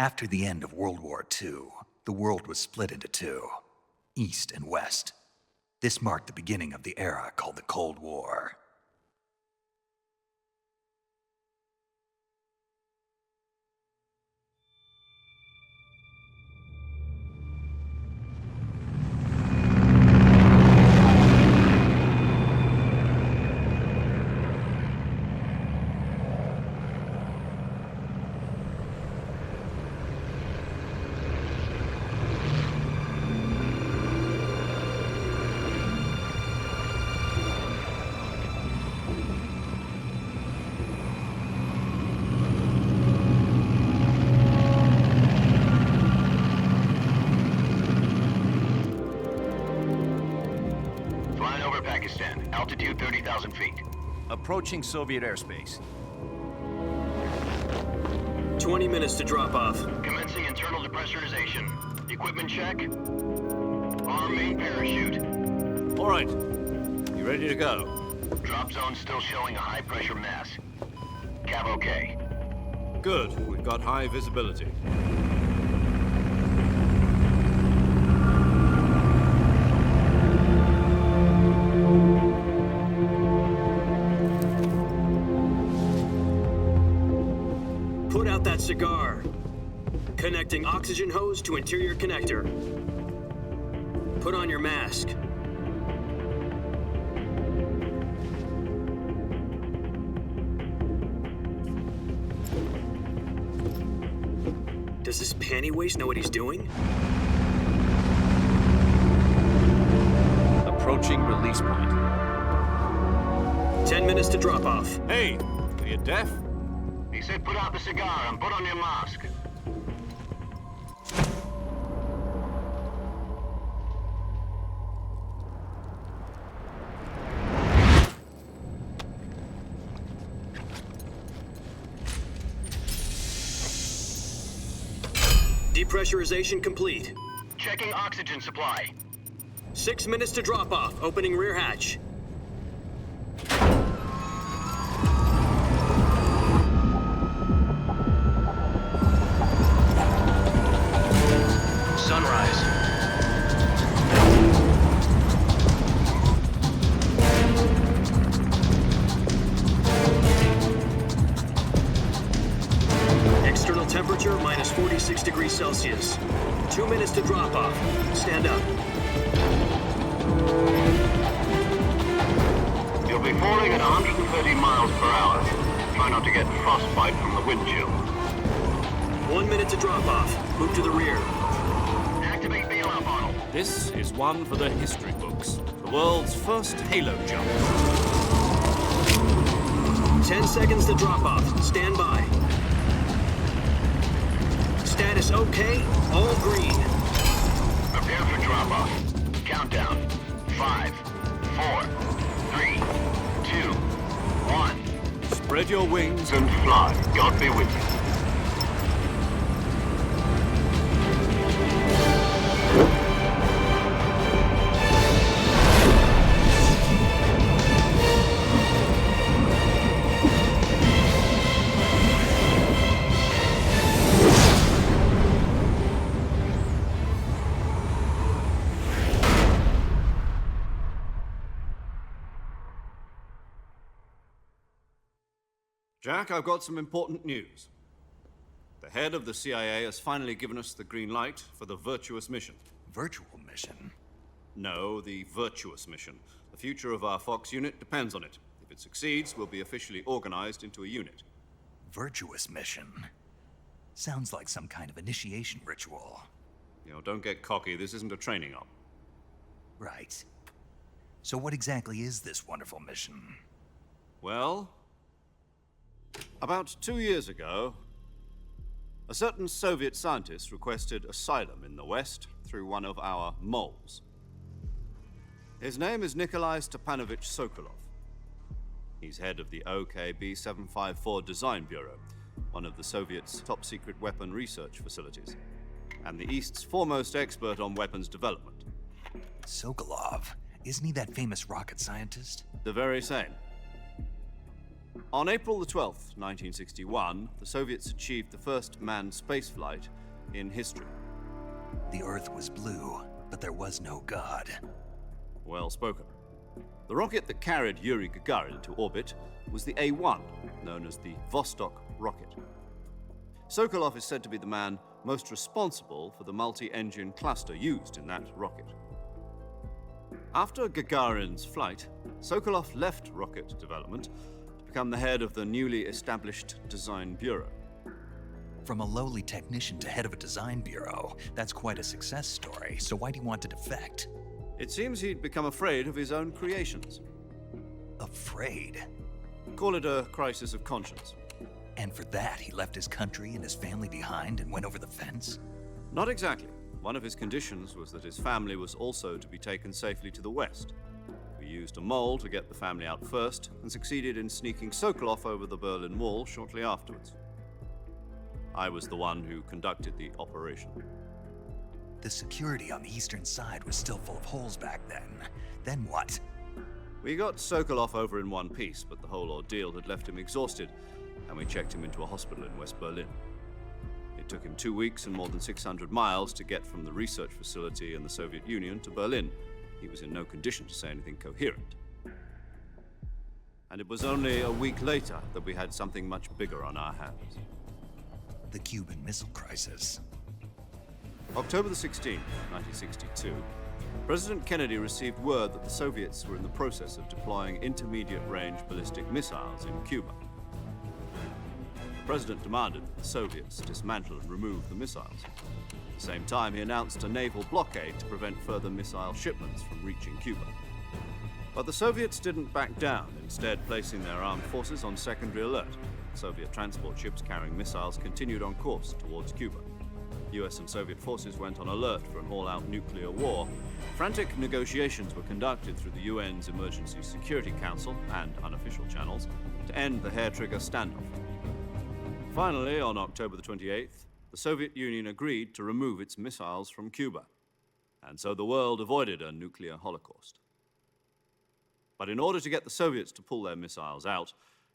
After the end of World War II, the world was split into two, East and West. This marked the beginning of the era called the Cold War. Altitude 30,000 feet. Approaching Soviet airspace. 20 minutes to drop off. Commencing internal depressurization. Equipment check. Arm main parachute. All right. You ready to go? Drop zone still showing a high pressure mass. Cav okay. Good. We've got high visibility. Put out that cigar. Connecting oxygen hose to interior connector. Put on your mask. Does this panty waste know what he's doing? Approaching release point. 10 minutes to drop off. Hey, are you deaf? He said put out the cigar and put on your mask. Depressurization complete. Checking oxygen supply. 6 minutes to drop off. Opening rear hatch. Sunrise. External temperature minus 46 degrees Celsius. 2 minutes to drop off. Stand up. You'll be falling at 130 miles per hour. Try not to get frostbite from the wind chill. 1 minute to drop off. Move to the rear. Activate bailout bottle. This is one for the history books. The world's first halo jump. 10 seconds to drop off. Stand by. Status okay. All green. Prepare for drop off. Countdown. 5, 4, 3, 2, 1. Spread your wings And fly. God be with you. Jack, I've got some important news. The head of the CIA has finally given us the green light for the Virtuous Mission. Virtual Mission? No, the Virtuous Mission. The future of our Fox unit depends on it. If it succeeds, we'll be officially organized into a unit. Virtuous Mission? Sounds like some kind of initiation ritual. You know, don't get cocky. This isn't a training op. Right. So what exactly is this wonderful mission? Well, about 2 years ago, a certain Soviet scientist requested asylum in the West through one of our moles. His name is Nikolai Stepanovich Sokolov. He's head of the OKB-754 Design Bureau, one of the Soviets' top-secret weapon research facilities, and the East's foremost expert on weapons development. Sokolov? Isn't he that famous rocket scientist? The very same. On April the 12th, 1961, the Soviets achieved the first manned spaceflight in history. The Earth was blue, but there was no God. Well spoken. The rocket that carried Yuri Gagarin into orbit was the A-1, known as the Vostok rocket. Sokolov is said to be the man most responsible for the multi-engine cluster used in that rocket. After Gagarin's flight, Sokolov left rocket development to become the head of the newly established Design Bureau. From a lowly technician to head of a design bureau, that's quite a success story, so why do you want to defect? It seems he'd become afraid of his own creations. Afraid? Call it a crisis of conscience. And for that, he left his country and his family behind and went over the fence? Not exactly. One of his conditions was that his family was also to be taken safely to the west. We used a mole to get the family out first and succeeded in sneaking Sokolov over the Berlin Wall shortly afterwards. I was the one who conducted the operation. The security on the eastern side was still full of holes back then. Then what? We got Sokolov over in one piece, but the whole ordeal had left him exhausted, and we checked him into a hospital in West Berlin. It took him 2 weeks and more than 600 miles to get from the research facility in the Soviet Union to Berlin. He was in no condition to say anything coherent. And it was only a week later that we had something much bigger on our hands. The Cuban Missile Crisis. October the 16th, 1962, President Kennedy received word that the Soviets were in the process of deploying intermediate-range ballistic missiles in Cuba. The president demanded that the Soviets dismantle and remove the missiles. At the same time, he announced a naval blockade to prevent further missile shipments from reaching Cuba. But the Soviets didn't back down, instead placing their armed forces on secondary alert. Soviet transport ships carrying missiles continued on course towards Cuba. US and Soviet forces went on alert for an all-out nuclear war. Frantic negotiations were conducted through the UN's Emergency Security Council and unofficial channels to end the hair-trigger standoff. Finally, on October the 28th, the Soviet Union agreed to remove its missiles from Cuba. And so the world avoided a nuclear holocaust. But in order to get the Soviets to pull their missiles out,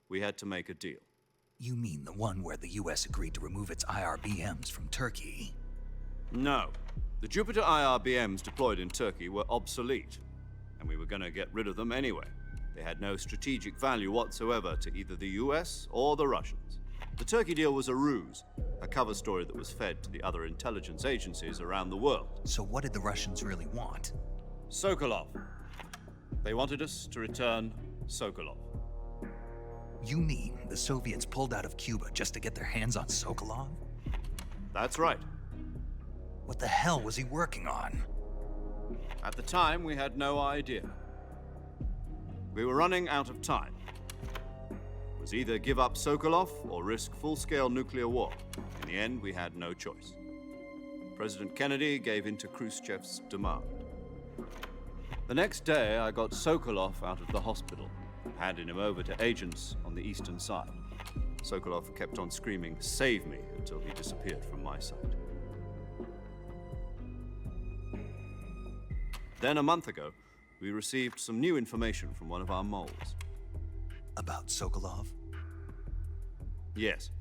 we had to make a deal. You mean the one where the US agreed to remove its IRBMs from Turkey? No. The Jupiter IRBMs deployed in Turkey were obsolete, and we were going to get rid of them anyway. They had no strategic value whatsoever to either the US or the Russians. The Turkey deal was a ruse, a cover story that was fed to the other intelligence agencies around the world. So what did the Russians really want? Sokolov. They wanted us to return Sokolov. You mean the Soviets pulled out of Cuba just to get their hands on Sokolov? That's right. What the hell was he working on? At the time, we had no idea. We were running out of time. It was either give up Sokolov or risk full-scale nuclear war. In the end, we had no choice. President Kennedy gave in to Khrushchev's demand. The next day, I got Sokolov out of the hospital, handing him over to agents on the eastern side. Sokolov kept on screaming, "Save me," until he disappeared from my sight. Then a month ago, we received some new information from one of our moles. About Sokolov? Yes.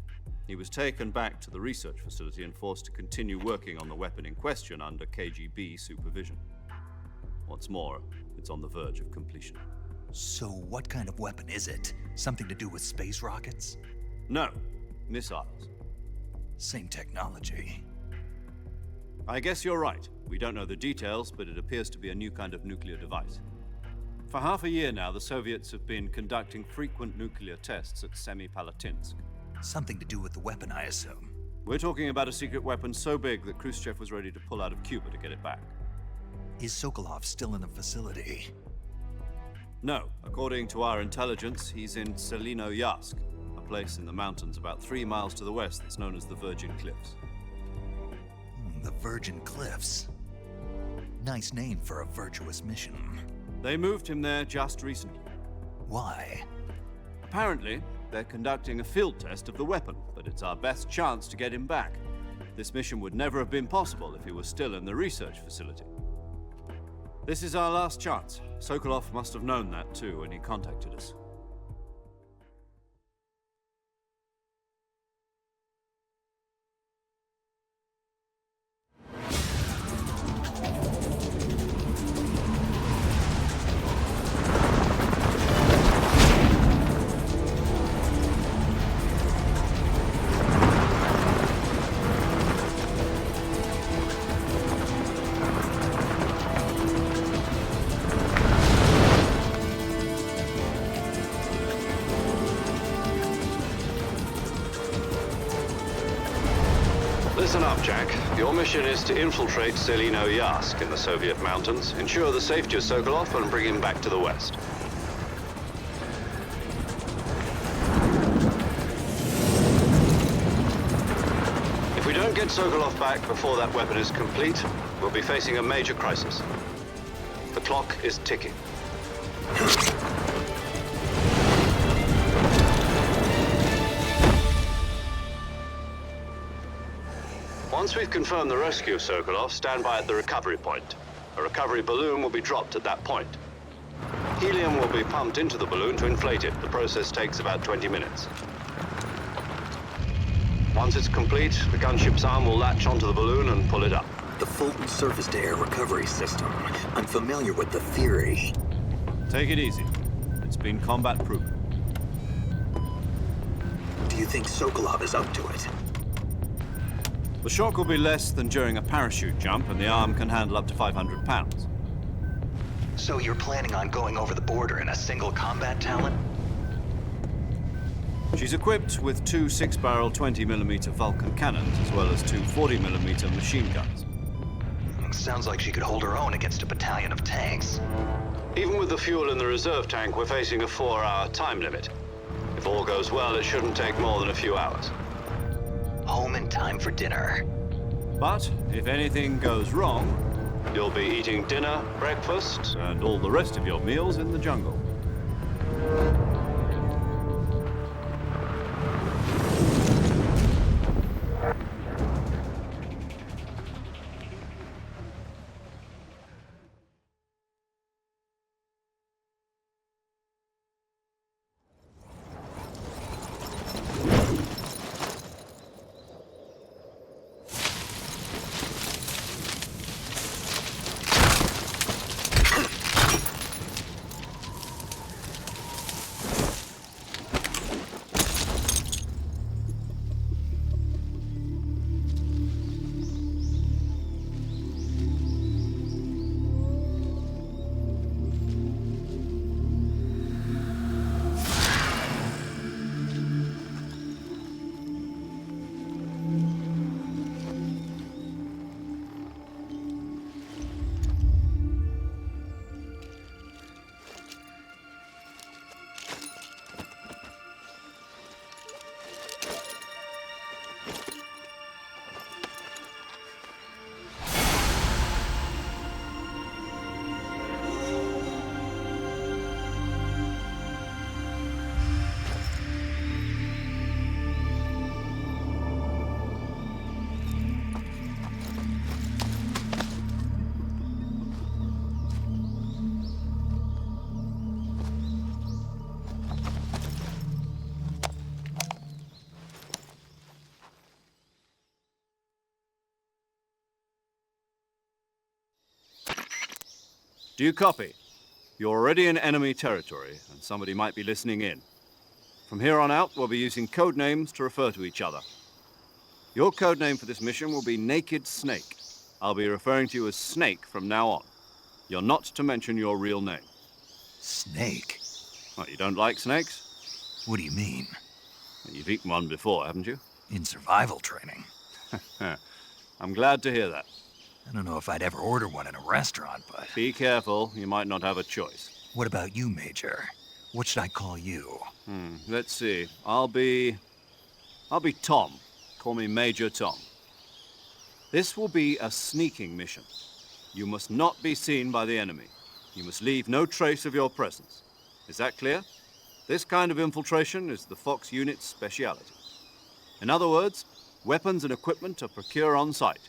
He was taken back to the research facility and forced to continue working on the weapon in question under KGB supervision. What's more, it's on the verge of completion. So what kind of weapon is it? Something to do with space rockets? No, missiles. Same technology. I guess you're right. We don't know the details, but it appears to be a new kind of nuclear device. For half a year now, the Soviets have been conducting frequent nuclear tests at Semipalatinsk. Something to do with the weapon, I assume. We're talking about a secret weapon so big that Khrushchev was ready to pull out of Cuba to get it back. Is Sokolov still in the facility? No. According to our intelligence, he's in Selino-Yarsk, a place in the mountains about 3 miles to the west that's known as the Virgin Cliffs. The Virgin Cliffs. Nice name for a virtuous mission. They moved him there just recently. Why? Apparently, they're conducting a field test of the weapon, but it's our best chance to get him back. This mission would never have been possible if he was still in the research facility. This is our last chance. Sokolov must have known that too when he contacted us. Listen up, Jack. Your mission is to infiltrate Selino Yask in the Soviet mountains, ensure the safety of Sokolov, and bring him back to the West. If we don't get Sokolov back before that weapon is complete, we'll be facing a major crisis. The clock is ticking. Once we've confirmed the rescue of Sokolov, stand by at the recovery point. A recovery balloon will be dropped at that point. Helium will be pumped into the balloon to inflate it. The process takes about 20 minutes. Once it's complete, the gunship's arm will latch onto the balloon and pull it up. The Fulton surface-to-air recovery system. I'm familiar with the theory. Take it easy. It's been combat-proven. Do you think Sokolov is up to it? The shock will be less than during a parachute jump, and the arm can handle up to 500 pounds. So you're planning on going over the border in a single combat talent? She's equipped with two 6-barrel 20mm Vulcan cannons, as well as two 40mm machine guns. Sounds like she could hold her own against a battalion of tanks. Even with the fuel in the reserve tank, we're facing a 4-hour time limit. If all goes well, it shouldn't take more than a few hours. Home in time for dinner. But if anything goes wrong, you'll be eating dinner, breakfast, and all the rest of your meals in the jungle. Do you copy? You're already in enemy territory, and somebody might be listening in. From here on out, we'll be using code names to refer to each other. Your code name for this mission will be Naked Snake. I'll be referring to you as Snake from now on. You're not to mention your real name. Snake? Well, you don't like snakes? What do you mean? You've eaten one before, haven't you? In survival training. I'm glad to hear that. I don't know if I'd ever order one in a restaurant, but... Be careful, you might not have a choice. What about you, Major? What should I call you? Let's see. I'll be Tom. Call me Major Tom. This will be a sneaking mission. You must not be seen by the enemy. You must leave no trace of your presence. Is that clear? This kind of infiltration is the Fox unit's speciality. In other words, weapons and equipment are procured on site.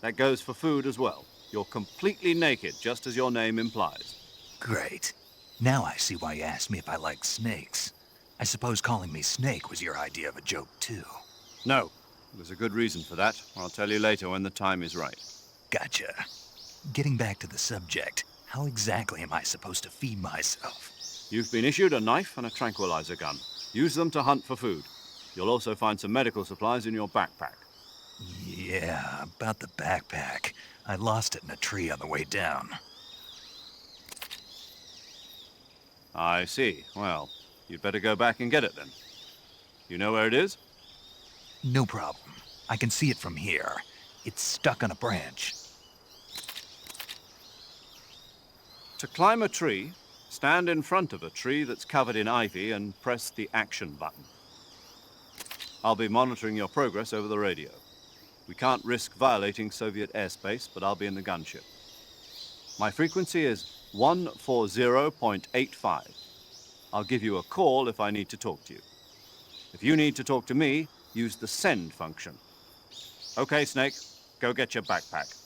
That goes for food as well. You're completely naked, just as your name implies. Great. Now I see why you asked me if I like snakes. I suppose calling me Snake was your idea of a joke, too. No. There's a good reason for that. I'll tell you later when the time is right. Gotcha. Getting back to the subject, how exactly am I supposed to feed myself? You've been issued a knife and a tranquilizer gun. Use them to hunt for food. You'll also find some medical supplies in your backpack. Yeah, about the backpack. I lost it in a tree on the way down. I see. Well, you'd better go back and get it then. You know where it is? No problem. I can see it from here. It's stuck on a branch. To climb a tree, stand in front of a tree that's covered in ivy and press the action button. I'll be monitoring your progress over the radio. We can't risk violating Soviet airspace, but I'll be in the gunship. My frequency is 140.85. I'll give you a call if I need to talk to you. If you need to talk to me, use the send function. Okay, Snake, go get your backpack.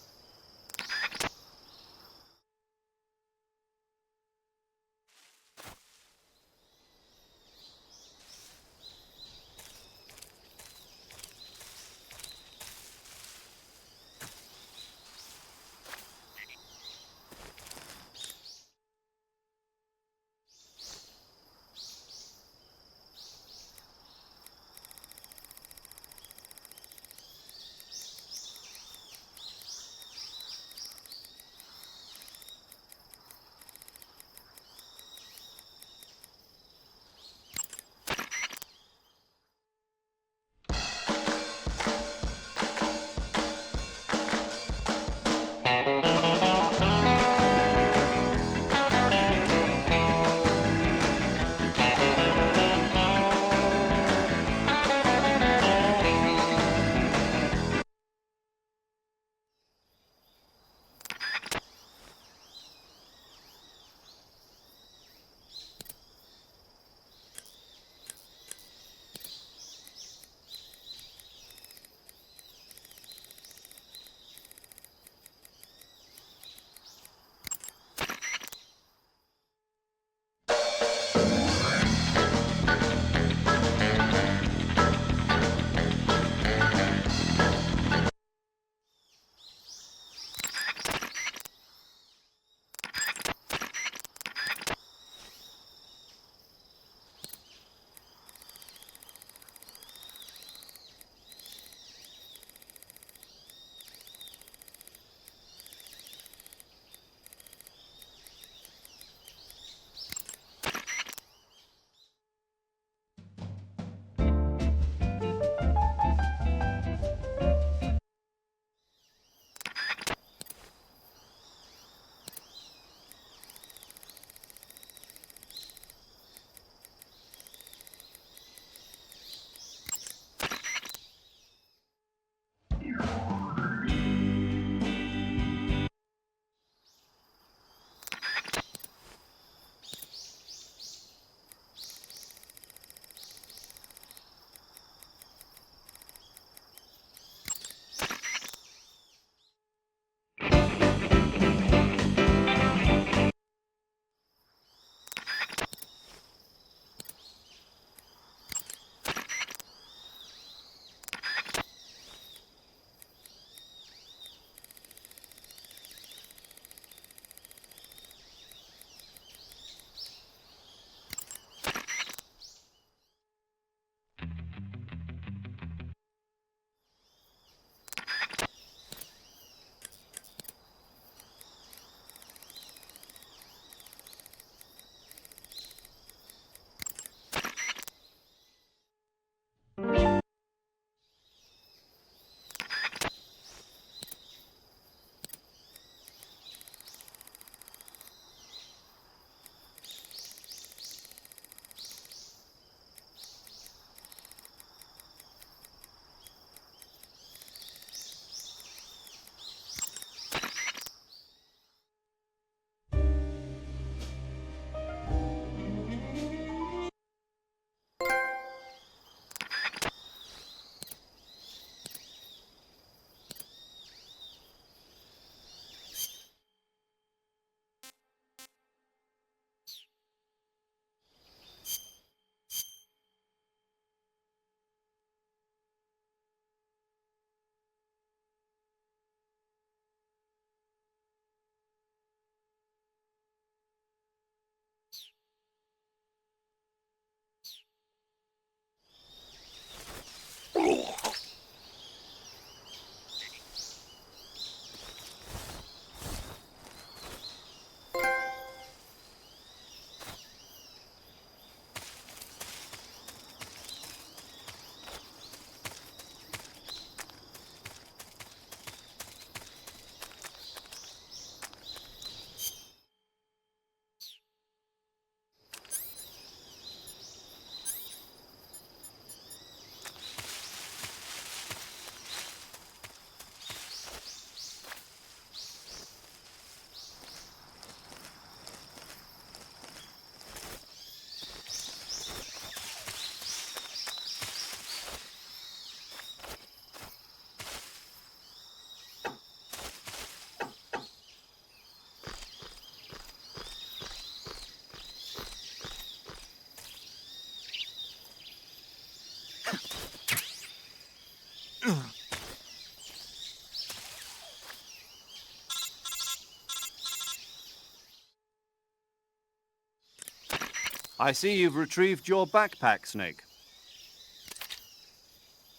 I see you've retrieved your backpack, Snake.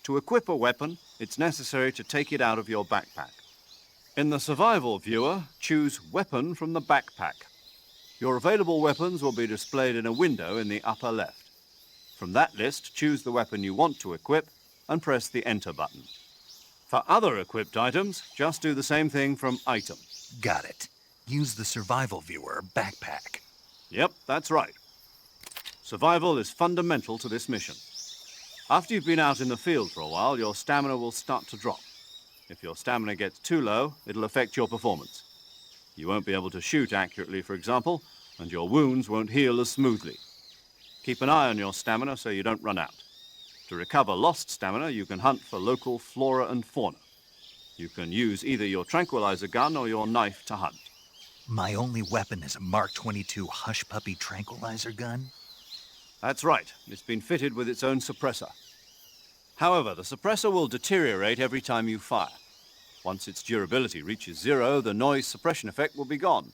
To equip a weapon, it's necessary to take it out of your backpack. In the survival viewer, choose Weapon from the backpack. Your available weapons will be displayed in a window in the upper left. From that list, choose the weapon you want to equip and press the Enter button. For other equipped items, just do the same thing from Item. Got it. Use the survival viewer backpack. Yep, that's right. Survival is fundamental to this mission. After you've been out in the field for a while, your stamina will start to drop. If your stamina gets too low, it'll affect your performance. You won't be able to shoot accurately, for example, and your wounds won't heal as smoothly. Keep an eye on your stamina so you don't run out. To recover lost stamina, you can hunt for local flora and fauna. You can use either your tranquilizer gun or your knife to hunt. My only weapon is a Mark 22 Hush Puppy tranquilizer gun? That's right. It's been fitted with its own suppressor. However, the suppressor will deteriorate every time you fire. Once its durability reaches 0, the noise suppression effect will be gone.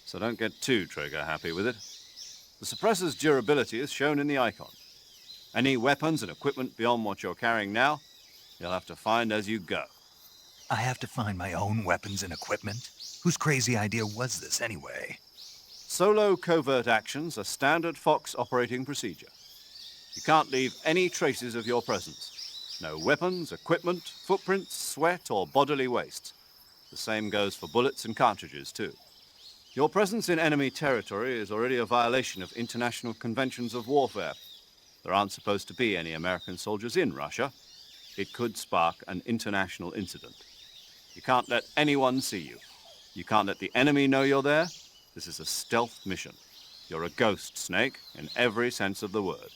So don't get too trigger happy with it. The suppressor's durability is shown in the icon. Any weapons and equipment beyond what you're carrying now, you'll have to find as you go. I have to find my own weapons and equipment? Whose crazy idea was this anyway? Solo covert actions are standard Fox operating procedure. You can't leave any traces of your presence. No weapons, equipment, footprints, sweat, or bodily waste. The same goes for bullets and cartridges, too. Your presence in enemy territory is already a violation of international conventions of warfare. There aren't supposed to be any American soldiers in Russia. It could spark an international incident. You can't let anyone see you. You can't let the enemy know you're there. This is a stealth mission. You're a ghost, Snake, in every sense of the word.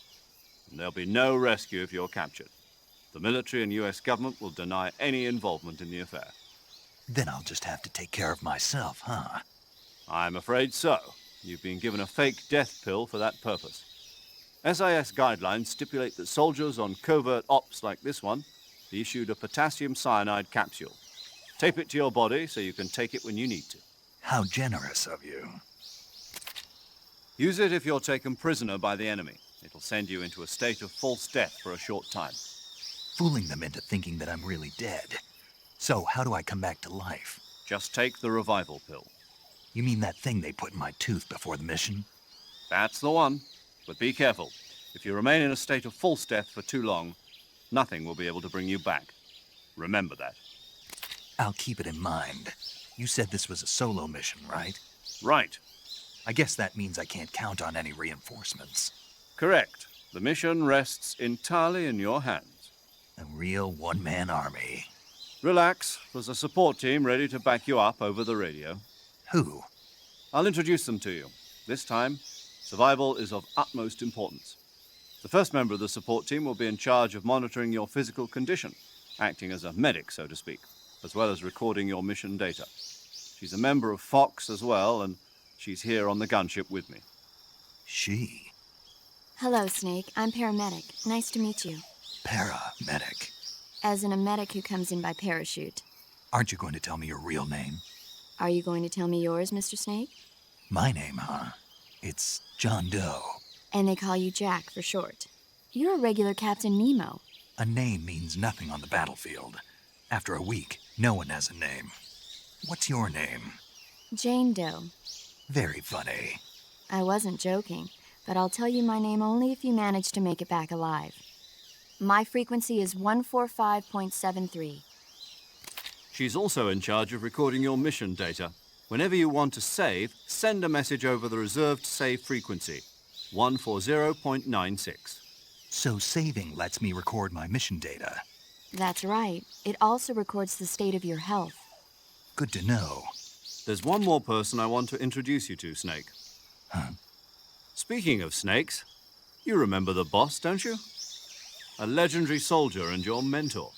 And there'll be no rescue if you're captured. The military and US government will deny any involvement in the affair. Then I'll just have to take care of myself, huh? I'm afraid so. You've been given a fake death pill for that purpose. SIS guidelines stipulate that soldiers on covert ops like this one be issued a potassium cyanide capsule. Tape it to your body so you can take it when you need to. How generous of you. Use it if you're taken prisoner by the enemy. It'll send you into a state of false death for a short time. Fooling them into thinking that I'm really dead. So how do I come back to life? Just take the revival pill. You mean that thing they put in my tooth before the mission? That's the one. But be careful. If you remain in a state of false death for too long, nothing will be able to bring you back. Remember that. I'll keep it in mind. You said this was a solo mission, right? Right. I guess that means I can't count on any reinforcements. Correct. The mission rests entirely in your hands. A real one-man army. Relax. There's a support team ready to back you up over the radio. Who? I'll introduce them to you. This time, survival is of utmost importance. The first member of the support team will be in charge of monitoring your physical condition, acting as a medic, so to speak, as well as recording your mission data. She's a member of Fox as well, and she's here on the gunship with me. She? Hello, Snake. I'm paramedic. Nice to meet you. Paramedic. As in a medic who comes in by parachute. Aren't you going to tell me your real name? Are you going to tell me yours, Mr. Snake? My name, huh? It's John Doe. And they call you Jack for short. You're a regular Captain Nemo. A name means nothing on the battlefield. After a week, no one has a name. What's your name? Jane Doe. Very funny. I wasn't joking, but I'll tell you my name only if you manage to make it back alive. My frequency is 145.73. She's also in charge of recording your mission data. Whenever you want to save, send a message over the reserved save frequency, 140.96. So saving lets me record my mission data. That's right. It also records the state of your health. Good to know. There's one more person I want to introduce you to, Snake. Huh? Speaking of snakes, you remember the boss, don't you? A legendary soldier and your mentor.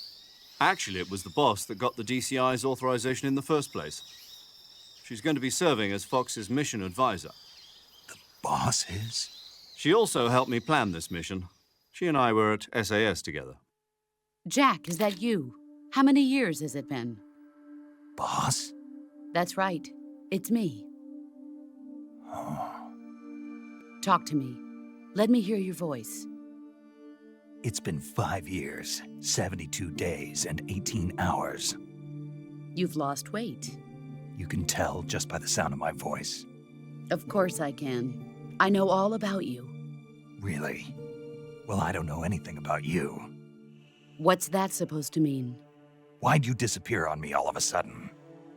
Actually, it was the boss that got the DCI's authorization in the first place. She's going to be serving as Fox's mission advisor. The boss is? She also helped me plan this mission. She and I were at SAS together. Jack, is that you? How many years has it been? Boss? That's right. It's me. Oh. Talk to me. Let me hear your voice. It's been 5 years, 72 days, and 18 hours. You've lost weight. You can tell just by the sound of my voice. Of course I can. I know all about you. Really? Well, I don't know anything about you. What's that supposed to mean? Why'd you disappear on me all of a sudden?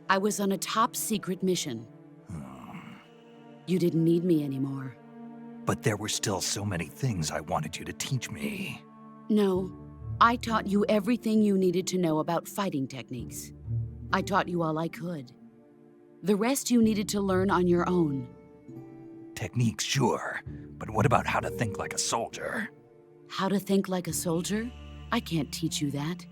I was on a top-secret mission. You didn't need me anymore. But there were still so many things I wanted you to teach me. No, I taught you everything you needed to know about fighting techniques. I taught you all I could. The rest you needed to learn on your own. Techniques, sure. But what about how to think like a soldier? How to think like a soldier? I can't teach you that.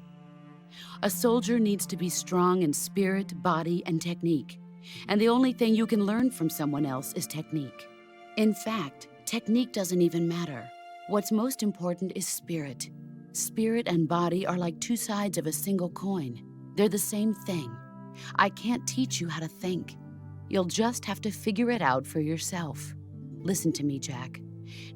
A soldier needs to be strong in spirit, body, and technique. And the only thing you can learn from someone else is technique. In fact, technique doesn't even matter. What's most important is spirit. Spirit and body are like two sides of a single coin. They're the same thing. I can't teach you how to think. You'll just have to figure it out for yourself. Listen to me, Jack.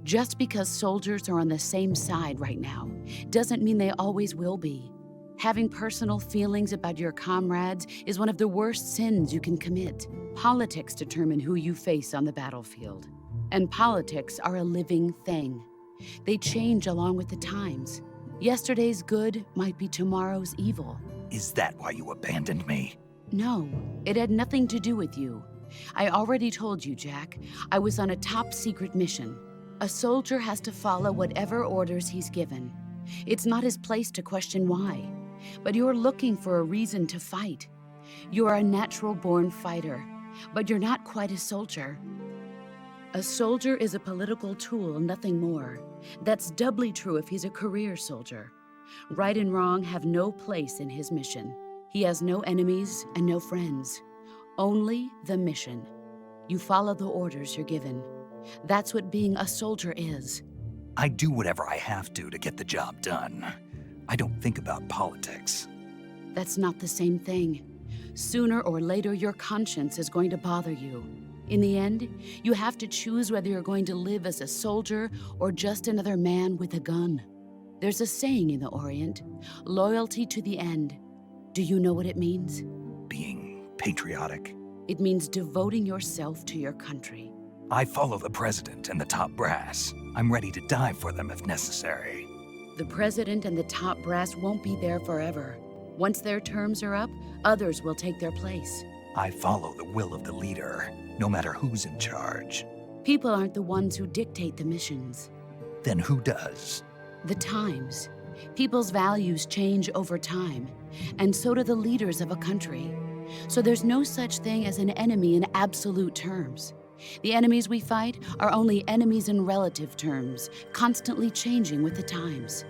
Just because soldiers are on the same side right now doesn't mean they always will be. Having personal feelings about your comrades is one of the worst sins you can commit. Politics determine who you face on the battlefield. And politics are a living thing. They change along with the times. Yesterday's good might be tomorrow's evil. Is that why you abandoned me? No, it had nothing to do with you. I already told you, Jack. I was on a top-secret mission. A soldier has to follow whatever orders he's given. It's not his place to question why. But you're looking for a reason to fight. You're a natural-born fighter, but you're not quite a soldier. A soldier is a political tool, nothing more. That's doubly true if he's a career soldier. Right and wrong have no place in his mission. He has no enemies and no friends. Only the mission. You follow the orders you're given. That's what being a soldier is. I do whatever I have to get the job done. I don't think about politics. That's not the same thing. Sooner or later, your conscience is going to bother you. In the end, you have to choose whether you're going to live as a soldier or just another man with a gun. There's a saying in the Orient, loyalty to the end. Do you know what it means? Being patriotic. It means devoting yourself to your country. I follow the president and the top brass. I'm ready to die for them if necessary. The president and the top brass won't be there forever. Once their terms are up, others will take their place. I follow the will of the leader, no matter who's in charge. People aren't the ones who dictate the missions. Then who does? The times. People's values change over time, and so do the leaders of a country. So there's no such thing as an enemy in absolute terms. The enemies we fight are only enemies in relative terms, constantly changing with the times.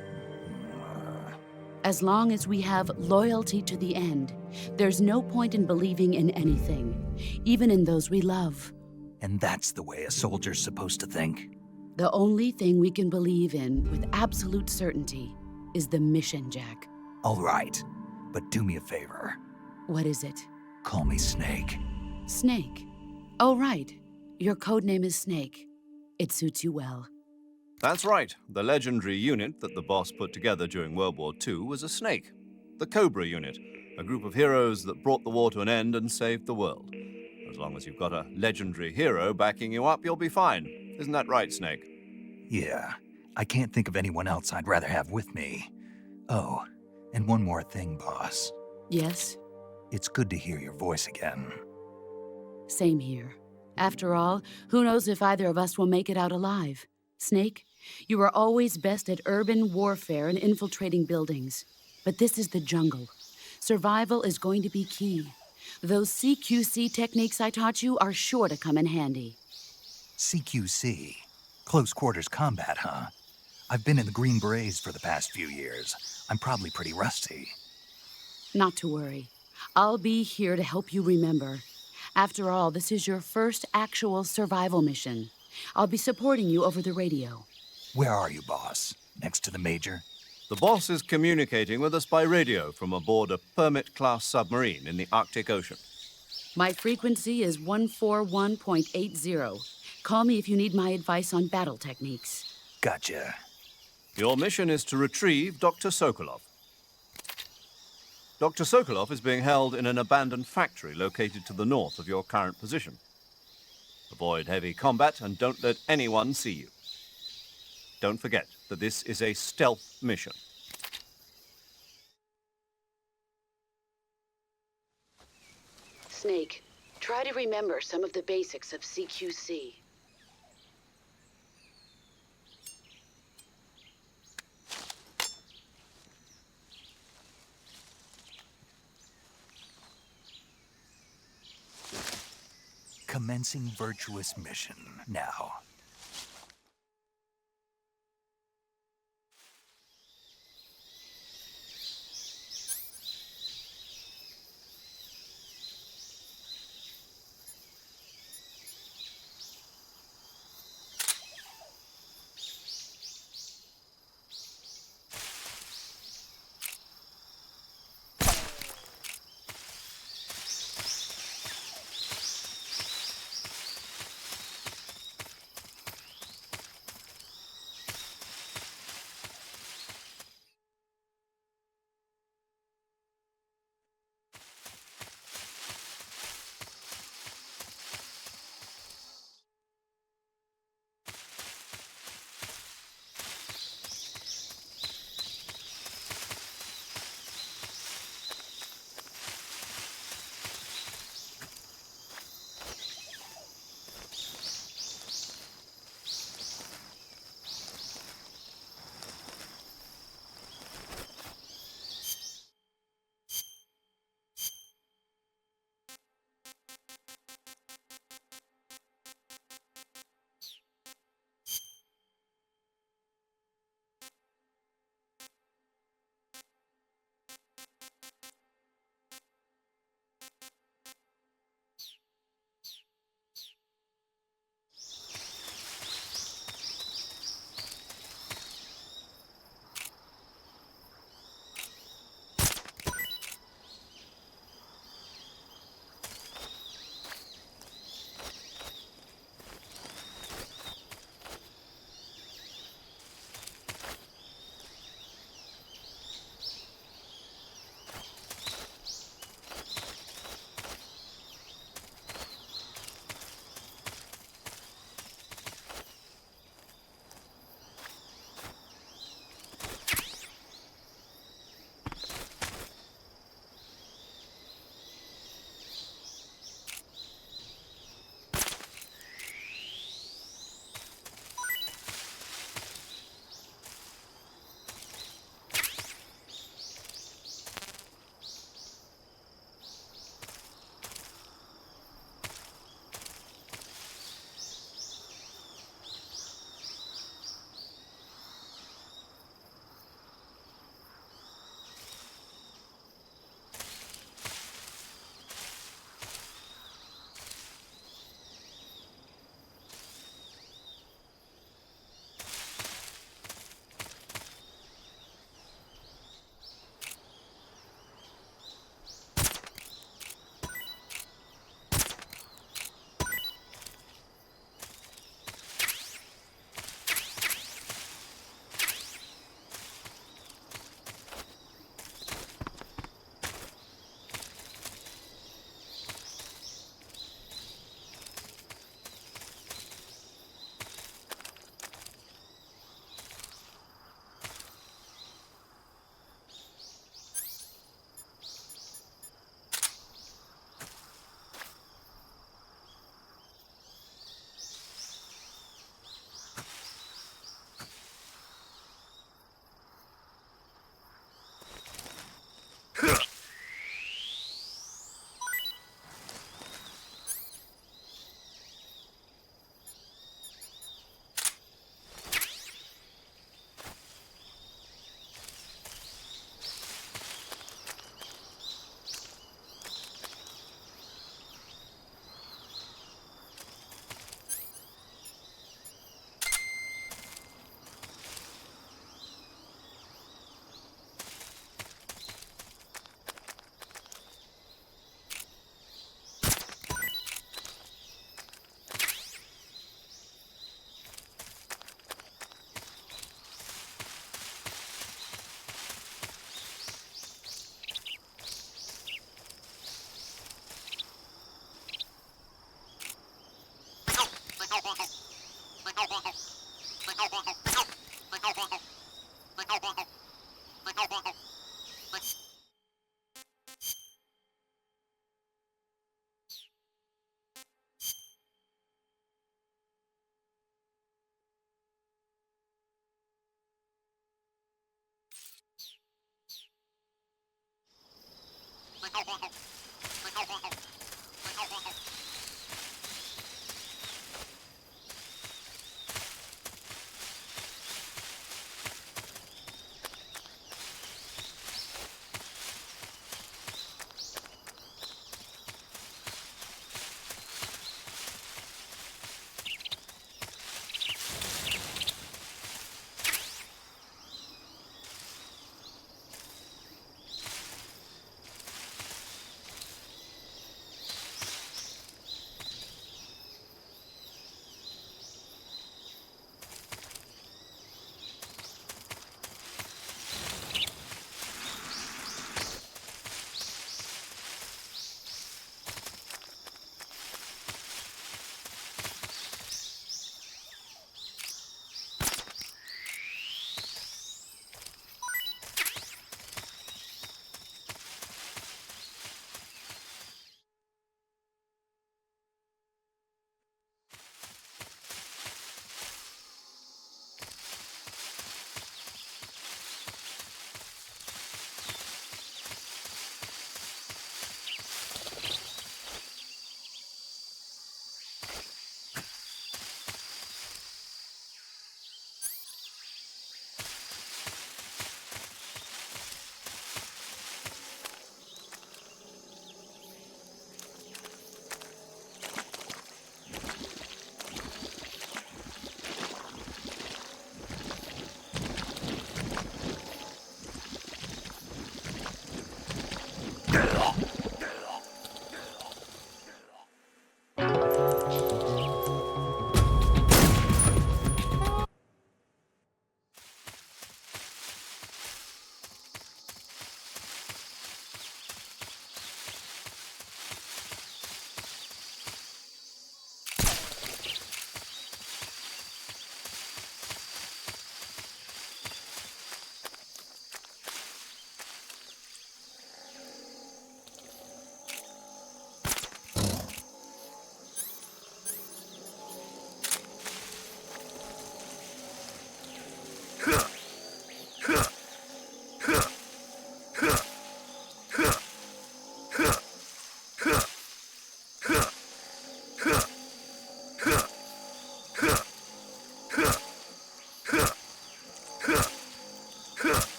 As long as we have loyalty to the end, there's no point in believing in anything, even in those we love. And that's the way a soldier's supposed to think? The only thing we can believe in with absolute certainty is the mission, Jack. All right, but do me a favor. What is it? Call me Snake. Snake. Oh, right. Your code name is Snake. It suits you well. That's right. The legendary unit that the boss put together during World War II was a snake. The Cobra unit, a group of heroes that brought the war to an end and saved the world. As long as you've got a legendary hero backing you up, you'll be fine. Isn't that right, Snake? Yeah, I can't think of anyone else I'd rather have with me. Oh, and one more thing, boss. Yes? It's good to hear your voice again. Same here. After all, who knows if either of us will make it out alive? Snake, you are always best at urban warfare and infiltrating buildings. But this is the jungle. Survival is going to be key. Those CQC techniques I taught you are sure to come in handy. CQC? Close quarters combat, huh? I've been in the Green Berets for the past few years. I'm probably pretty rusty. Not to worry. I'll be here to help you remember. After all, this is your first actual survival mission. I'll be supporting you over the radio. Where are you, boss? Next to the major? The boss is communicating with us by radio from aboard a Permit-class submarine in the Arctic Ocean. My frequency is 141.80. Call me if you need my advice on battle techniques. Gotcha. Your mission is to retrieve Dr. Sokolov. Dr. Sokolov is being held in an abandoned factory located to the north of your current position. Avoid heavy combat and don't let anyone see you. Don't forget that this is a stealth mission. Snake, try to remember some of the basics of CQC. Commencing Virtuous Mission now.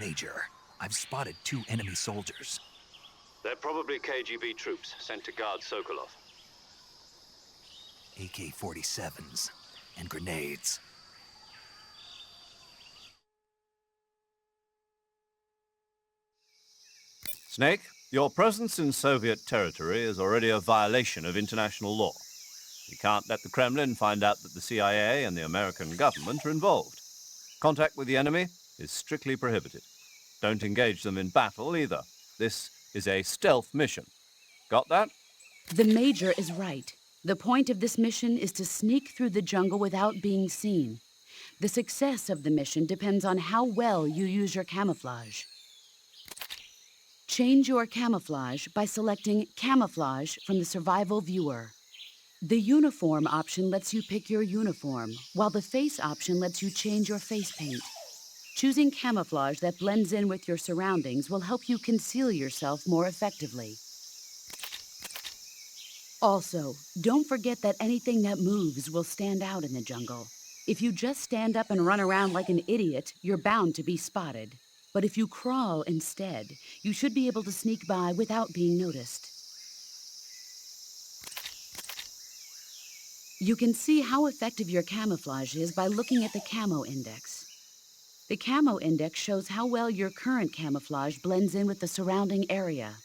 Major, I've spotted 2 enemy soldiers. They're probably KGB troops sent to guard Sokolov. AK-47s and grenades. Snake, your presence in Soviet territory is already a violation of international law. You can't let the Kremlin find out that the CIA and the American government are involved. Contact with the enemy is strictly prohibited. Don't engage them in battle either. This is a stealth mission. Got that? The Major is right. The point of this mission is to sneak through the jungle without being seen. The success of the mission depends on how well you use your camouflage. Change your camouflage by selecting Camouflage from the Survival Viewer. The Uniform option lets you pick your uniform, while the Face option lets you change your face paint. Choosing camouflage that blends in with your surroundings will help you conceal yourself more effectively. Also, don't forget that anything that moves will stand out in the jungle. If you just stand up and run around like an idiot, you're bound to be spotted. But if you crawl instead, you should be able to sneak by without being noticed. You can see how effective your camouflage is by looking at the camo index. The camo index shows how well your current camouflage blends in with the surrounding area.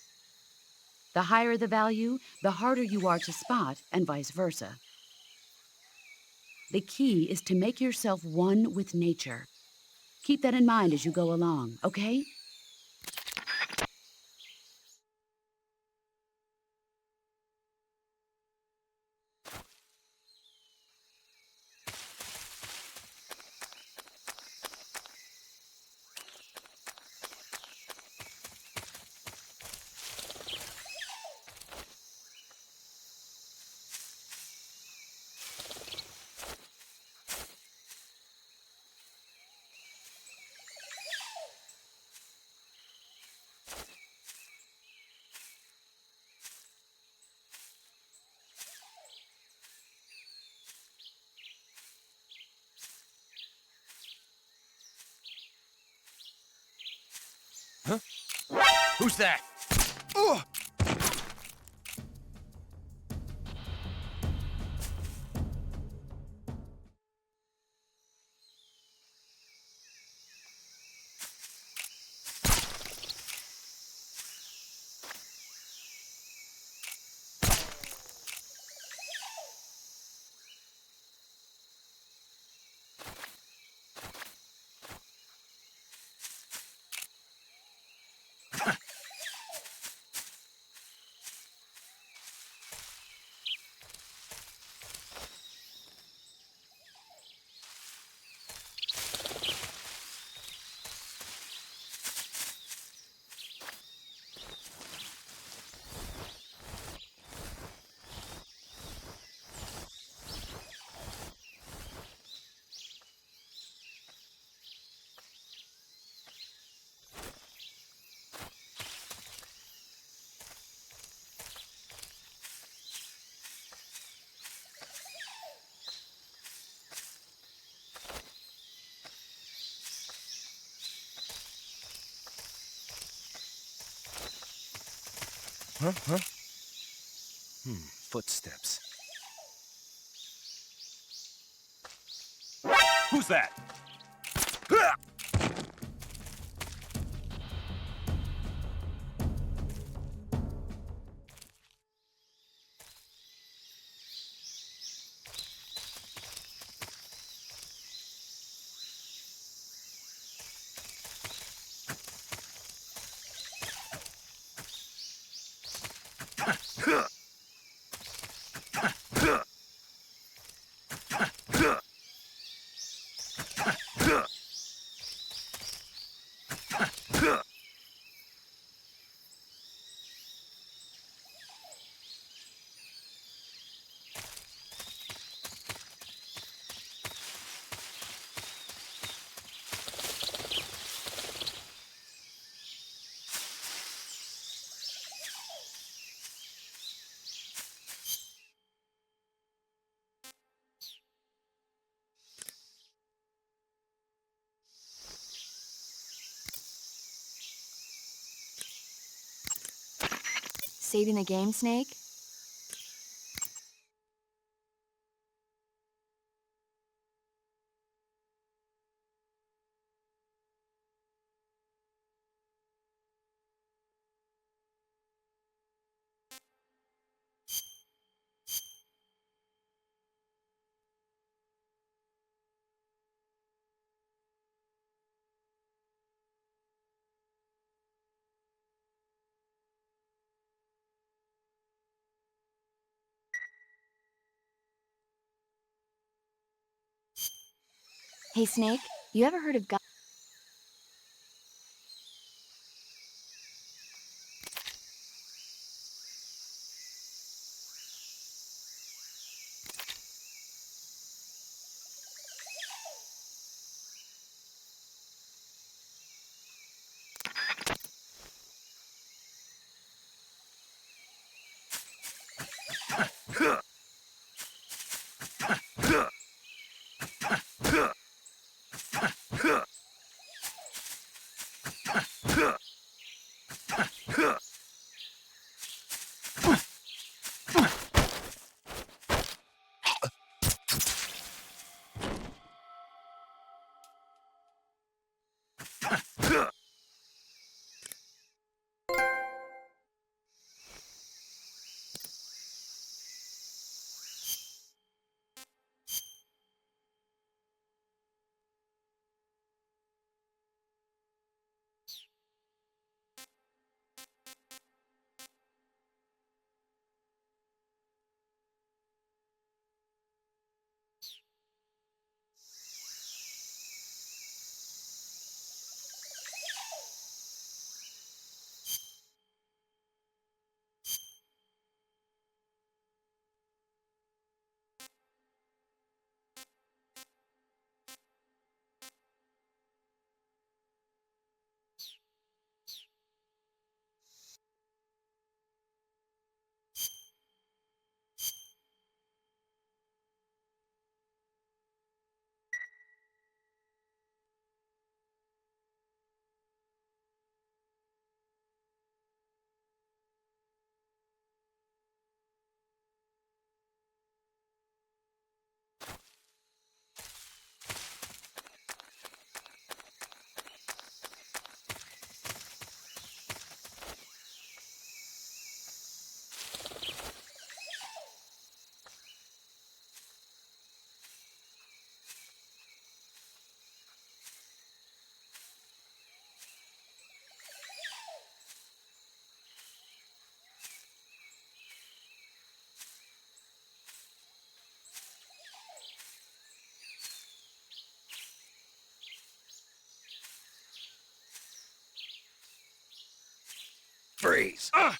The higher the value, the harder you are to spot, and vice versa. The key is to make yourself one with nature. Keep that in mind as you go along, okay? Who's that? Footsteps. Who's that? saving the game, Snake? Hey, Snake, you ever heard of God? Freeze! Huh?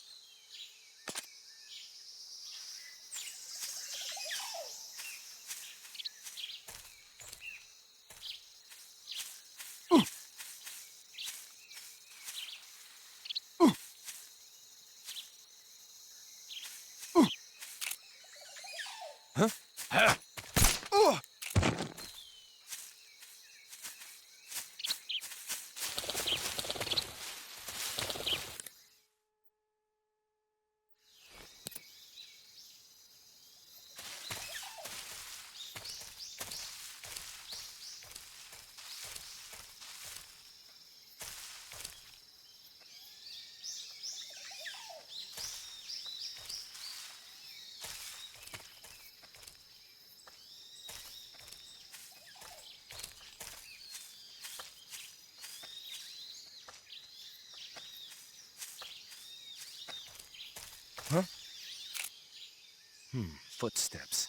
Footsteps.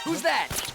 Who's that?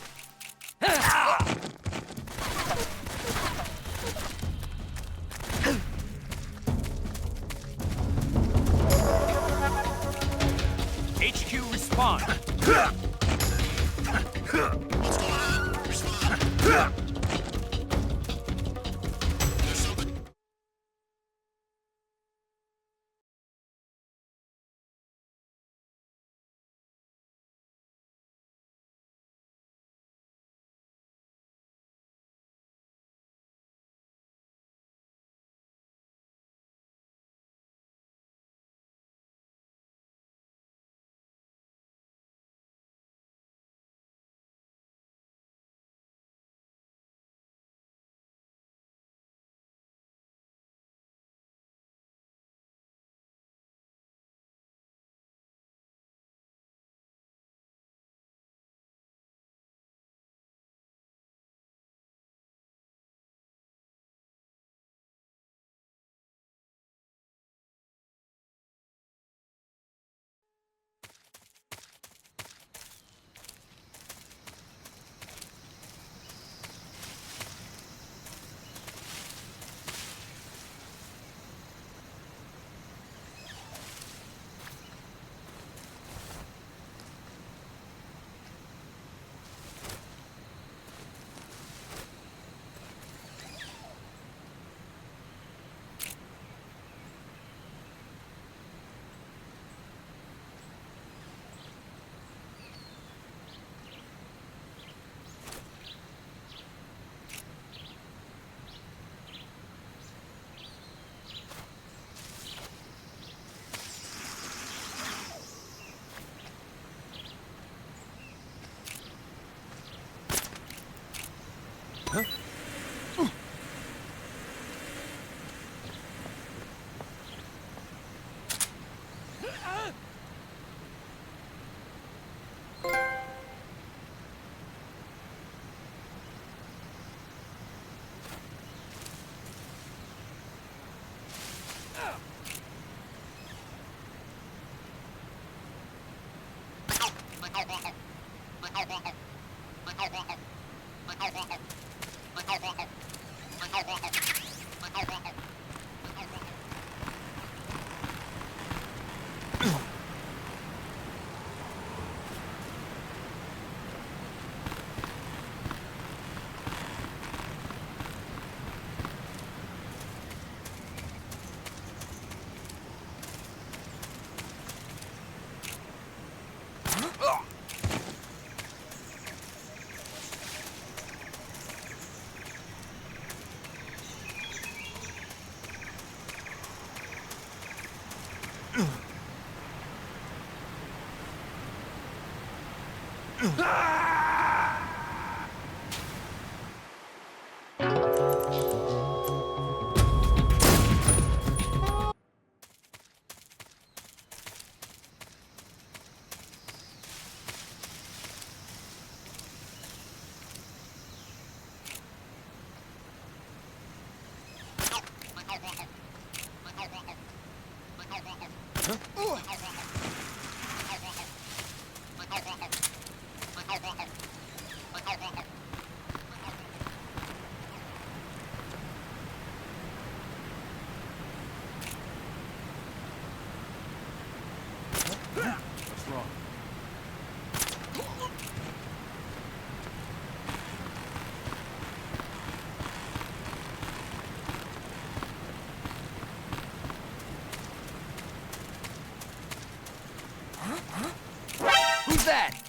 Who's that?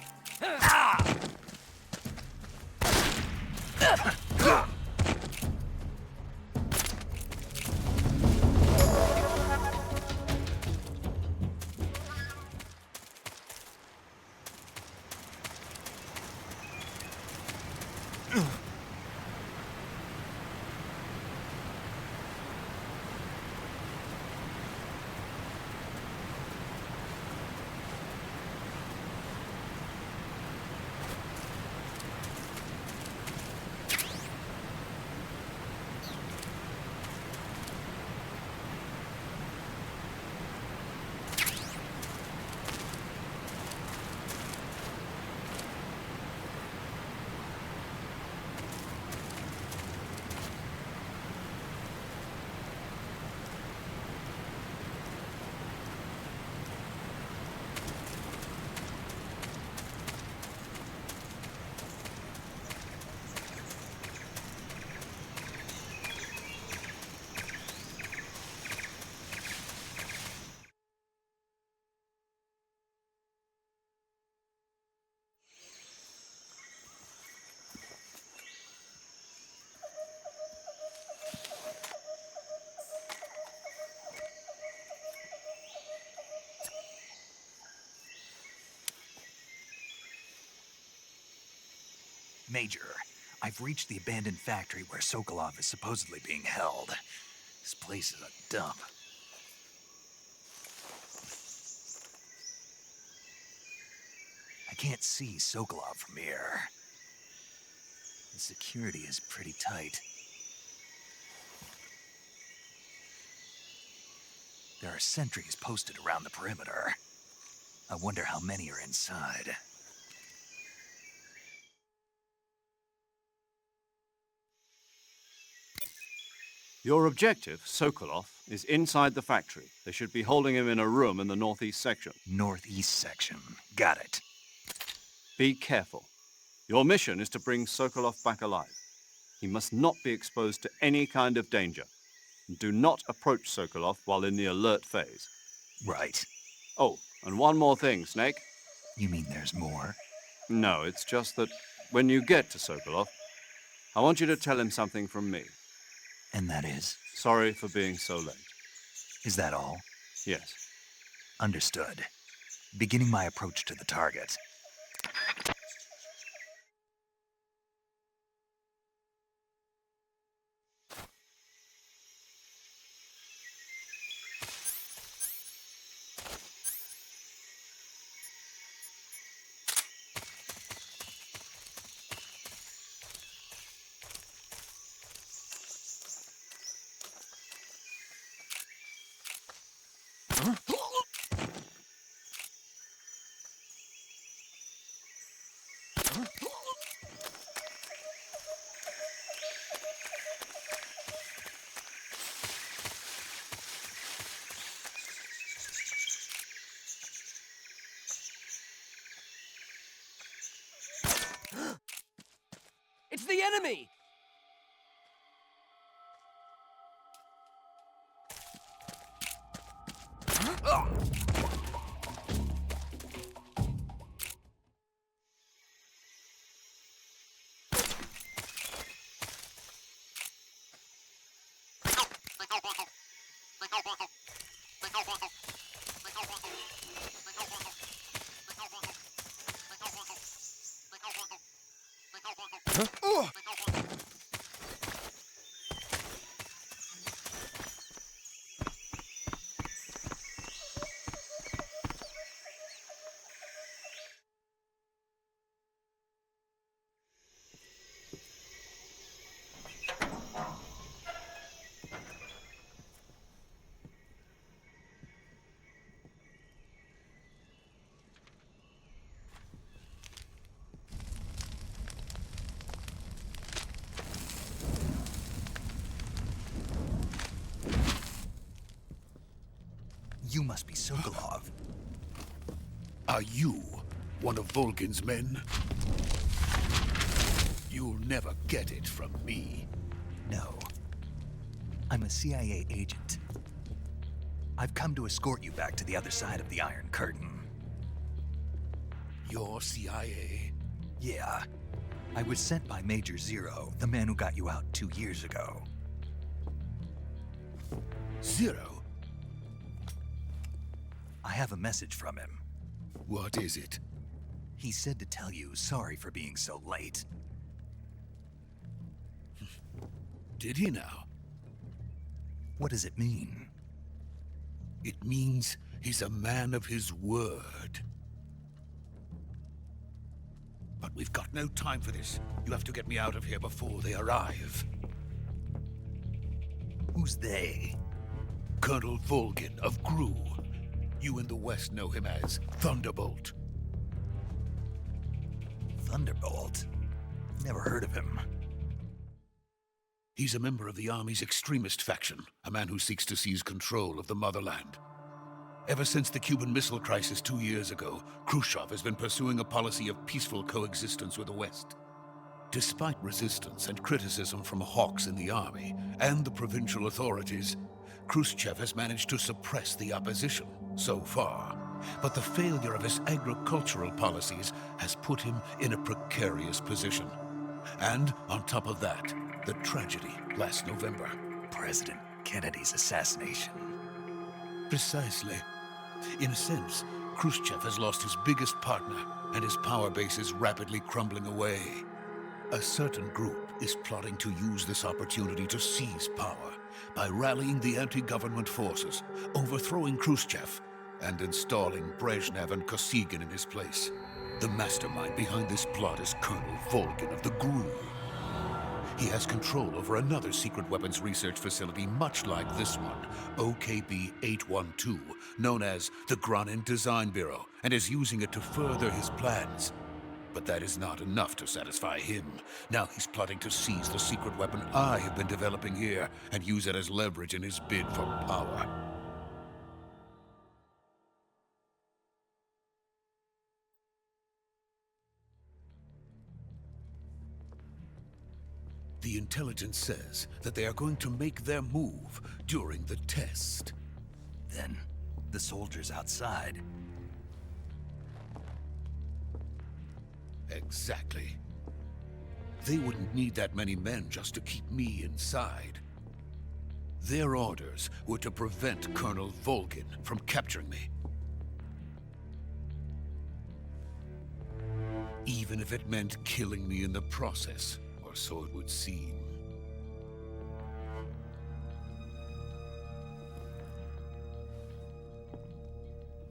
Major, I've reached the abandoned factory where Sokolov is supposedly being held. This place is a dump. I can't see Sokolov from here. The security is pretty tight. There are sentries posted around the perimeter. I wonder how many are inside. Your objective, Sokolov, is inside the factory. They should be holding him in a room in the northeast section. Northeast section. Got it. Be careful. Your mission is to bring Sokolov back alive. He must not be exposed to any kind of danger. Do not approach Sokolov while in the alert phase. Right. Oh, and one more thing, Snake. You mean there's more? No, it's just that when you get to Sokolov, I want you to tell him something from me. And that is? Sorry for being so late. Is that all? Yes. Understood. Beginning my approach to the target. the enemy! You must be Sokolov. Are you one of Volgin's men? You'll never get it from me. No. I'm a CIA agent. I've come to escort you back to the other side of the Iron Curtain. You're CIA? Yeah. I was sent by Major Zero, the man who got you out 2 years ago. Zero? I have a message from him. What is it? He said to tell you sorry for being so late. Did he now? What does it mean? It means he's a man of his word. But we've got no time for this. You have to get me out of here before they arrive. Who's they? Colonel Volgin of Gru. You in the West know him as Thunderbolt. Thunderbolt? Never heard of him. He's a member of the Army's extremist faction, a man who seeks to seize control of the motherland. Ever since the Cuban Missile Crisis 2 years ago, Khrushchev has been pursuing a policy of peaceful coexistence with the West. Despite resistance and criticism from hawks in the army and the provincial authorities, Khrushchev has managed to suppress the opposition so far. But the failure of his agricultural policies has put him in a precarious position. And on top of that, the tragedy last November. President Kennedy's assassination. Precisely. In a sense, Khrushchev has lost his biggest partner, and his power base is rapidly crumbling away. A certain group is plotting to use this opportunity to seize power by rallying the anti-government forces, overthrowing Khrushchev, and installing Brezhnev and Kosygin in his place. The mastermind behind this plot is Colonel Volgin of the Gru. He has control over another secret weapons research facility much like this one, OKB-812, known as the Granin Design Bureau, and is using it to further his plans. But that is not enough to satisfy him. Now he's plotting to seize the secret weapon I have been developing here and use it as leverage in his bid for power. The intelligence says that they are going to make their move during the test. Then, the soldiers outside. Exactly. They wouldn't need that many men just to keep me inside. Their orders were to prevent Colonel Volgin from capturing me. Even if it meant killing me in the process, or so it would seem.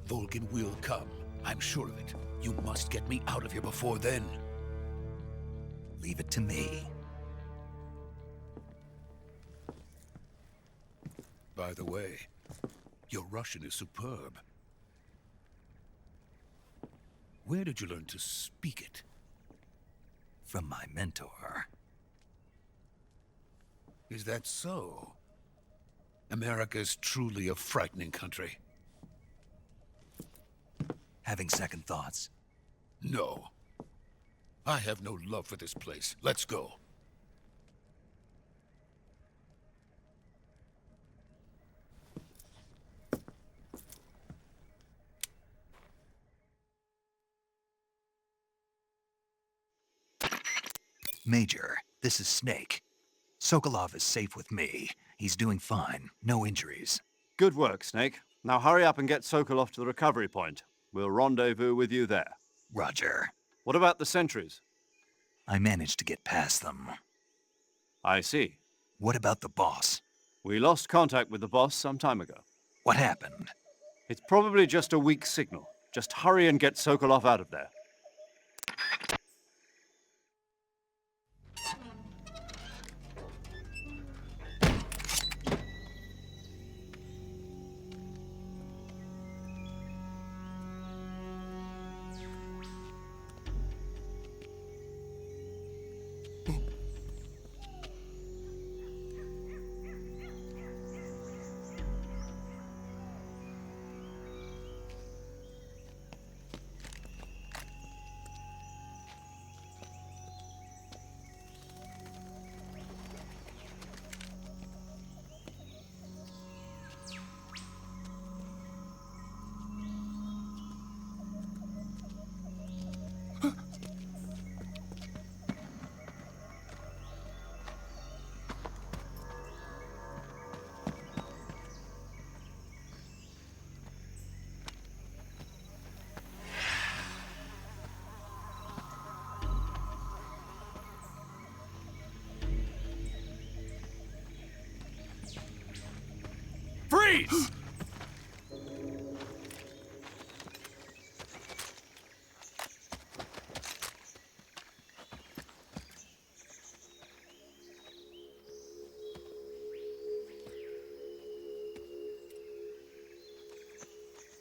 Volgin will come. I'm sure of it. You must get me out of here before then. Leave it to me. By the way, your Russian is superb. Where did you learn to speak it? From my mentor. Is that so? America is truly a frightening country. Having second thoughts? No. I have no love for this place. Let's go. Major, this is Snake. Sokolov is safe with me. He's doing fine. No injuries. Good work, Snake. Now hurry up and get Sokolov to the recovery point. We'll rendezvous with you there. Roger. What about the sentries? I managed to get past them. I see. What about the boss? We lost contact with the boss some time ago. What happened? It's probably just a weak signal. Just hurry and get Sokolov out of there. Freeze!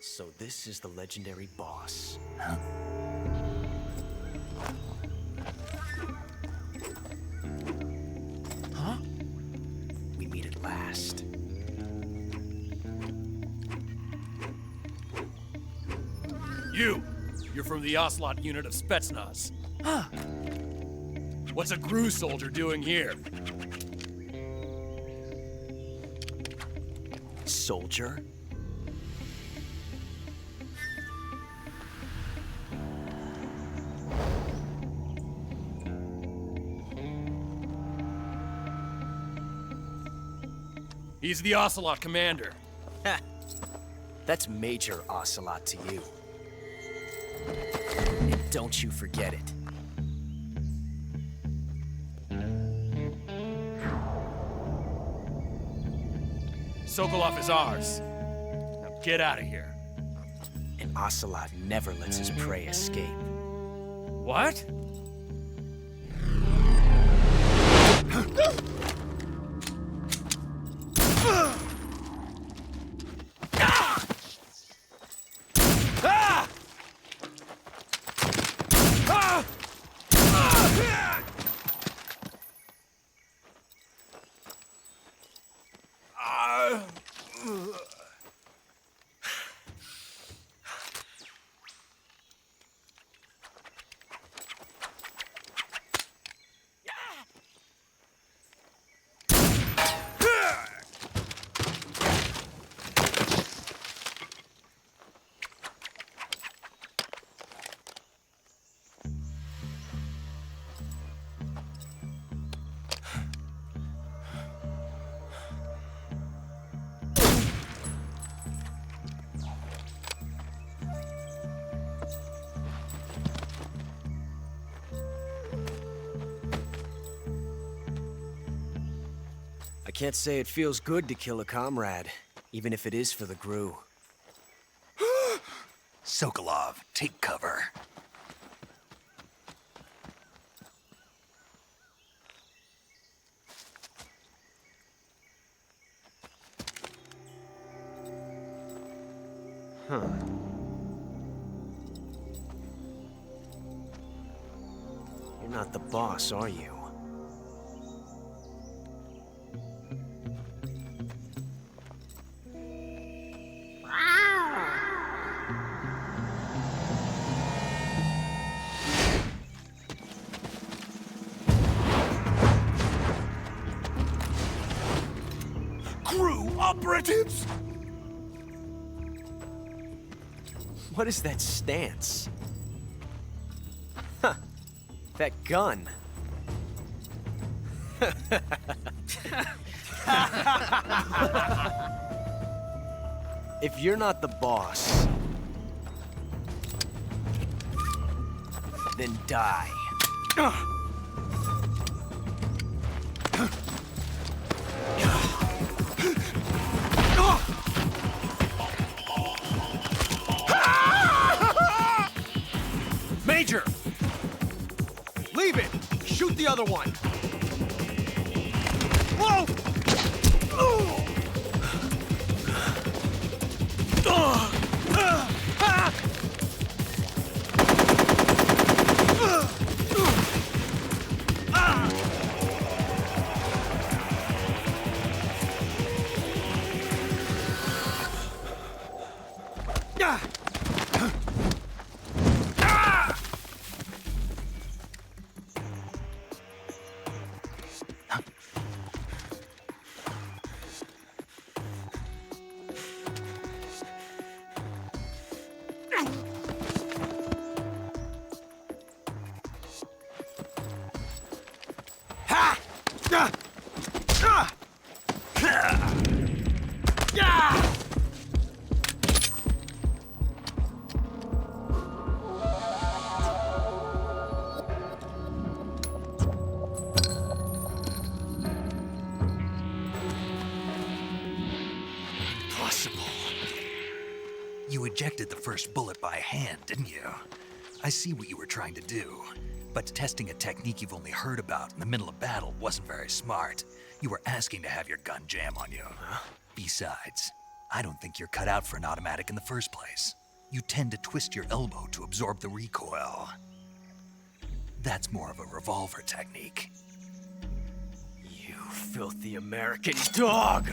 So this is the legendary boss. Huh? Huh? We meet at last. You're from the Ocelot unit of Spetsnaz. Huh. What's a GRU soldier doing here? Soldier? He's the Ocelot commander. Ha! That's Major Ocelot to you. And don't you forget it. Sokolov is ours. Now get out of here. And Ocelot never lets his prey escape. What? I can't say it feels good to kill a comrade, even if it is for the GRU. Sokolov, take cover. Huh. You're not the boss, are you? GRU operatives? What is that stance? Huh. That gun. If you're not the boss, then die. Major! Leave it! Shoot the other one! Whoa! You ejected the first bullet by hand, didn't you? I see what you were trying to do, but testing a technique you've only heard about in the middle of battle wasn't very smart. You were asking to have your gun jam on you. Besides, I don't think you're cut out for an automatic in the first place. You tend to twist your elbow to absorb the recoil. That's more of a revolver technique. You filthy American dog!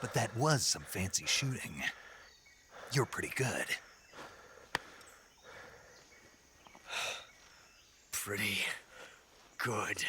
But that was some fancy shooting. You're pretty good. Pretty good.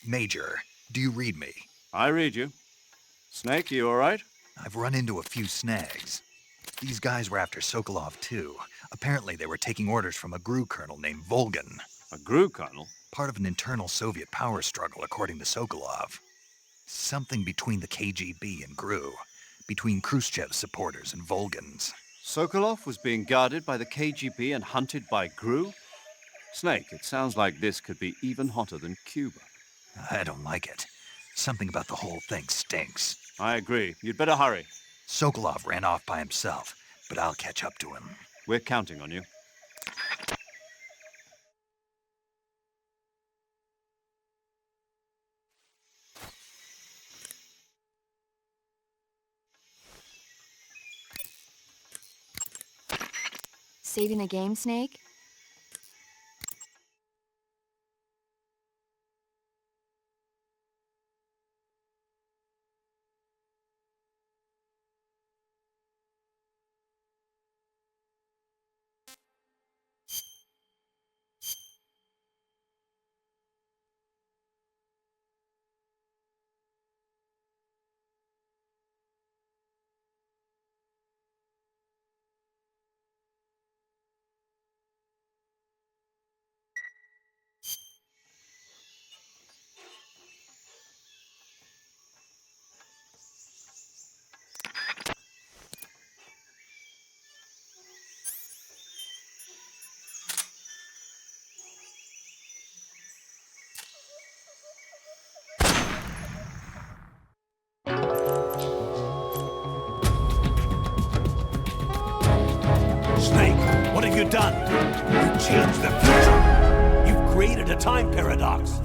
Major, do you read me? I read you. Snake, you all right? I've run into a few snags. These guys were after Sokolov too. Apparently they were taking orders from a GRU colonel named Volgan. A GRU colonel? Part of an internal Soviet power struggle, according to Sokolov. Something between the KGB and GRU. Between Khrushchev's supporters and Volgan's. Sokolov was being guarded by the KGB and hunted by GRU? Snake, it sounds like this could be even hotter than Cuba. I don't like it. Something about the whole thing stinks. I agree. You'd better hurry. Sokolov ran off by himself, but I'll catch up to him. We're counting on you. Saving the game, Snake? Snake, what have you done? You changed the future. You've created a time paradox.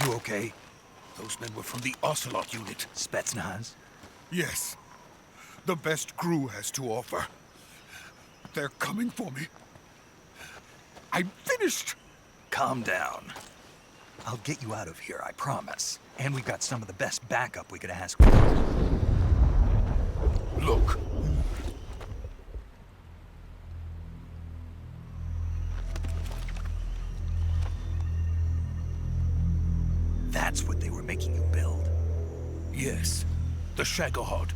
You okay? Those men were from the Ocelot unit. Spetsnaz? Yes. The best crew has to offer. They're coming for me. I'm finished! Calm down. I'll get you out of here, I promise. And we've got some of the best backup we could ask for. Look. That's what they were making you build? Yes. The Shagohod.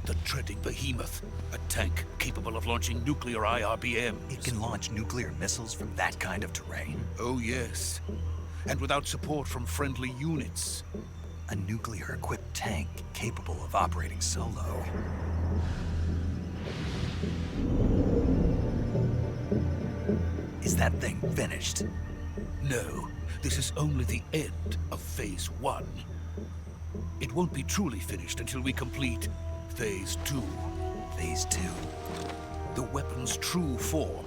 The treading behemoth. A tank capable of launching nuclear IRBMs. It can launch nuclear missiles from that kind of terrain? Oh, yes. And without support from friendly units. A nuclear-equipped tank capable of operating solo. Is that thing finished? No. This is only the end of Phase 1. It won't be truly finished until we complete Phase 2. Phase 2? The weapon's true form.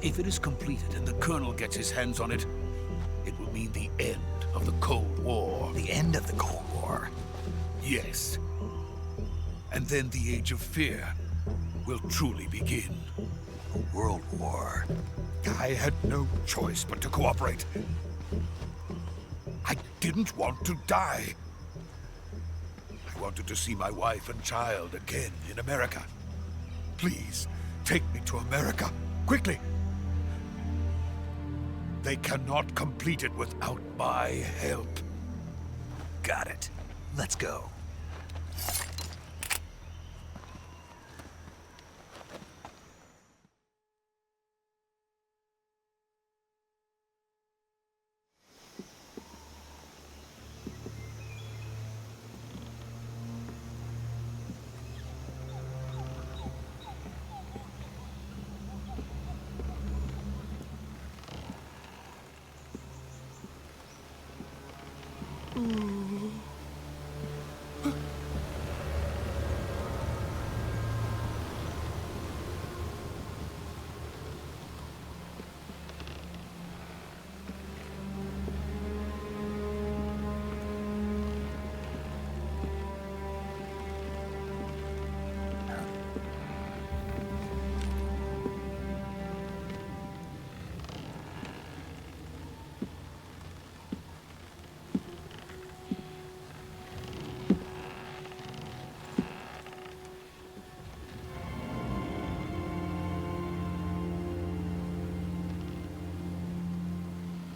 If it is completed and the Colonel gets his hands on it, it will mean the end of the Cold War. The end of the Cold War? Yes. And then the Age of Fear will truly begin. A world war? I had no choice but to cooperate. I didn't want to die. I wanted to see my wife and child again in America. Please, take me to America, quickly. They cannot complete it without my help. Got it. Let's go.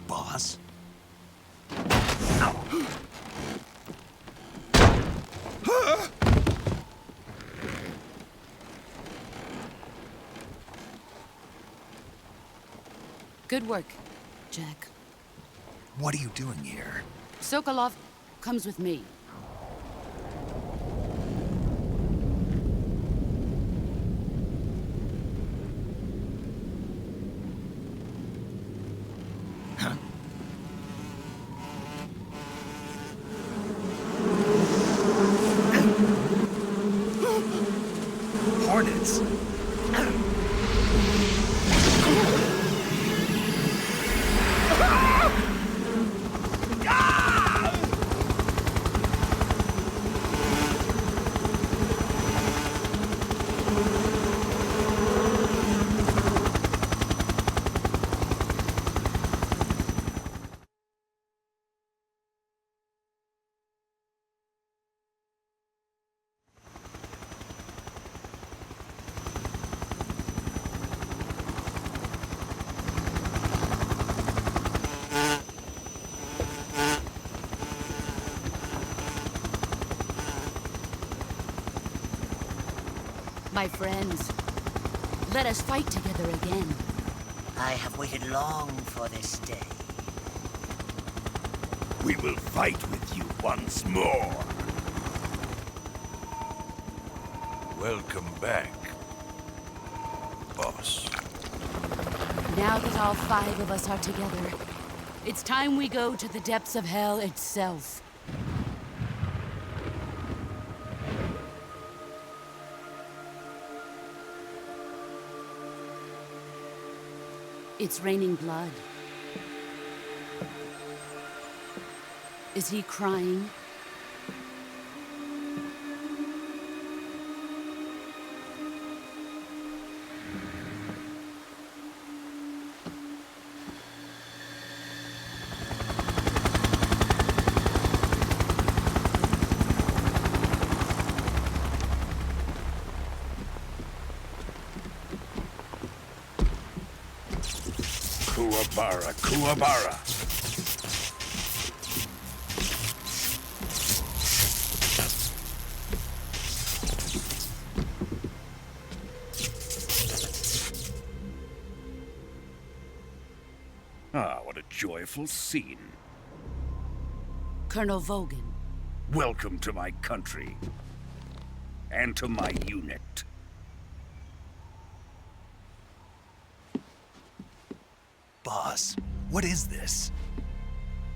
Boss? Good work, Jack. What are you doing here? Sokolov comes with me. Hornets? My friends, let us fight together again. I have waited long for this day. We will fight with you once more. Welcome back, boss. Now that all 5 of us are together, it's time we go to the depths of hell itself. It's raining blood. Is he crying? Kuwabara, Kuwabara. Ah, what a joyful scene. Colonel Vogan. Welcome to my country. And to my unit. Boss, what is this?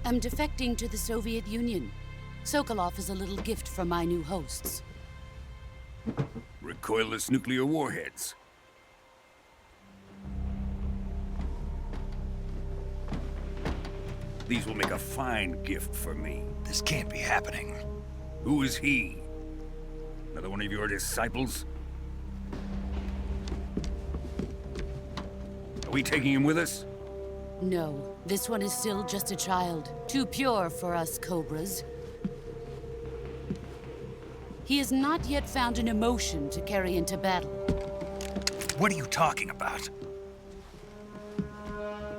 I'm defecting to the Soviet Union. Sokolov is a little gift from my new hosts. Recoilless nuclear warheads. These will make a fine gift for me. This can't be happening. Who is he? Another one of your disciples? Are we taking him with us? No, this one is still just a child. Too pure for us Cobras. He has not yet found an emotion to carry into battle. What are you talking about?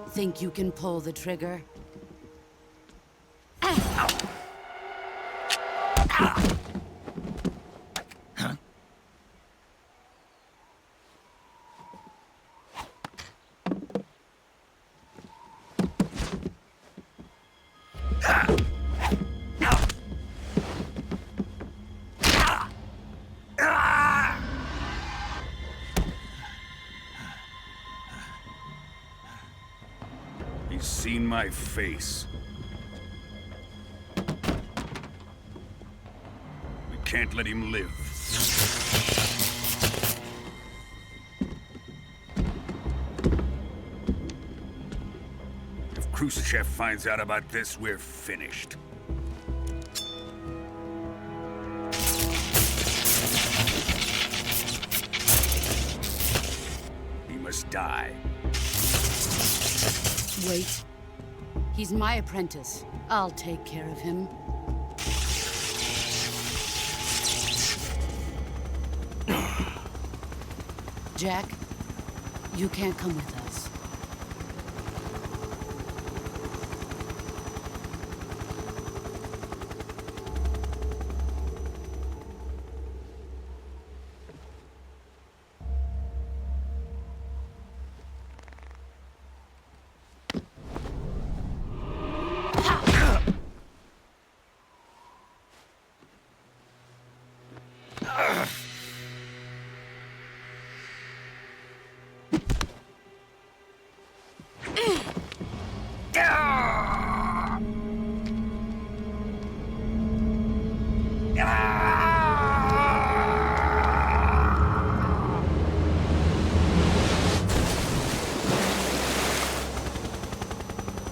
Think you can pull the trigger? He's seen my face. We can't let him live. If Khrushchev finds out about this, we're finished. He must die. Wait. He's my apprentice. I'll take care of him. Jack, you can't come with us.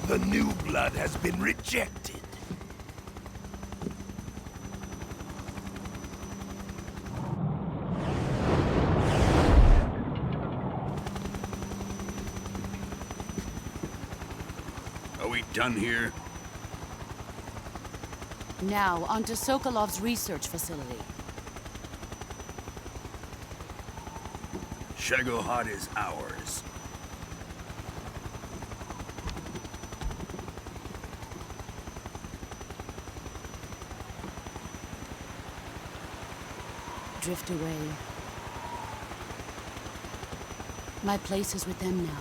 The new blood has been rejected. Are we done here? Now, onto Sokolov's research facility. Shagohod is ours. Drift away. My place is with them now.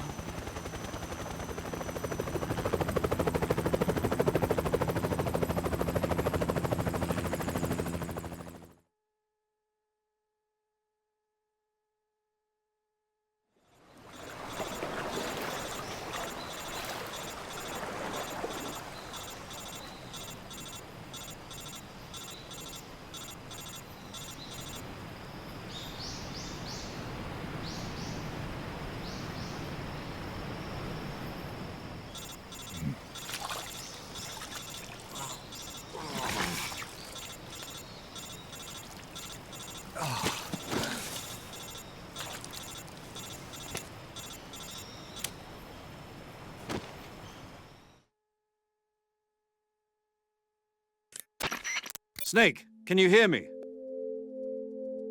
Snake, can you hear me?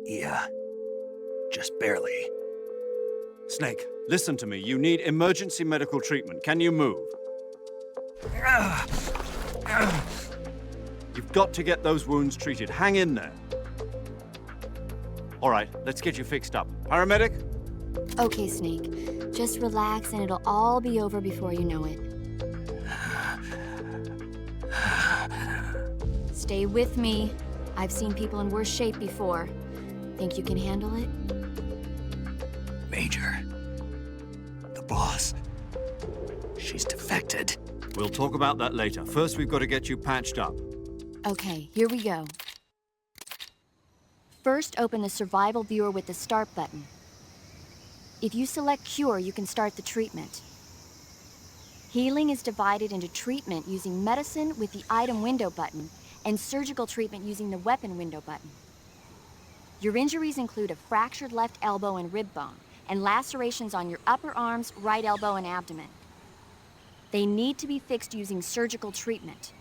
Yeah, just barely. Snake, listen to me. You need emergency medical treatment. Can you move? You've got to get those wounds treated. Hang in there. All right, let's get you fixed up. Paramedic? Okay, Snake. Just relax and it'll all be over before you know it. Stay with me. I've seen people in worse shape before. Think you can handle it? Major, the boss, she's defected. We'll talk about that later. First, we've got to get you patched up. Okay, here we go. First, open the survival viewer with the start button. If you select cure, you can start the treatment. Healing is divided into treatment using medicine with the item window button and surgical treatment using the weapon window button. Your injuries include a fractured left elbow and rib bone, and lacerations on your upper arms, right elbow, and abdomen. They need to be fixed using surgical treatment.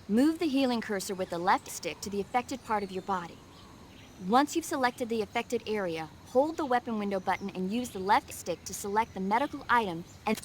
Move the healing cursor with the left stick to the affected part of your body. Once you've selected the affected area, hold the weapon window button and use the left stick to select the medical item and...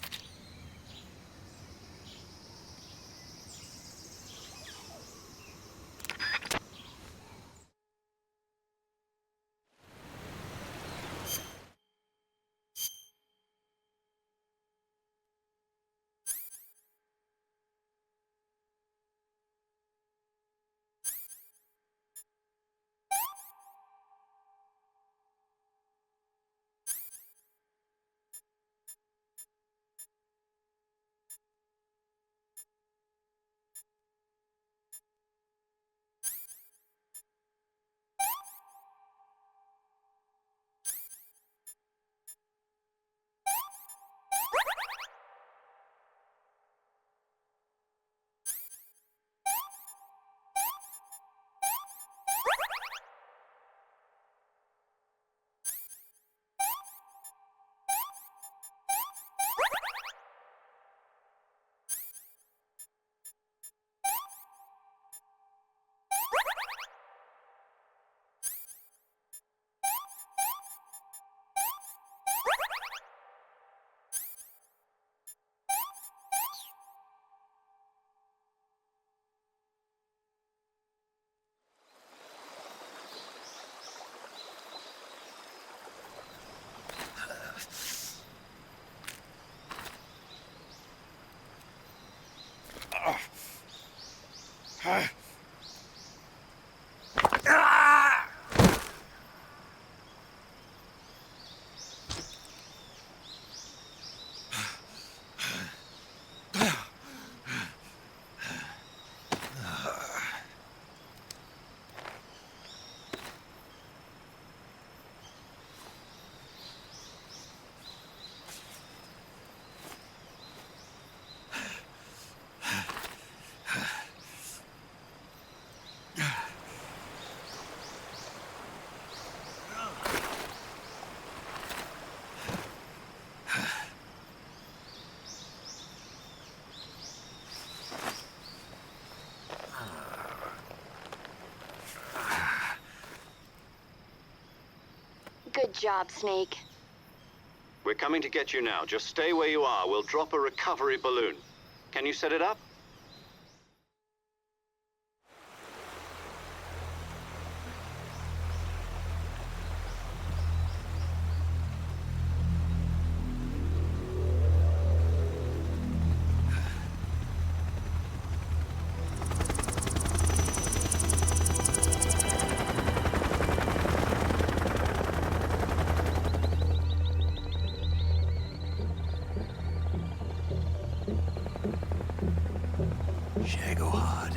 Good job, Snake. We're coming to get you now. Just stay where you are. We'll drop a recovery balloon. Can you set it up? Shagohod.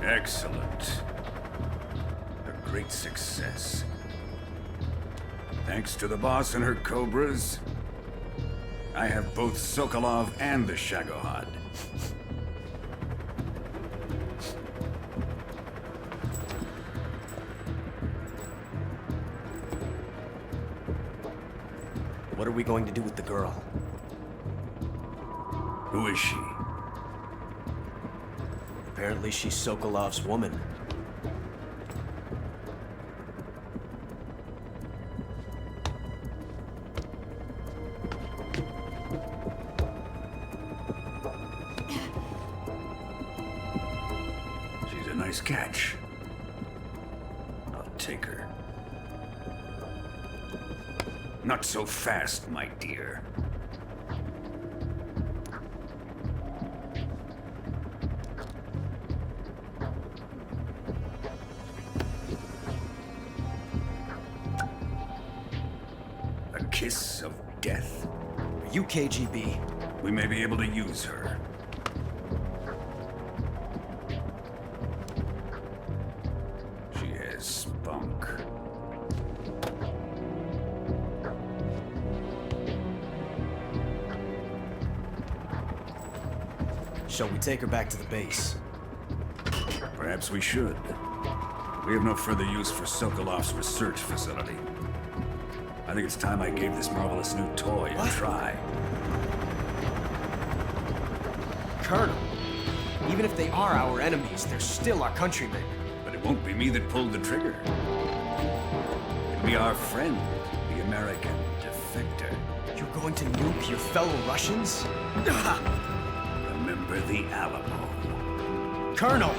Excellent. A great success. Thanks to the boss and her cobras, I have both Sokolov and the Shagohod. What are we going to do with the girl? Who is she? Apparently she's Sokolov's woman. She's a nice catch. I'll take her. Not so fast, my dear. A kiss of death. Are you KGB? We may be able to use her. She has spunk. Shall we take her back to the base? Perhaps we should. We have no further use for Sokolov's research facility. I think it's time I gave this marvelous new toy a try. Colonel, even if they are our enemies, they're still our countrymen. But it won't be me that pulled the trigger. It'll be our friend, the American defector. You're going to nuke your fellow Russians? Remember the Alamo. Colonel!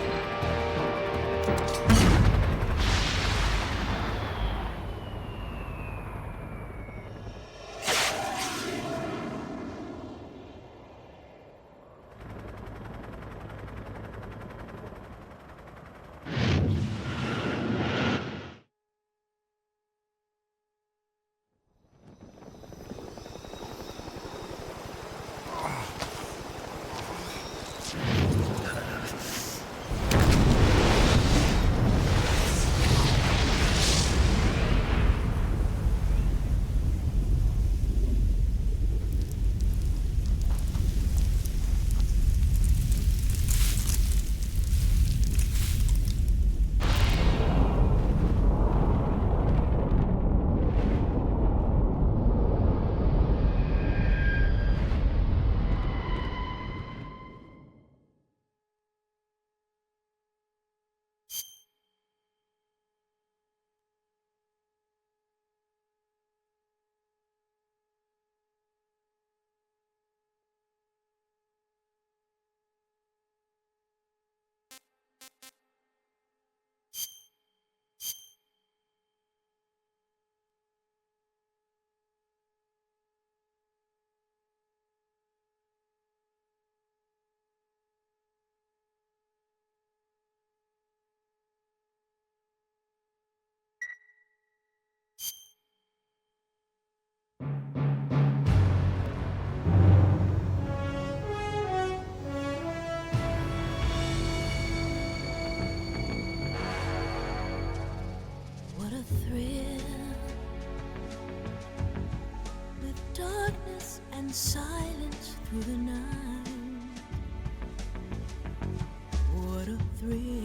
What a thrill, with darkness and silence through the night. What a thrill,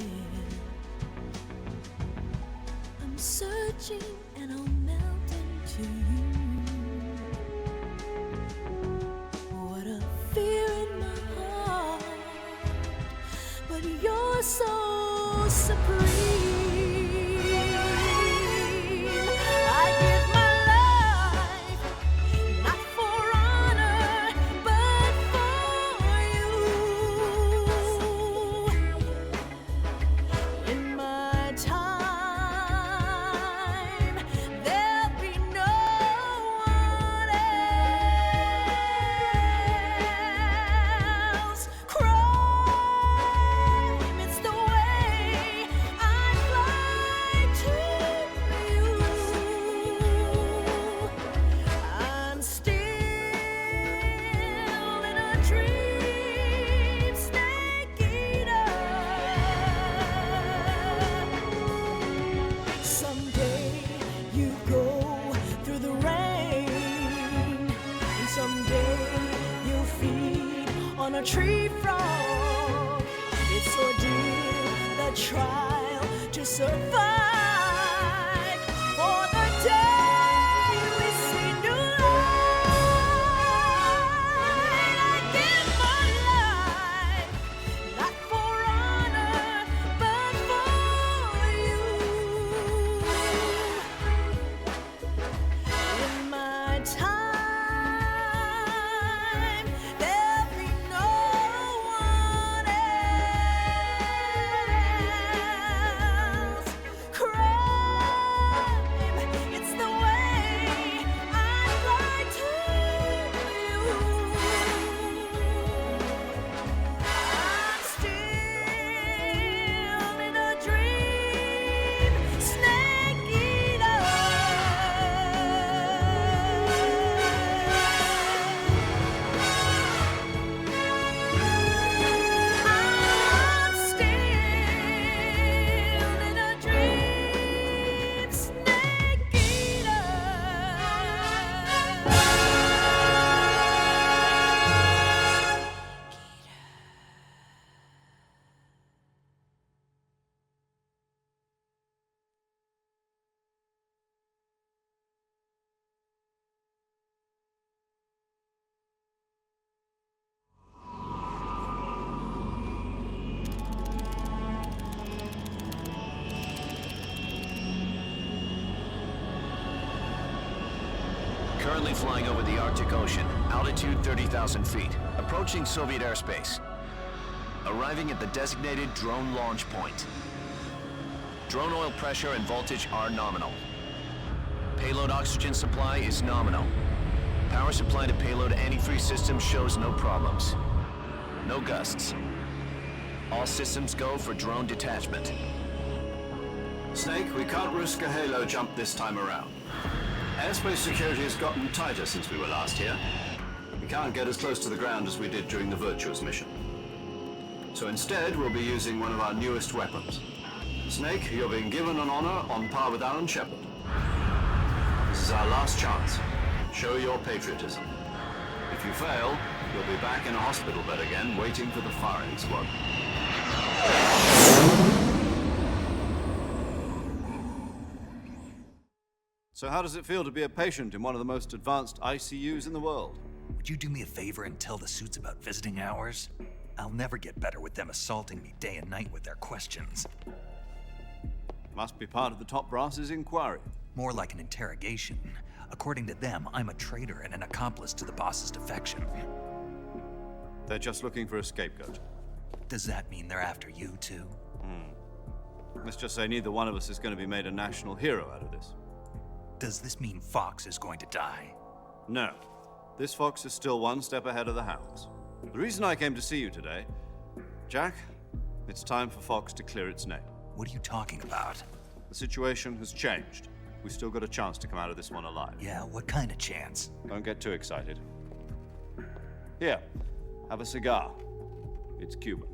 I'm searching and I'll melt into you. What a fear in my heart, but you're so supreme. It's the way tree frog. It's ordeal, the trial to survive. For the day we see new light, I give my life, not for honor, but for you. In my time, there'll be no one else. Crime, it's the way I'd like to you. I'm still in a dream, snake eater. I'm still in a dream, snake eater. Currently flying over the Arctic Ocean, altitude 30,000 feet, approaching Soviet airspace. Arriving at the designated drone launch point. Drone oil pressure and voltage are nominal. Payload oxygen supply is nominal. Power supply to payload antifreeze system shows no problems. No gusts. All systems go for drone detachment. Snake, we can't risk a halo jump this time around. Airspace security has gotten tighter since we were last here. We can't get as close to the ground as we did during the Virtuous Mission. So instead, we'll be using one of our newest weapons. Snake, you're being given an honor on par with Alan Shepard. This is our last chance. Show your patriotism. If you fail, you'll be back in a hospital bed again, waiting for the firing squad. So how does it feel to be a patient in one of the most advanced ICUs in the world? Would you do me a favor and tell the suits about visiting hours? I'll never get better with them assaulting me day and night with their questions. Must be part of the top brass's inquiry. More like an interrogation. According to them, I'm a traitor and an accomplice to the boss's defection. They're just looking for a scapegoat. Does that mean they're after you, too? Let's just say neither one of us is going to be made a national hero out of this. Does this mean Fox is going to die? No. This fox is still one step ahead of the hounds. The reason I came to see you today, Jack, it's time for Fox to clear its name. What are you talking about? The situation has changed. We still got a chance to come out of this one alive. Yeah, what kind of chance? Don't get too excited. Here, have a cigar. It's Cuban.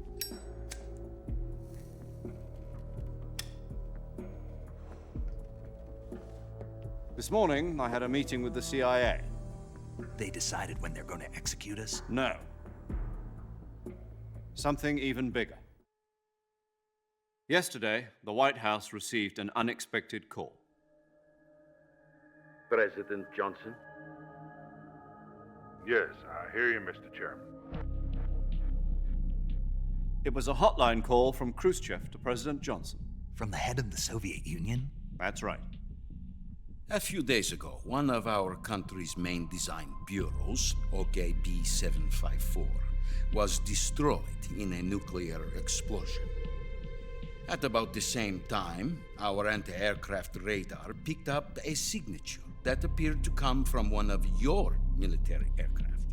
This morning, I had a meeting with the CIA. They decided when they're going to execute us? No. Something even bigger. Yesterday, the White House received an unexpected call. President Johnson? Yes, I hear you, Mr. Chairman. It was a hotline call from Khrushchev to President Johnson. From the head of the Soviet Union? That's right. A few days ago, one of our country's main design bureaus, OKB 754, was destroyed in a nuclear explosion. At about the same time, our anti-aircraft radar picked up a signature that appeared to come from one of your military aircraft.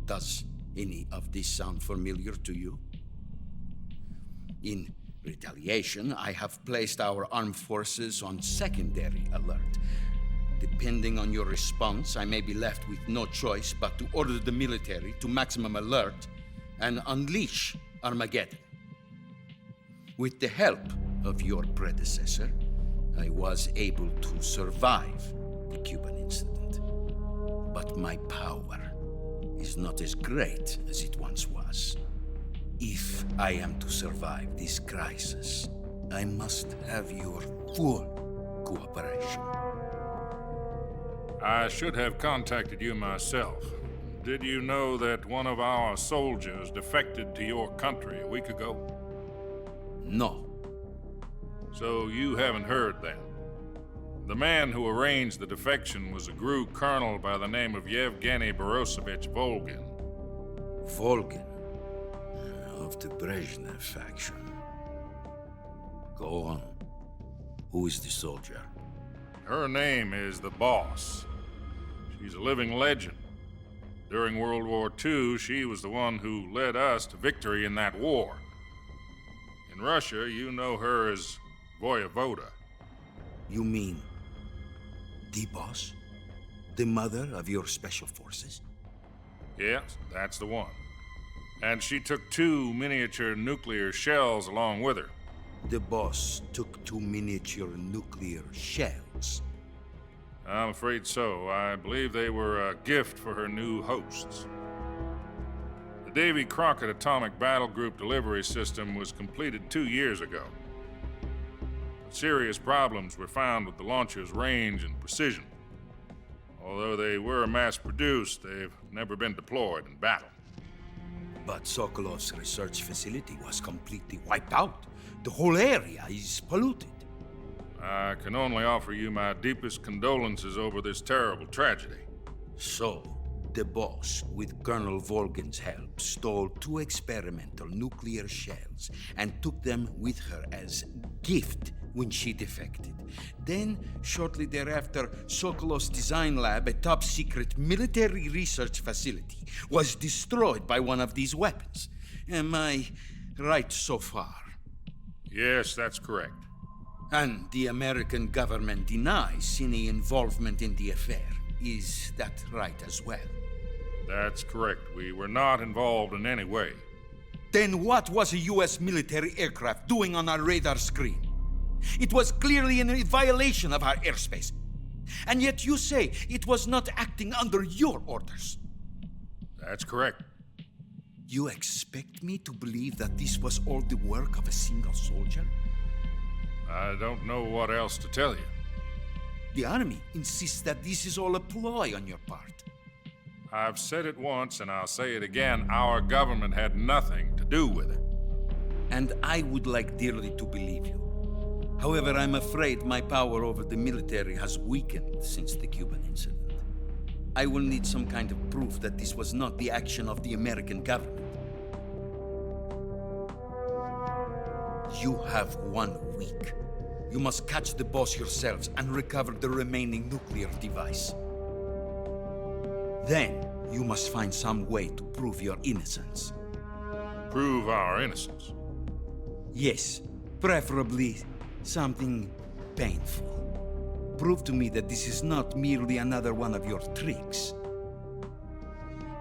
Does any of this sound familiar to you? In retaliation, I have placed our armed forces on secondary alert. Depending on your response, I may be left with no choice but to order the military to maximum alert and unleash Armageddon. With the help of your predecessor, I was able to survive the Cuban incident. But my power is not as great as it once was. If I am to survive this crisis, I must have your full cooperation. I should have contacted you myself. Did you know that one of our soldiers defected to your country a week ago? No. So you haven't heard then. The man who arranged the defection was a GRU colonel by the name of Yevgeny Borosovich Volgin. Volgin? Of the Brezhnev faction. Go on. Who is the soldier? Her name is the Boss. She's a living legend. During World War II, she was the one who led us to victory in that war. In Russia, you know her as Voyevoda. You mean the Boss? The mother of your special forces? Yes, that's the one. And she took 2 miniature nuclear shells along with her. The Boss took 2 miniature nuclear shells? I'm afraid so. I believe they were a gift for her new hosts. The Davy Crockett Atomic Battle Group delivery system was completed 2 years ago. Serious problems were found with the launcher's range and precision. Although they were mass-produced, they've never been deployed in battle. But Sokolov's research facility was completely wiped out. The whole area is polluted. I can only offer you my deepest condolences over this terrible tragedy. So, the Boss, with Colonel Volgin's help, stole 2 experimental nuclear shells and took them with her as gift when she defected. Then, shortly thereafter, Sokolov's design lab, a top-secret military research facility, was destroyed by one of these weapons. Am I right so far? Yes, that's correct. And the American government denies any involvement in the affair. Is that right as well? That's correct. We were not involved in any way. Then what was a U.S. military aircraft doing on our radar screen? It was clearly in violation of our airspace. And yet you say it was not acting under your orders. That's correct. You expect me to believe that this was all the work of a single soldier? I don't know what else to tell you. The Army insists that this is all a ploy on your part. I've said it once and I'll say it again. Our government had nothing to do with it. And I would like dearly to believe you. However, I'm afraid my power over the military has weakened since the Cuban incident. I will need some kind of proof that this was not the action of the American government. You have 1 week. You must catch the Boss yourselves and recover the remaining nuclear device. Then, you must find some way to prove your innocence. Prove our innocence? Yes, preferably something painful. Prove to me that this is not merely another one of your tricks.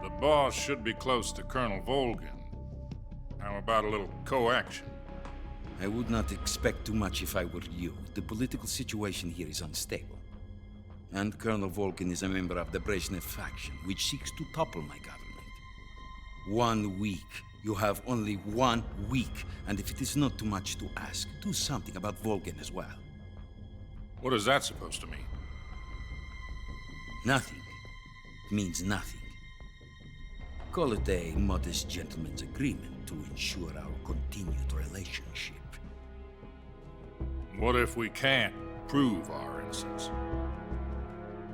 The Boss should be close to Colonel Volgin. How about a little coaction? I would not expect too much if I were you. The political situation here is unstable. And Colonel Volgin is a member of the Brezhnev faction, which seeks to topple my government. 1 week. You have only 1 week, and if it is not too much to ask, do something about Volgin as well. What is that supposed to mean? Nothing. It means nothing. Call it a modest gentleman's agreement to ensure our continued relationship. What if we can't prove our innocence?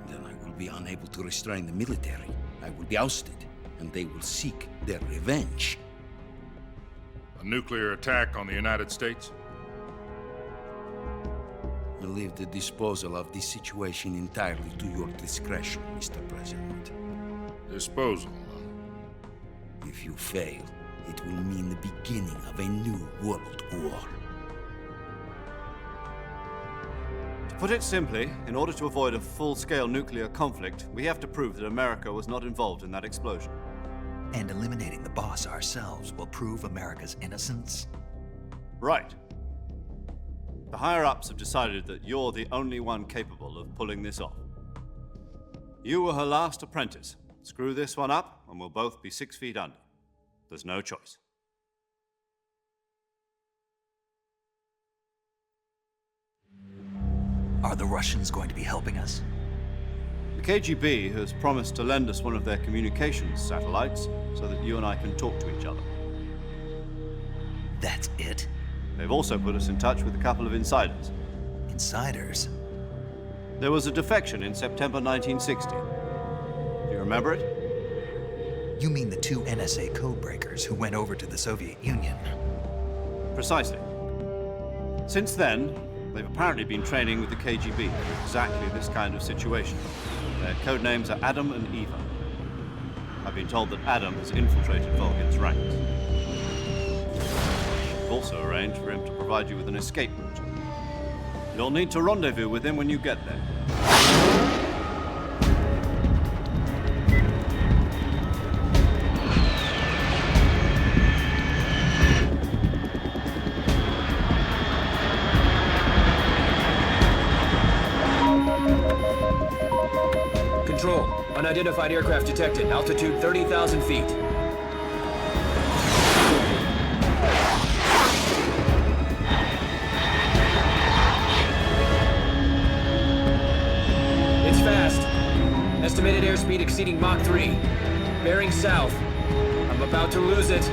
Then I will be unable to restrain the military. I will be ousted, and they will seek their revenge. A nuclear attack on the United States? I leave the disposal of this situation entirely to your discretion, Mr. President. Disposal? If you fail, it will mean the beginning of a new world war. To put it simply, in order to avoid a full-scale nuclear conflict, we have to prove that America was not involved in that explosion. And eliminating the Boss ourselves will prove America's innocence? Right. The higher-ups have decided that you're the only one capable of pulling this off. You were her last apprentice, Screw this one up, and we'll both be 6 feet under. There's no choice. Are the Russians going to be helping us? The KGB has promised to lend us one of their communications satellites so that you and I can talk to each other. That's it? They've also put us in touch with a couple of insiders. Insiders? There was a defection in September 1960. Do you remember it? You mean the 2 NSA codebreakers who went over to the Soviet Union? Precisely. Since then, they've apparently been training with the KGB for exactly this kind of situation. Their code names are Adam and Eva. I've been told that Adam has infiltrated Volgin's ranks. We've also arranged for him to provide you with an escape route. You'll need to rendezvous with him when you get there. Control, unidentified aircraft detected. Altitude 30,000 feet. It's fast. Estimated airspeed exceeding Mach 3. Bearing south. I'm about to lose it.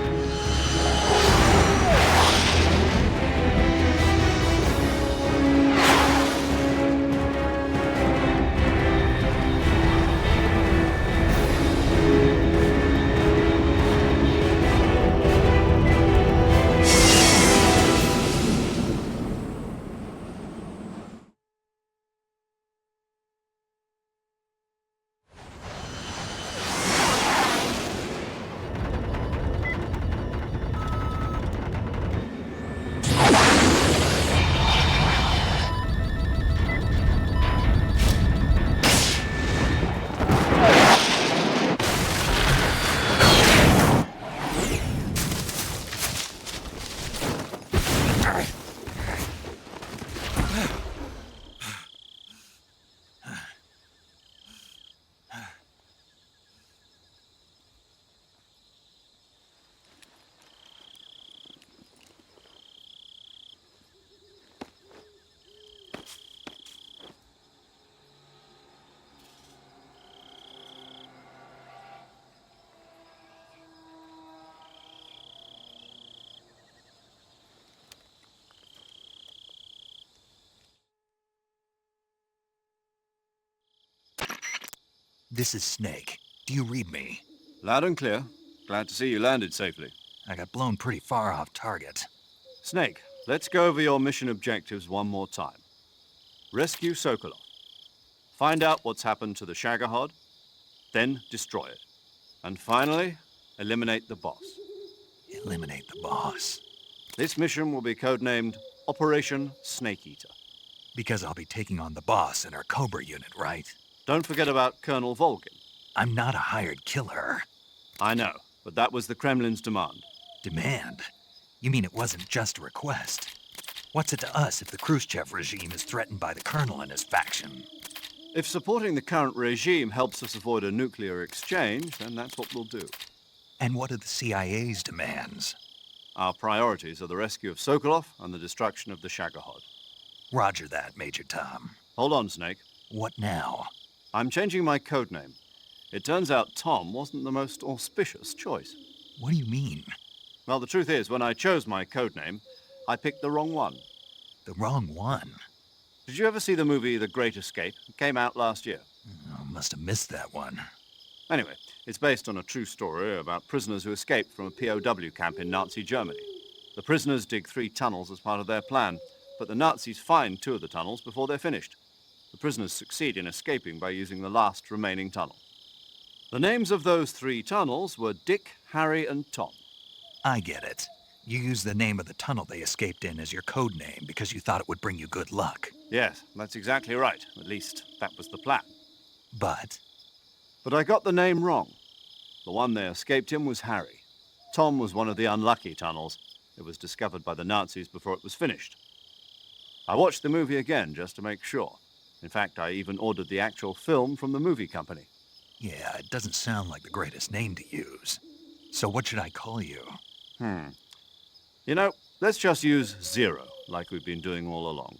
This is Snake. Do you read me? Loud and clear. Glad to see you landed safely. I got blown pretty far off target. Snake, let's go over your mission objectives one more time. Rescue Sokolov. Find out what's happened to the Shagohod, then destroy it. And finally, eliminate the boss. Eliminate the boss? This mission will be codenamed Operation Snake Eater. Because I'll be taking on the boss in our Cobra unit, right? Don't forget about Colonel Volgin. I'm not a hired killer. I know, but that was the Kremlin's demand. Demand? You mean it wasn't just a request? What's it to us if the Khrushchev regime is threatened by the Colonel and his faction? If supporting the current regime helps us avoid a nuclear exchange, then that's what we'll do. And what are the CIA's demands? Our priorities are the rescue of Sokolov and the destruction of the Shagohod. Roger that, Major Tom. Hold on, Snake. What now? I'm changing my codename. It turns out Tom wasn't the most auspicious choice. What do you mean? Well, the truth is, when I chose my codename, I picked the wrong one. The wrong one? Did you ever see the movie The Great Escape? It came out last year. Oh, must have missed that one. Anyway, it's based on a true story about prisoners who escaped from a POW camp in Nazi Germany. The prisoners dig 3 tunnels as part of their plan, but the Nazis find 2 of the tunnels before they're finished. The prisoners succeed in escaping by using the last remaining tunnel. The names of those 3 tunnels were Dick, Harry, and Tom. I get it. You used the name of the tunnel they escaped in as your code name because you thought it would bring you good luck. Yes, that's exactly right. At least, that was the plan. But I got the name wrong. The one they escaped in was Harry. Tom was one of the unlucky tunnels. It was discovered by the Nazis before it was finished. I watched the movie again just to make sure. In fact, I even ordered the actual film from the movie company. Yeah, it doesn't sound like the greatest name to use. So what should I call you? You know, let's just use Zero, like we've been doing all along.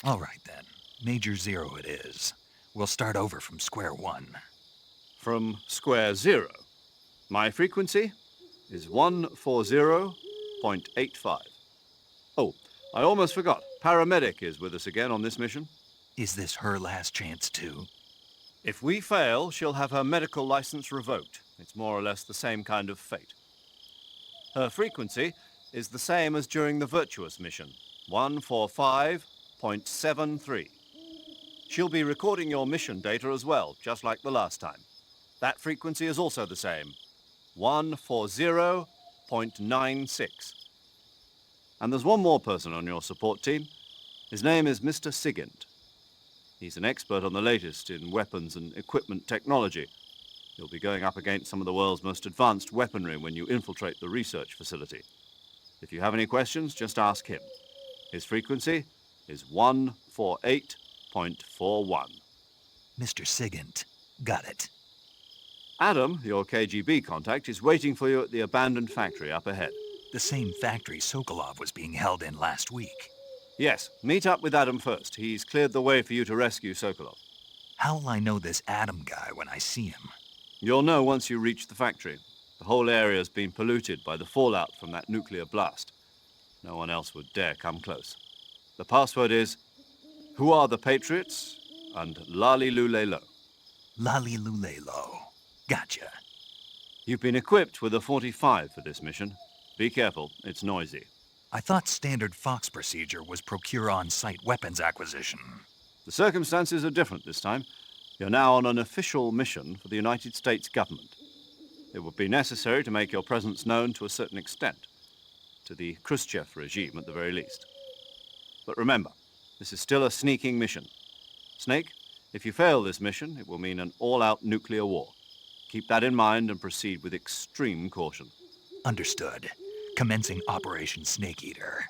All right then. Major Zero it is. We'll start over from square one. From square zero. My frequency is 140.85. Oh, I almost forgot. Paramedic is with us again on this mission. Is this her last chance too? If we fail, she'll have her medical license revoked. It's more or less the same kind of fate. Her frequency is the same as during the Virtuous Mission, 145.73. She'll be recording your mission data as well, just like the last time. That frequency is also the same, 140.96. And there's one more person on your support team. His name is Mr. Sigint. He's an expert on the latest in weapons and equipment technology. You'll be going up against some of the world's most advanced weaponry when you infiltrate the research facility. If you have any questions, just ask him. His frequency is 148.41. Mr. Sigint. Got it. Adam, your KGB contact, is waiting for you at the abandoned factory up ahead. The same factory Sokolov was being held in last week. Yes, meet up with Adam first. He's cleared the way for you to rescue Sokolov. How will I know this Adam guy when I see him? You'll know once you reach the factory. The whole area's been polluted by the fallout from that nuclear blast. No one else would dare come close. The password is, "Who are the Patriots?" and Lali Lule Lo. Lali Lule Lo. Gotcha. You've been equipped with a 45 for this mission. Be careful, it's noisy. I thought standard Fox procedure was procure on-site weapons acquisition. The circumstances are different this time. You're now on an official mission for the United States government. It would be necessary to make your presence known to a certain extent, to the Khrushchev regime at the very least. But remember, this is still a sneaking mission. Snake, if you fail this mission, it will mean an all-out nuclear war. Keep that in mind and proceed with extreme caution. Understood. Commencing Operation Snake Eater.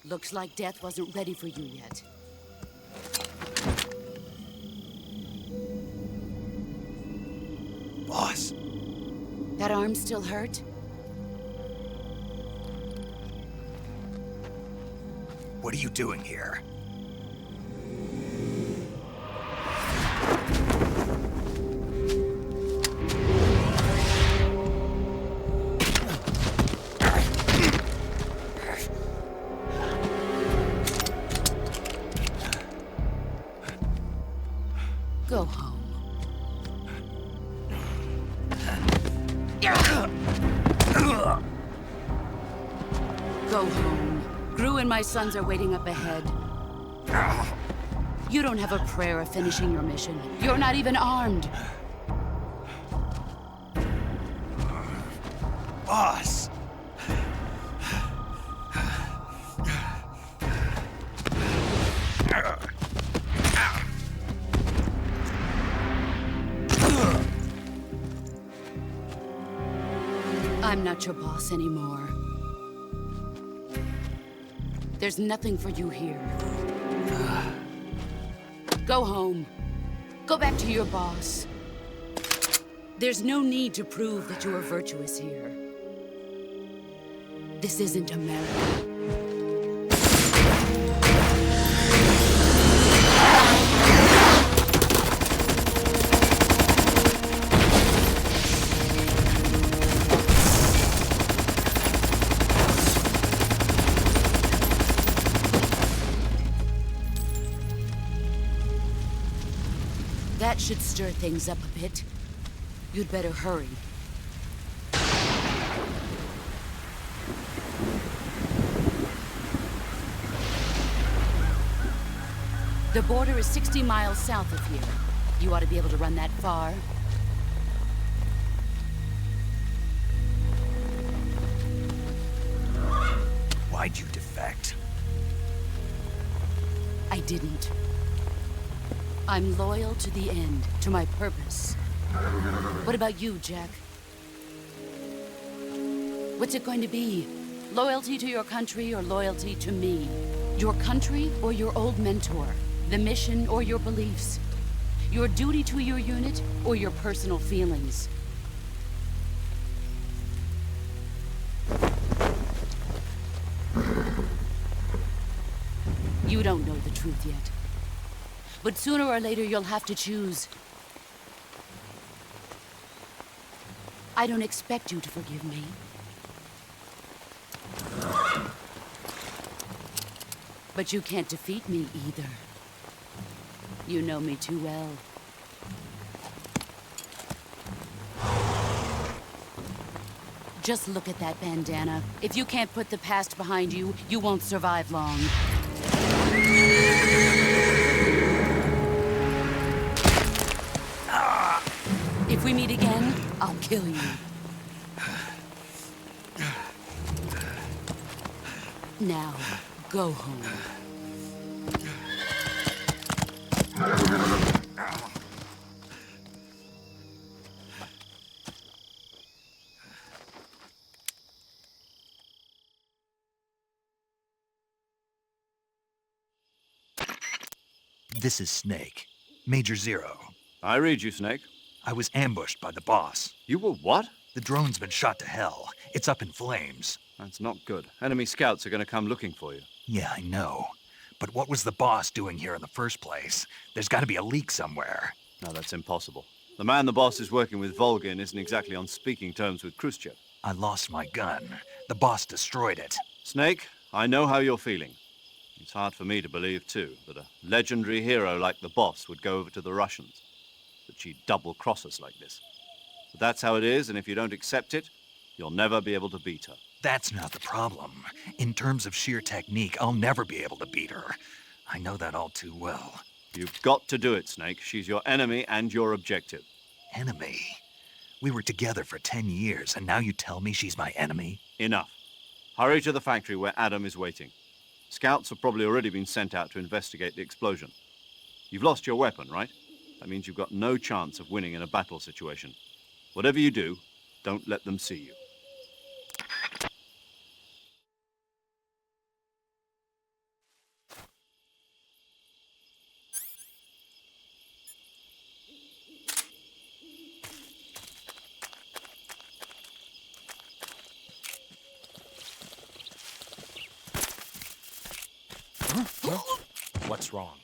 Looks like death wasn't ready for you yet. Boss. That arm still hurt? What are you doing here? Go home. Go home. Gru and my sons are waiting up ahead. You don't have a prayer of finishing your mission. You're not even armed. Boss! I'm not your boss anymore. There's nothing for you here. Go home. Go back to your boss. There's no need to prove that you are virtuous here. This isn't America. That should stir things up a bit. You'd better hurry. The border is 60 miles south of here. You ought to be able to run that far. Why'd you defect? I didn't. I'm loyal to the end, to my purpose. What about you, Jack? What's it going to be? Loyalty to your country or loyalty to me? Your country or your old mentor? The mission or your beliefs? Your duty to your unit or your personal feelings? You don't know the truth yet. But sooner or later, you'll have to choose. I don't expect you to forgive me. But you can't defeat me either. You know me too well. Just look at that bandana. If you can't put the past behind you, you won't survive long. If we meet again, I'll kill you. Now, go home. This is Snake. Major Zero. I read you, Snake. I was ambushed by the boss. You were what? The drone's been shot to hell. It's up in flames. That's not good. Enemy scouts are going to come looking for you. Yeah, I know. But what was the boss doing here in the first place? There's got to be a leak somewhere. No, that's impossible. The man the boss is working with, Volgin, isn't exactly on speaking terms with Khrushchev. I lost my gun. The boss destroyed it. Snake, I know how you're feeling. It's hard for me to believe, too, that a legendary hero like the boss would go over to the Russians. That she'd double-cross us like this. But that's how it is, and if you don't accept it, you'll never be able to beat her. That's not the problem. In terms of sheer technique, I'll never be able to beat her. I know that all too well. You've got to do it, Snake. She's your enemy and your objective. Enemy? We were together for 10 years, and now you tell me she's my enemy? Enough. Hurry to the factory where Adam is waiting. Scouts have probably already been sent out to investigate the explosion. You've lost your weapon, right? That means you've got no chance of winning in a battle situation. Whatever you do, don't let them see you. what's wrong.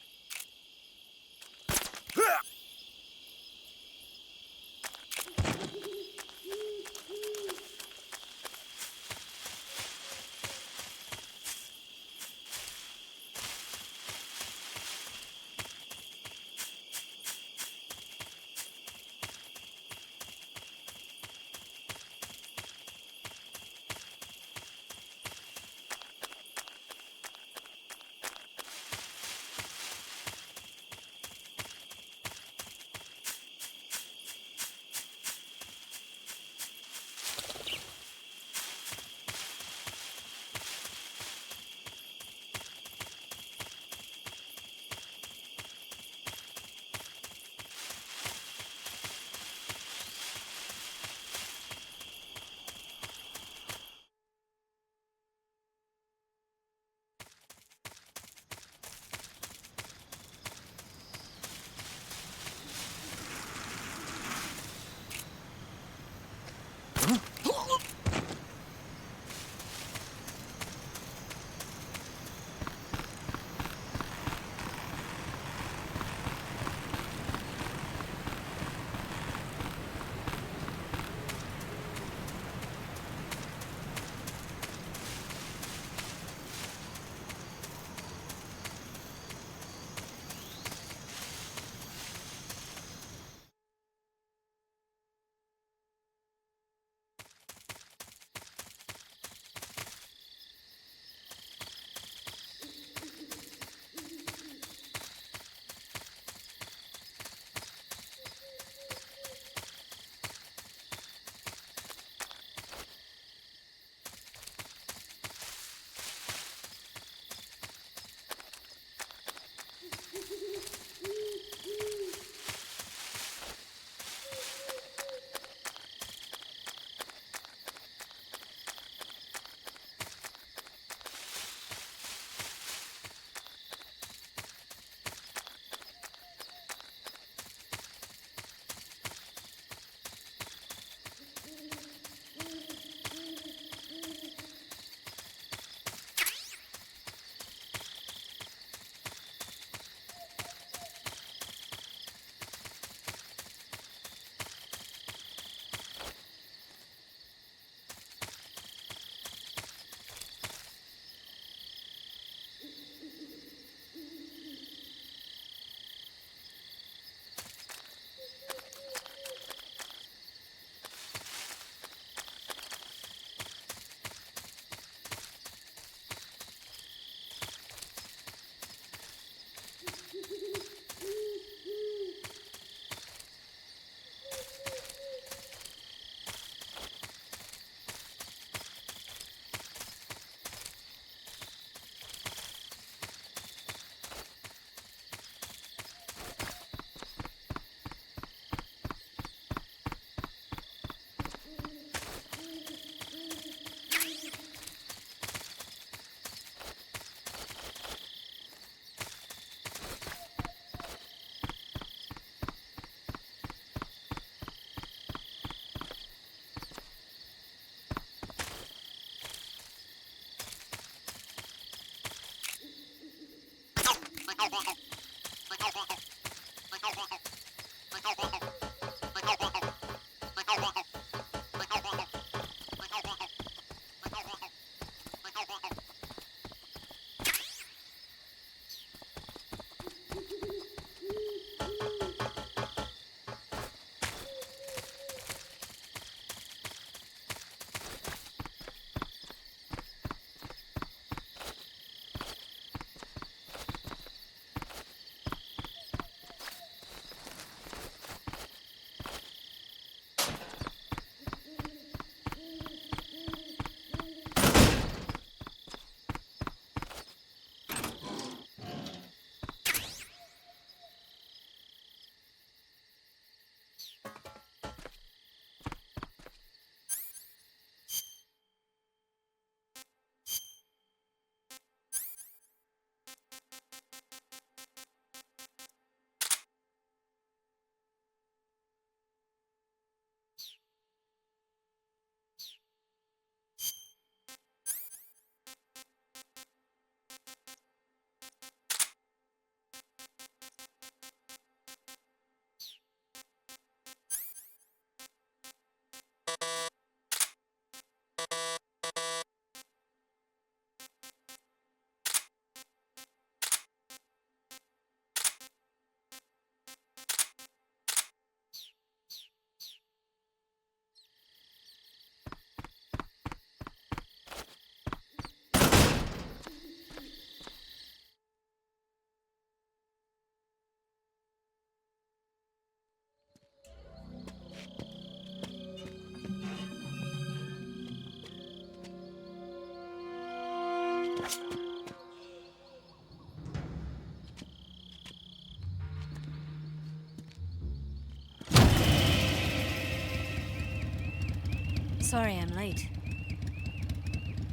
Sorry I'm late.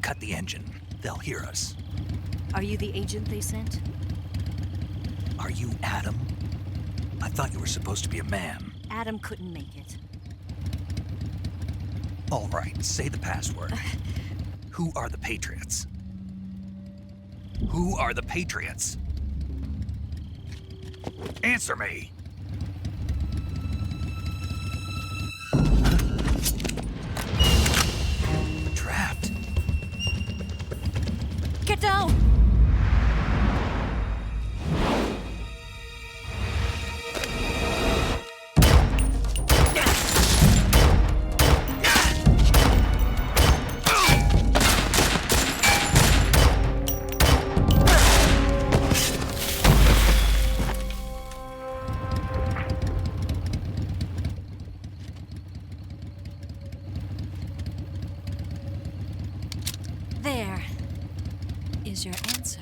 Cut the engine. They'll hear us. Are you the agent they sent? Are you Adam? I thought you were supposed to be a man. Adam couldn't make it. All right, say the password. Who are the Patriots? Who are the Patriots? Answer me! Trapped. Get down! There is your answer.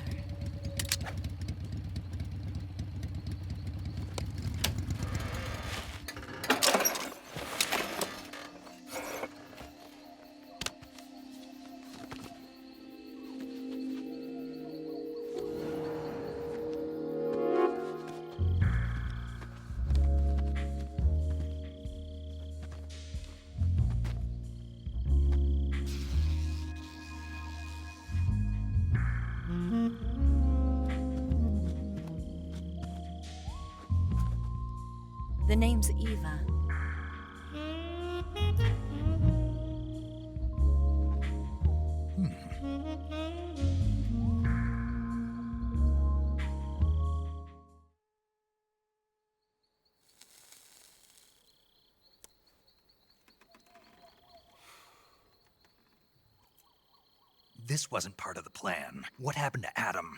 The name's Eva. This wasn't part of the plan. What happened to Adam?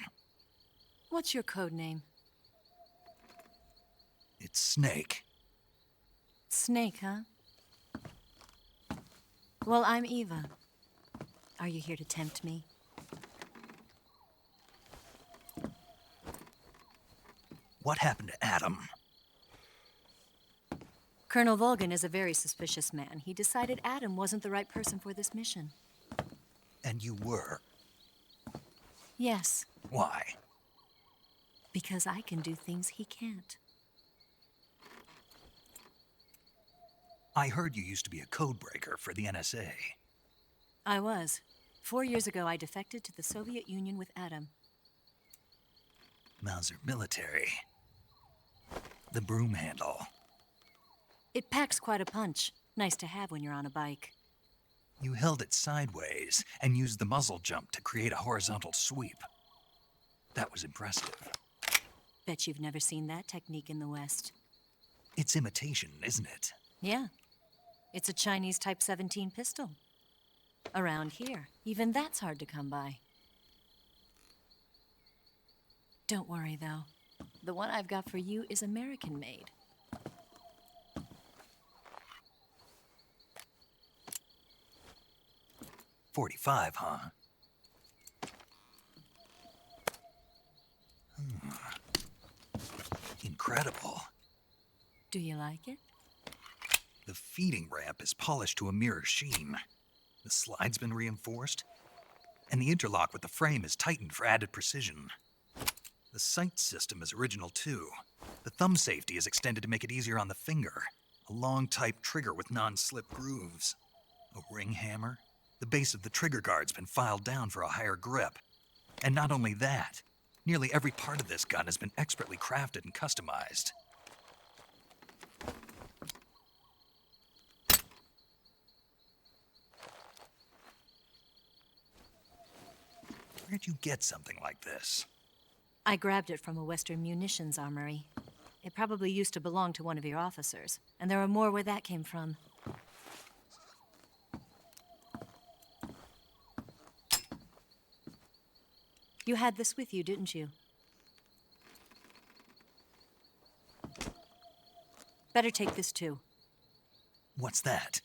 What's your code name? It's Snake. Snake, huh? Well, I'm Eva. Are you here to tempt me? What happened to Adam? Colonel Volgan is a very suspicious man. He decided Adam wasn't the right person for this mission. And you were. Yes, Why? because I can do things he can't. I heard you used to be a codebreaker for the NSA. I was. 4 years ago, I defected to the Soviet Union with Adam. Mauser military. The broom handle. It packs quite a punch. Nice to have when you're on a bike. You held it sideways and used the muzzle jump to create a horizontal sweep. That was impressive. Bet you've never seen that technique in the West. It's imitation, isn't it? Yeah. It's a Chinese Type 17 pistol. Around here, even that's hard to come by. Don't worry, though. The one I've got for you is American-made. .45, huh? Incredible. Do you like it? The feeding ramp is polished to a mirror sheen. The slide's been reinforced, and the interlock with the frame is tightened for added precision. The sight system is original too. The thumb safety is extended to make it easier on the finger. A long type trigger with non-slip grooves. A ring hammer. The base of the trigger guard's been filed down for a higher grip. And not only that, nearly every part of this gun has been expertly crafted and customized. Where'd you get something like this? I grabbed it from a Western munitions armory. It probably used to belong to one of your officers, and there are more where that came from. You had this with you, didn't you? Better take this too. What's that?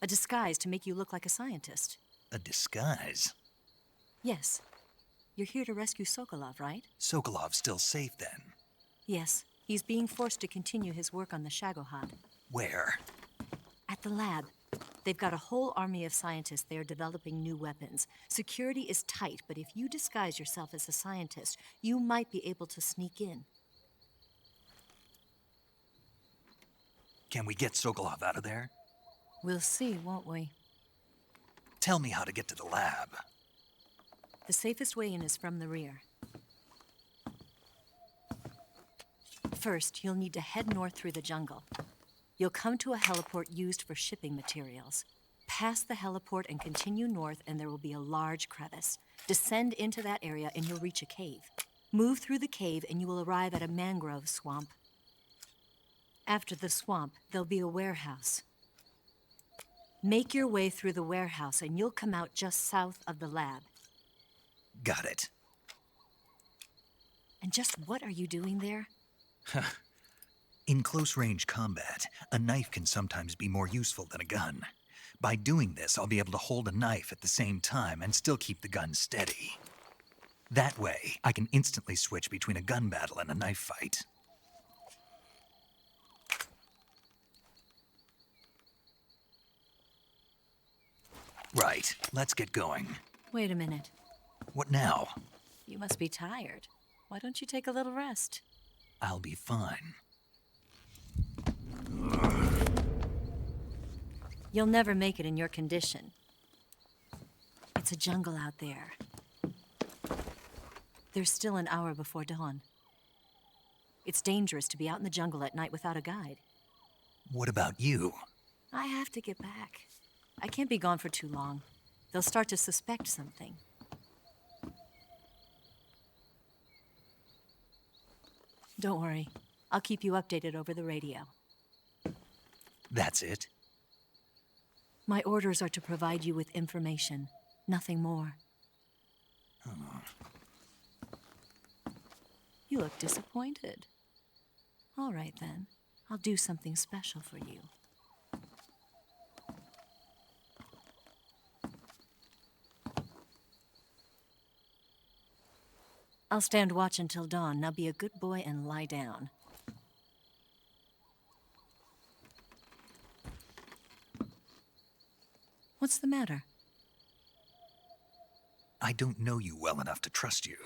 A disguise to make you look like a scientist. A disguise? Yes. You're here to rescue Sokolov, right? Sokolov's still safe then. Yes. He's being forced to continue his work on the Shagohod. Where? At the lab. They've got a whole army of scientists there developing new weapons. Security is tight, but if you disguise yourself as a scientist, you might be able to sneak in. Can we get Sokolov out of there? We'll see, won't we? Tell me how to get to the lab. The safest way in is from the rear. First, you'll need to head north through the jungle. You'll come to a heliport used for shipping materials. Pass the heliport and continue north, and there will be a large crevice. Descend into that area, and you'll reach a cave. Move through the cave, and you will arrive at a mangrove swamp. After the swamp, there'll be a warehouse. Make your way through the warehouse, and you'll come out just south of the lab. Got it. And just what are you doing there? In close-range combat, a knife can sometimes be more useful than a gun. By doing this, I'll be able to hold a knife at the same time and still keep the gun steady. That way, I can instantly switch between a gun battle and a knife fight. Right, let's get going. Wait a minute. What now? You must be tired. Why don't you take a little rest? I'll be fine. You'll never make it in your condition. It's a jungle out there. There's still an hour before dawn. It's dangerous to be out in the jungle at night without a guide. What about you? I have to get back. I can't be gone for too long. They'll start to suspect something. Don't worry. I'll keep you updated over the radio. That's it? My orders are to provide you with information, nothing more. You look disappointed. All right, then. I'll do something special for you. I'll stand watch until dawn. Now be a good boy and lie down. What's the matter? I don't know you well enough to trust you.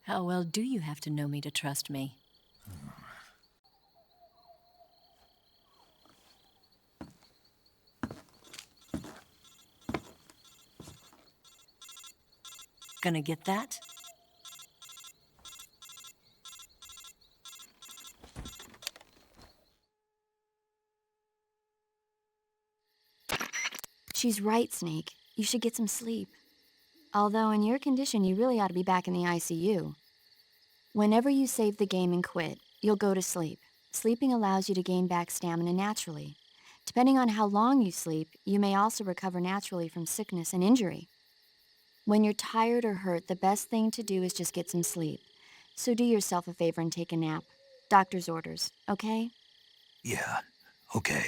How well do you have to know me to trust me? Gonna get that? She's right, Snake. You should get some sleep. Although in your condition, you really ought to be back in the ICU. Whenever you save the game and quit, you'll go to sleep. Sleeping allows you to gain back stamina naturally. Depending on how long you sleep, you may also recover naturally from sickness and injury. When you're tired or hurt, the best thing to do is just get some sleep. So do yourself a favor and take a nap. Doctor's orders, okay? Yeah, okay.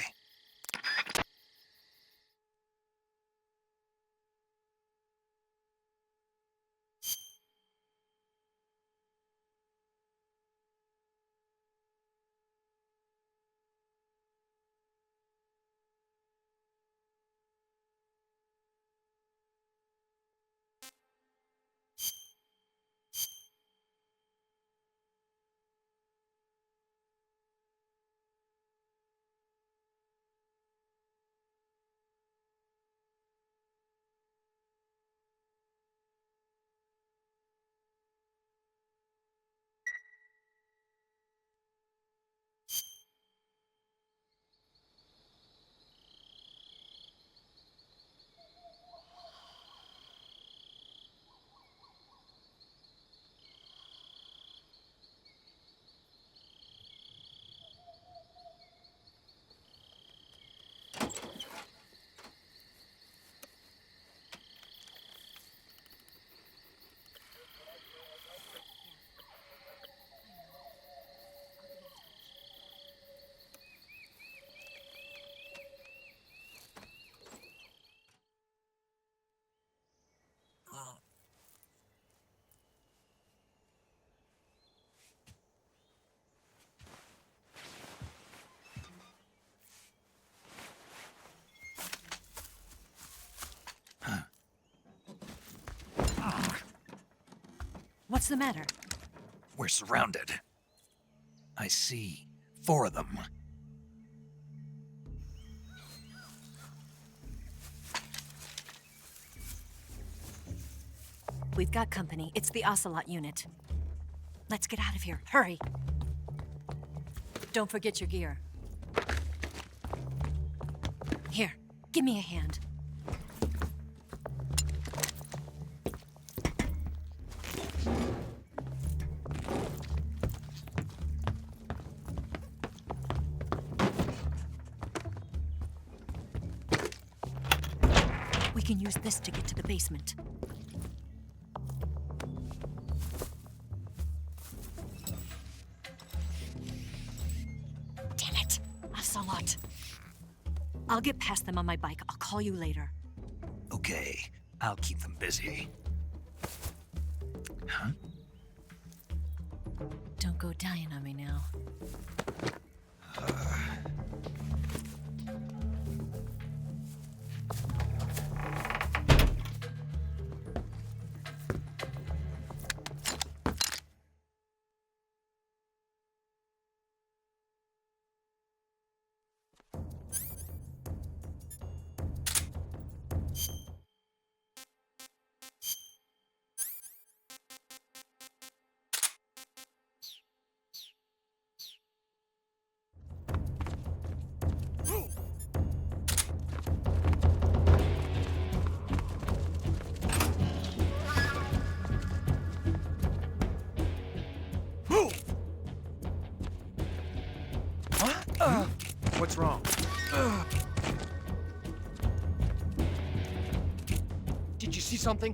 What's the matter? We're surrounded. I see 4 of them. We've got company. It's the Ocelot unit. Let's get out of here. Hurry. Don't forget your gear. Here, give me a hand. We can use this to get to the basement. Damn it, Ocelot. I'll get past them on my bike. I'll call you later. Okay, I'll keep them busy. Huh? Don't go dying on me now. What's wrong? Did you see something?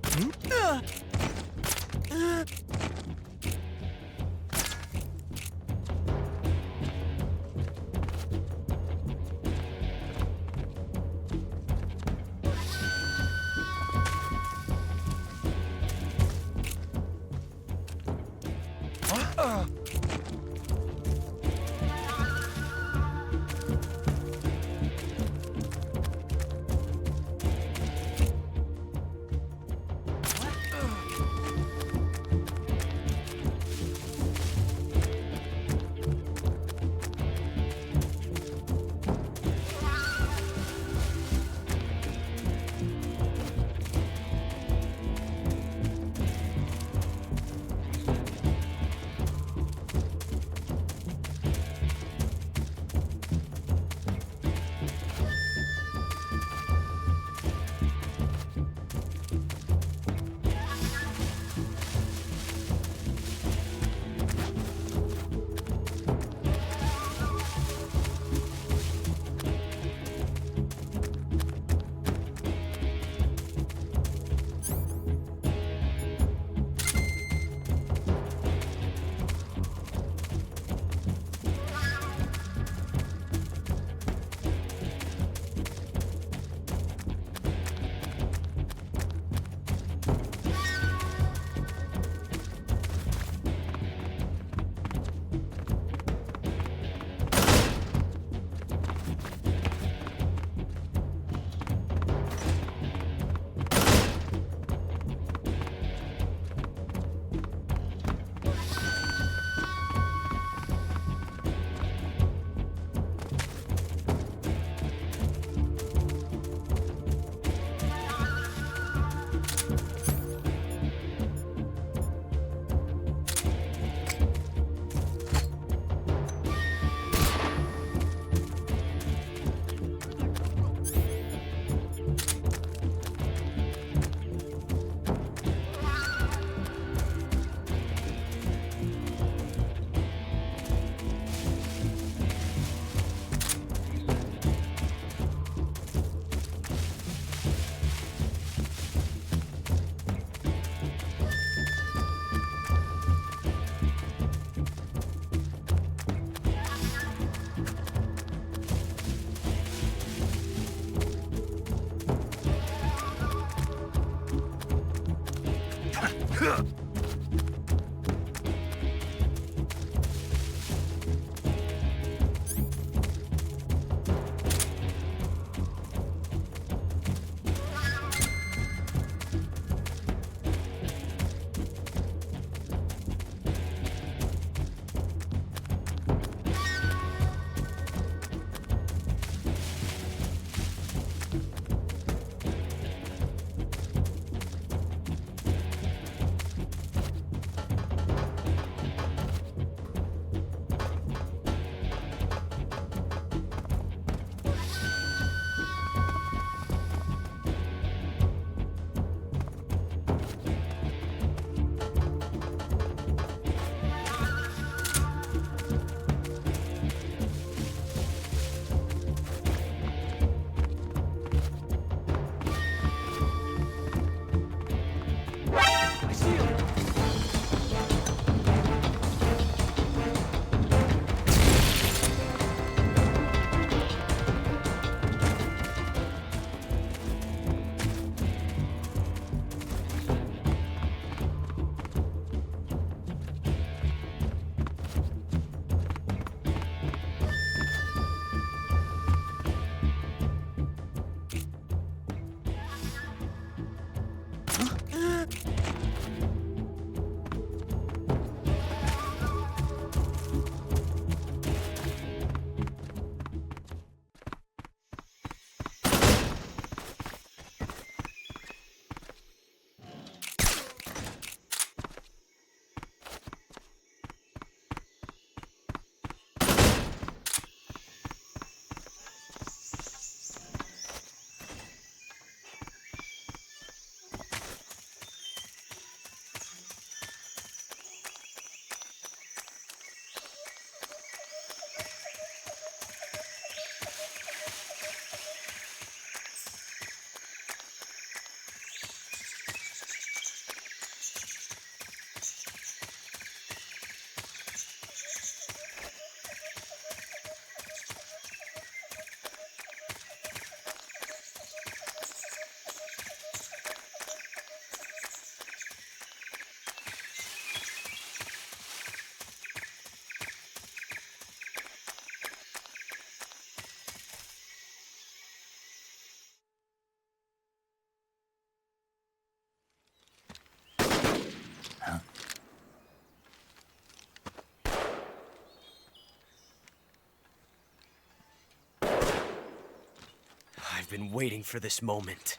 been waiting for this moment.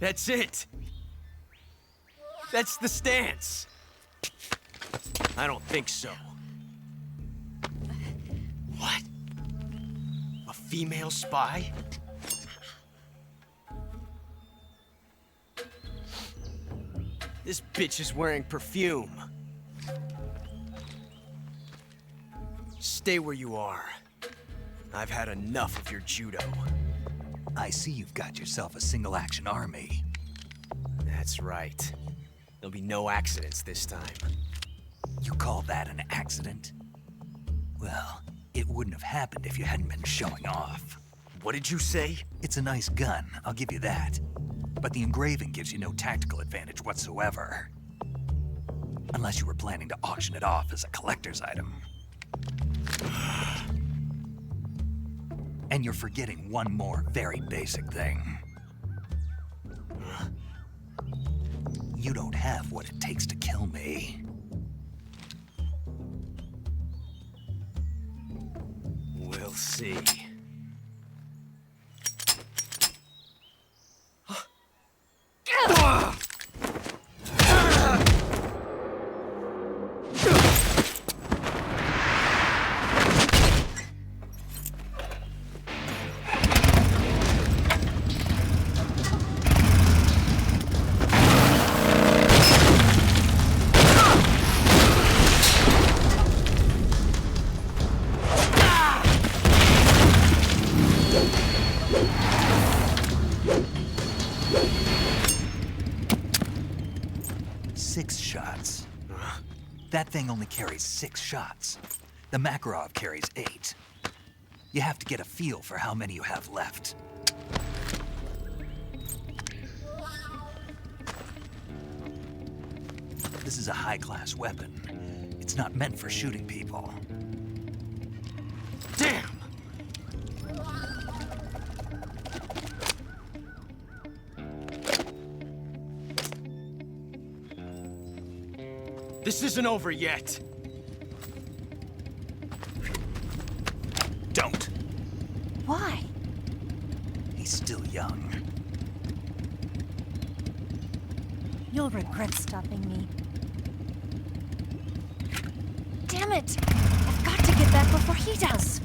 That's it! That's the stance! I don't think so. What? A female spy? This bitch is wearing perfume. Stay where you are. I've had enough of your judo. I see you've got yourself a single-action army. That's right. There'll be no accidents this time. You call that an accident? Well, it wouldn't have happened if you hadn't been showing off. What did you say? It's a nice gun, I'll give you that. But the engraving gives you no tactical advantage whatsoever. Unless you were planning to auction it off as a collector's item. And you're forgetting one more very basic thing. You don't have what it takes to kill me. We'll see. That thing only carries 6 shots. The Makarov carries 8. You have to get a feel for how many you have left. This is a high-class weapon. It's not meant for shooting people. Damn! This isn't over yet. Don't. Why? He's still young. You'll regret stopping me. Damn it! I've got to get back before he does.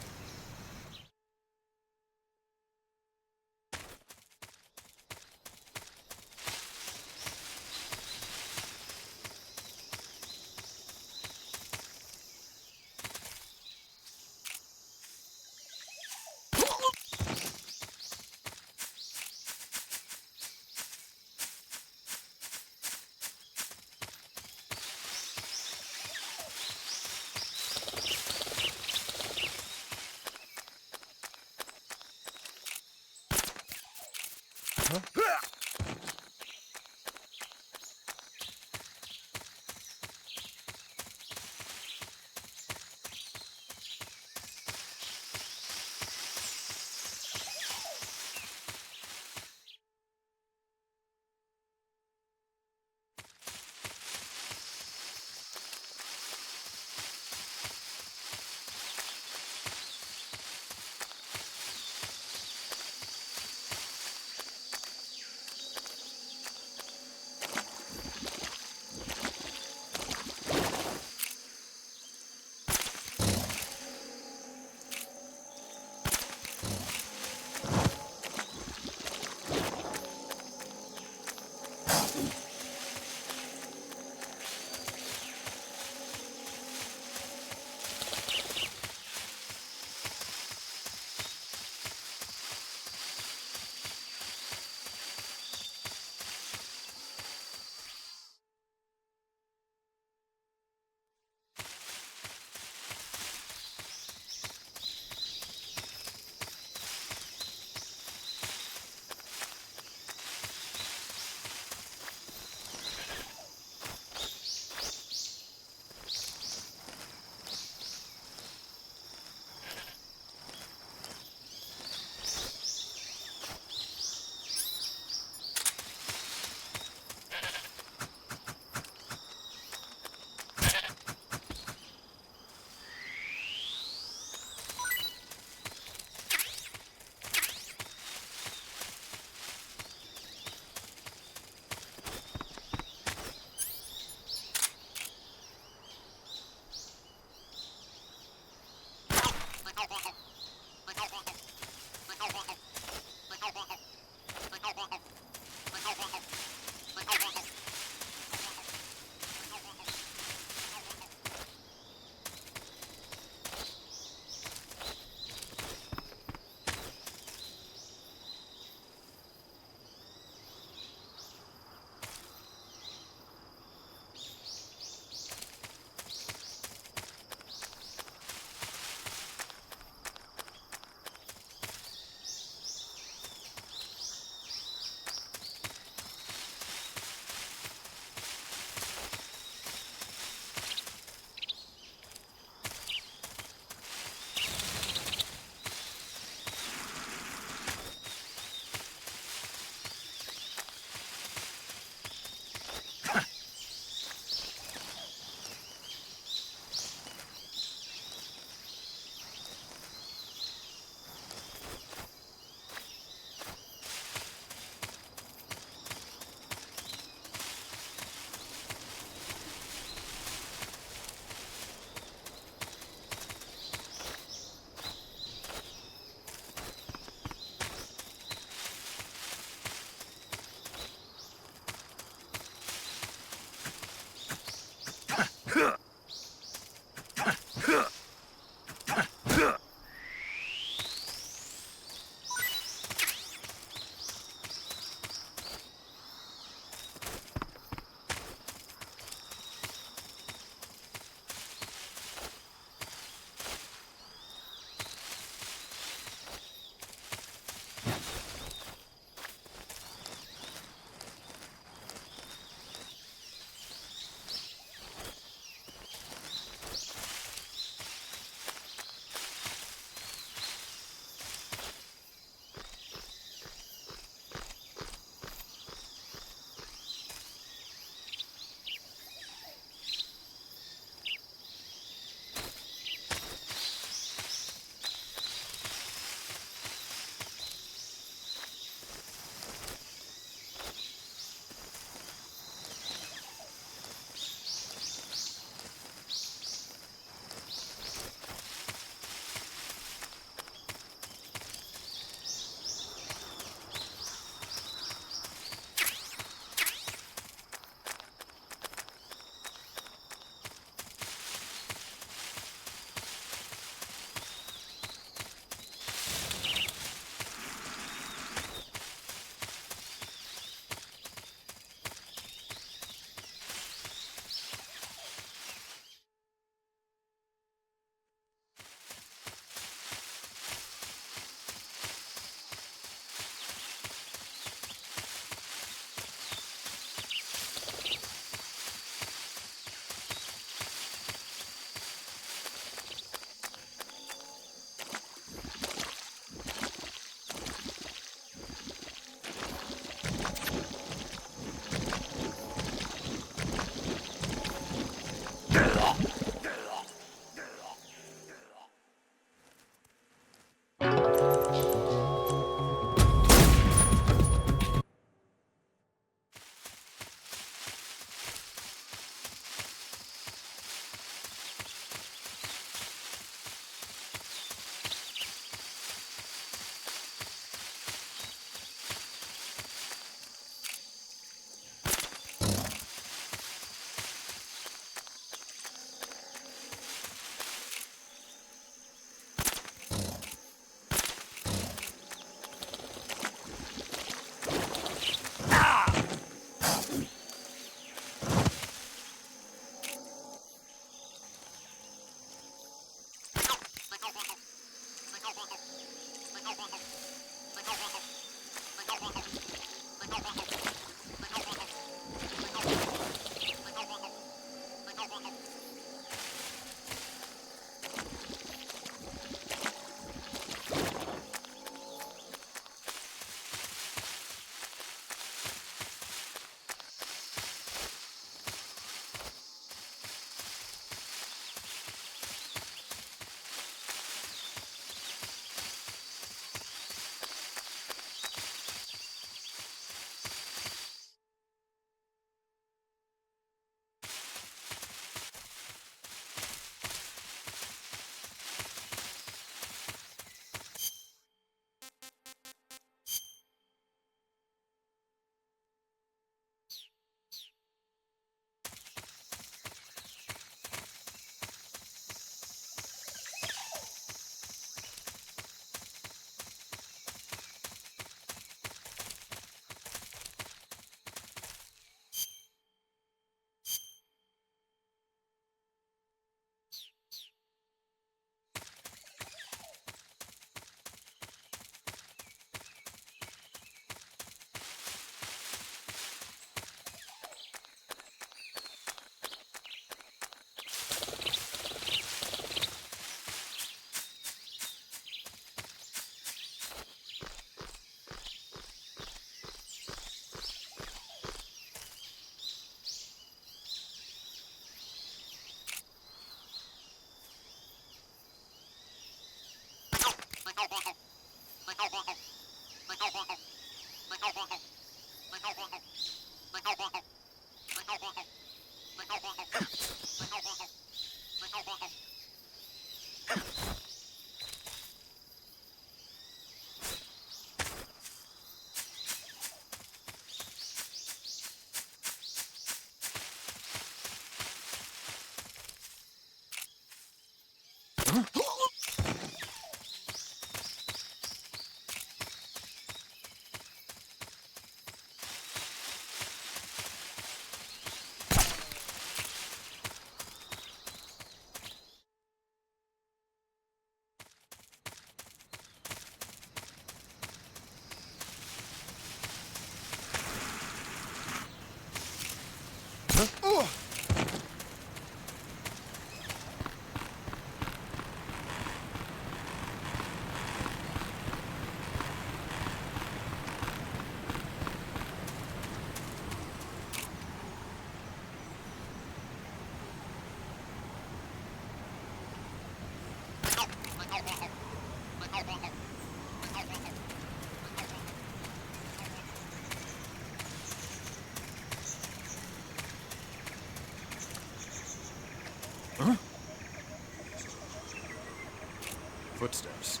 Footsteps.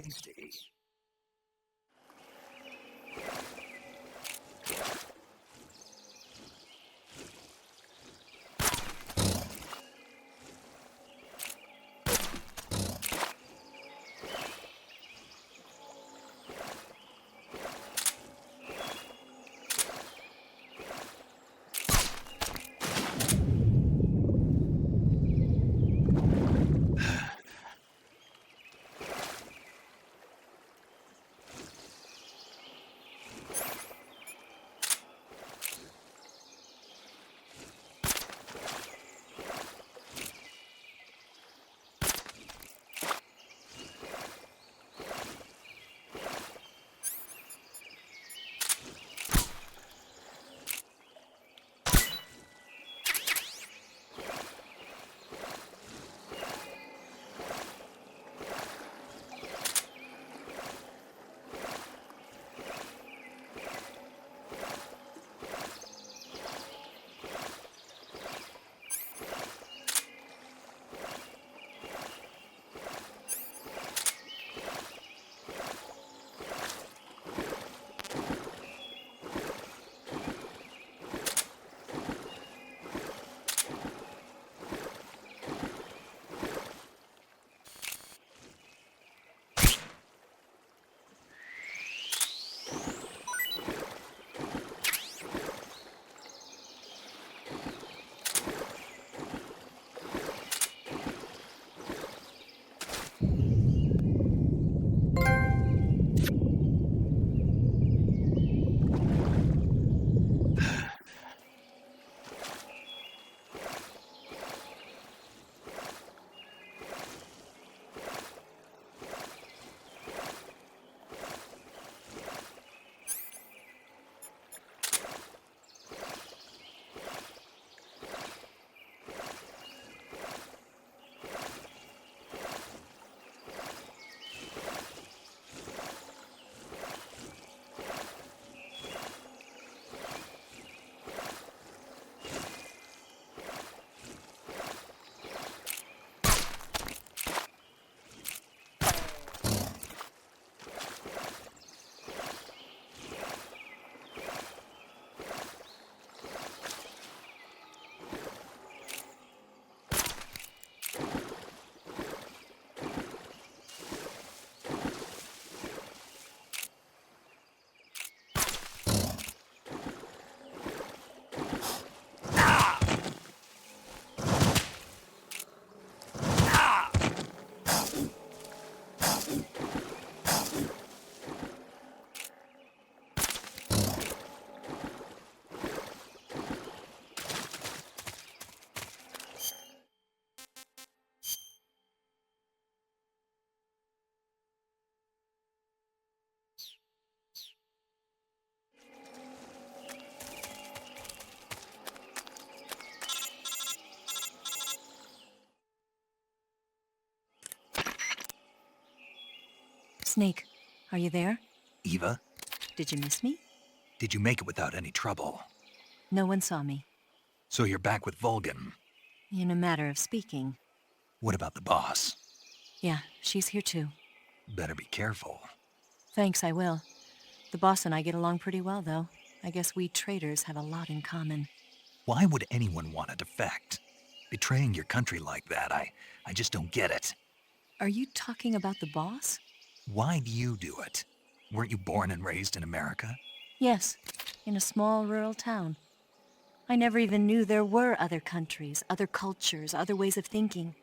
Tasty. Snake, are you there? Eva, Did you miss me? did you make it without any trouble? No one saw me. So you're back with Vulcan. In a matter of speaking. What about the boss? Yeah, she's here too. Better be careful. Thanks, I will. The boss and I get along pretty well, though. I guess we traders have a lot in common. Why would anyone want to defect? Betraying your country like that, I just don't get it. Are you talking about the boss? Why do you do it? Weren't you born and raised in America? Yes, in a small rural town. I never even knew there were other countries, other cultures, other ways of thinking,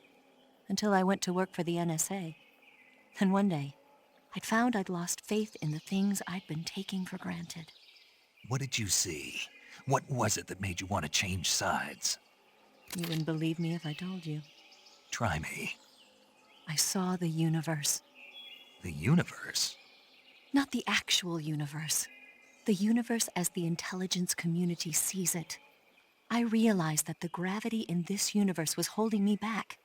until I went to work for the NSA. Then one day, I'd found I'd lost faith in the things I'd been taking for granted. What did you see? What was it that made you want to change sides? You wouldn't believe me if I told you. Try me. I saw the universe. The universe? Not the actual universe. The universe as the intelligence community sees it. I realized that the gravity in this universe was holding me back.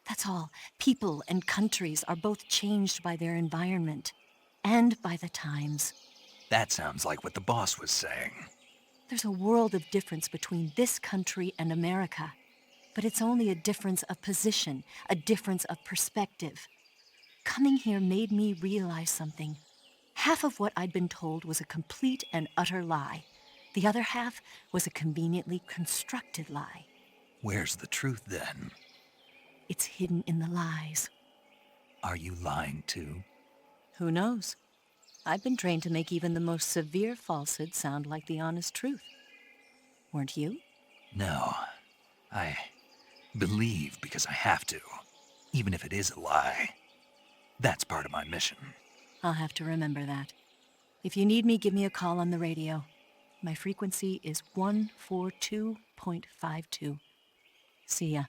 That's all. People and countries are both changed by their environment and by the times. That sounds like what the boss was saying. There's a world of difference between this country and America, but it's only a difference of position, a difference of perspective. Coming here made me realize something. Half of what I'd been told was a complete and utter lie. The other half was a conveniently constructed lie. Where's the truth then? It's hidden in the lies. Are you lying too? Who knows? I've been trained to make even the most severe falsehood sound like the honest truth. Weren't you? No. I believe because I have to, even if it is a lie. That's part of my mission. I'll have to remember that. If you need me, give me a call on the radio. My frequency is 142.52. See ya.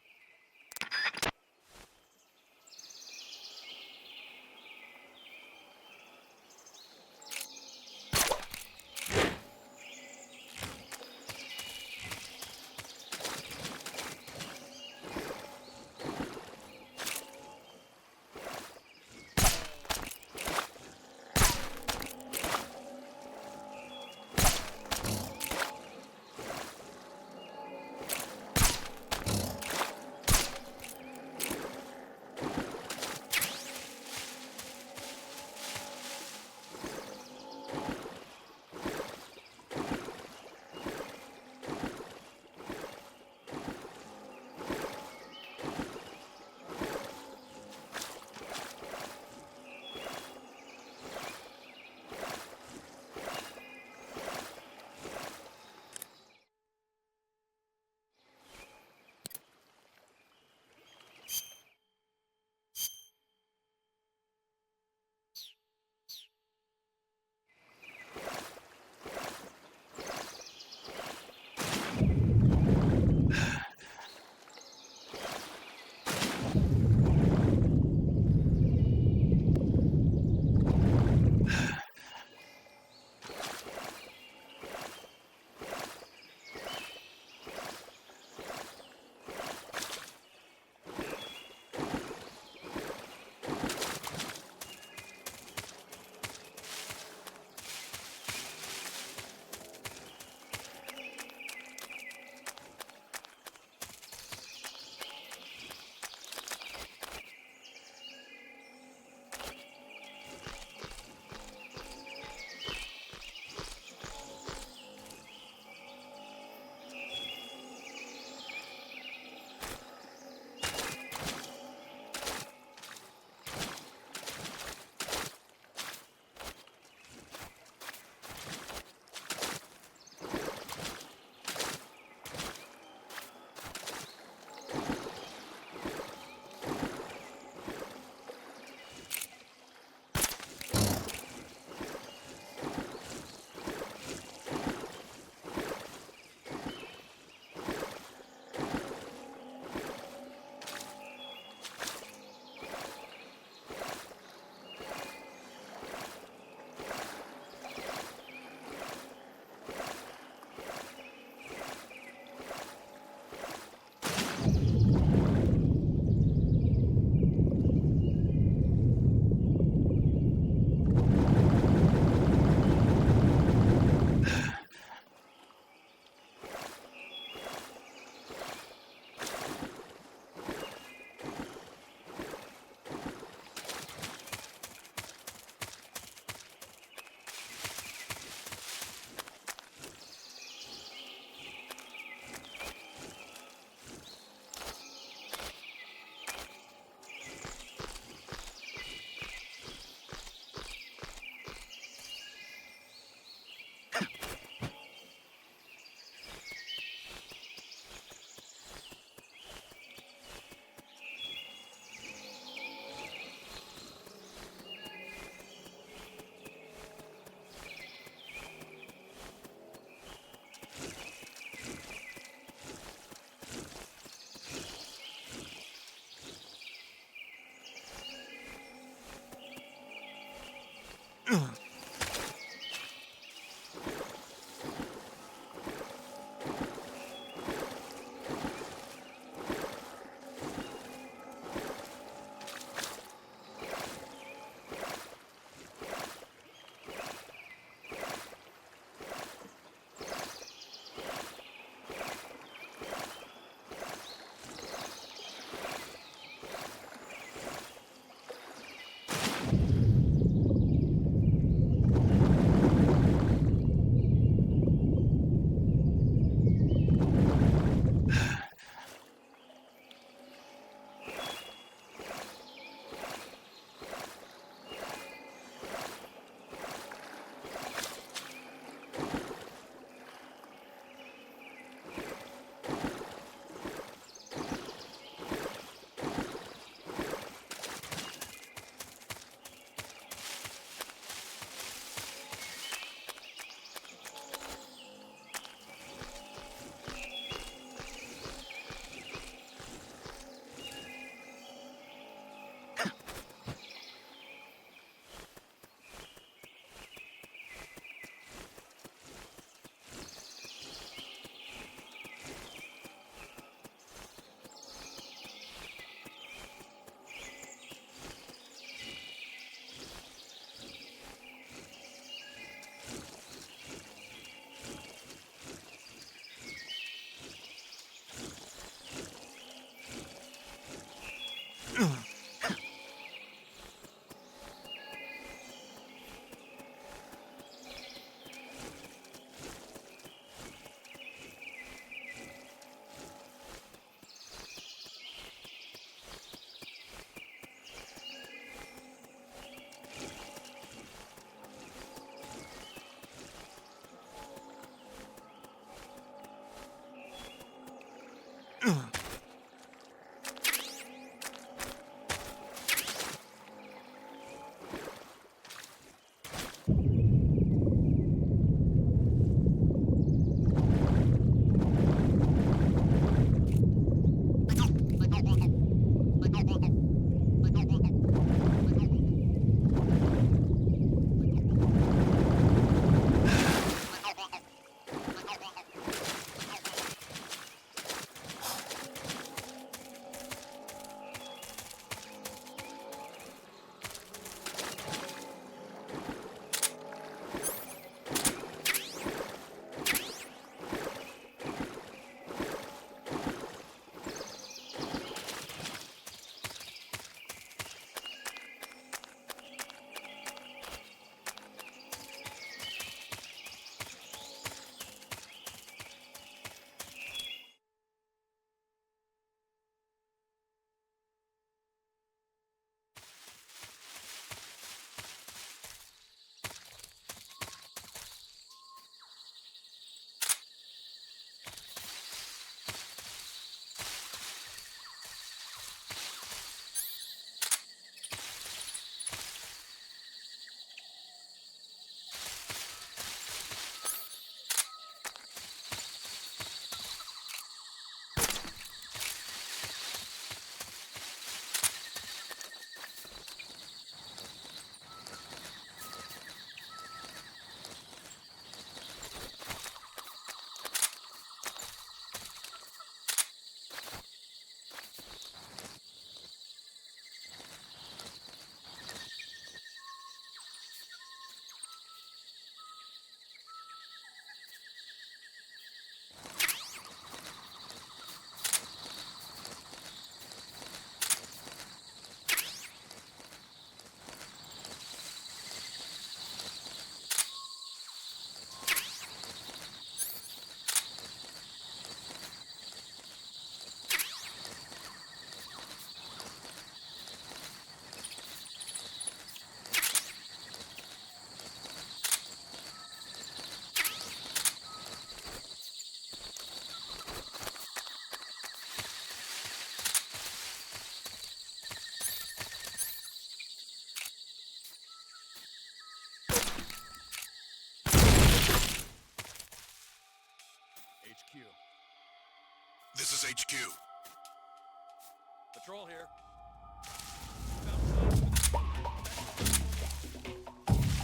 Patrol here.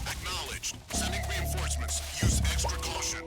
Acknowledged. Sending reinforcements. Use extra caution.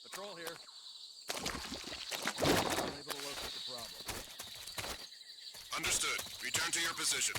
Patrol here. Unable to locate the problem. Understood. Return to your position.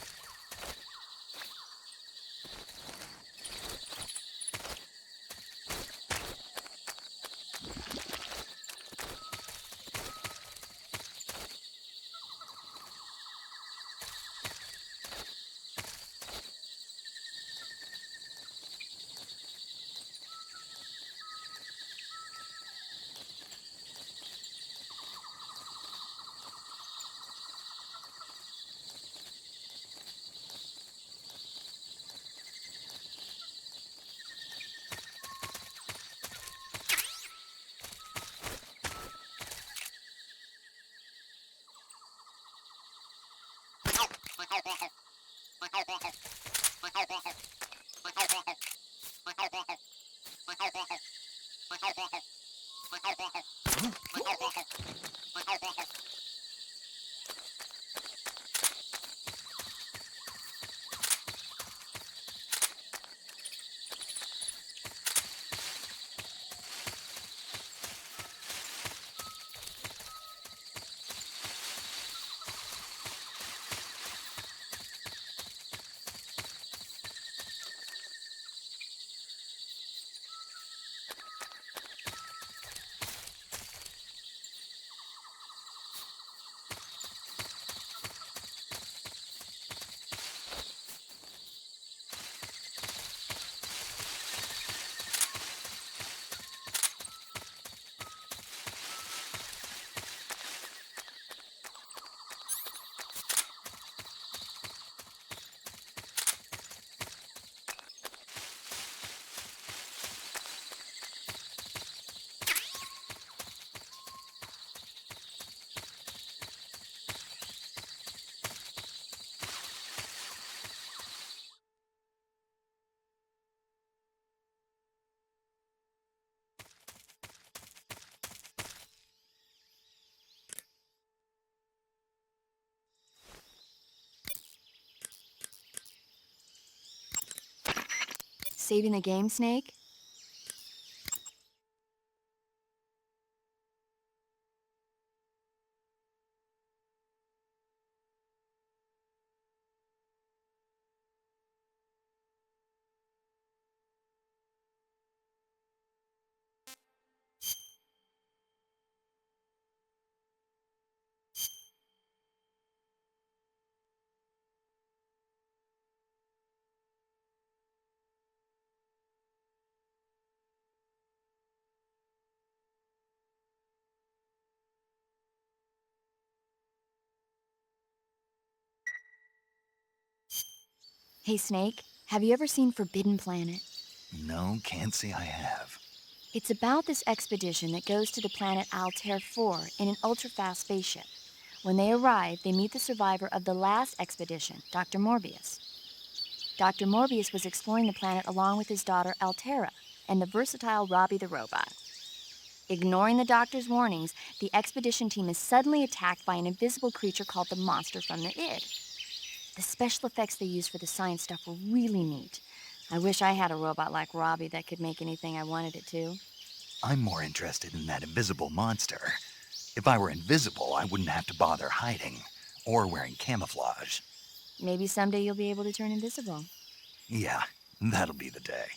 Saving the game, Snake? Hey, Snake, have you ever seen Forbidden Planet? No, can't say I have. It's about this expedition that goes to the planet Altair 4 in an ultra-fast spaceship. When they arrive, they meet the survivor of the last expedition, Dr. Morbius. Dr. Morbius was exploring the planet along with his daughter Altera and the versatile Robbie the robot. Ignoring the doctor's warnings, the expedition team is suddenly attacked by an invisible creature called the Monster from the Id. The special effects they used for the science stuff were really neat. I wish I had a robot like Robbie that could make anything I wanted it to. I'm more interested in that invisible monster. If I were invisible, I wouldn't have to bother hiding or wearing camouflage. Maybe someday you'll be able to turn invisible. Yeah, that'll be the day.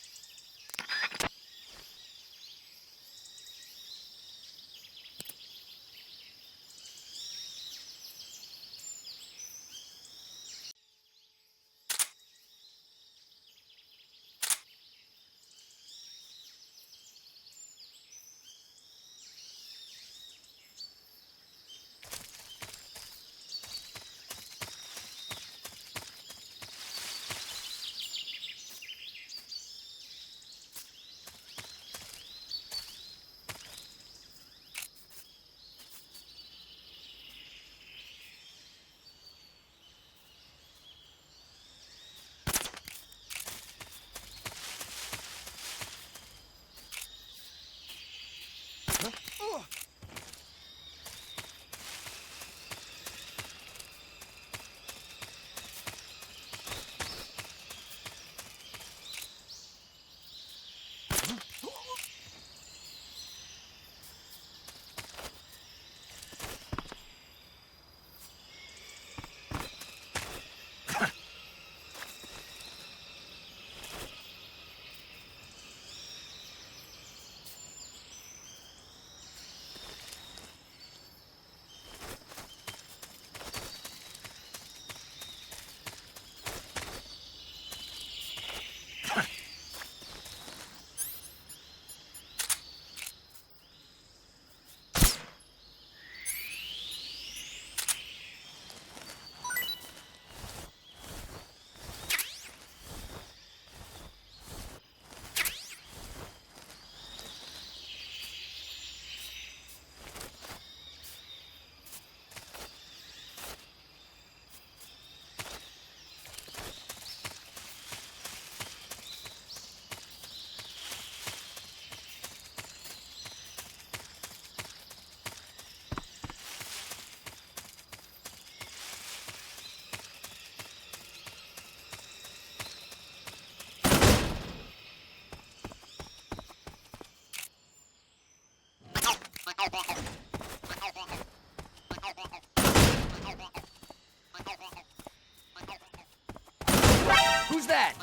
Who's that?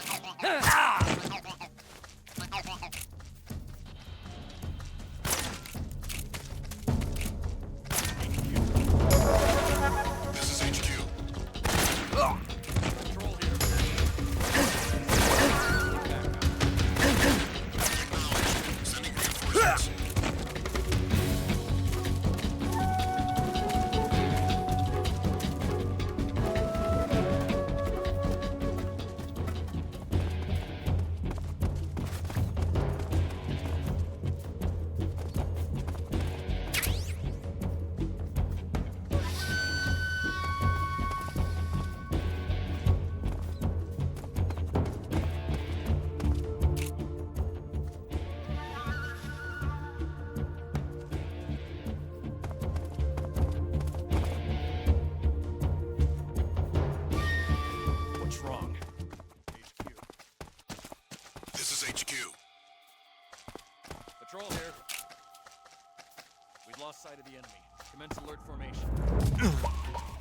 Ah! This is HQ. Control here. Sending reinforcements. What's wrong? This is HQ. Patrol here. We've lost sight of the enemy. Commence alert formation.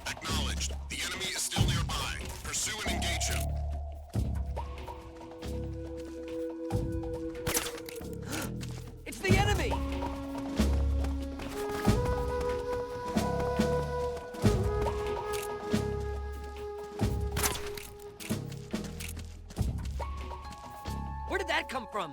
Acknowledged. The enemy is still nearby. Pursue and engage him. It's the enemy! Where did that come from?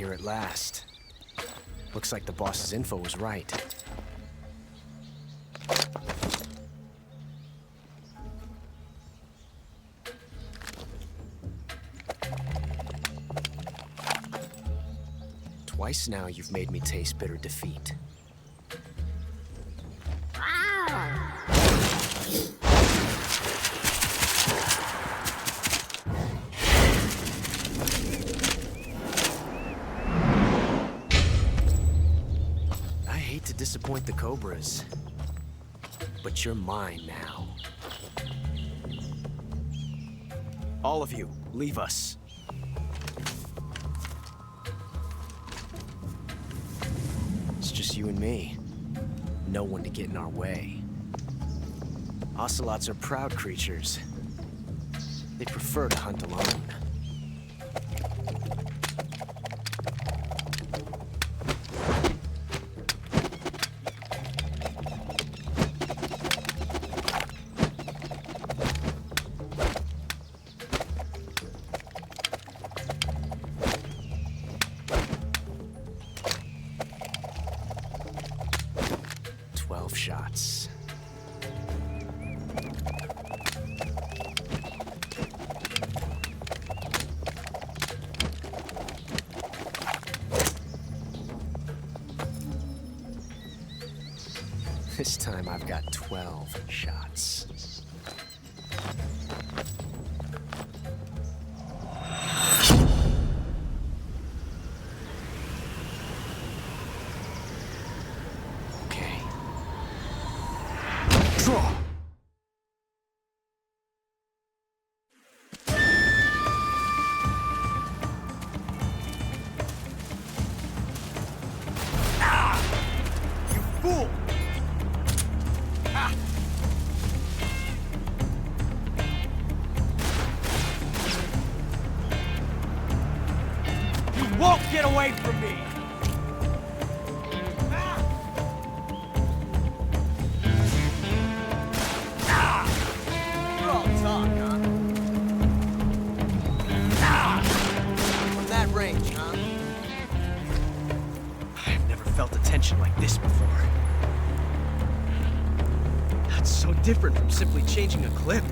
here at last. Looks like the boss's info was right. Twice now you've made me taste bitter defeat. I hate to disappoint the Cobras, but you're mine now. All of you, leave us. It's just you and me. No one to get in our way. Ocelots are proud creatures. They prefer to hunt alone. Shots. This time I've got 12 shots. Won't get away from me! You're all talk, huh? From that range, huh? I've never felt a tension like this before. That's so different from simply changing a clip.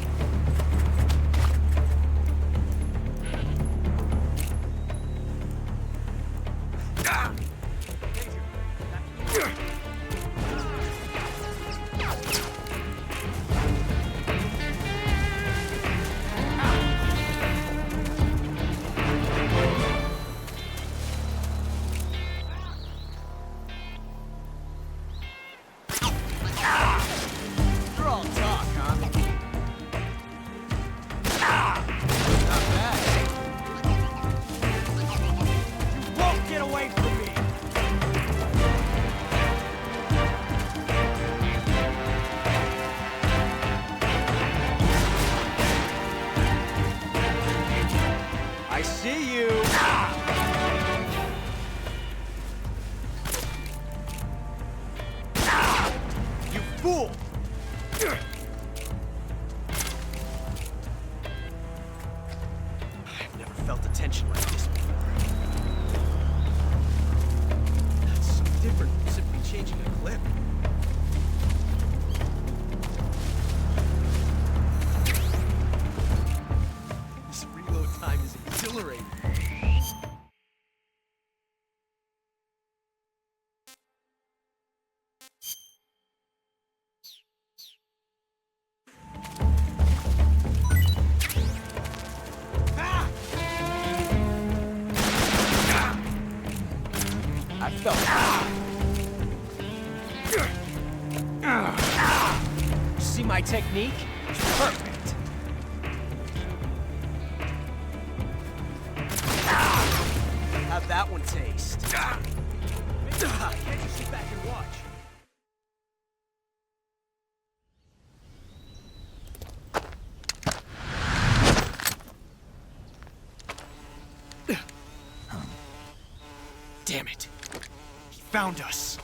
See my technique? It's perfect. How'd that one taste? Can't you sit back and watch? Damn it. He found us.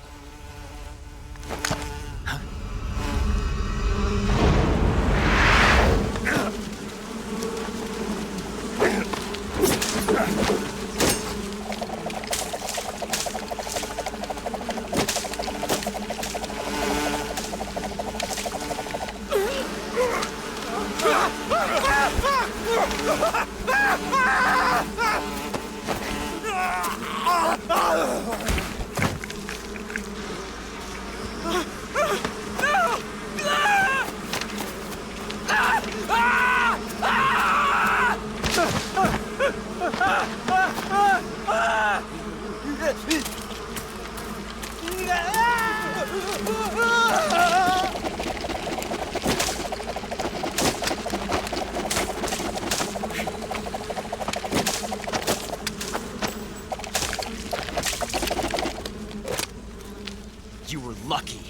You were lucky.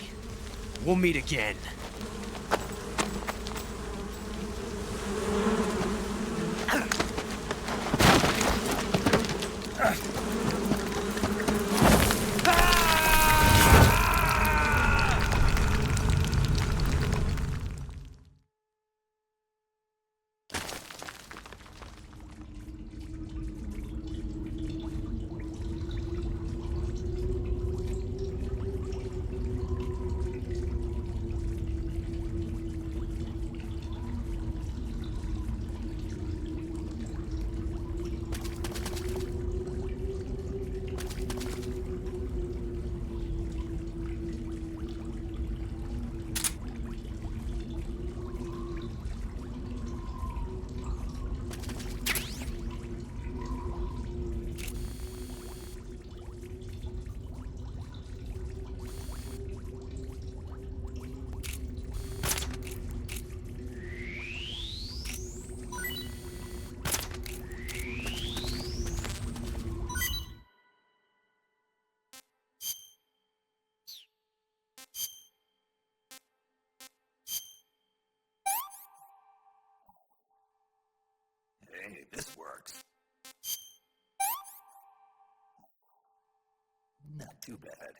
We'll meet again. Hey, this works. Not too bad.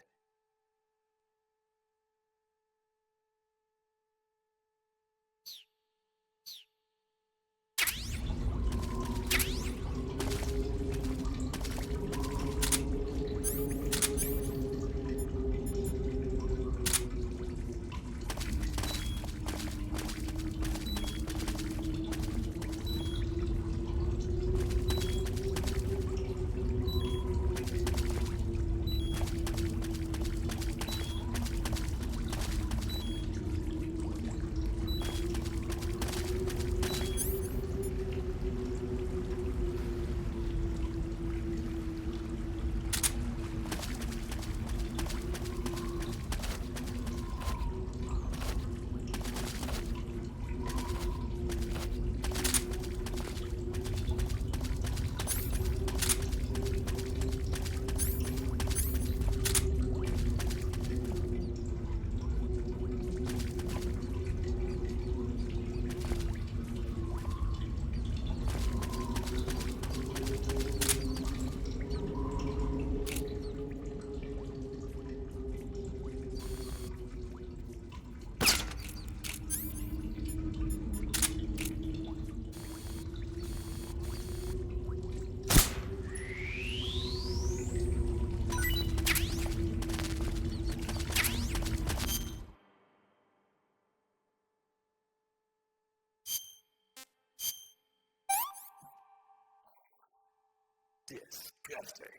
Disgusting.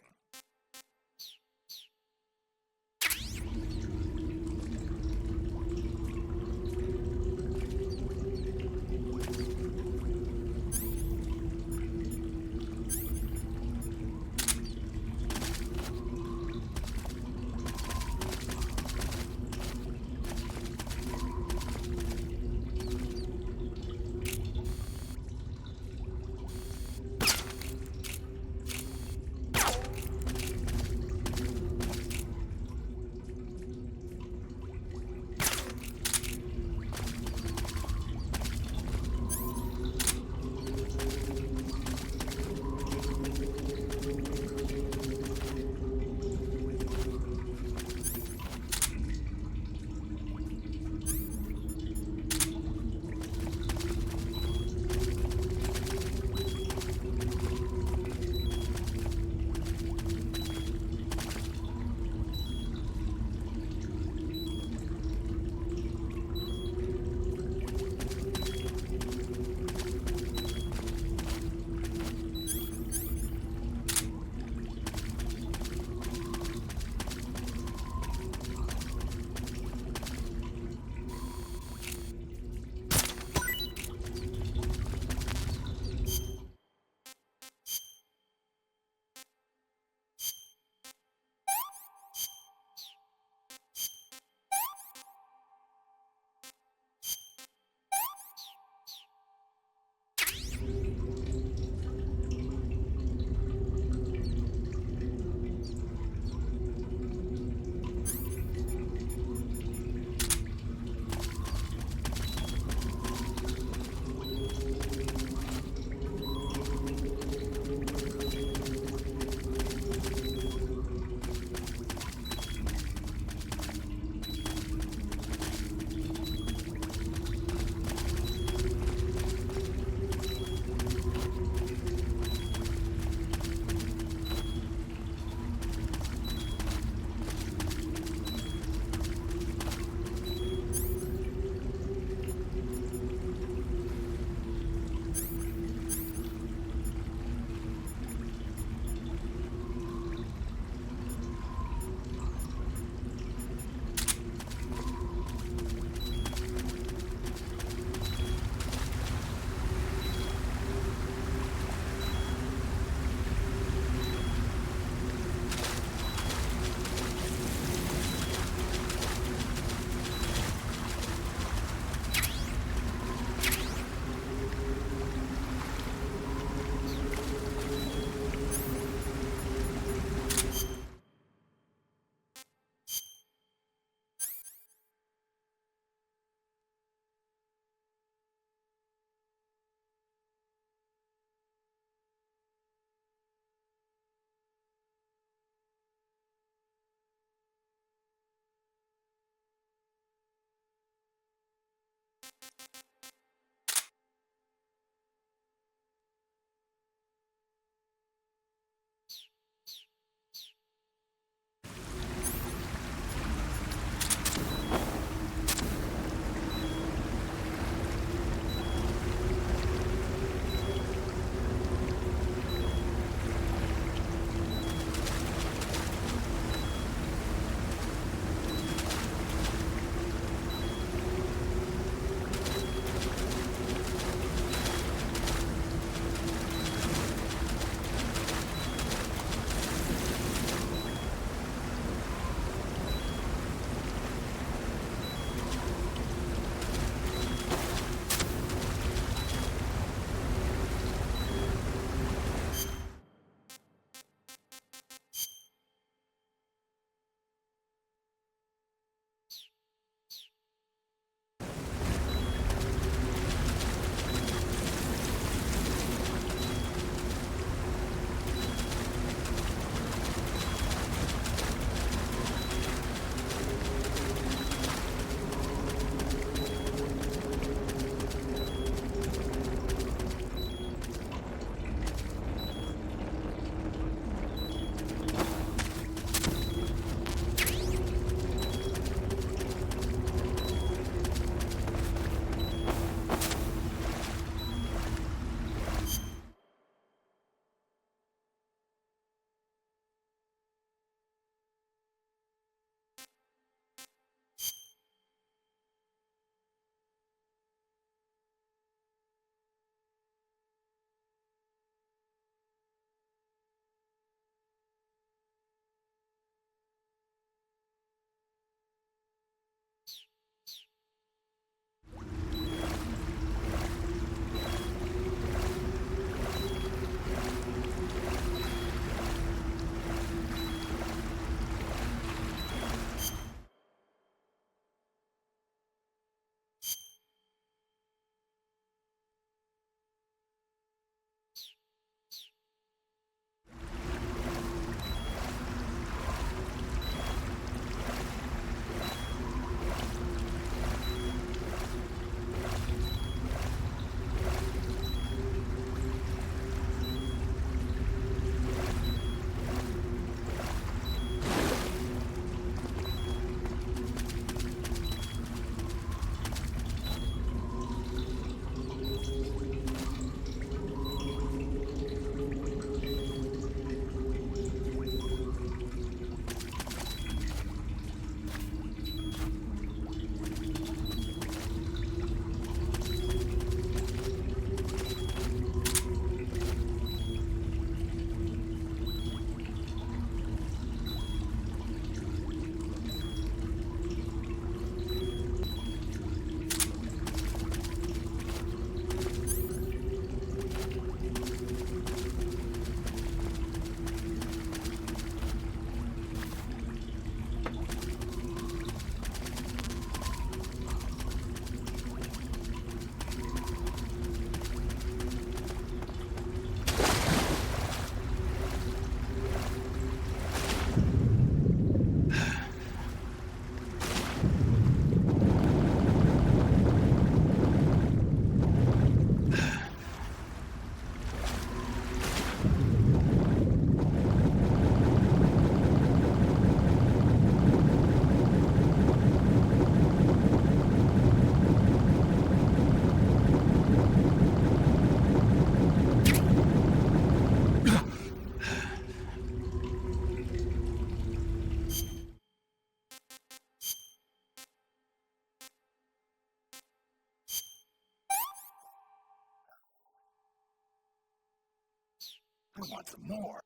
I want some more.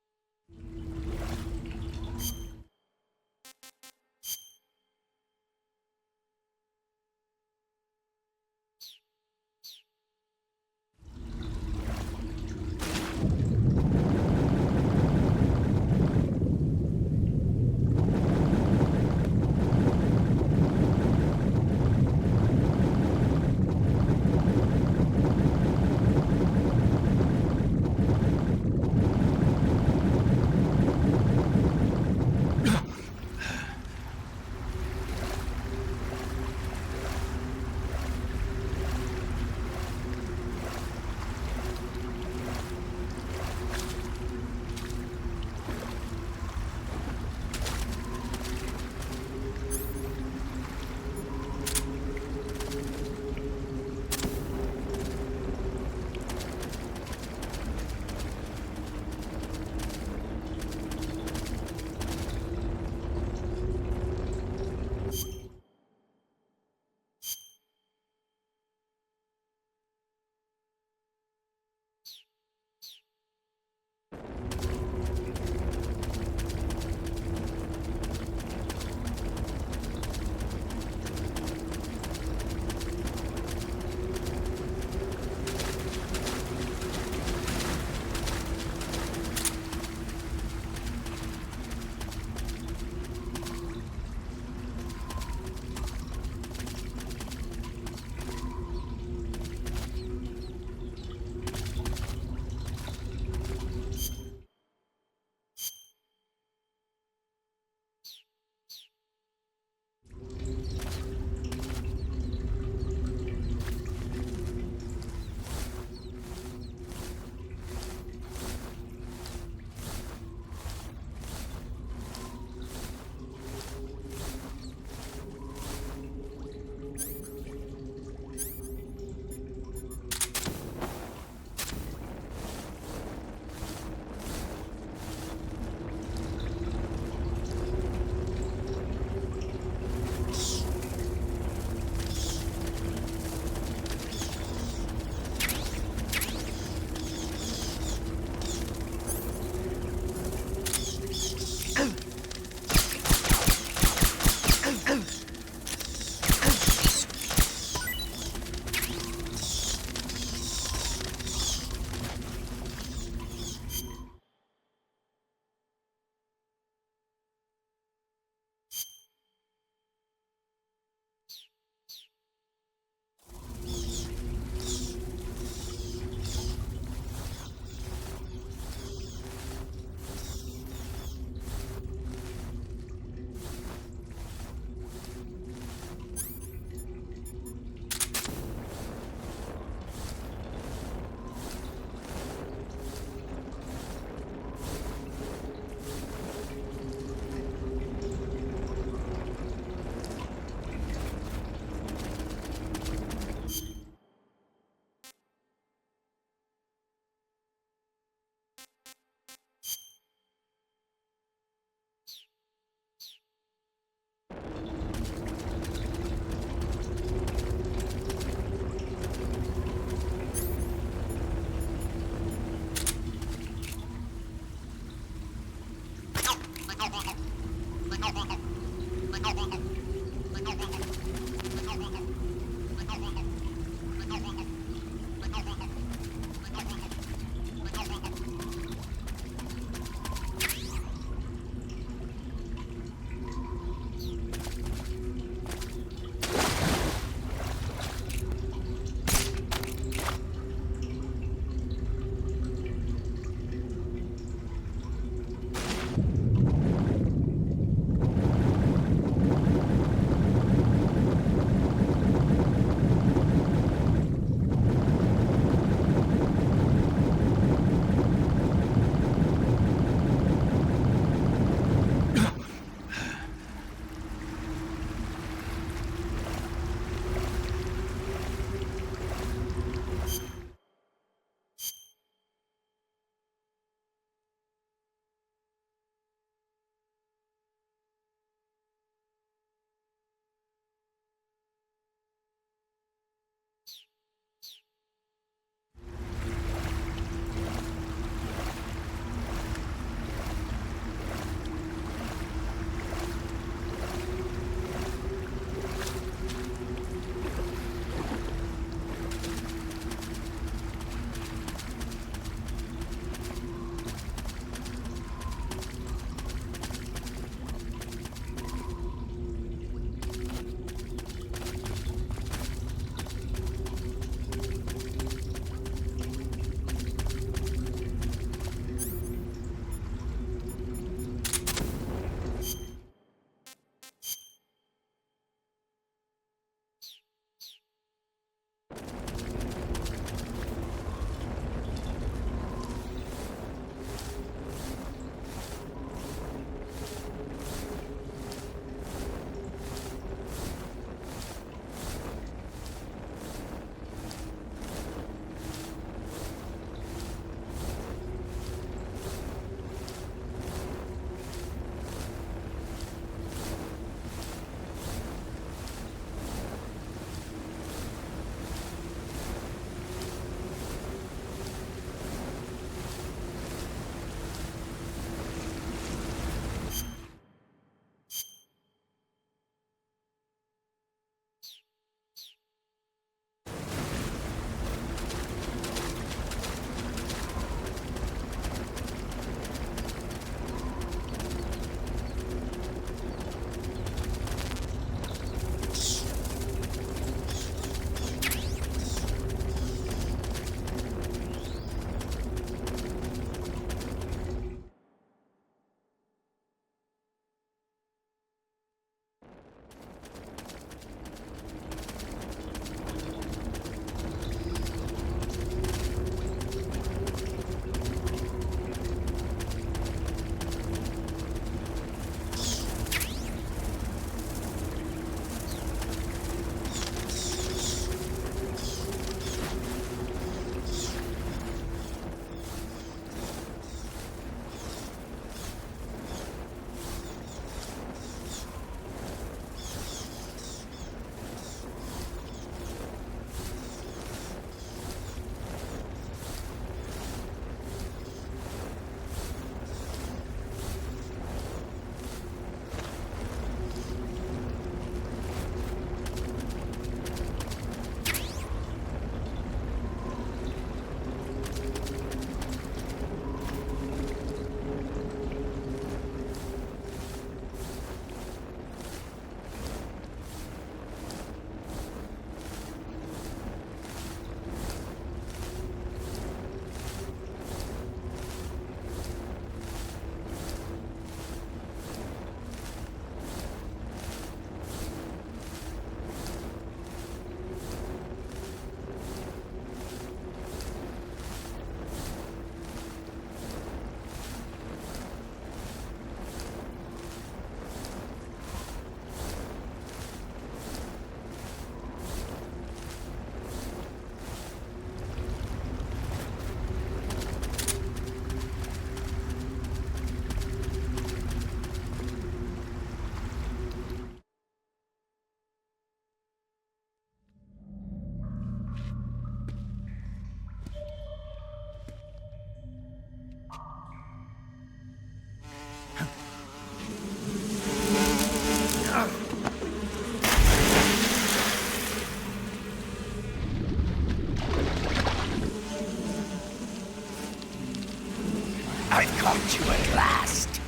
you at last.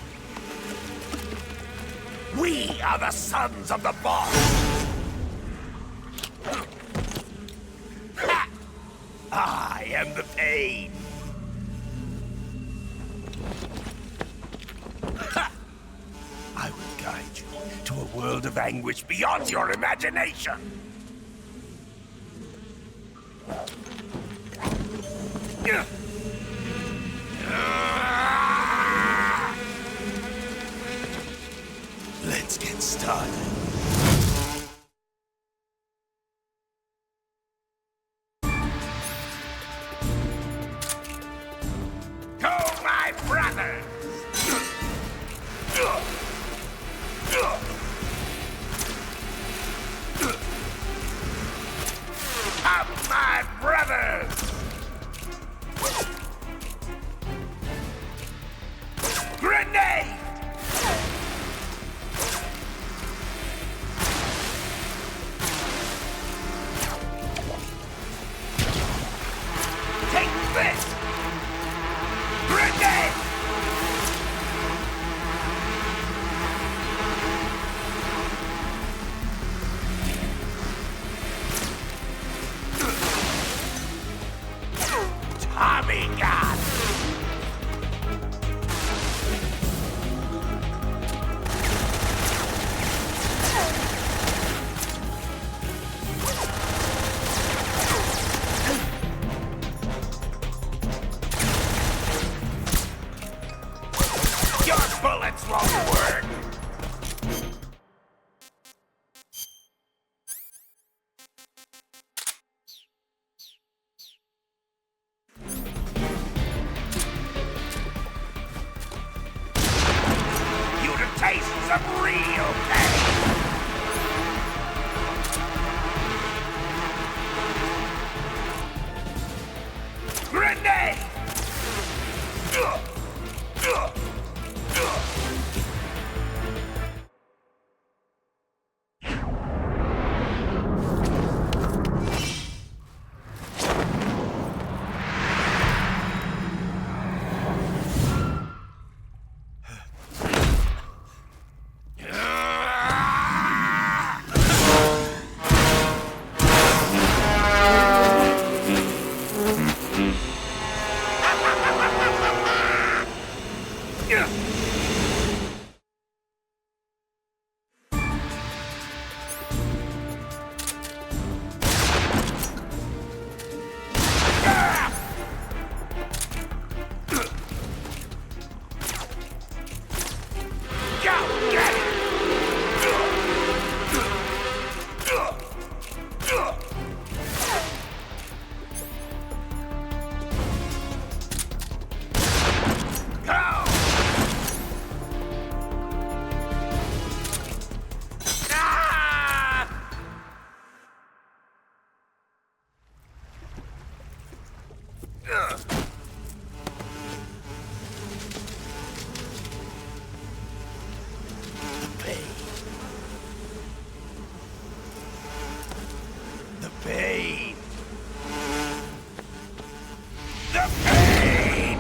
We are the sons of the boss. I am the pain. I will guide you to a world of anguish beyond your imagination. Let's get started. Go, my brothers! Come, my brothers! Grenade! Take this! Grenade! Tommy gun! Your bullets won't work! You to taste some real pain! Grenade! The pain! The pain! The pain!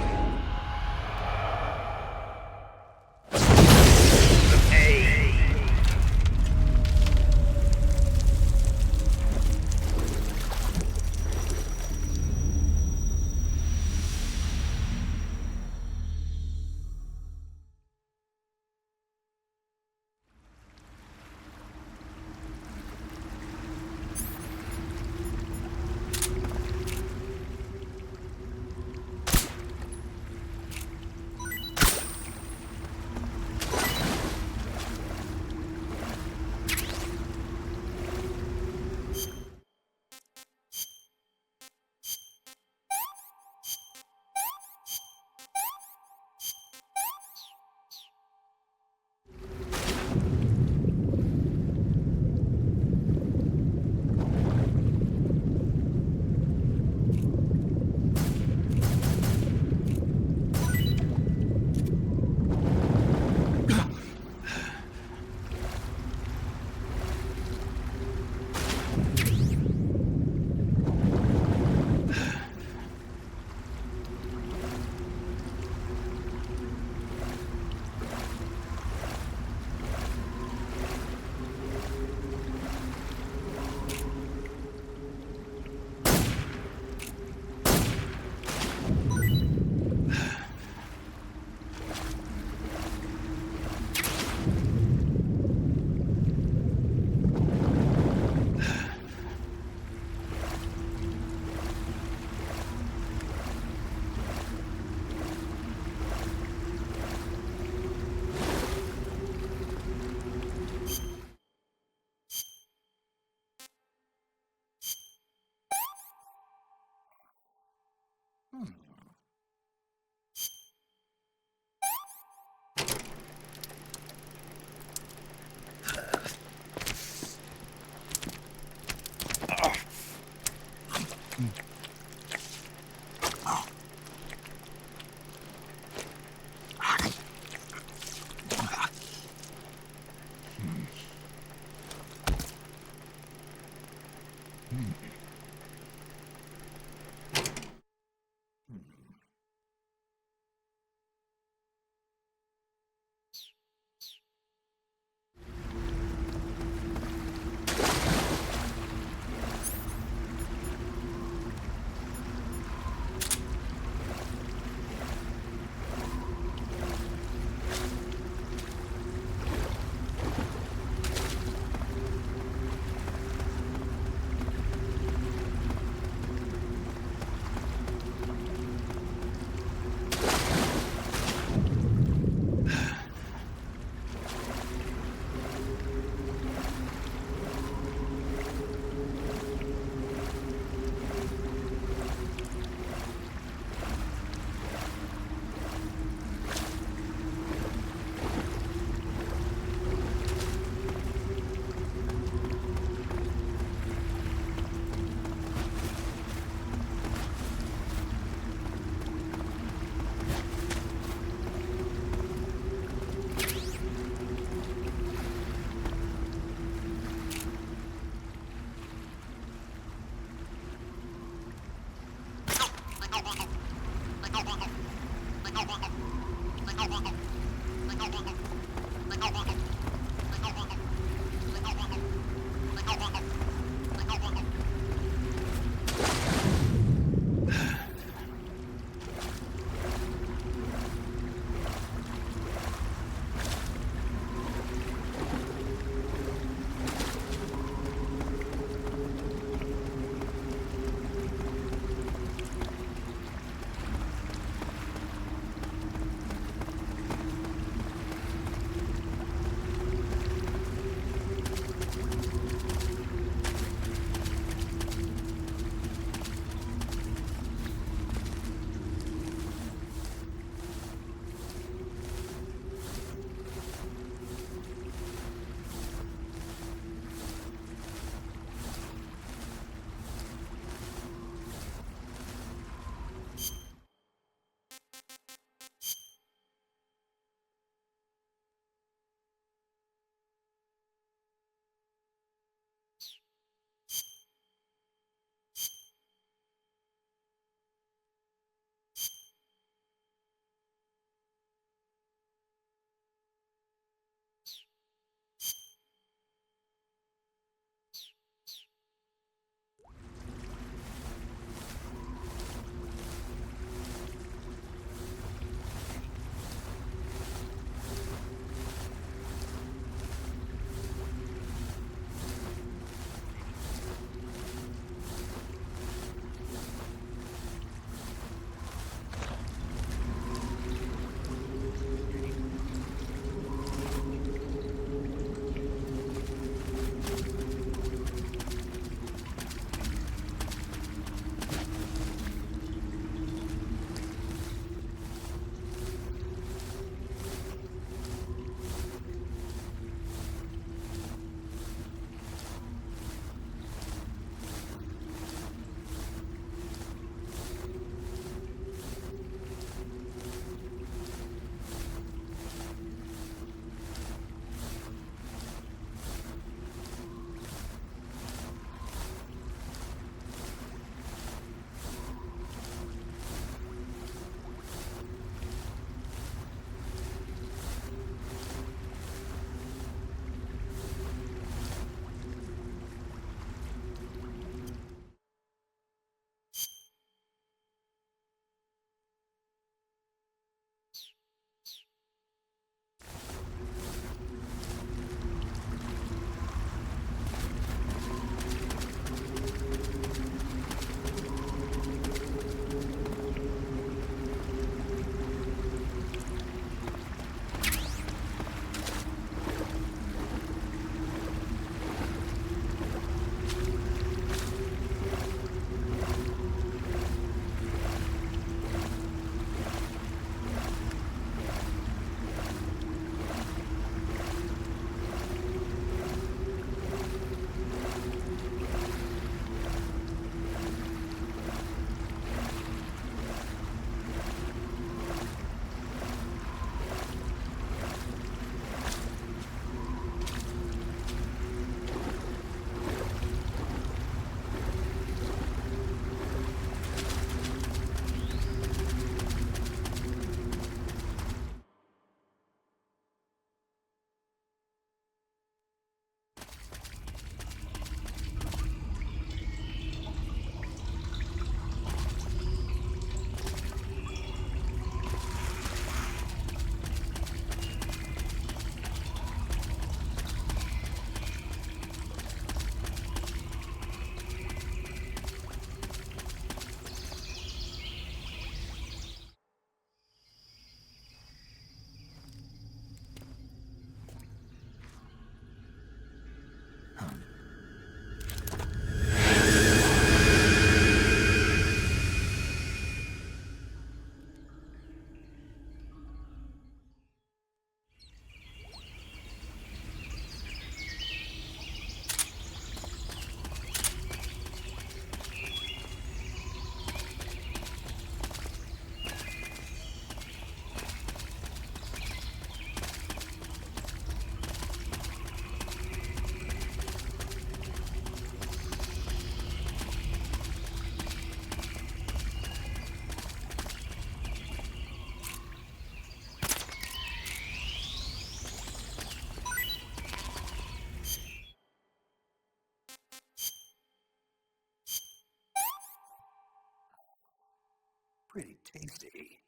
Tasty.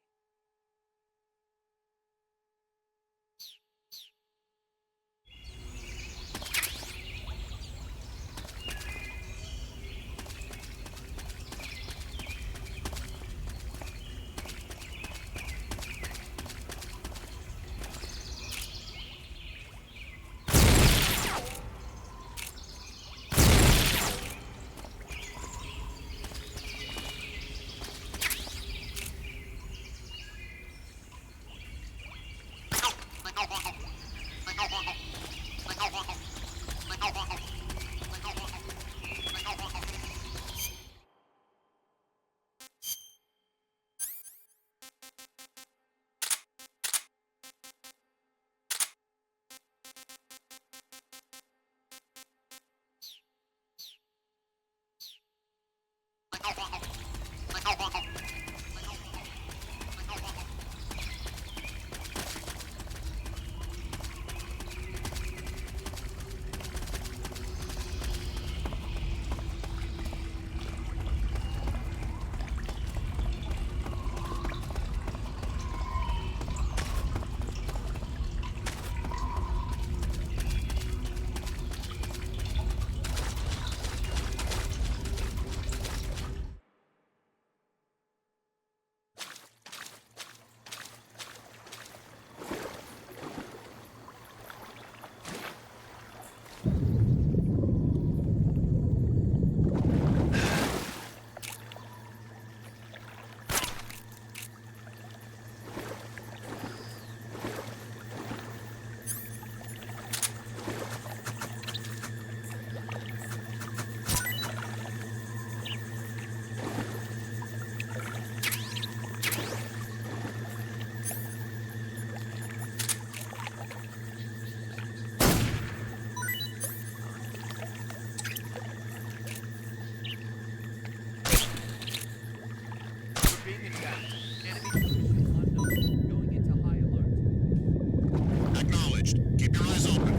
Acknowledged. Keep your eyes open.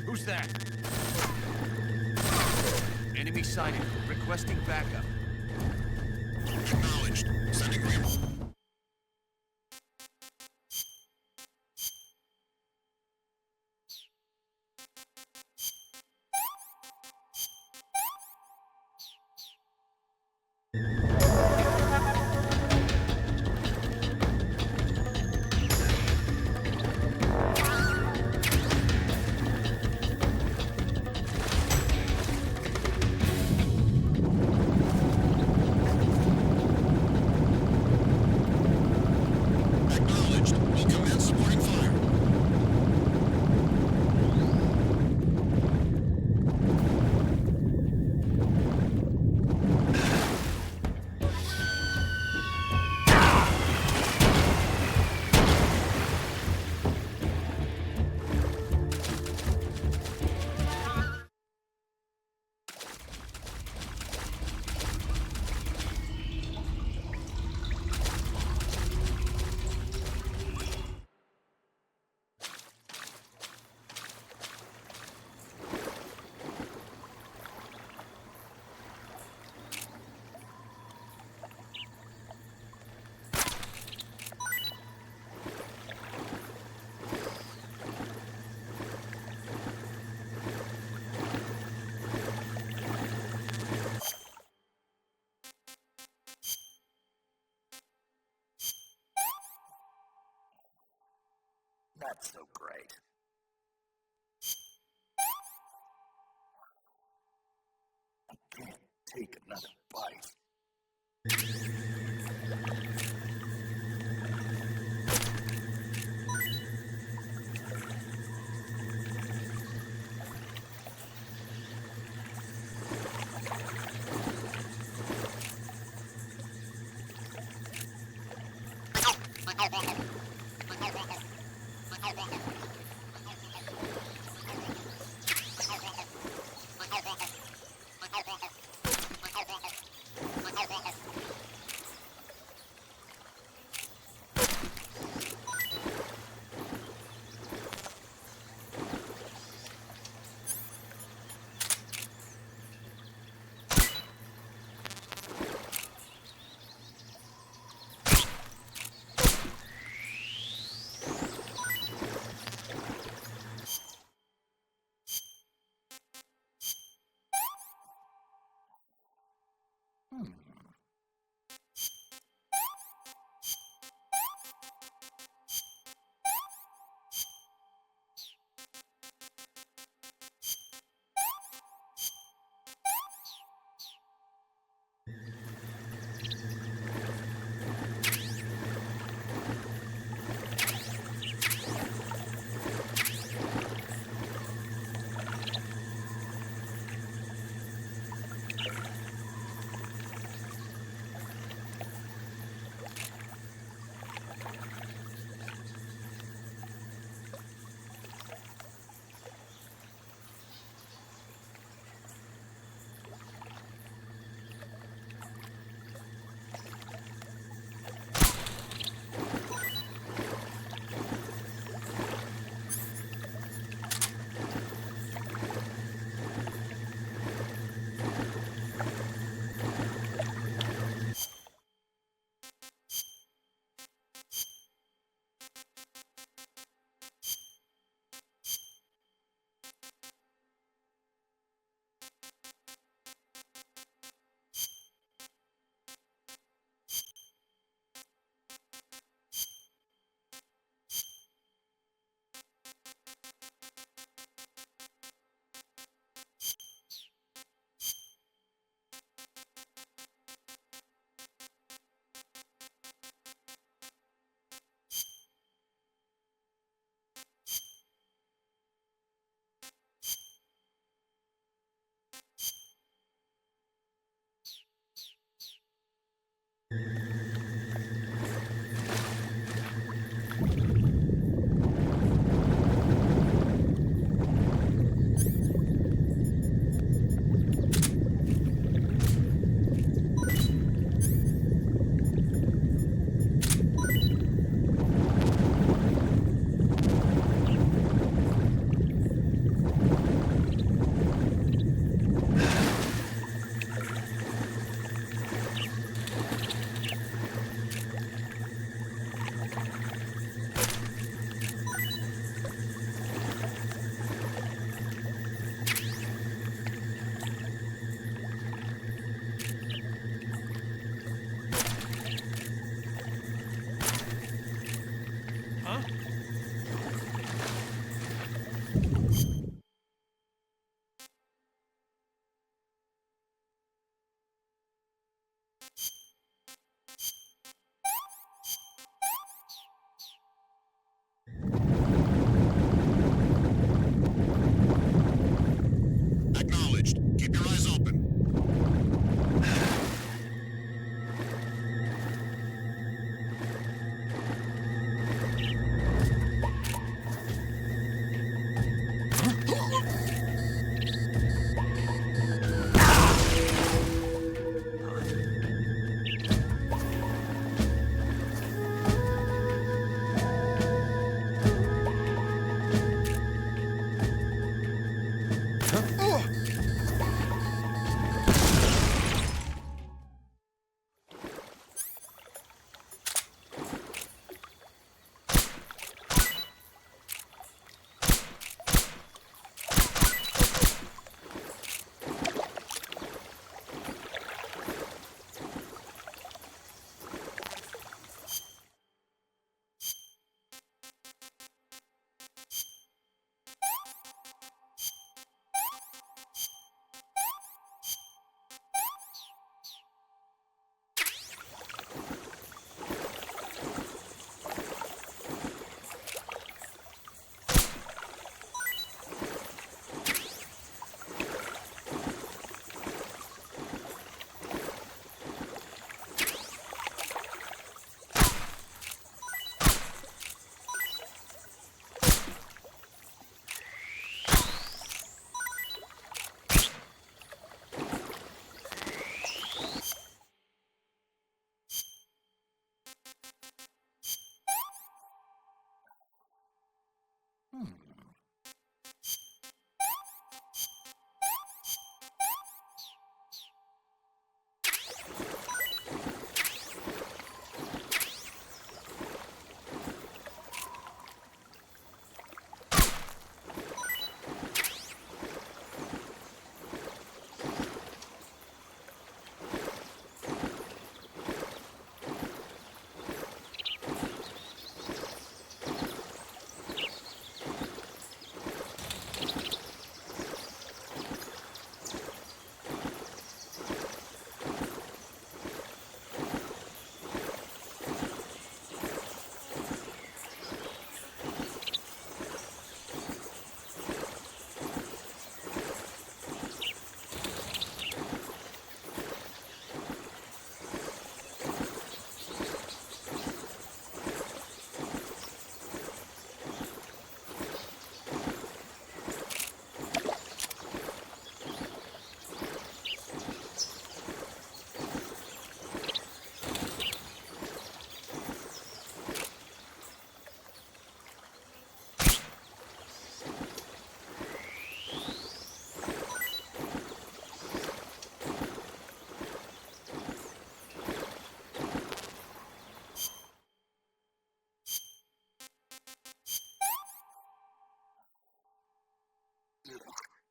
Who's that? Enemy sighted. Requesting backup. Acknowledged. Sending remote. Acknowledged. Will commence supporting fire. Not so great. I can't take another bite.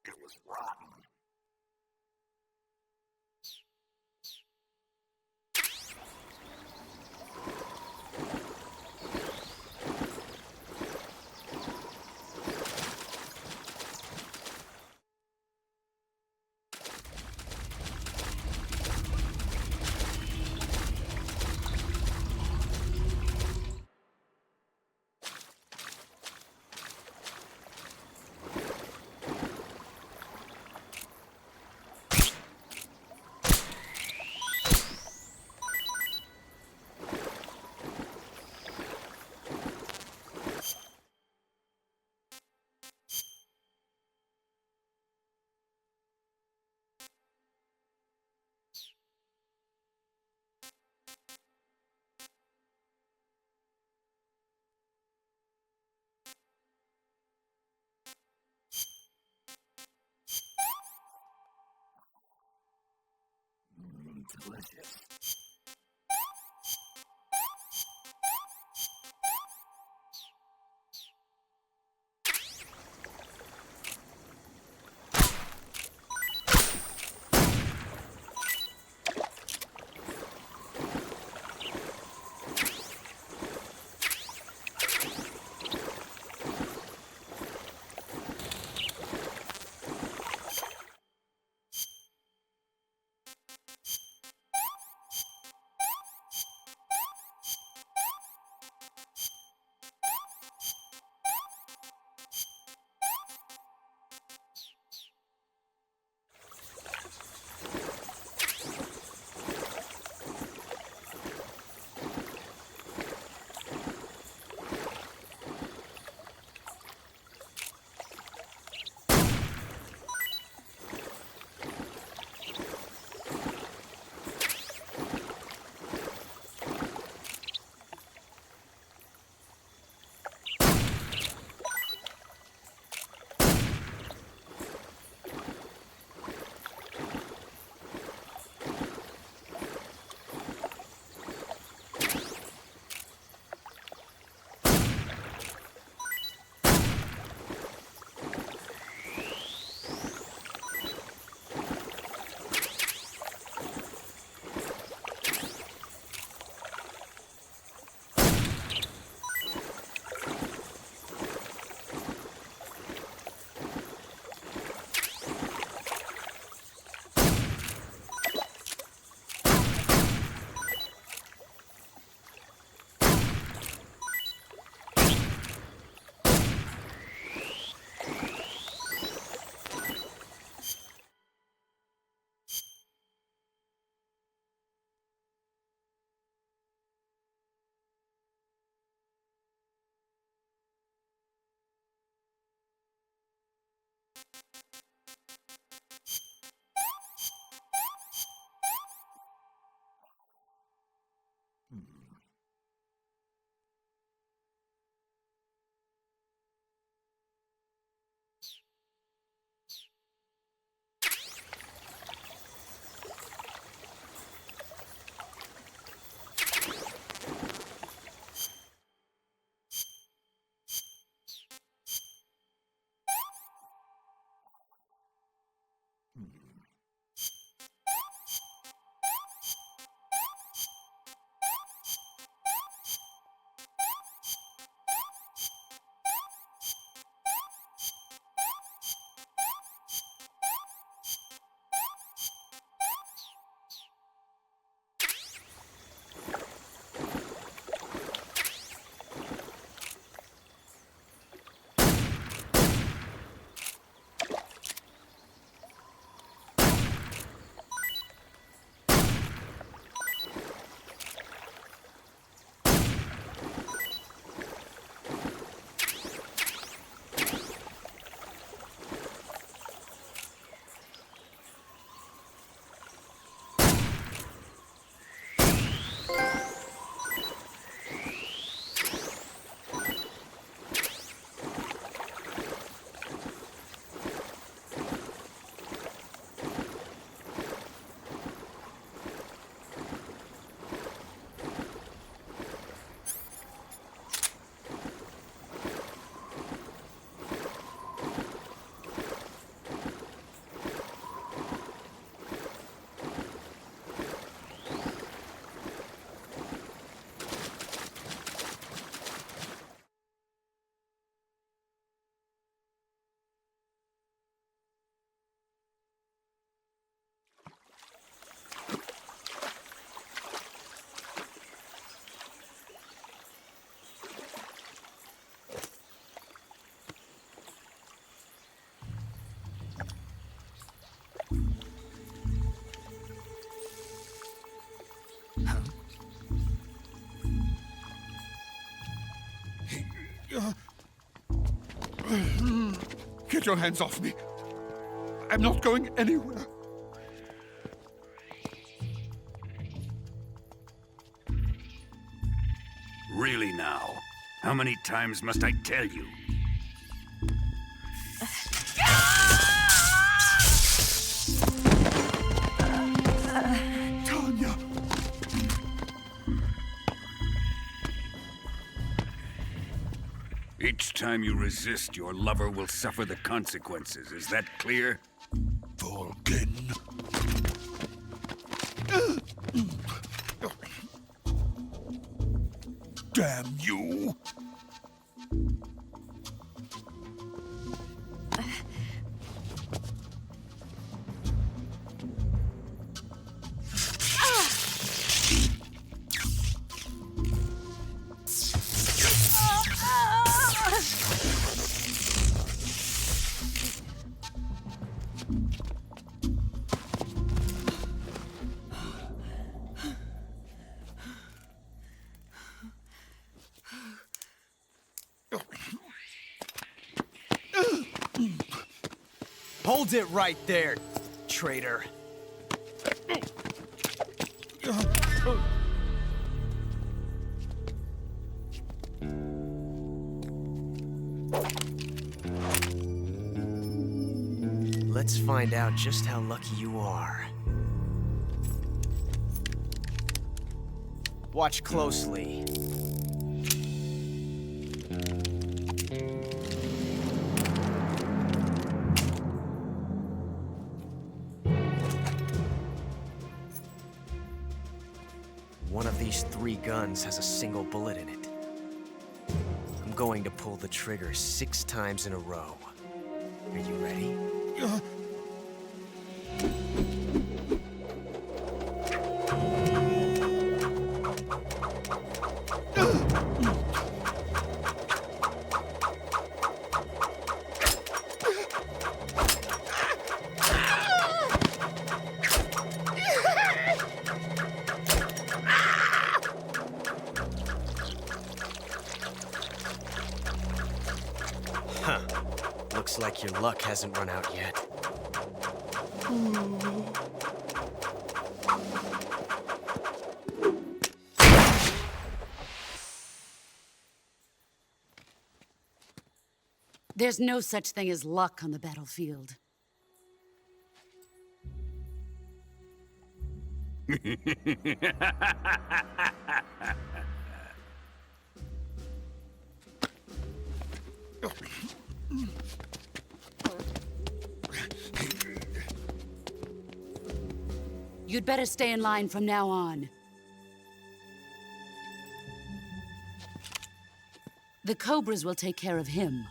It was rotten. Delicious. Get your hands off me. I'm not going anywhere. Really now? How many times must I tell you? Tanya! Each time you resist, your lover will suffer the consequences. Is that clear? Volgin. Damn you! Hold it right there, traitor. Let's find out just how lucky you are. Watch closely. One of these 3 guns has a single bullet in it. I'm going to pull the trigger 6 times in a row. Are you ready? Huh. Looks like your luck hasn't run out yet. There's no such thing as luck on the battlefield. You'd better stay in line from now on. The Cobras will take care of him.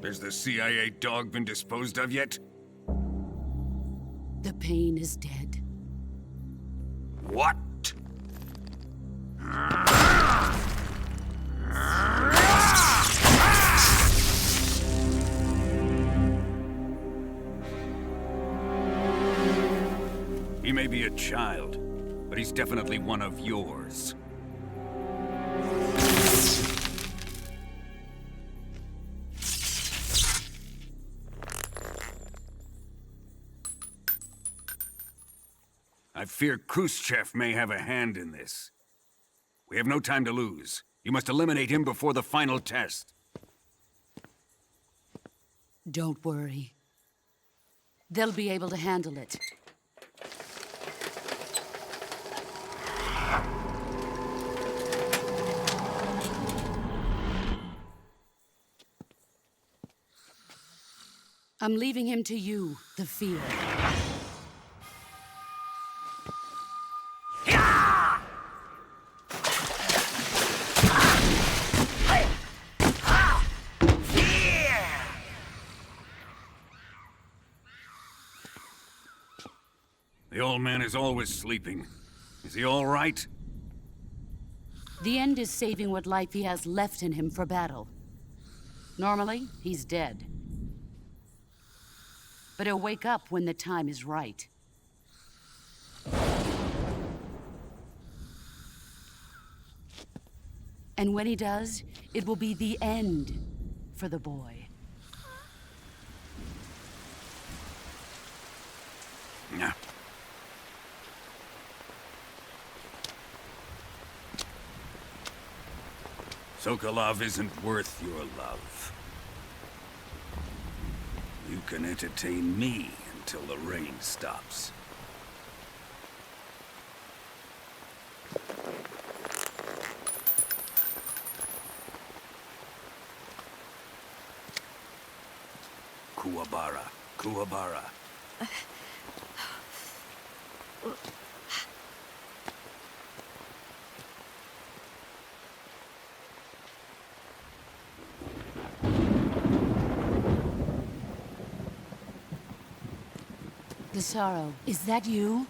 Has the CIA dog been disposed of yet? The pain is dead. What? He may be a child, but he's definitely one of yours. I fear Khrushchev may have a hand in this. We have no time to lose. You must eliminate him before the final test. Don't worry. They'll be able to handle it. I'm leaving him to you, the field. The old man is always sleeping. Is he all right? The end is saving what life he has left in him for battle. Normally, he's dead. But he'll wake up when the time is right. And when he does, it will be the end for the boy. Yeah. Sokolov isn't worth your love. You can entertain me until the rain stops. Kuwabara, Kuwabara. The sorrow, is that you?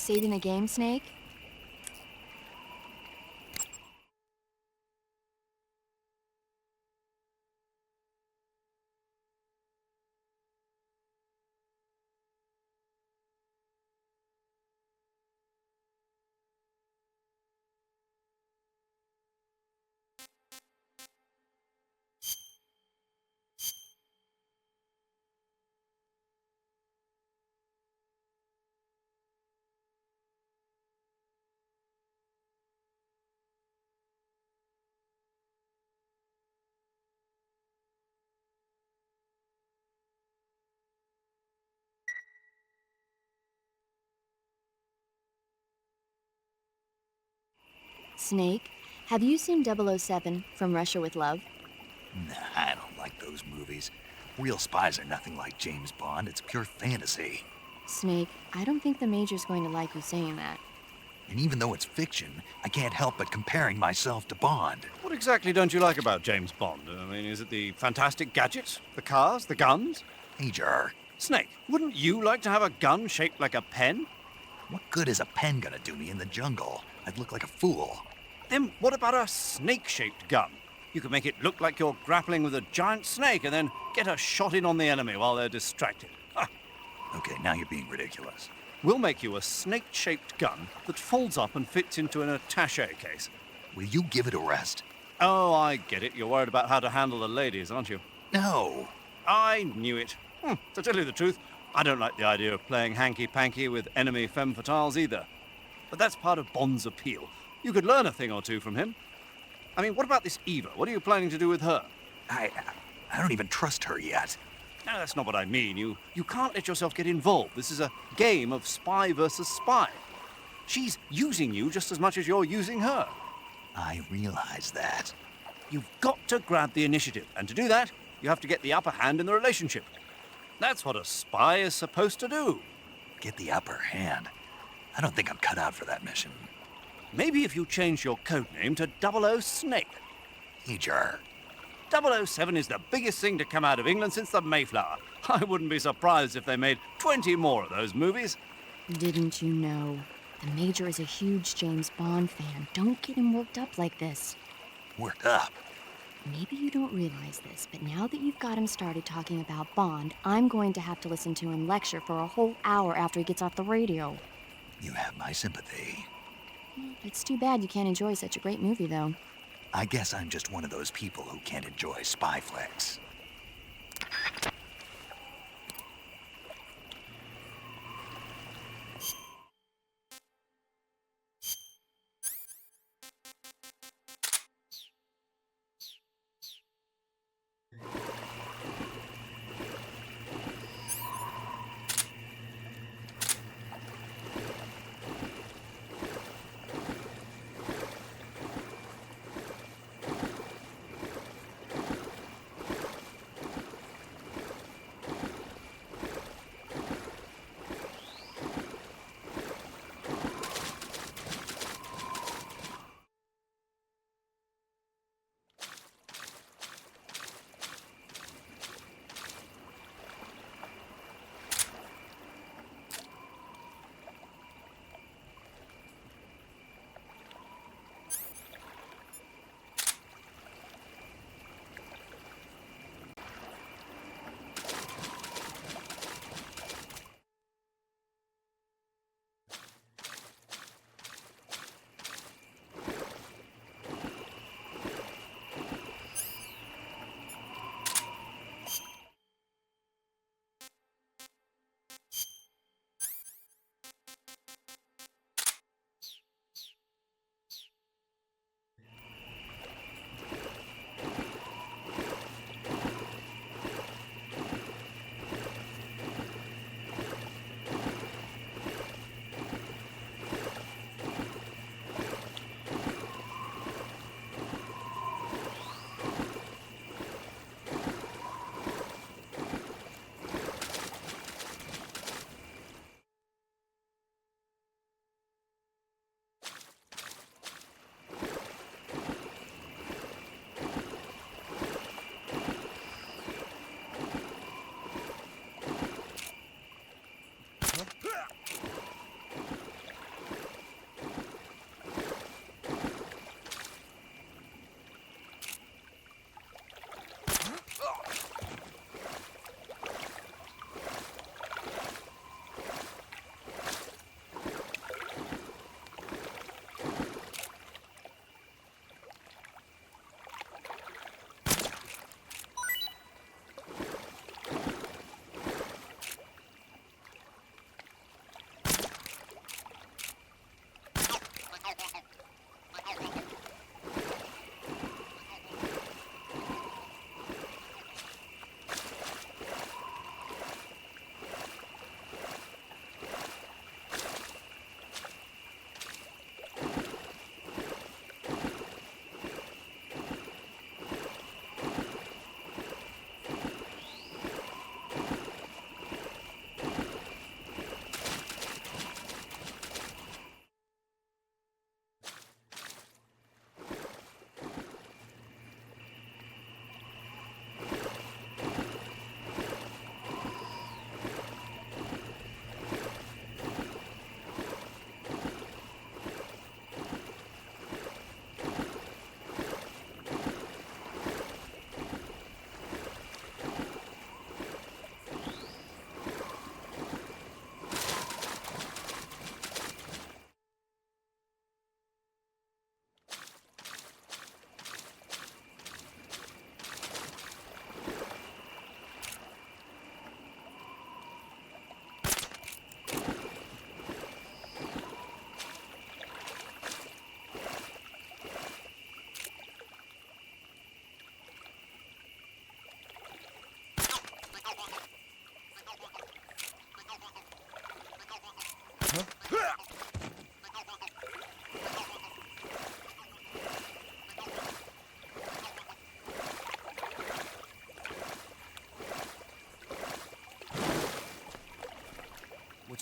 Saving the game, Snake? Snake, have you seen 007 From Russia with Love? Nah, I don't like those movies. Real spies are nothing like James Bond. It's pure fantasy. Snake, I don't think the Major's going to like you saying that. And even though it's fiction, I can't help but comparing myself to Bond. What exactly don't you like about James Bond? I mean, is it the fantastic gadgets? The cars? The guns? Major. Snake, wouldn't you like to have a gun shaped like a pen? What good is a pen gonna do me in the jungle? I'd look like a fool. Then what about a snake-shaped gun? You could make it look like you're grappling with a giant snake and then get a shot in on the enemy while they're distracted. Ha! Okay, now you're being ridiculous. We'll make you a snake-shaped gun that folds up and fits into an attaché case. Will you give it a rest? Oh, I get it. You're worried about how to handle the ladies, aren't you? No. I knew it. To tell you the truth, I don't like the idea of playing hanky-panky with enemy femme fatales either. But that's part of Bond's appeal. You could learn a thing or two from him. I mean, what about this Eva? What are you planning to do with her? I don't even trust her yet. No, that's not what I mean. You can't let yourself get involved. This is a game of spy versus spy. She's using you just as much as you're using her. I realize that. You've got to grab the initiative, and to do that, you have to get the upper hand in the relationship. That's what a spy is supposed to do. Get the upper hand? I don't think I'm cut out for that mission. Maybe if you change your codename to 00 Snake. Major. 007 is the biggest thing to come out of England since the Mayflower. I wouldn't be surprised if they made 20 more of those movies. Didn't you know? The Major is a huge James Bond fan. Don't get him worked up like this. Worked up? Maybe you don't realize this, but now that you've got him started talking about Bond, I'm going to have to listen to him lecture for a whole hour after he gets off the radio. You have my sympathy. It's too bad you can't enjoy such a great movie, though. I guess I'm just one of those people who can't enjoy spy flicks.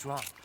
What's wrong?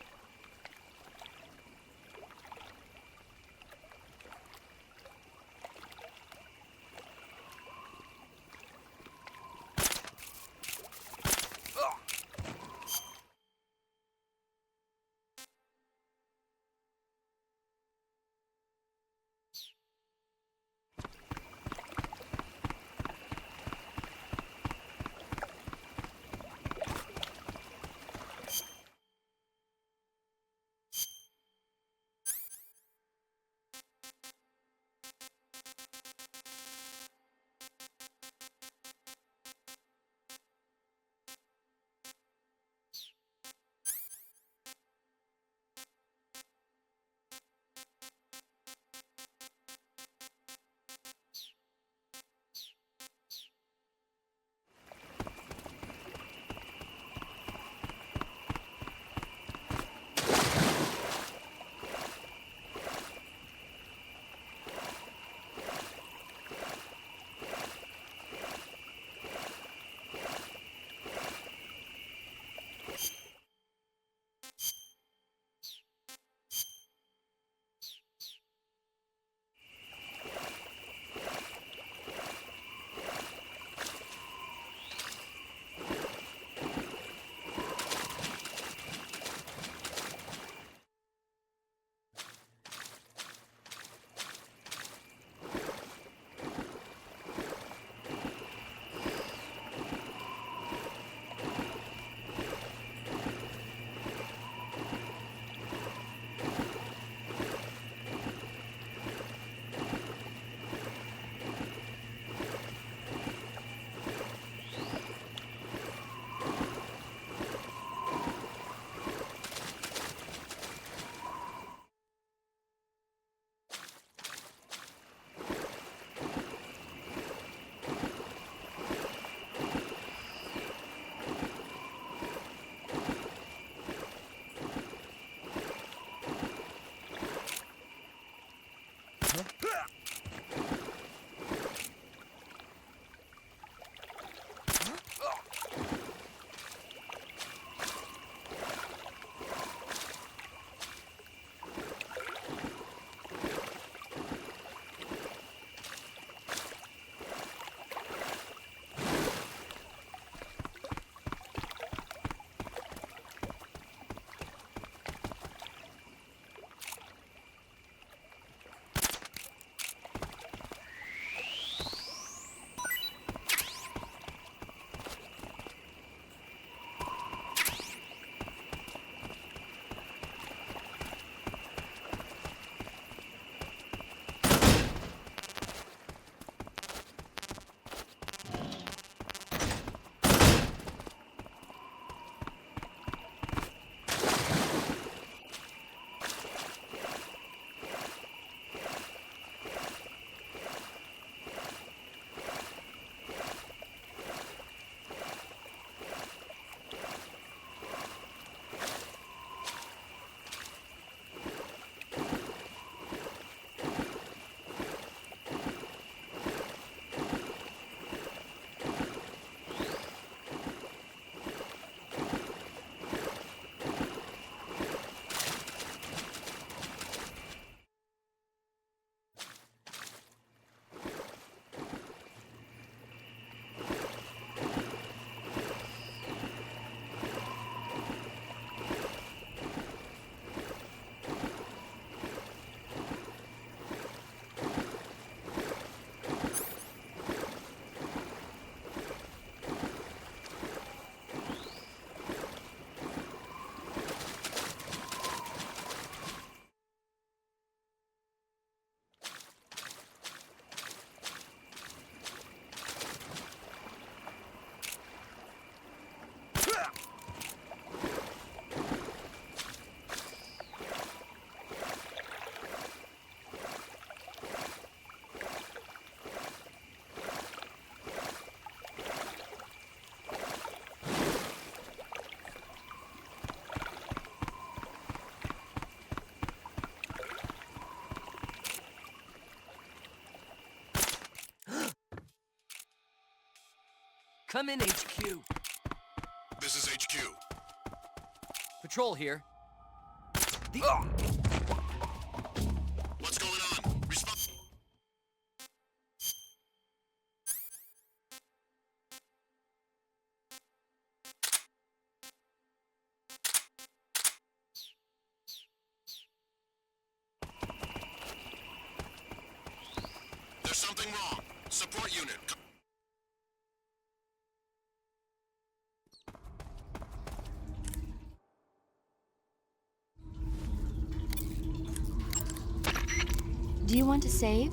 Come in, HQ. This is HQ. Patrol here. What's going on? Respond. There's something wrong. Support unit. Do you want to save?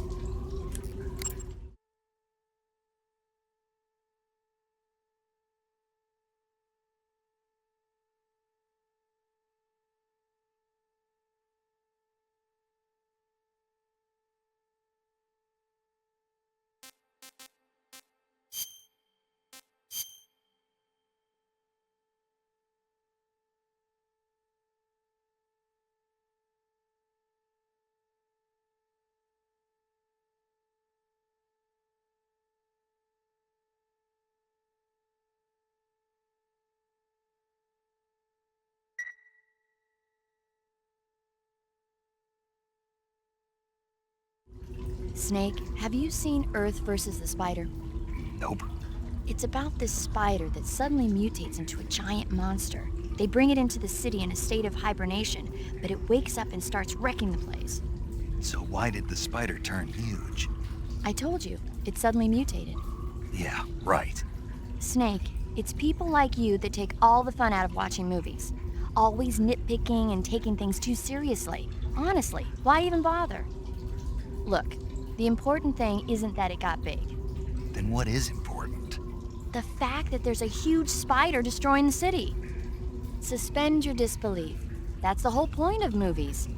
Snake, have you seen Earth versus the Spider? Nope. It's about this spider that suddenly mutates into a giant monster. They bring it into the city in a state of hibernation, but it wakes up and starts wrecking the place. So why did the spider turn huge? I told you, it suddenly mutated. Yeah, right. Snake, it's people like you that take all the fun out of watching movies. Always nitpicking and taking things too seriously. Honestly, why even bother? Look, the important thing isn't that it got big. Then what is important? The fact that there's a huge spider destroying the city. Suspend your disbelief. That's the whole point of movies.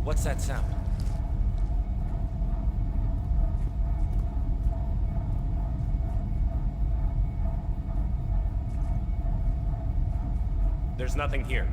What's that sound? There's nothing here.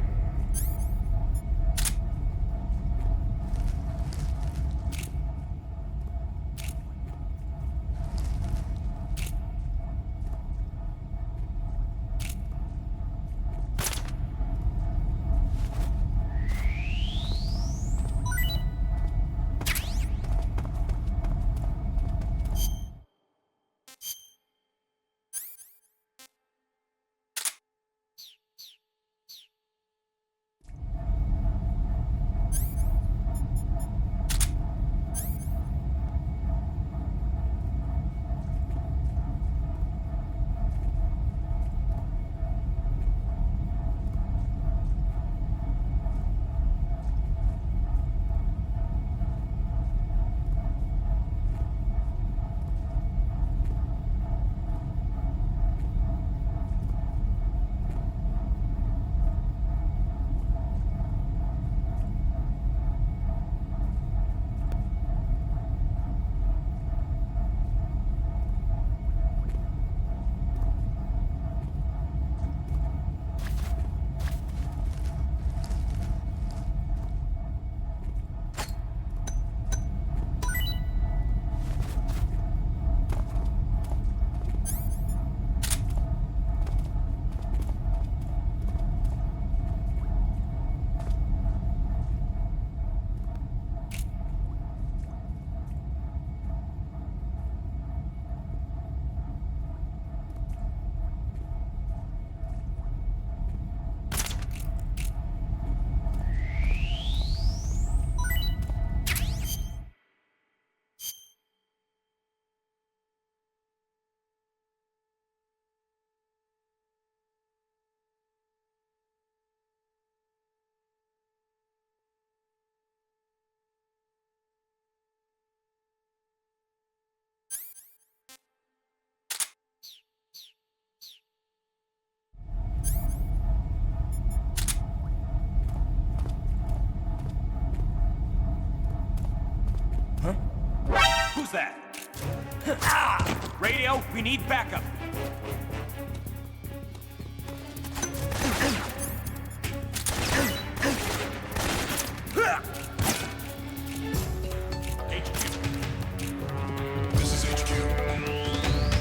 Radio, we need backup.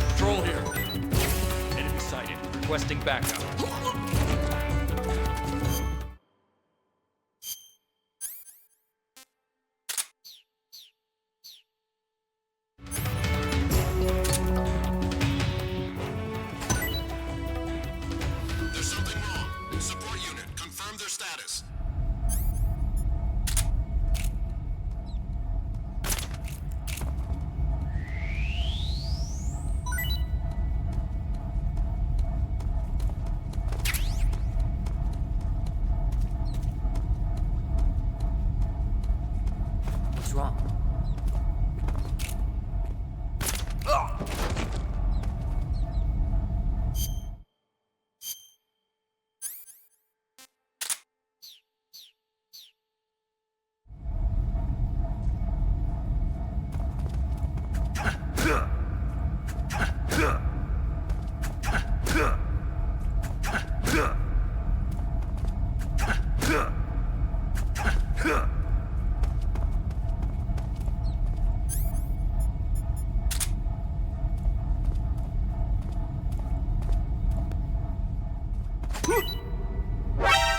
Patrol here. Enemy sighted. Requesting backup. There's something wrong. Support unit, confirm their status. What's wrong?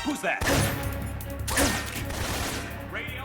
Who's that? Radio,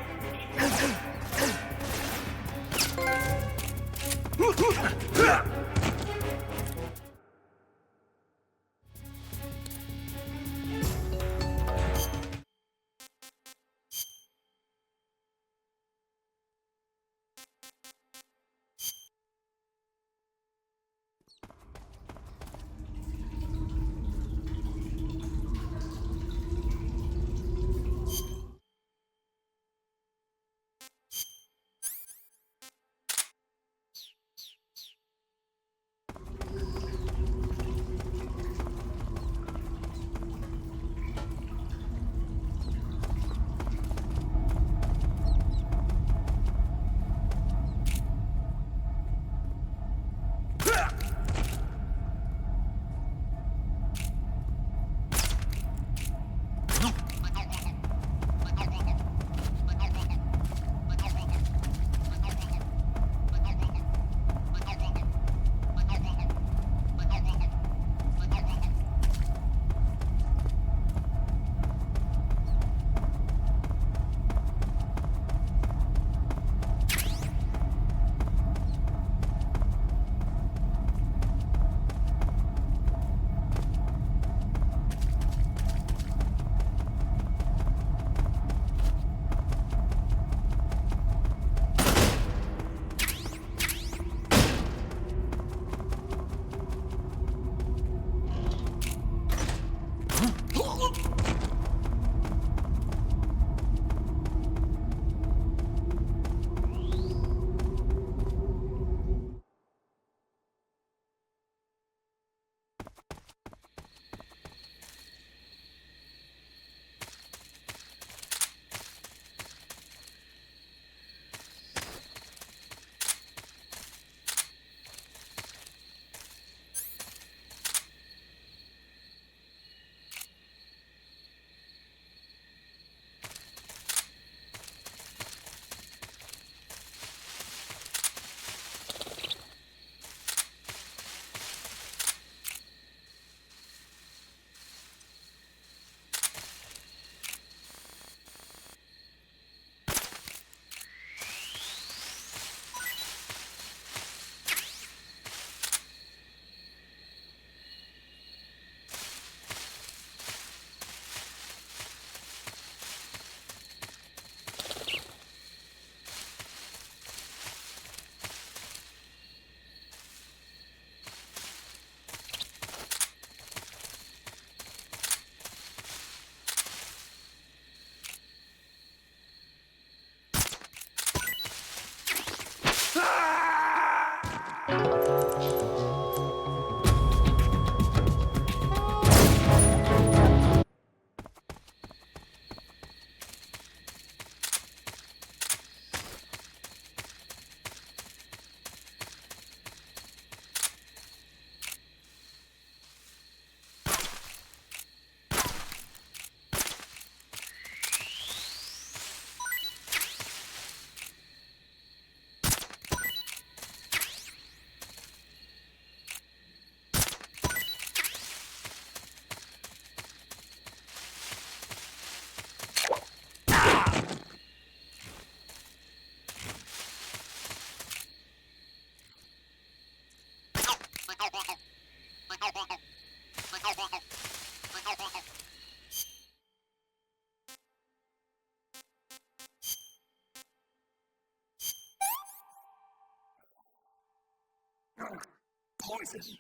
Poison.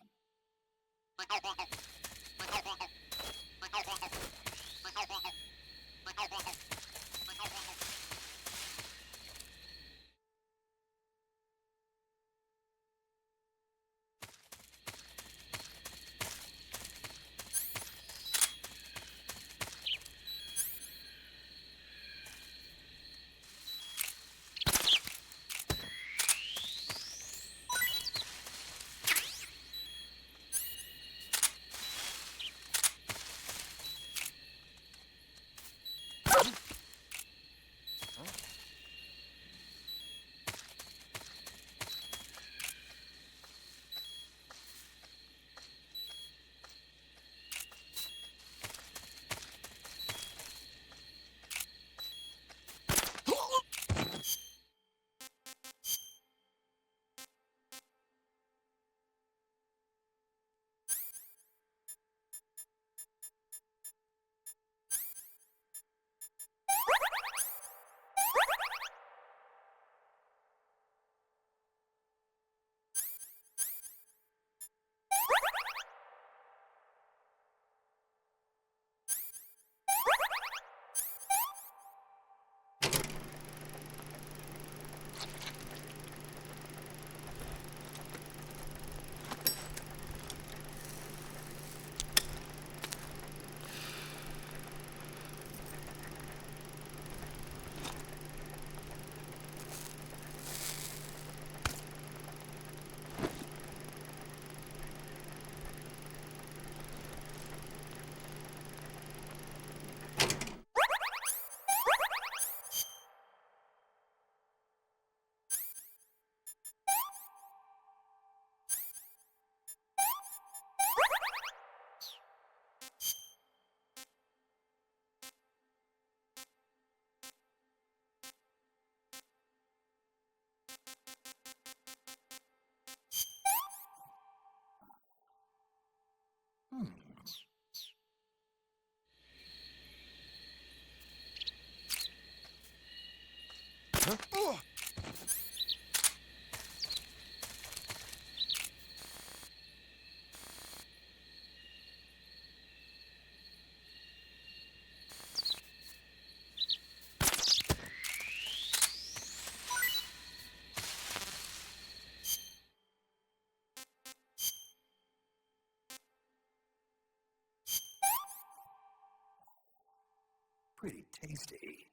Pretty tasty.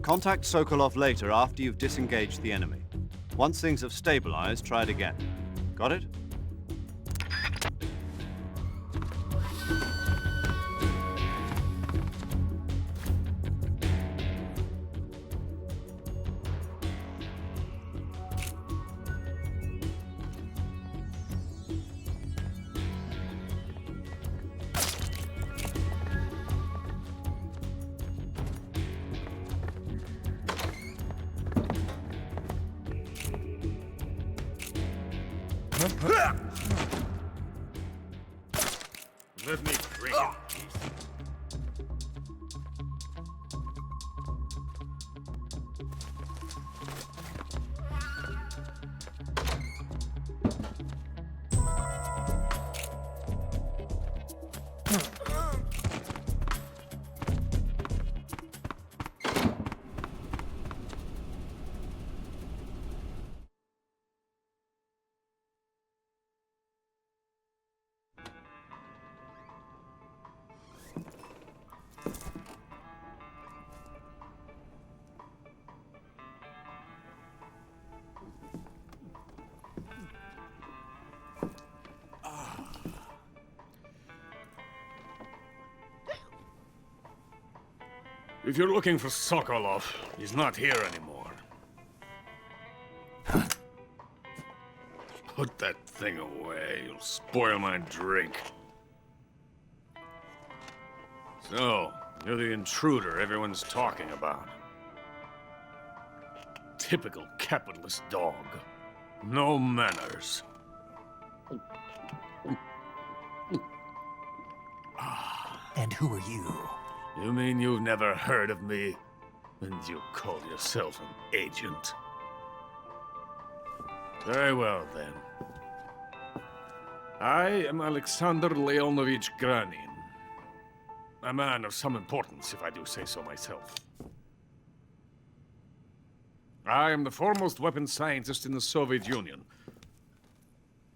Contact Sokolov later after you've disengaged the enemy. Once things have stabilized, try it again. Got it? Let me drink it. If you're looking for Sokolov, he's not here anymore. Put that thing away. You'll spoil my drink. So, you're the intruder everyone's talking about. Typical capitalist dog. No manners. And who are you? You mean you've never heard of me? And you call yourself an agent? Very well, then. I am Alexander Leonovich Granin. A man of some importance, if I do say so myself. I am the foremost weapons scientist in the Soviet Union,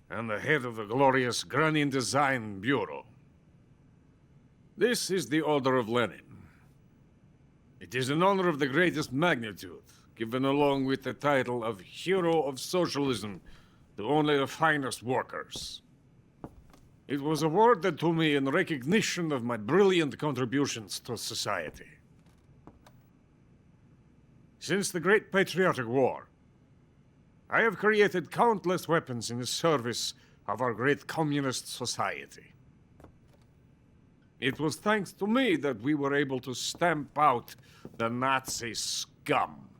and the head of the glorious Granin Design Bureau. This is the Order of Lenin. It is an honor of the greatest magnitude, given along with the title of Hero of Socialism to only the finest workers. It was awarded to me in recognition of my brilliant contributions to society. Since the Great Patriotic War, I have created countless weapons in the service of our great communist society. It was thanks to me that we were able to stamp out the Nazi scum.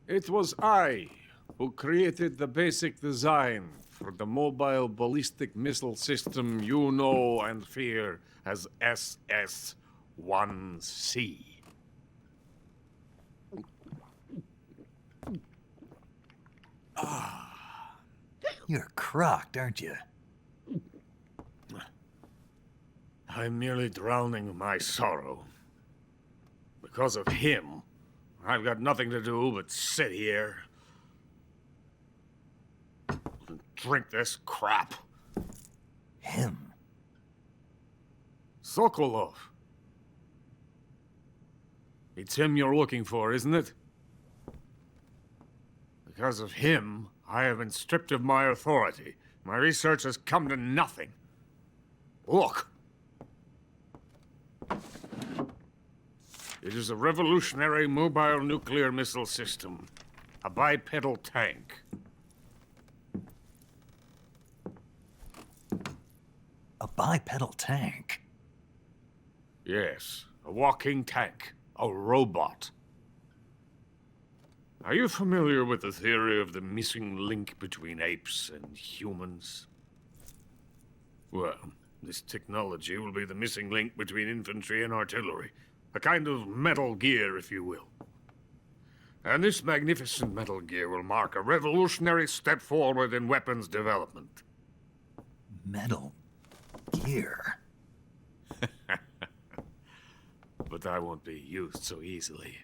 It was I who created the basic design for the mobile ballistic missile system you know and fear as SS-1C. You're crocked, aren't you? I'm merely drowning my sorrow. Because of him, I've got nothing to do but sit here and drink this crap. Him? Sokolov. It's him you're looking for, isn't it? Because of him, I have been stripped of my authority. My research has come to nothing. Look. It is a revolutionary mobile nuclear missile system. A bipedal tank. A bipedal tank? Yes, a walking tank. A robot. Are you familiar with the theory of the missing link between apes and humans? Well, this technology will be the missing link between infantry and artillery. A kind of Metal Gear, if you will. And this magnificent Metal Gear will mark a revolutionary step forward in weapons development. Metal Gear? But I won't be used so easily.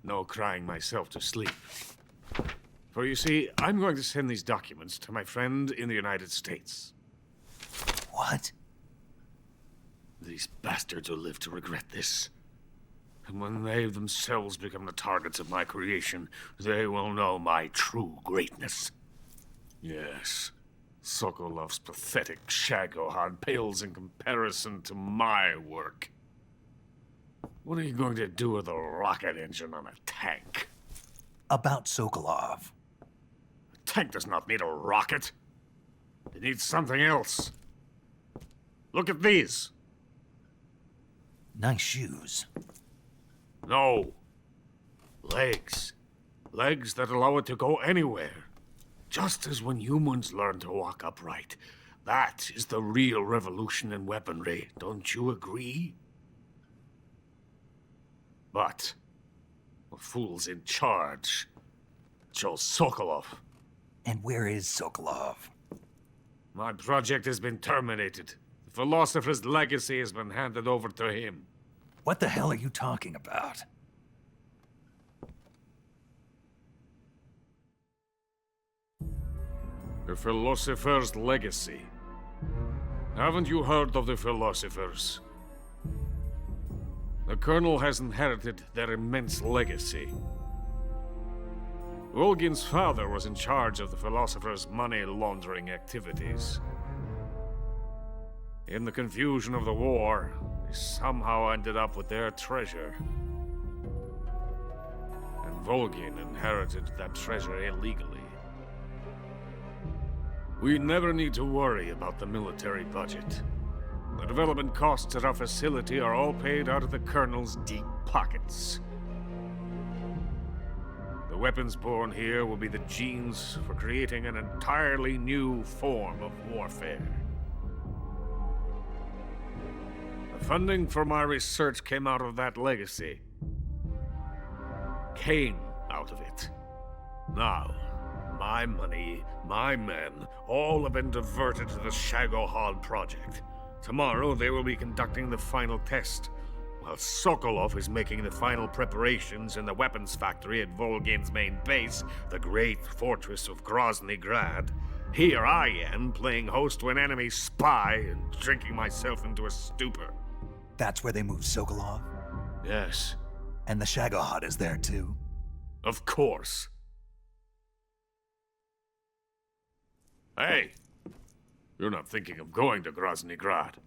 No crying myself to sleep. For you see, I'm going to send these documents to my friend in the United States. What? These bastards will live to regret this. And when they themselves become the targets of my creation, they will know my true greatness. Yes, Sokolov's pathetic Shagohod pales in comparison to my work. What are you going to do with a rocket engine on a tank? About Sokolov. A tank does not need a rocket. It needs something else. Look at these. Nice shoes. No. Legs. Legs that allow it to go anywhere. Just as when humans learn to walk upright. That is the real revolution in weaponry. Don't you agree? But the fool's in charge. Chose Sokolov. And where is Sokolov? My project has been terminated. The philosopher's legacy has been handed over to him. What the hell are you talking about? The philosopher's legacy. Haven't you heard of the philosophers? The Colonel has inherited their immense legacy. Volgin's father was in charge of the philosophers' money laundering activities. In the confusion of the war, they somehow ended up with their treasure. And Volgin inherited that treasure illegally. We never need to worry about the military budget. The development costs at our facility are all paid out of the Colonel's deep pockets. The weapons born here will be the genes for creating an entirely new form of warfare. The funding for my research came out of that legacy. Came out of it. Now, my money, my men, all have been diverted to the Shagohod project. Tomorrow, they will be conducting the final test, while Sokolov is making the final preparations in the weapons factory at Volgin's main base, the great fortress of Grozny Grad. Here I am, playing host to an enemy spy and drinking myself into a stupor. That's where they moved Sokolov? Yes. And the Shagohod is there too? Of course. Hey! You're not thinking of going to Grozny Grad.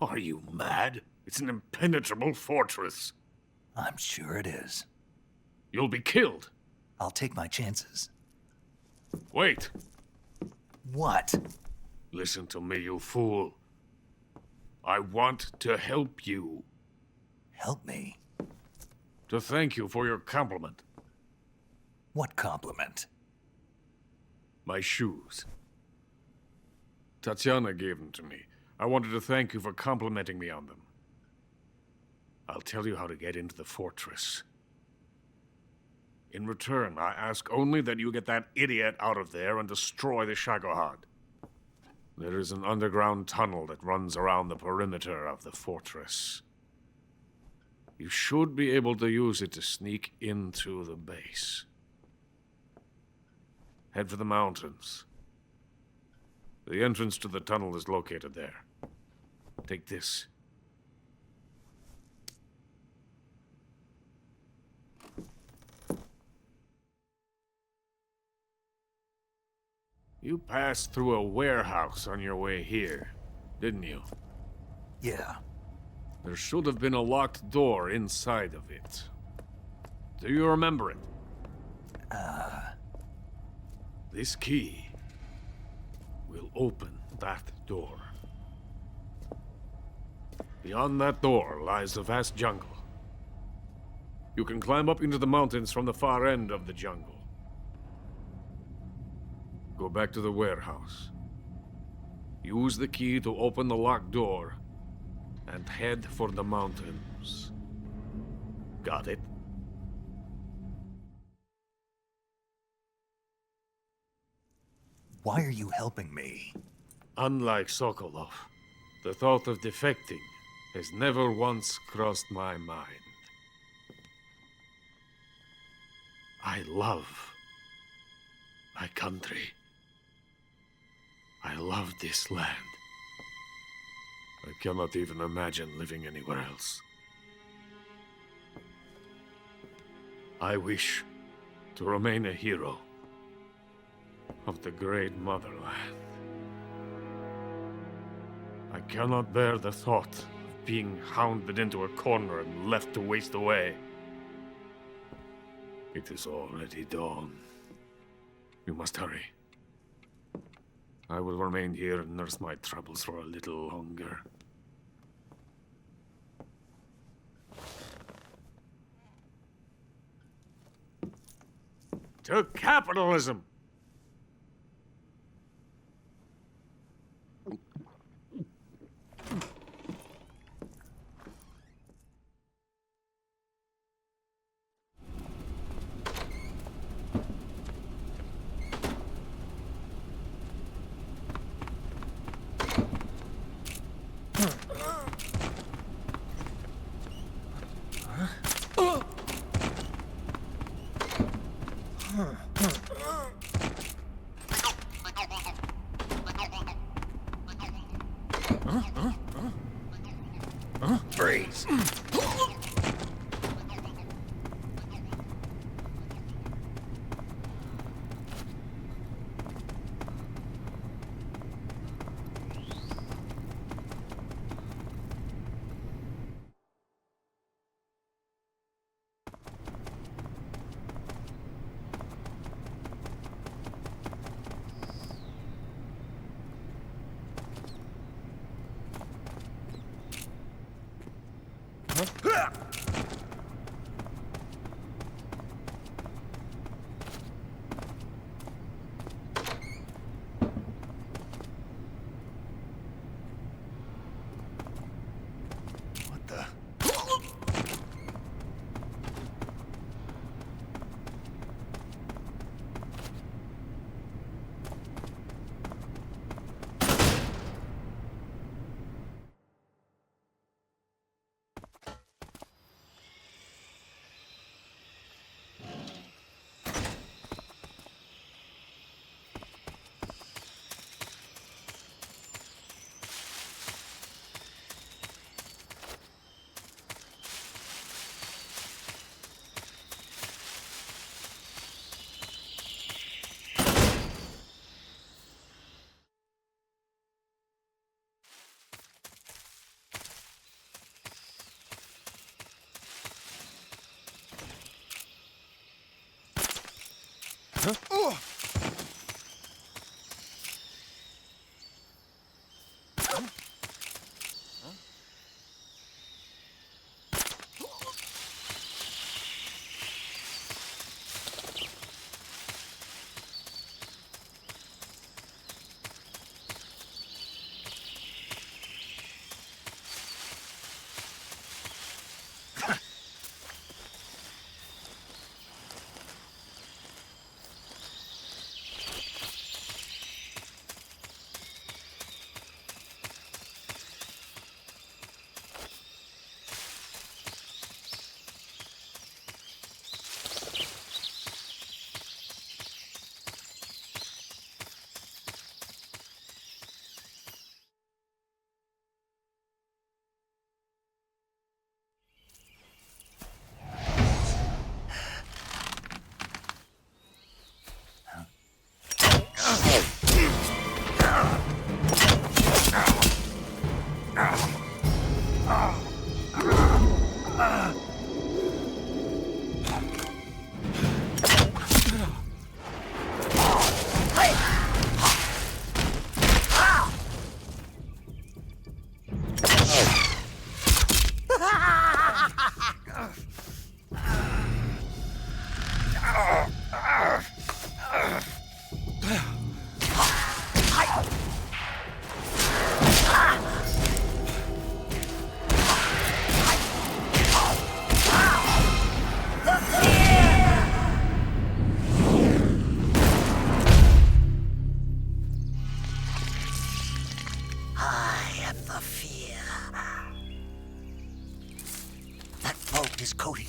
Are you mad? It's an impenetrable fortress. I'm sure it is. You'll be killed. I'll take my chances. Wait. What? Listen to me, you fool. I want to help you. Help me? To thank you for your compliment. What compliment? My shoes. Tatiana gave them to me. I wanted to thank you for complimenting me on them. I'll tell you how to get into the fortress. In return, I ask only that you get that idiot out of there and destroy the Shagohod. There is an underground tunnel that runs around the perimeter of the fortress. You should be able to use it to sneak into the base. Head for the mountains. The entrance to the tunnel is located there. Take this. You passed through a warehouse on your way here, didn't you? Yeah. There should have been a locked door inside of it. Do you remember it? This key will open that door. Beyond that door lies the vast jungle. You can climb up into the mountains from the far end of the jungle. Go back to the warehouse. Use the key to open the locked door and head for the mountains. Got it? Why are you helping me? Unlike Sokolov, the thought of defecting has never once crossed my mind. I love my country. I love this land. I cannot even imagine living anywhere else. I wish to remain a hero of the great motherland. I cannot bear the thought of being hounded into a corner and left to waste away. It is already dawn. We must hurry. I will remain here and nurse my troubles for a little longer. To capitalism! Freeze! Huh?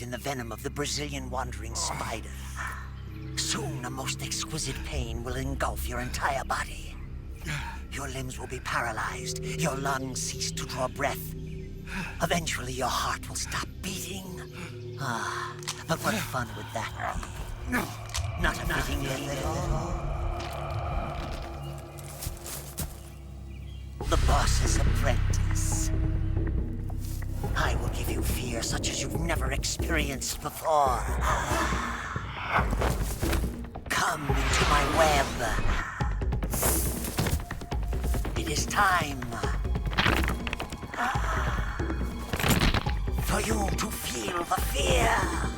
In the venom of the Brazilian wandering spider. Soon, a most exquisite pain will engulf your entire body. Your limbs will be paralyzed, your lungs cease to draw breath, Eventually your heart will stop beating. Ah, but what fun would that be? Not a fitting end at all. The boss's apprentice. I will give you fear such as you've never experienced before. Come into my web. It is time for you to feel the fear.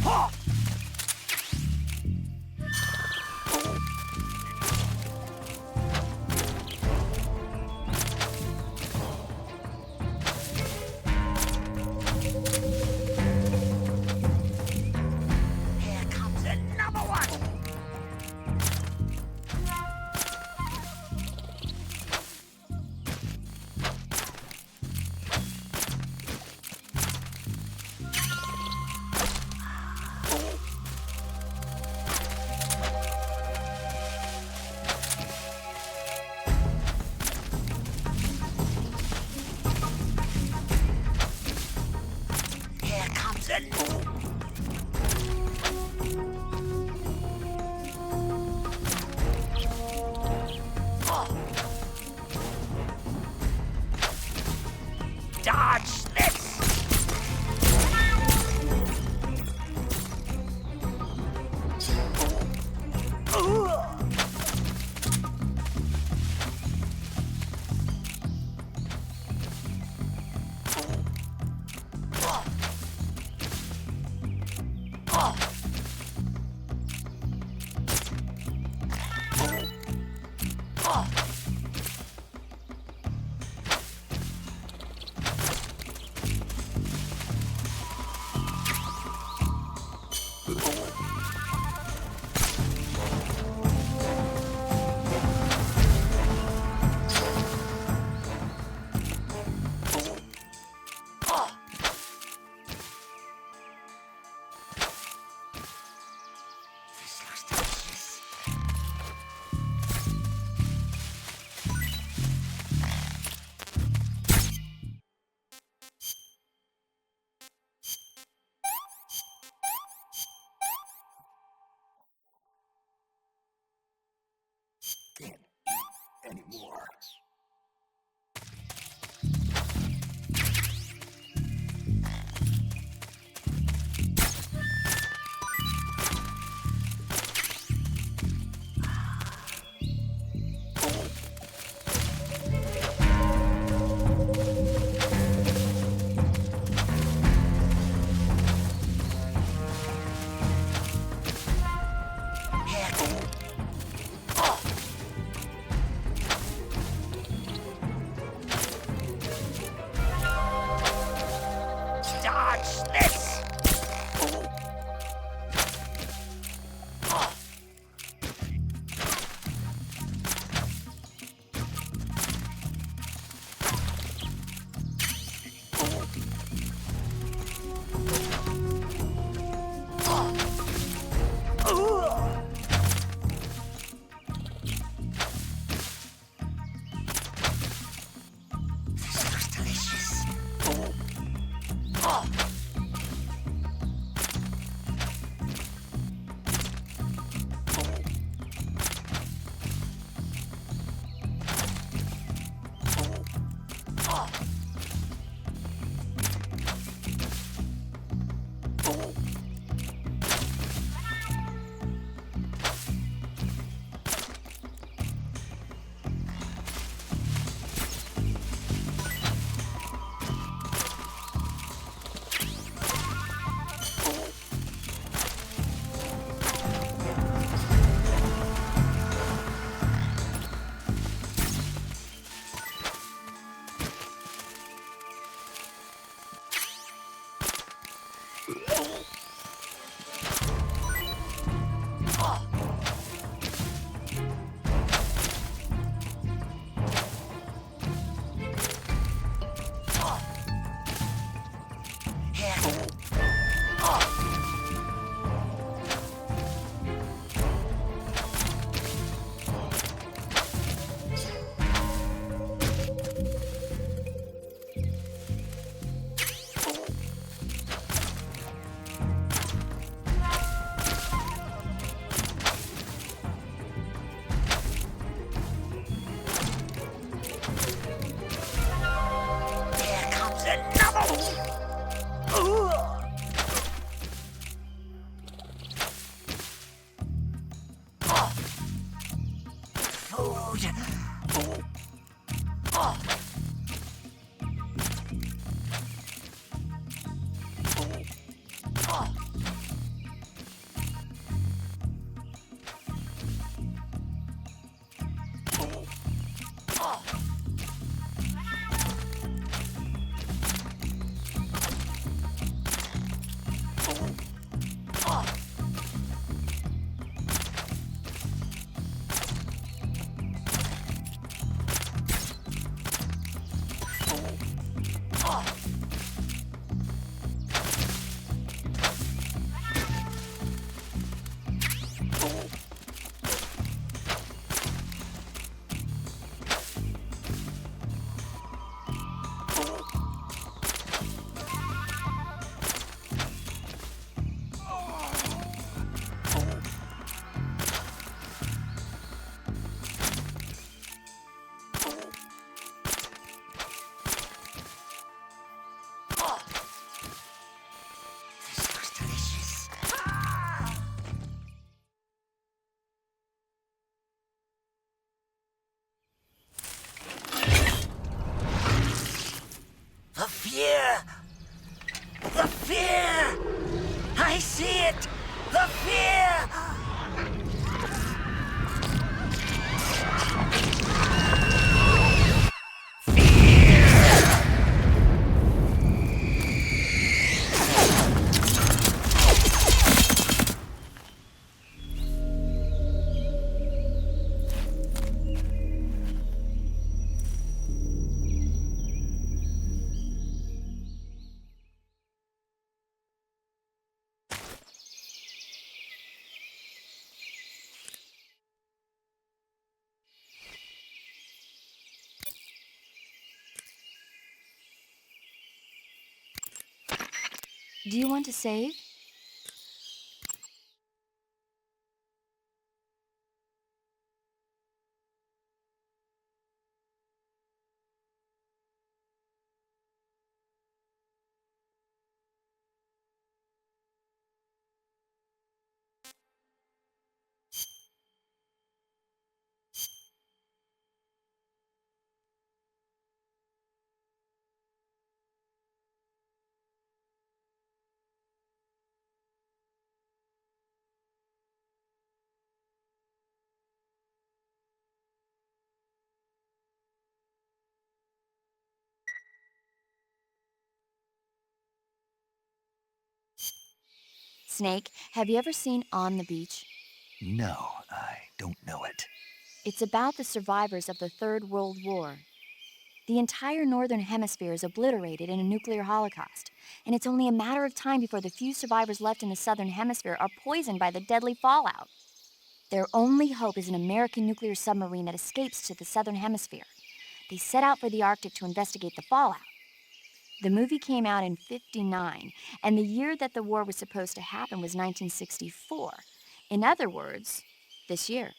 Here comes another one! Here comes another. Dodge this! Can't eat anymore. Dodge this! This looks delicious. see it? The fear! Do you want to save? Snake, have you ever seen On the Beach? No, I don't know it. It's about the survivors of the Third World War. The entire northern hemisphere is obliterated in a nuclear holocaust, and it's only a matter of time before the few survivors left in the southern hemisphere are poisoned by the deadly fallout. Their only hope is an American nuclear submarine that escapes to the southern hemisphere. They set out for the Arctic to investigate the fallout. The movie came out in '59, and the year that the war was supposed to happen was 1964. In other words, this year.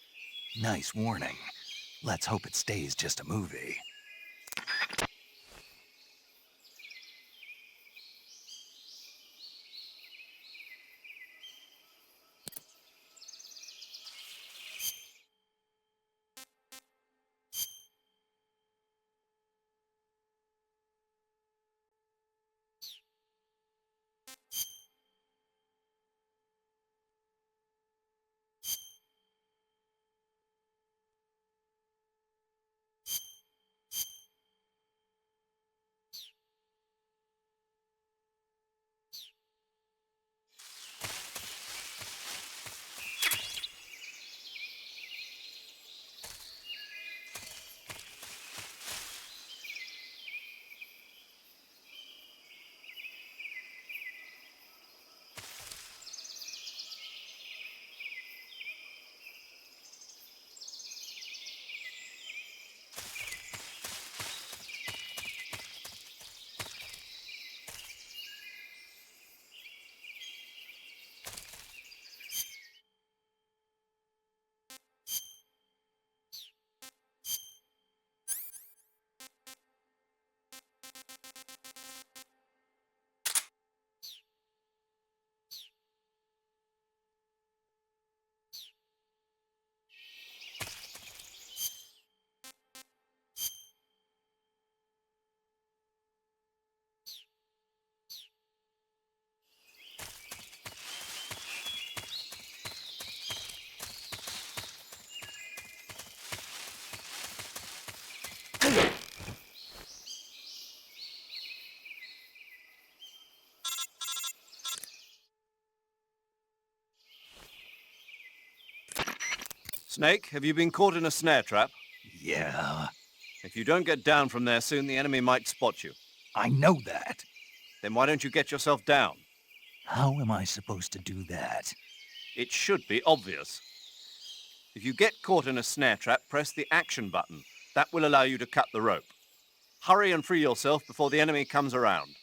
Nice warning. Let's hope it stays just a movie. Snake, have you been caught in a snare trap? Yeah. If you don't get down from there soon, the enemy might spot you. I know that. Then why don't you get yourself down? How am I supposed to do that? It should be obvious. If you get caught in a snare trap, press the action button. That will allow you to cut the rope. Hurry and free yourself before the enemy comes around.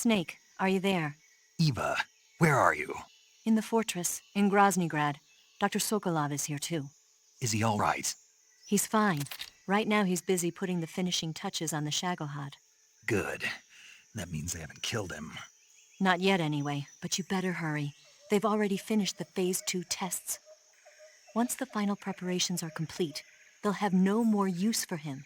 Snake, are you there? Eva, where are you? In the fortress, in Groznygrad. Dr. Sokolov is here too. Is he all right? He's fine. Right now he's busy putting the finishing touches on the Shagohod. Good. That means they haven't killed him. Not yet anyway, but you better hurry. They've already finished the Phase 2 tests. Once the final preparations are complete, they'll have no more use for him.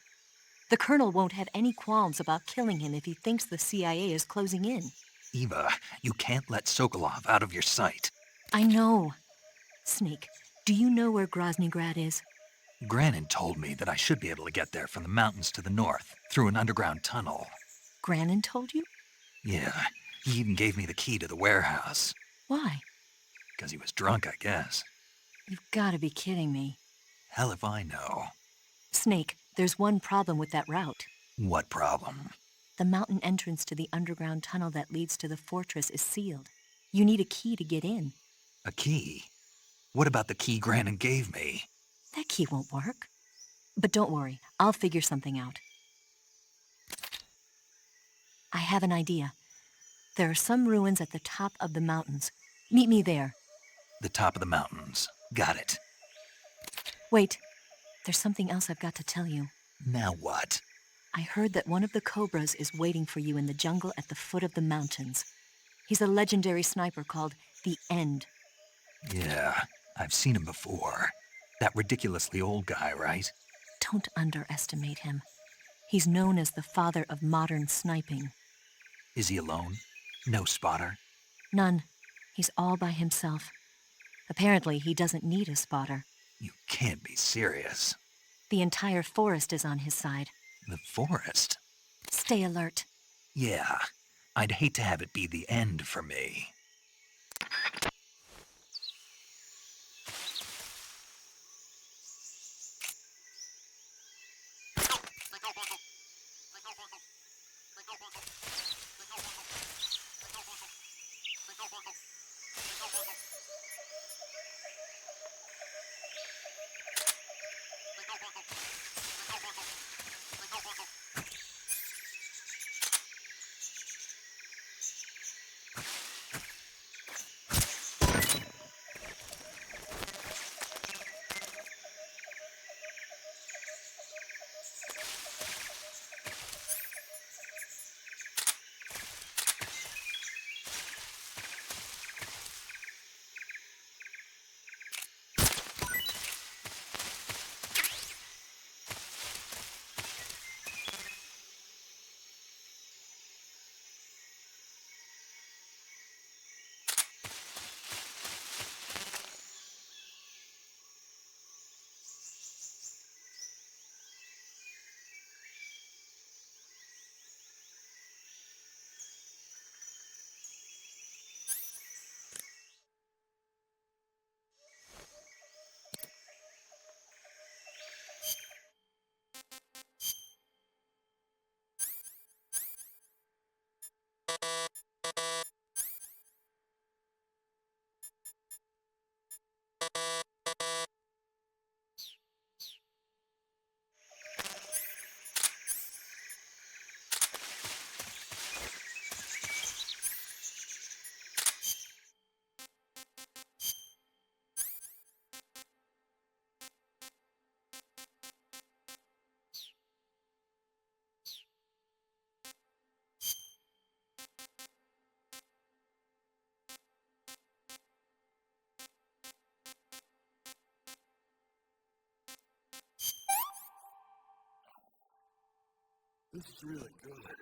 The Colonel won't have any qualms about killing him if he thinks the CIA is closing in. Eva, you can't let Sokolov out of your sight. I know. Snake, do you know where Groznygrad is? Granin told me that I should be able to get there from the mountains to the north, through an underground tunnel. Granin told you? Yeah, he even gave me the key to the warehouse. Why? Because he was drunk, I guess. You've got to be kidding me. Hell if I know. Snake, there's one problem with that route. What problem? The mountain entrance to the underground tunnel that leads to the fortress is sealed. You need a key to get in. A key? What about the key Granin gave me? That key won't work. But don't worry, I'll figure something out. I have an idea. There are some ruins at the top of the mountains. Meet me there. The top of the mountains. Got it. Wait, there's something else I've got to tell you. Now what? I heard that one of the Cobras is waiting for you in the jungle at the foot of the mountains. He's a legendary sniper called the End. Yeah, I've seen him before. That ridiculously old guy, right? Don't underestimate him. He's known as the father of modern sniping. Is he alone? No spotter? None. He's all by himself. Apparently, he doesn't need a spotter. You can't be serious. The entire forest is on his side. The forest? Stay alert. Yeah, I'd hate to have it be the end for me. This is really good.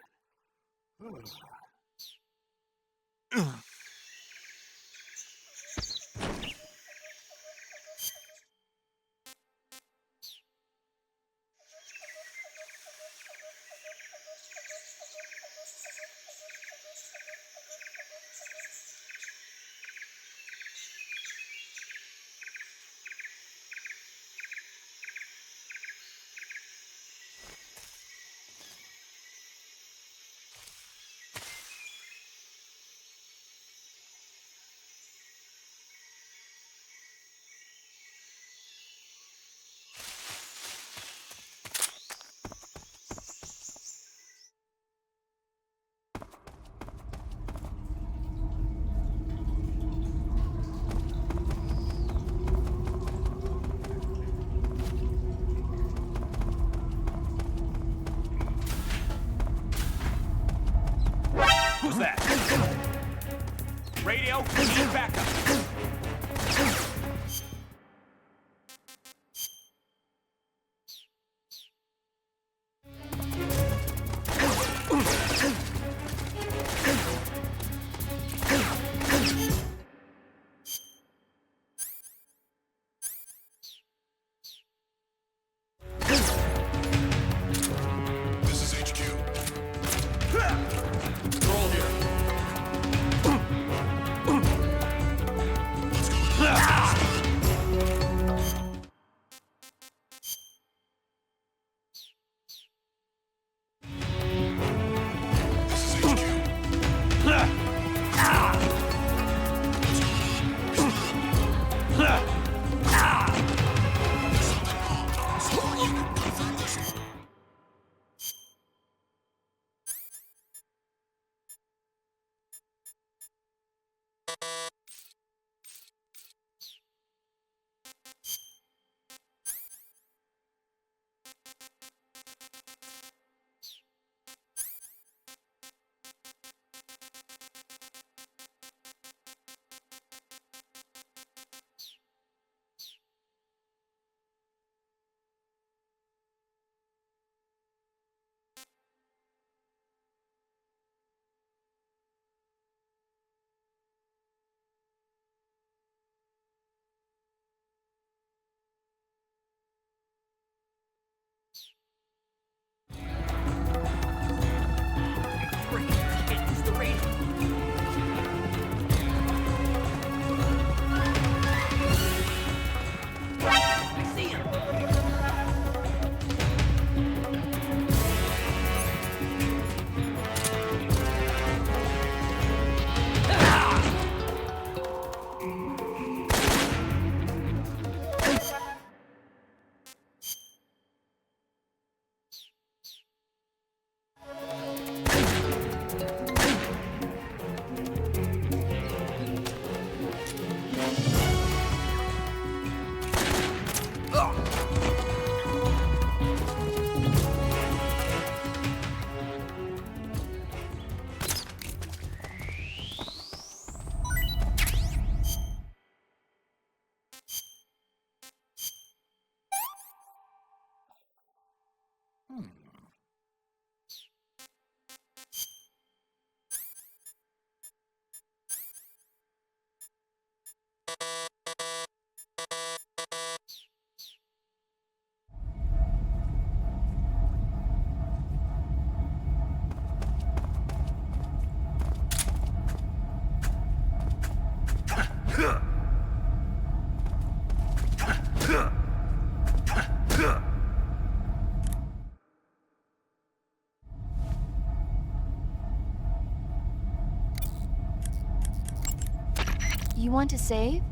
You want to save?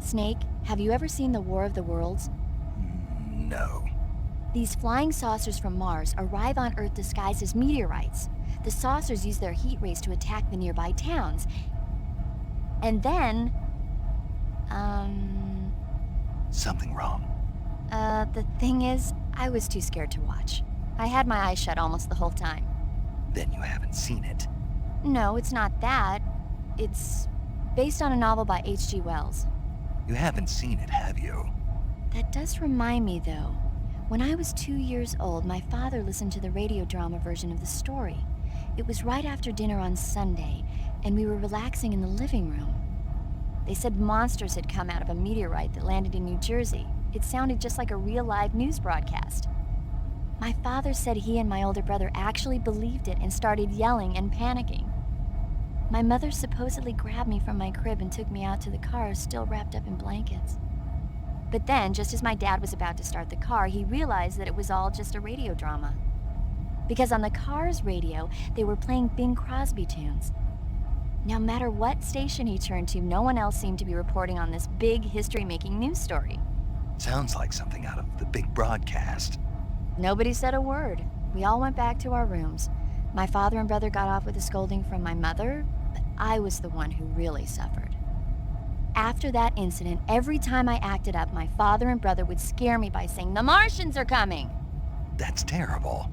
Snake, have you ever seen the War of the Worlds? No. These flying saucers from Mars arrive on Earth disguised as meteorites. The saucers use their heat rays to attack the nearby towns. And then... Something wrong. The thing is, I was too scared to watch. I had my eyes shut almost the whole time. Then you haven't seen it. No, it's not that. It's based on a novel by H.G. Wells. You haven't seen it, have you? That does remind me, though. When I was 2 years old, my father listened to the radio drama version of the story. It was right after dinner on Sunday, and we were relaxing in the living room. They said monsters had come out of a meteorite that landed in New Jersey. It sounded just like a real live news broadcast. My father said he and my older brother actually believed it and started yelling and panicking. My mother supposedly grabbed me from my crib and took me out to the car, still wrapped up in blankets. But then, just as my dad was about to start the car, he realized that it was all just a radio drama. Because on the car's radio, they were playing Bing Crosby tunes. No matter what station he turned to, no one else seemed to be reporting on this big history-making news story. Sounds like something out of the big broadcast. Nobody said a word. We all went back to our rooms. My father and brother got off with a scolding from my mother, but I was the one who really suffered. After that incident, every time I acted up, my father and brother would scare me by saying, "The Martians are coming!" That's terrible.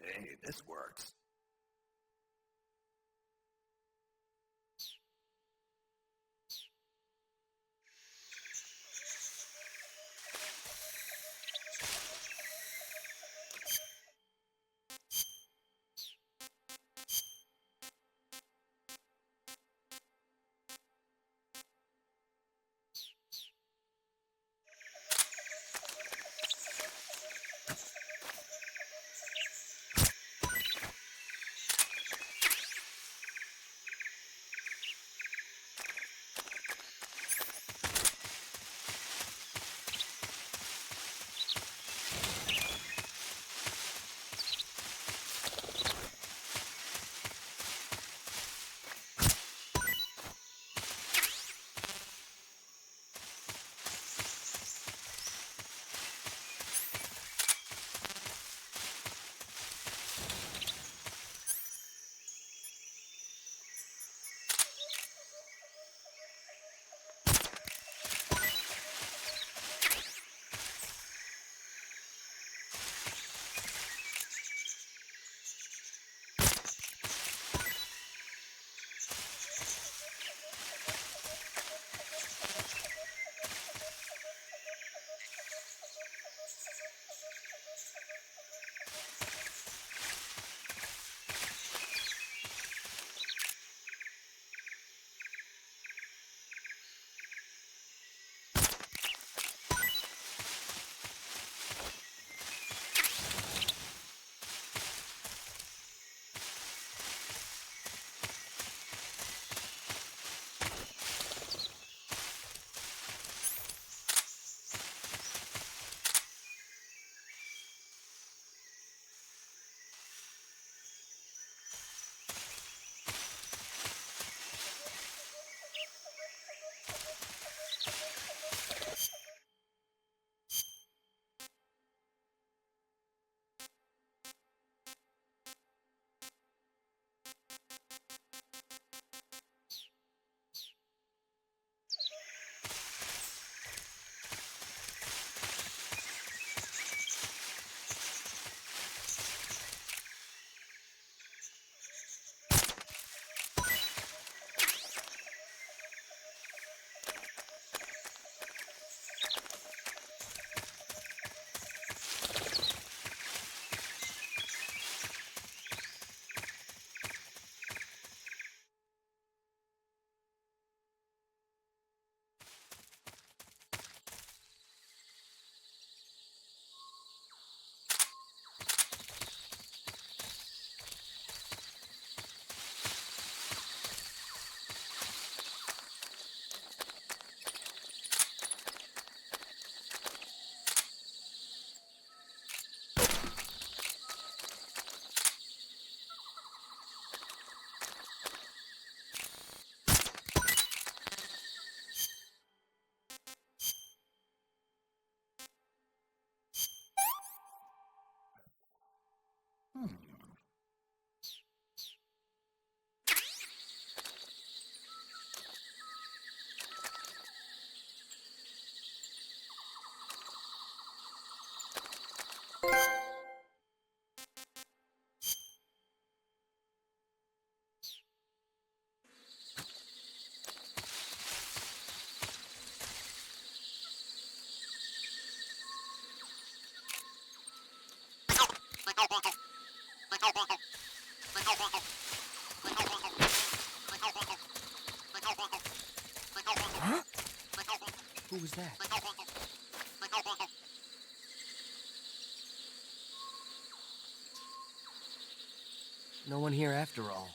Hey, this works. Who was that? No one here after all.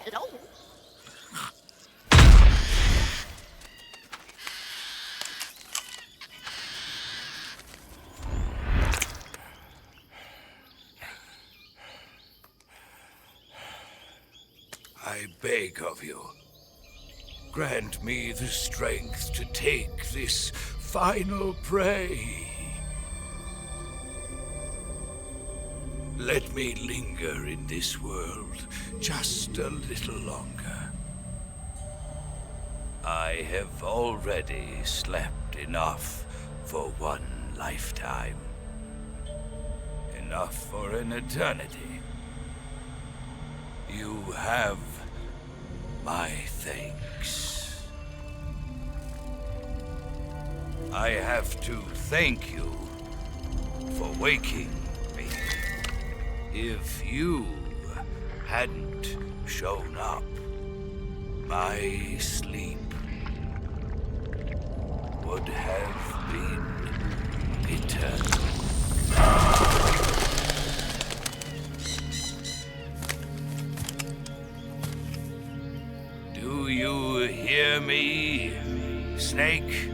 Hello? I beg of you, grant me the strength to take this final prey. Let me linger in this world just a little longer. I have already slept enough for one lifetime. Enough for an eternity. You have my thanks. I have to thank you for waking me. If you hadn't shown up, my sleep would have been eternal. Do you hear me, Snake?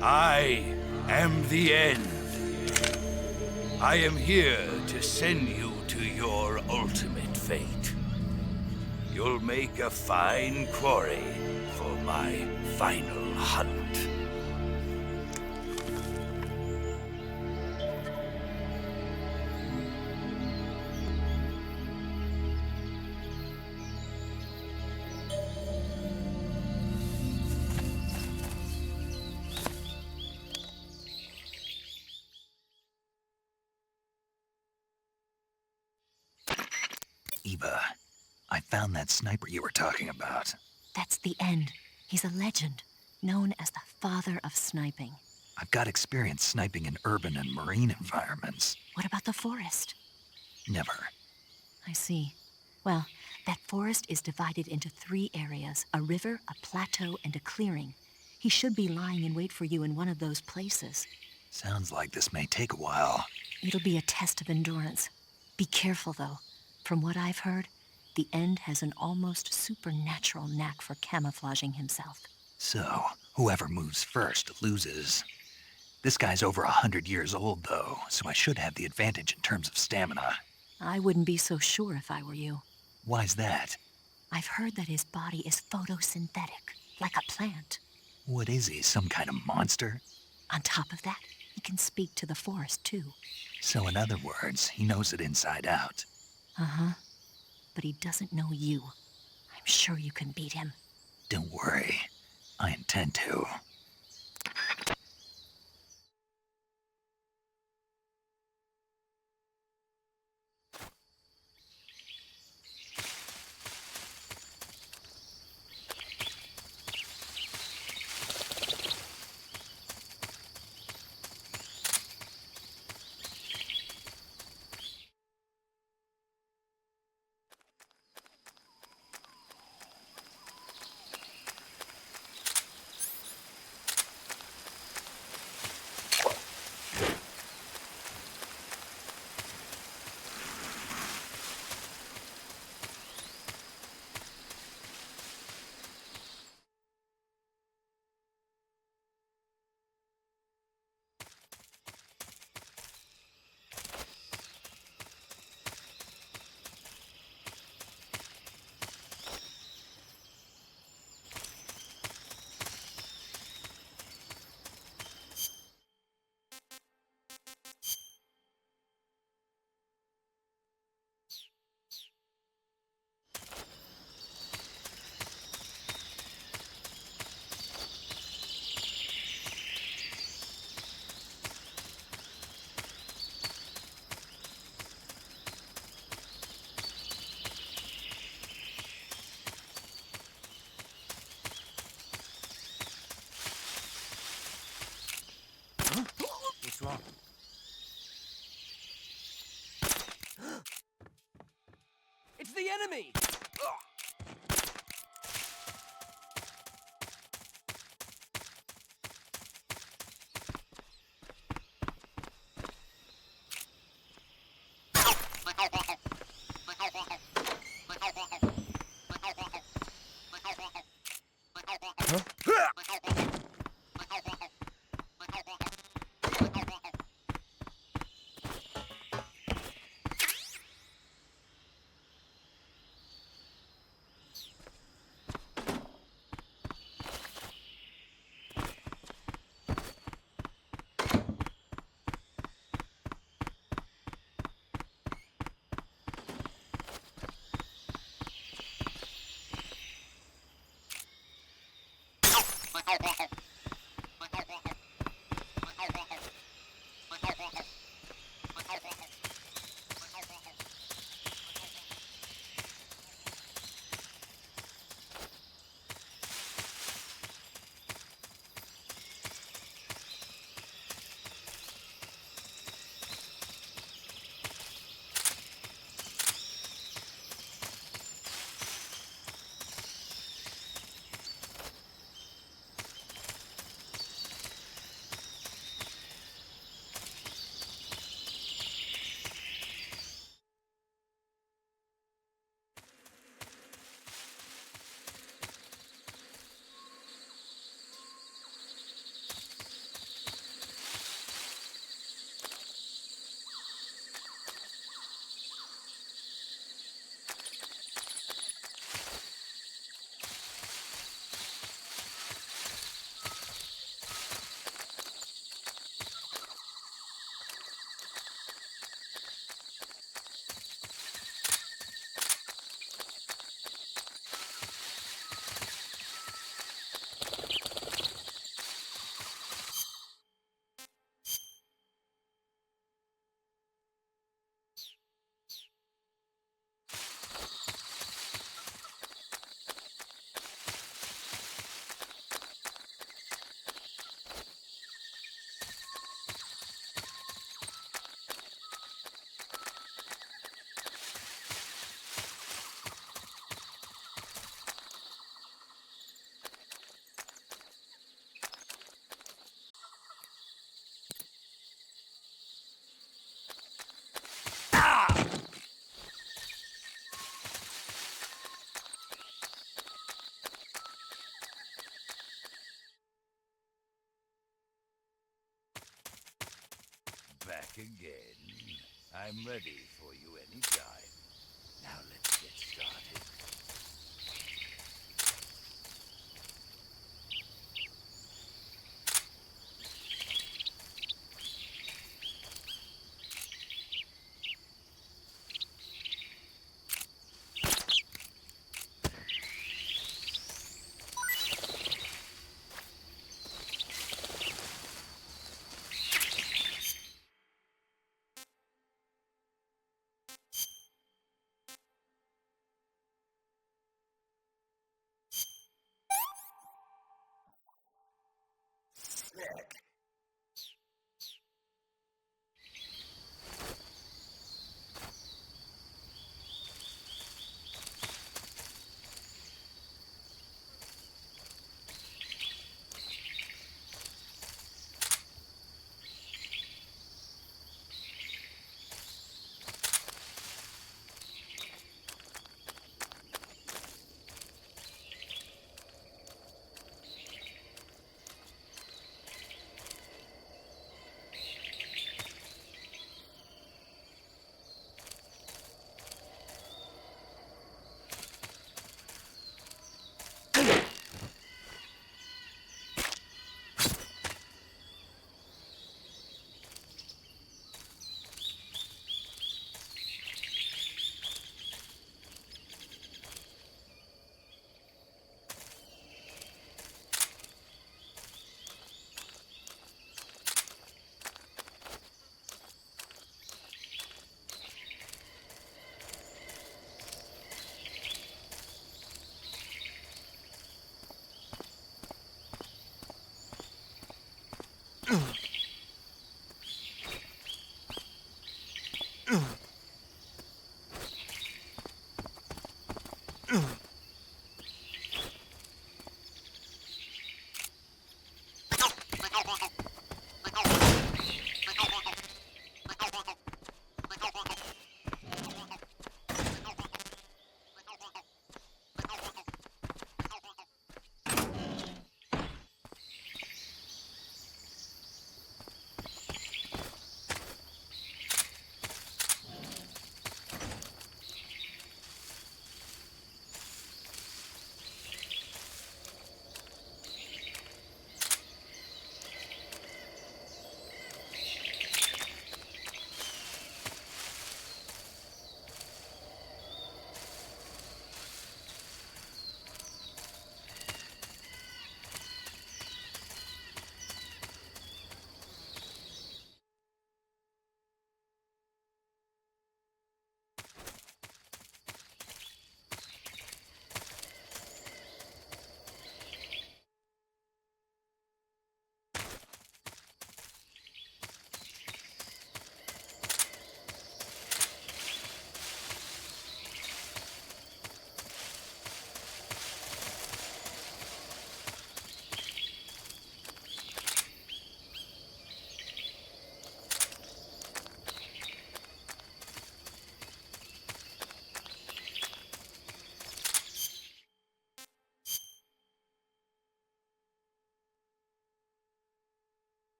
I am the end. I am here to send you to your ultimate fate. You'll make a fine quarry for my final hunt. Eva, I found that sniper you were talking about. That's the end. He's a legend, known as the father of sniping. I've got experience sniping in urban and marine environments. What about the forest? Never. I see. Well, that forest is divided into 3 areas, a river, a plateau, and a clearing. He should be lying in wait for you in one of those places. Sounds like this may take a while. It'll be a test of endurance. Be careful, though. From what I've heard, the End has an almost supernatural knack for camouflaging himself. So, whoever moves first loses. This guy's over 100 years old, though, so I should have the advantage in terms of stamina. I wouldn't be so sure if I were you. Why's that? I've heard that his body is photosynthetic, like a plant. What is he, some kind of monster? On top of that, He can speak to the forest, too. So in other words, he knows it inside out. Uh-huh. But he doesn't know you. I'm sure you can beat him. Don't worry. I intend to. What's wrong? It's the enemy! Back again. I'm ready for you anytime. Now let's get started.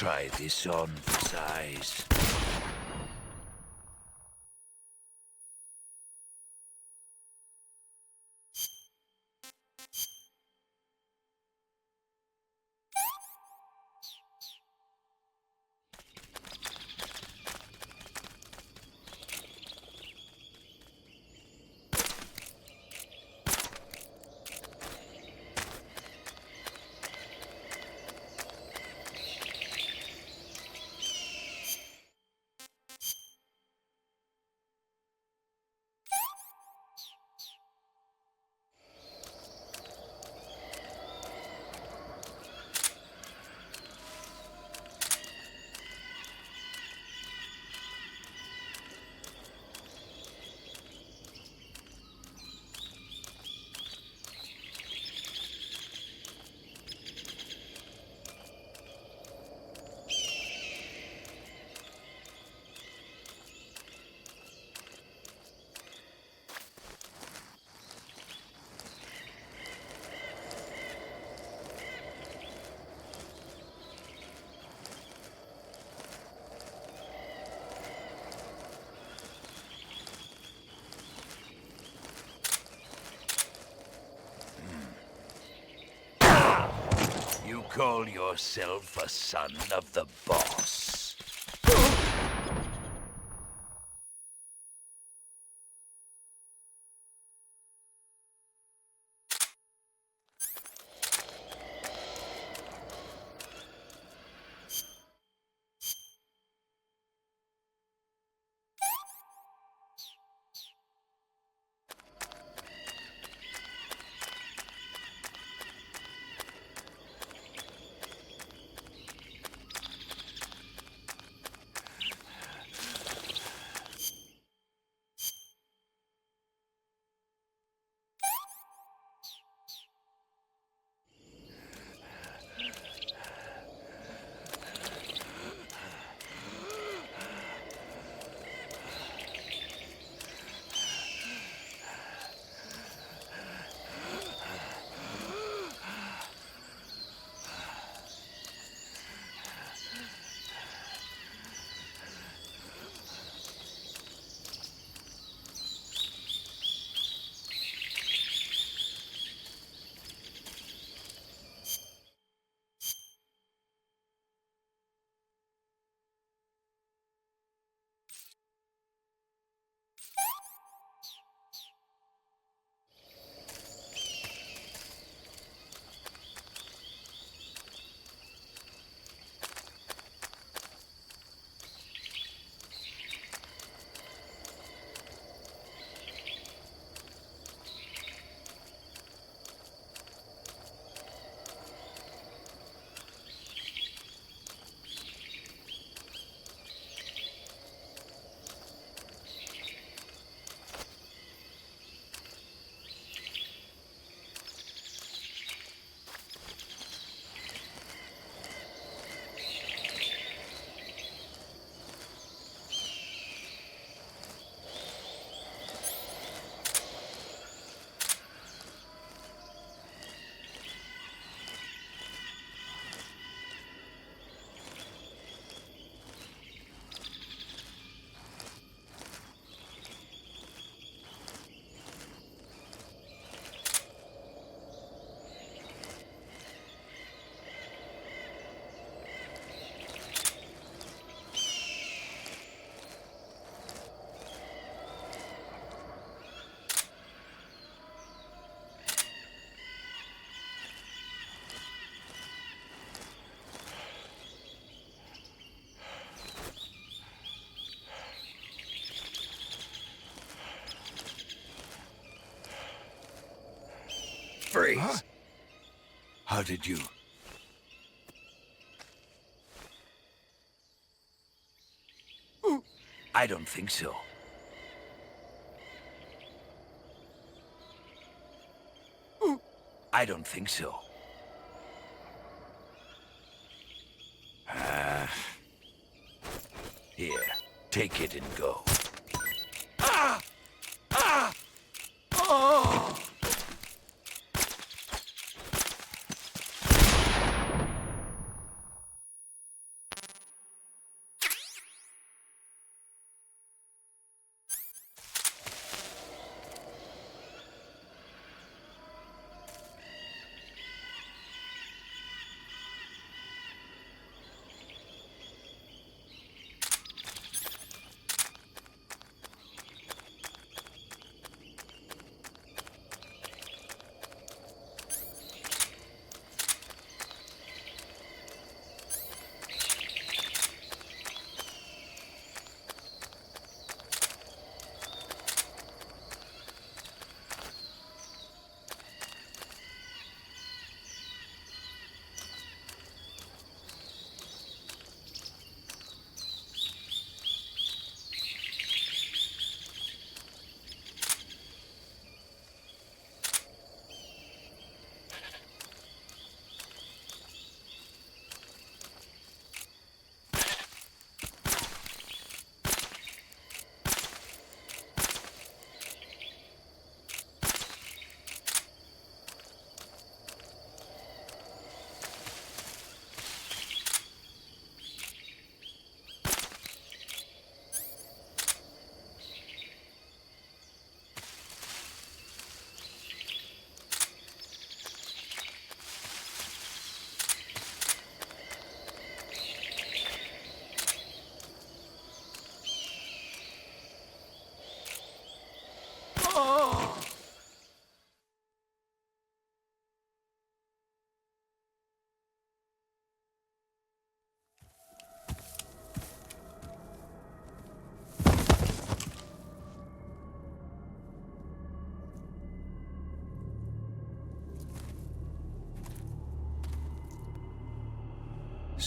Try this on for size. You call yourself a son of the boss? Freeze! Huh? How did you... I don't think so. I don't think so. Here, take it and go.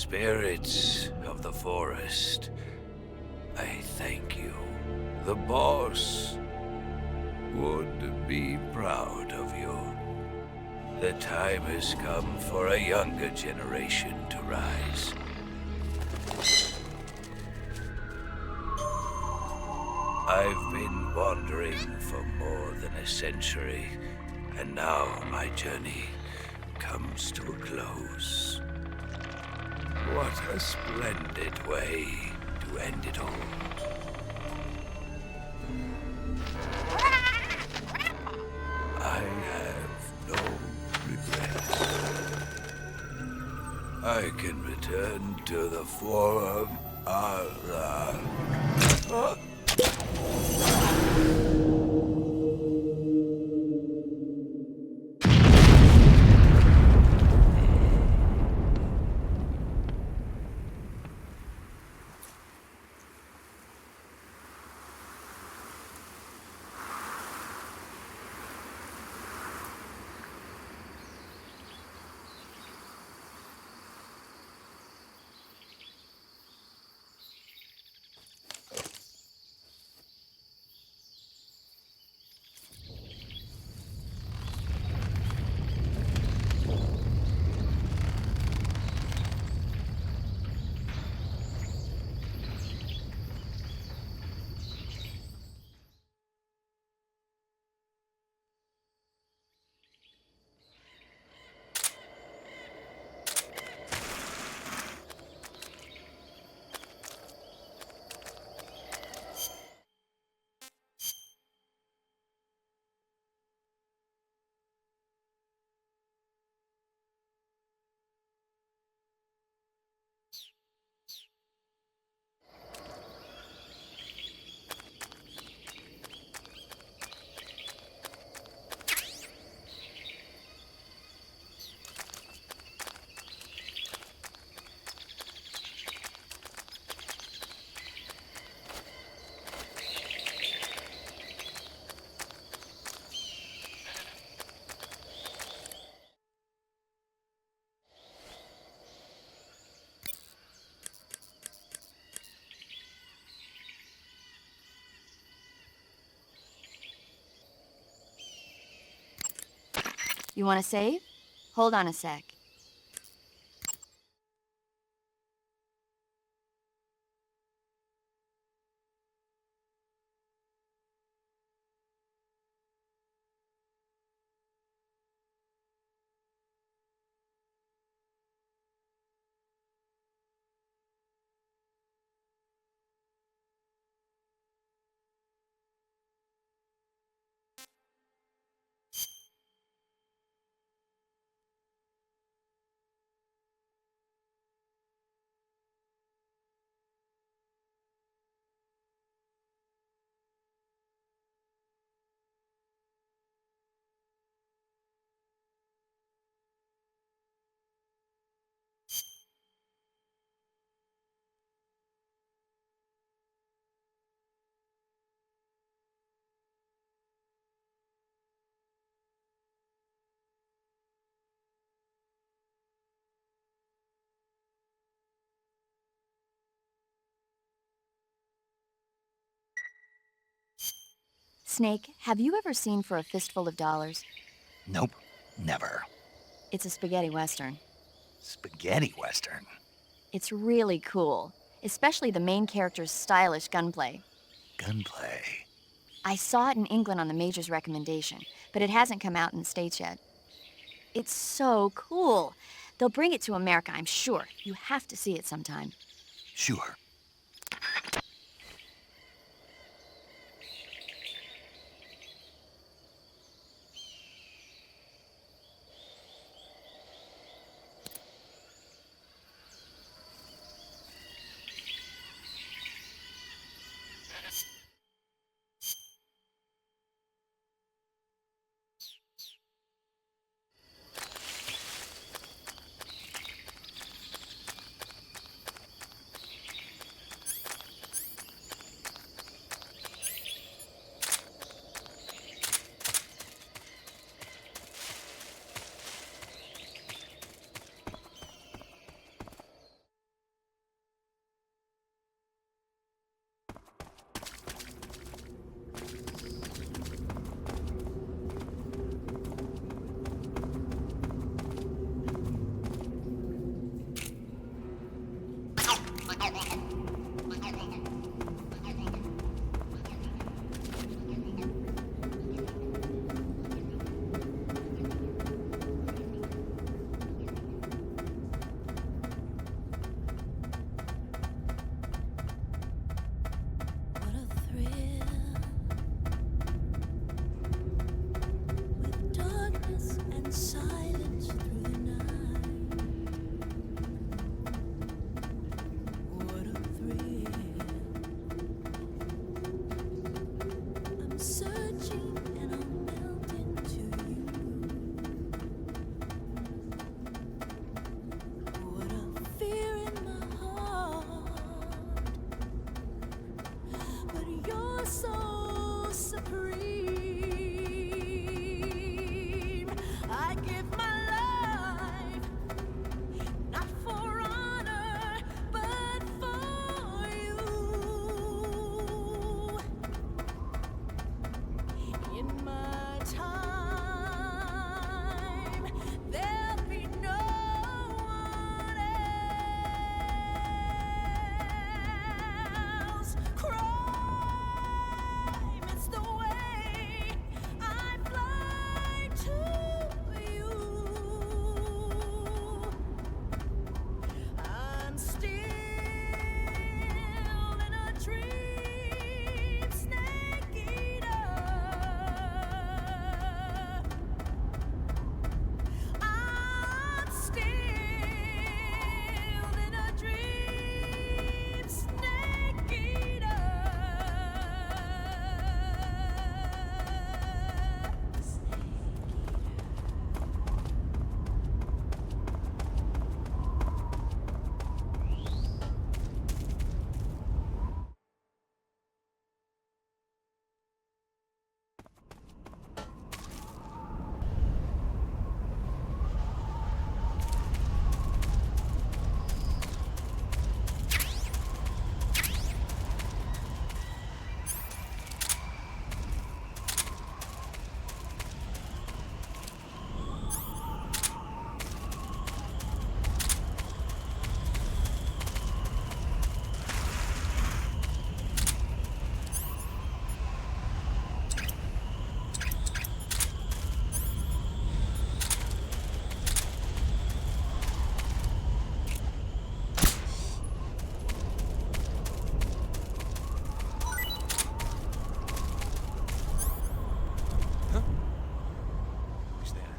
Spirits of the forest, I thank you. The boss would be proud of you. The time has come for a younger generation to rise. I've been wandering for more than a century, and now my journey comes to a close. What a splendid way to end it all. I have no regrets. I can return to the form of the... You want to save? Hold on a sec. Snake, have you ever seen For a Fistful of Dollars? Nope, never. It's a spaghetti western. Spaghetti western? It's really cool, especially the main character's stylish gunplay. Gunplay? I saw it in England on the Major's recommendation, but it hasn't come out in the States yet. It's so cool. They'll bring it to America, I'm sure. You have to see it sometime. Sure. give my life, not for honor, but for you. In my time, there'll be no one else. Crime is the way I fly to you. I'm still in a dream, snake eater. I'm still in a dream, snake eater. Who's there?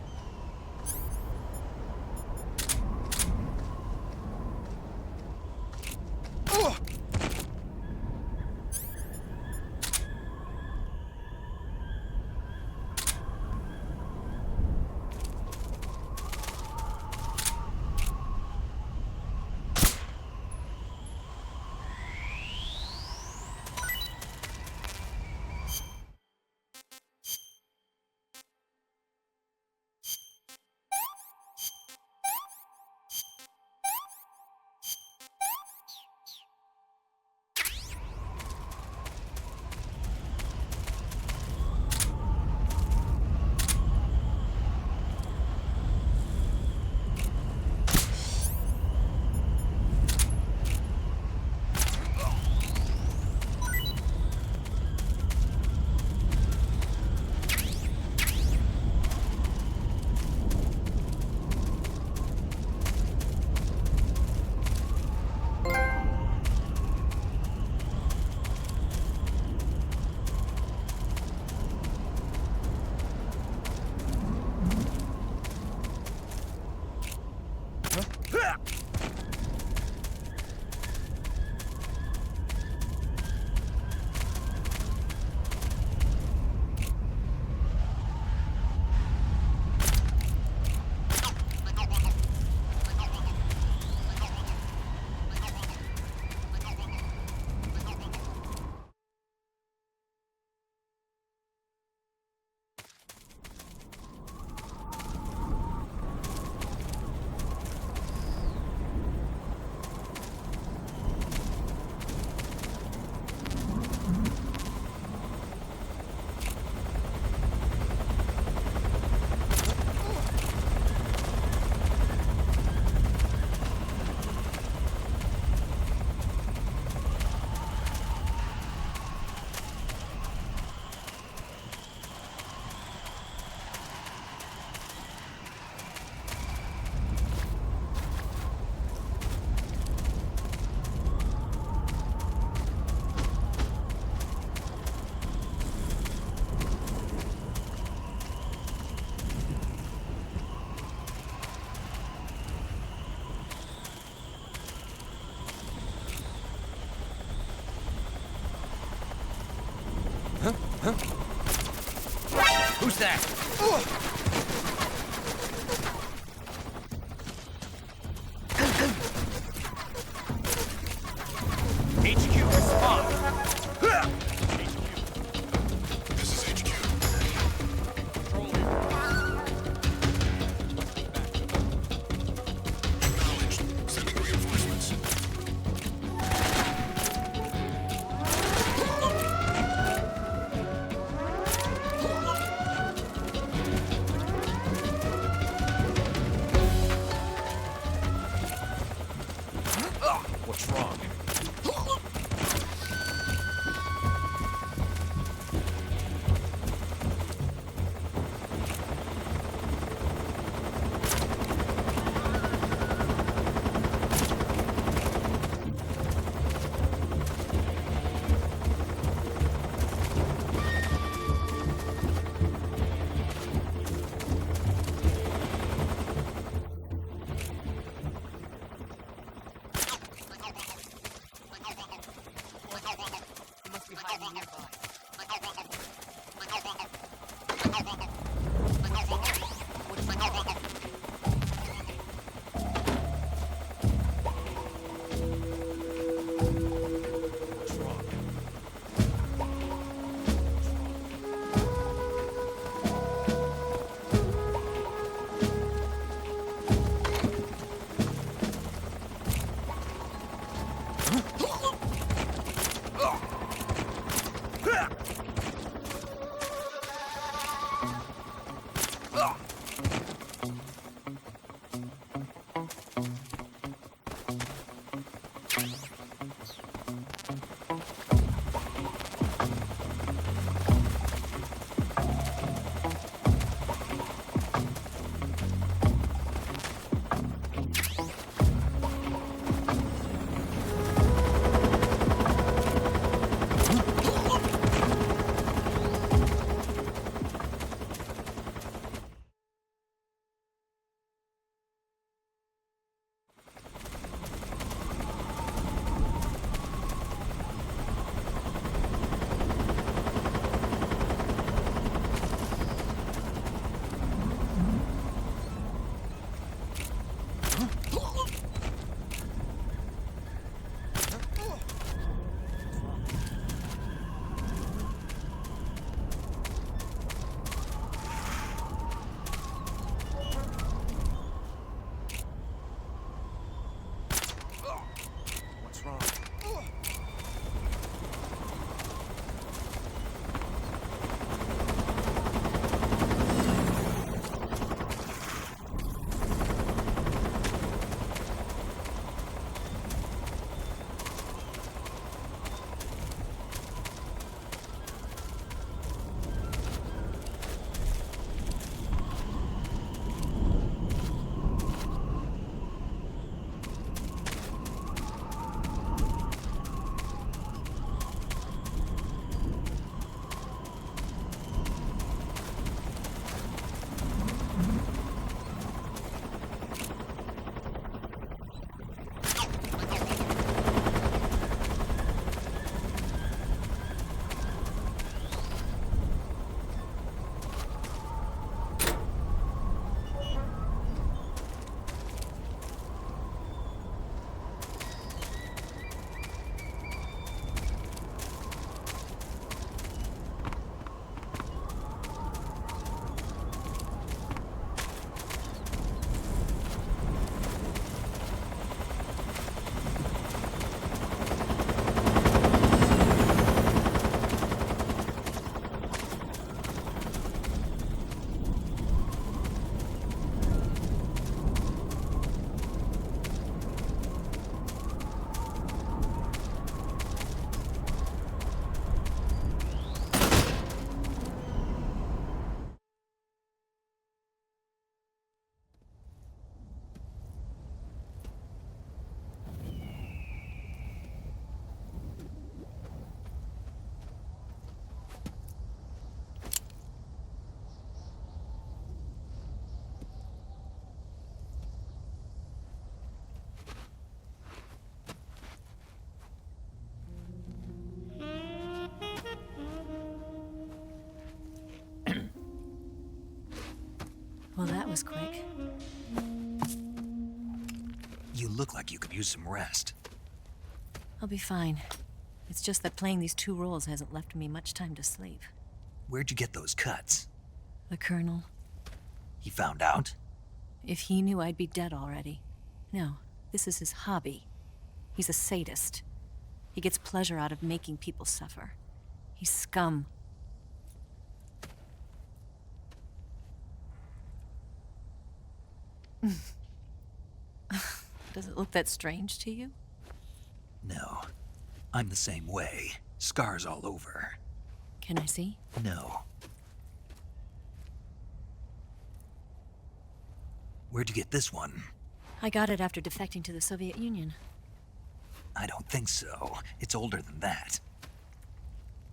Who's that? HQ, respond. This is HQ. Control here. was quick. You look like you could use some rest. I'll be fine. It's just that playing these two roles hasn't left me much time to sleep. Where'd you get those cuts? The Colonel. He found out? If he knew, I'd be dead already. No, this is his hobby. He's a sadist. He gets pleasure out of making people suffer. He's scum. Does it look that strange to you? No. I'm the same way. Scars all over. Can I see? No. Where'd you get this one? I got it after defecting to the Soviet Union. I don't think so. It's older than that.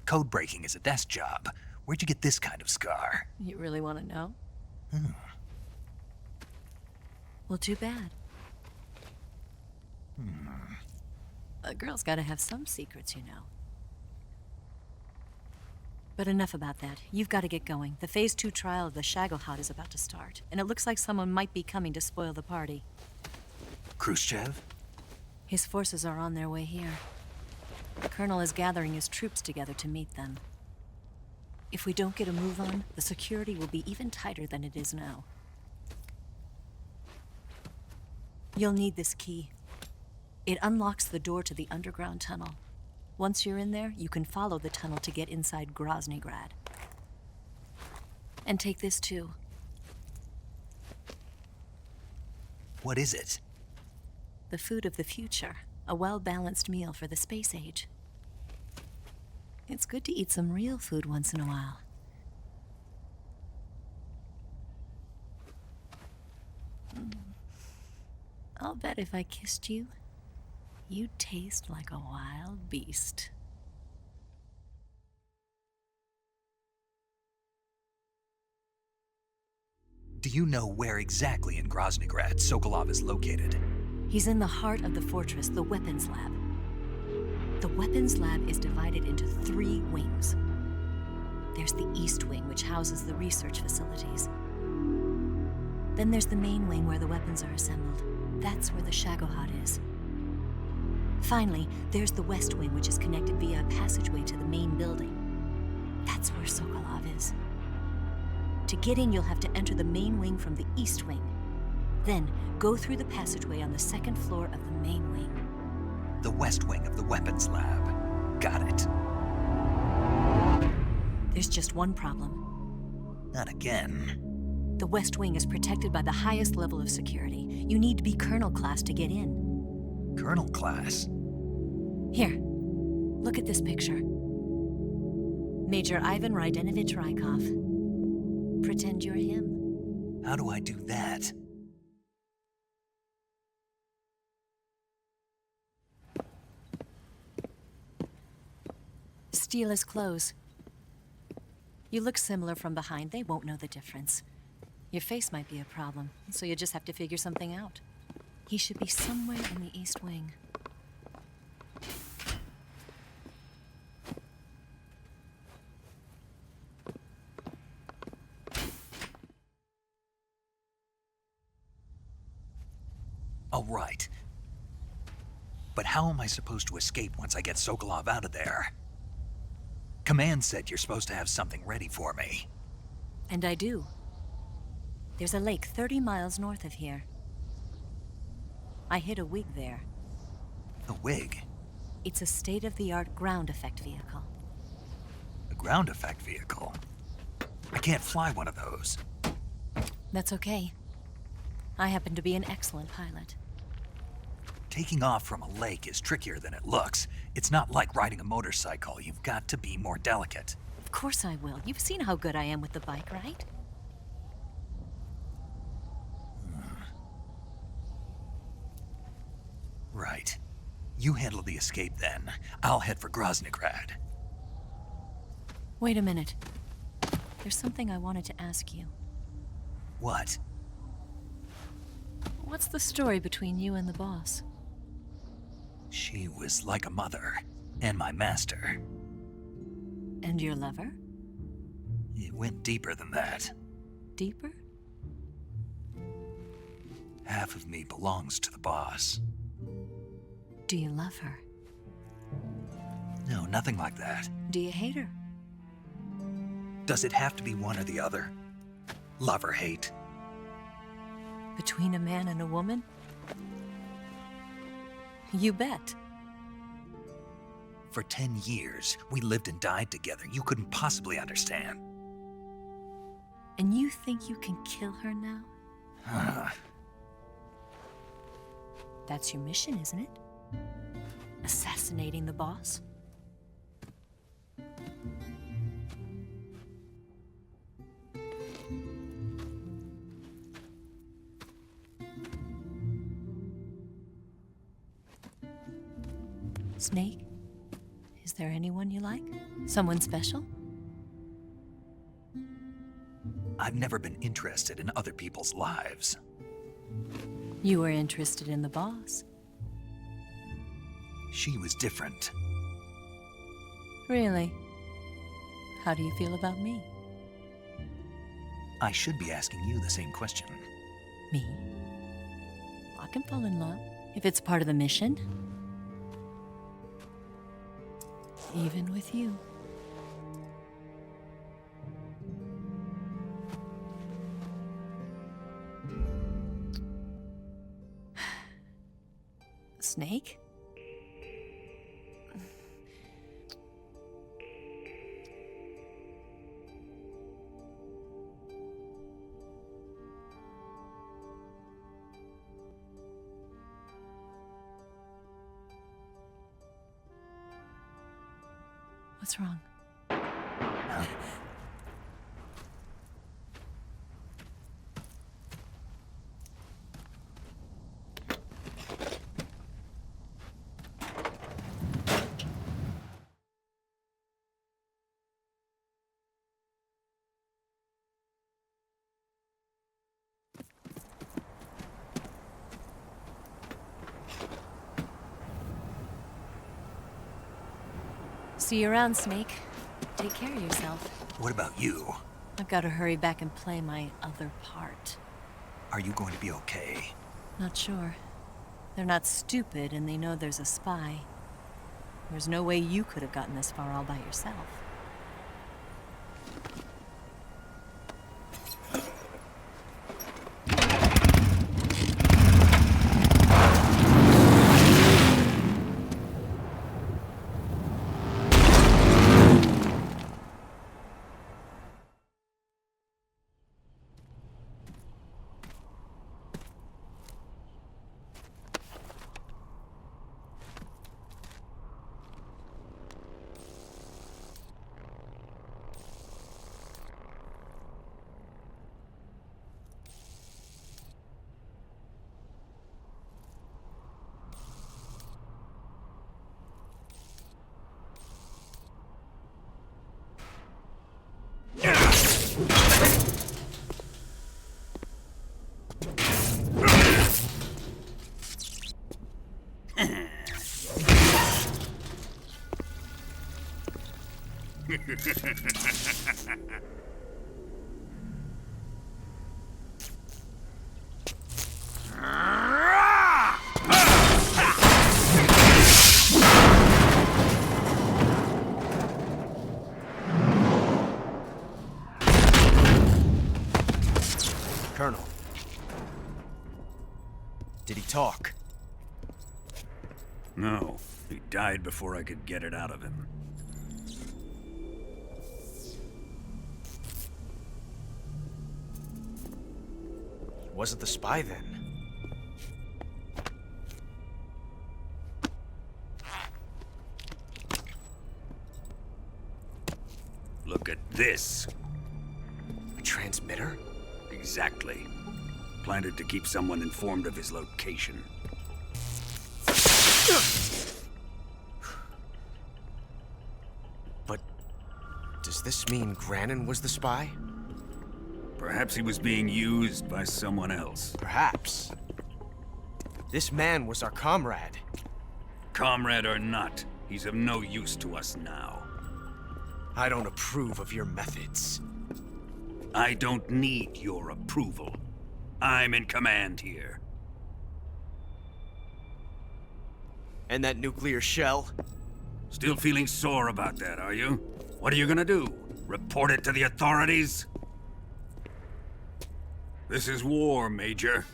Code breaking is a desk job. Where'd you get this kind of scar? You really want to know? Hmm. Well, too bad. A girl's got to have some secrets, you know. But enough about that. You've got to get going. The Phase 2 trial of the Shagohod is about to start, and it looks like someone might be coming to spoil the party. Khrushchev? His forces are on their way here. The Colonel is gathering his troops together to meet them. If we don't get a move on, the security will be even tighter than it is now. You'll need this key. It unlocks the door to the underground tunnel. Once you're in there, you can follow the tunnel to get inside Groznygrad. And take this too. What is it? The food of the future. A well-balanced meal for the space age. It's good to eat some real food once in a while. I'll bet if I kissed you, you'd taste like a wild beast. Do you know where exactly in Groznygrad Sokolov is located? He's in the heart of the fortress, the weapons lab. The weapons lab is divided into 3 wings. There's the East Wing, which houses the research facilities. Then there's the main wing where the weapons are assembled. That's where the Shagohod is. Finally, there's the West Wing, which is connected via a passageway to the main building. That's where Sokolov is. To get in, you'll have to enter the main wing from the East Wing. Then, go through the passageway on the 2nd floor of the main wing. The West Wing of the weapons lab. Got it. There's just one problem. Not again. The West Wing is protected by the highest level of security. You need to be Colonel class to get in. Colonel class? Here, look at this picture. Major Ivan Rydenovich Rykov. Pretend you're him. How do I do that? Steal his clothes. You look similar from behind. They won't know the difference. Your face might be a problem, so you just have to figure something out. He should be somewhere in the East Wing. All right. But how am I supposed to escape once I get Sokolov out of there? Command said you're supposed to have something ready for me. And I do. There's a lake 30 miles north of here. I hid a wig there. A wig? It's a state-of-the-art ground effect vehicle. A ground effect vehicle? I can't fly one of those. That's okay. I happen to be an excellent pilot. Taking off from a lake is trickier than it looks. It's not like riding a motorcycle. You've got to be more delicate. Of course I will. You've seen how good I am with the bike, right? Right. You handle the escape then. I'll head for Groznygrad. Wait a minute. There's something I wanted to ask you. What? What's the story between you and the boss? She was like a mother, and my master. And your lover? It went deeper than that. Deeper? Half of me belongs to the boss. Do you love her? No, nothing like that. Do you hate her? Does it have to be one or the other? Love or hate? Between a man and a woman? You bet. For 10 years, we lived and died together. You couldn't possibly understand. And you think you can kill her now? That's your mission, isn't it? Assassinating the boss? Snake, is there anyone you like? Someone special? I've never been interested in other people's lives. You were interested in the boss. She was different. Really? How do you feel about me? I should be asking you the same question. Me? I can fall in love if it's part of the mission. Even with you. Snake? What's wrong? See you around, Snake. Take care of yourself. What about you? I've got to hurry back and play my other part. Are you going to be okay? Not sure. They're not stupid, and they know there's a spy. There's no way you could have gotten this far all by yourself. Colonel. Did he talk? No, he died before I could get it out of him. He wasn't the spy then. Look at this. A transmitter? Exactly. Planted to keep someone informed of his location. But does this mean Grannon was the spy? Perhaps he was being used by someone else. Perhaps. This man was our comrade. Comrade or not, he's of no use to us now. I don't approve of your methods. I don't need your approval. I'm in command here. And that nuclear shell? Still feeling sore about that, are you? What are you gonna do? Report it to the authorities? This is war, Major.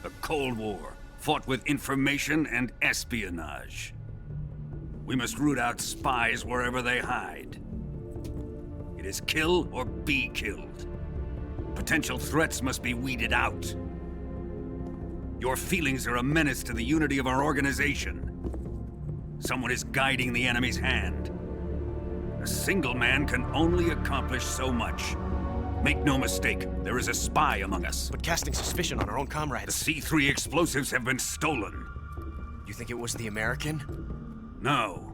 A Cold War, fought with information and espionage. We must root out spies wherever they hide. It is kill or be killed. Potential threats must be weeded out. Your feelings are a menace to the unity of our organization. Someone is guiding the enemy's hand. A single man can only accomplish so much. Make no mistake, there is a spy among us. But casting suspicion on our own comrades. The C3 explosives have been stolen. You think it was the American? No.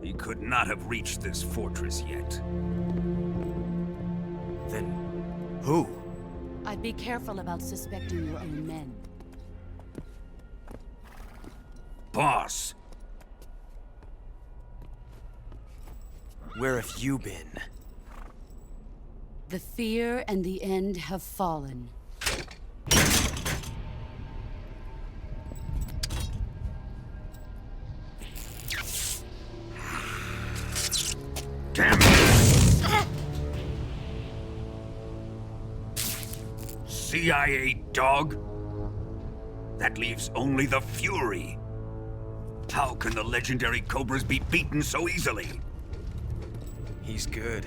He could not have reached this fortress yet. Then, who? I'd be careful about suspecting your own men. Boss! Where have you been? The fear and the end have fallen. Damn it! CIA dog? That leaves only the Fury. How can the legendary Cobras be beaten so easily? He's good.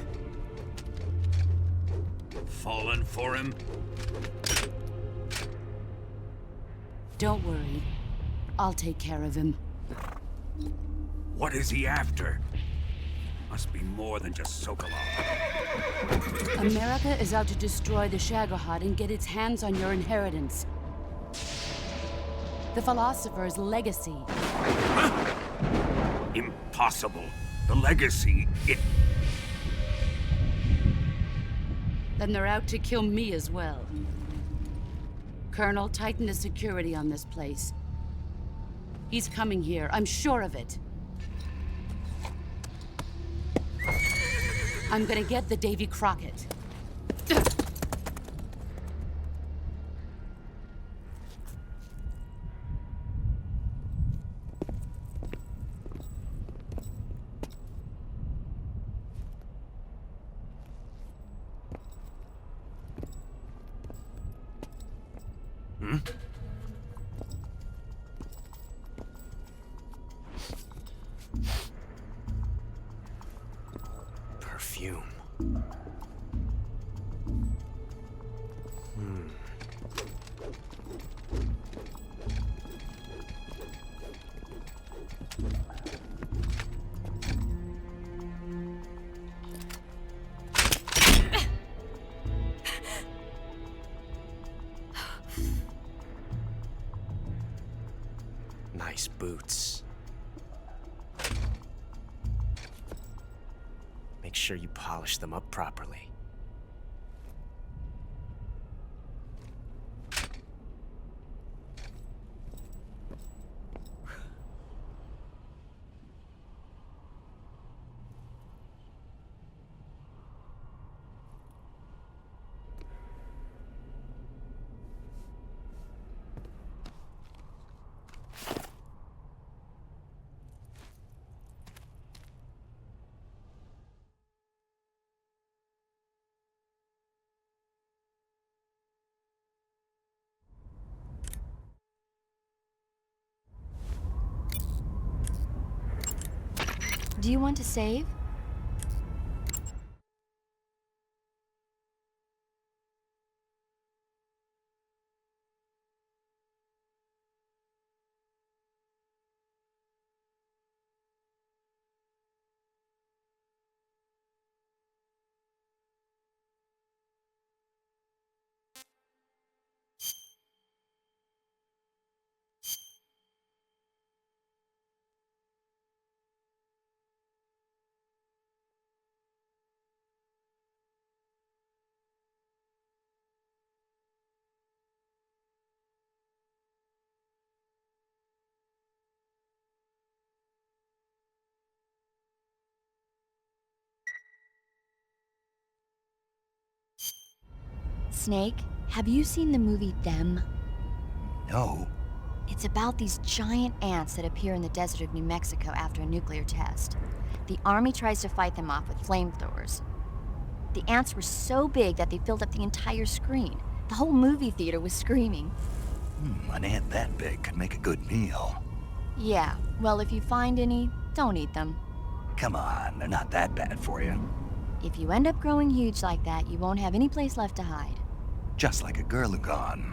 Fallen for him? Don't worry. I'll take care of him. What is he after? Must be more than just Sokolov. America is out to destroy the Shagohod and get its hands on your inheritance. The philosopher's legacy. Huh? Impossible. The legacy, Then they're out to kill me as well. Colonel, tighten the security on this place. He's coming here, I'm sure of it. I'm gonna get the Davy Crockett. Perfume. Nice boots. Make sure you polish them up properly. Do you want to save? Snake, have you seen the movie Them? No. It's about these giant ants that appear in the desert of New Mexico after a nuclear test. The Army tries to fight them off with flamethrowers. The ants were so big that they filled up the entire screen. The whole movie theater was screaming. An ant that big could make a good meal. Yeah, well, if you find any, don't eat them. Come on, they're not that bad for you. If you end up growing huge like that, you won't have any place left to hide. Just like a Gurlugon.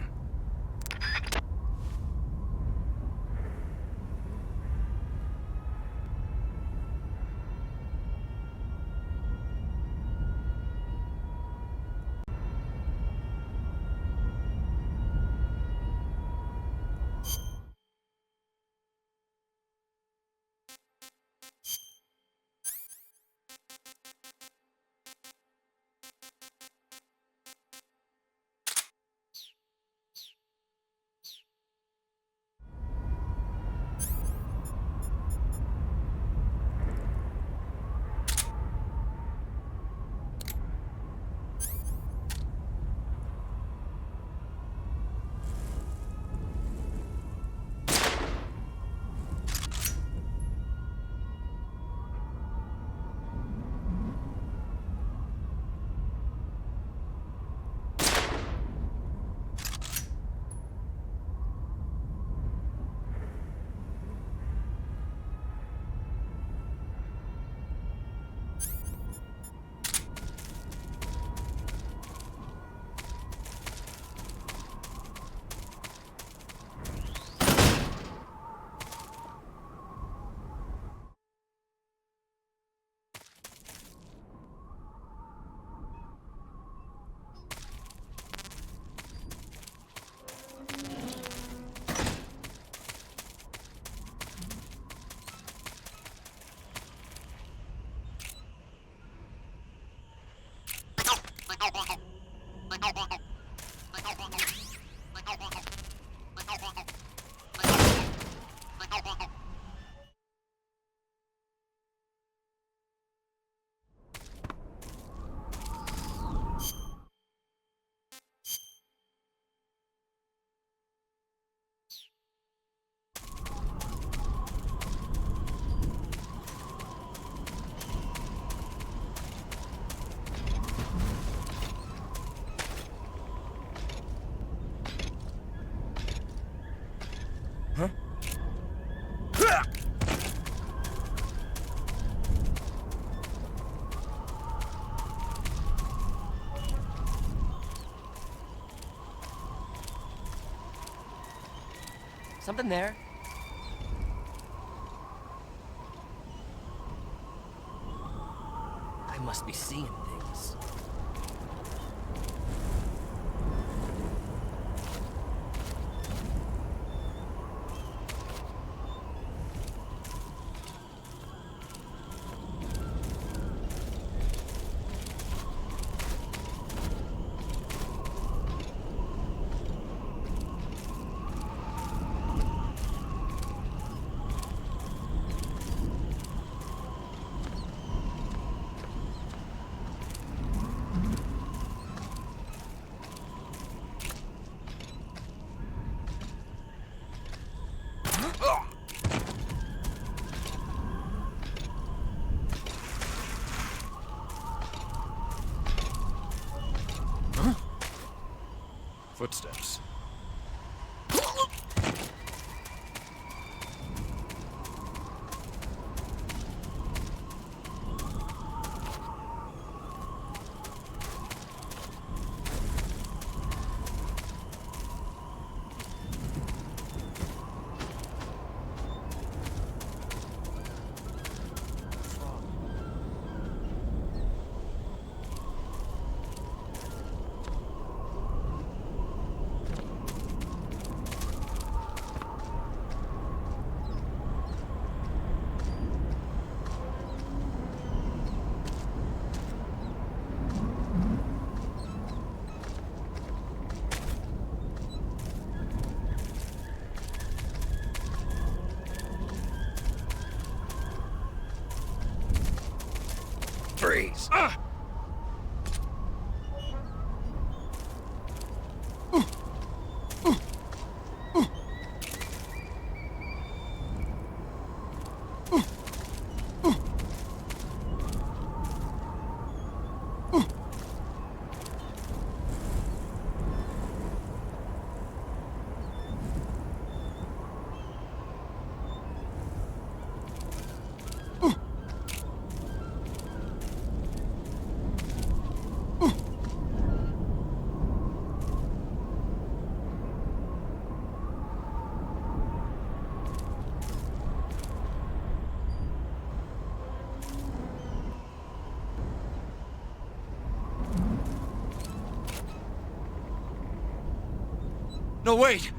Something there. I must be seeing things. Footsteps. Freeze. No, wait!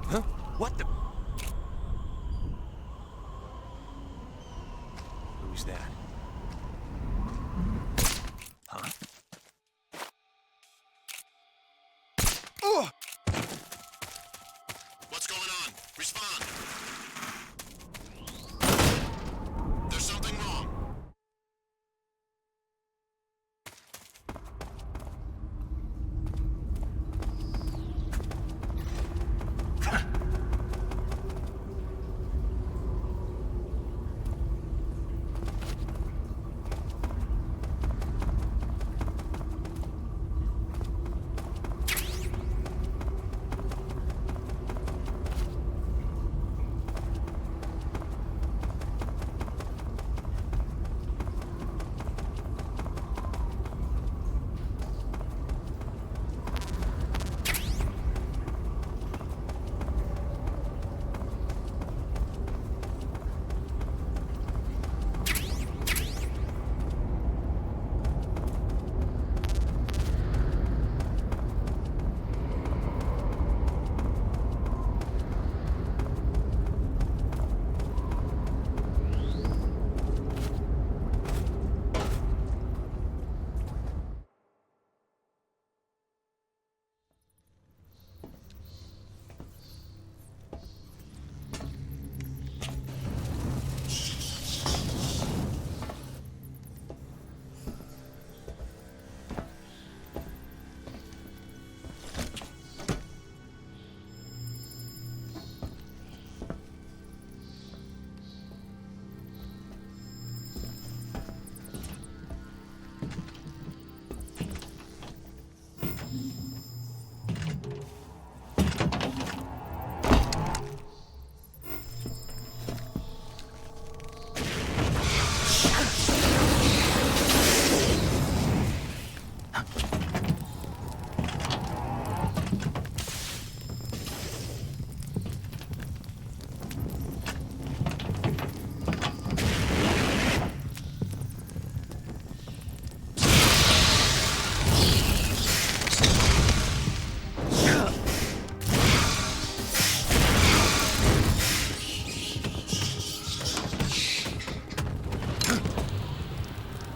Huh? What the? Who's that? Huh? What's going on? Respond. There's something wrong.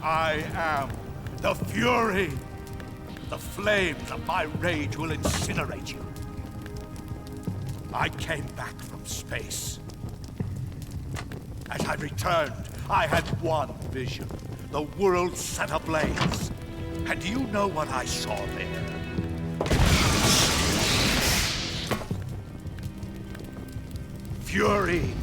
I am the Fury. The flames of my rage will incinerate you. I came back from space. As I returned, I had one vision. The world set ablaze. And do you know what I saw there? Fury.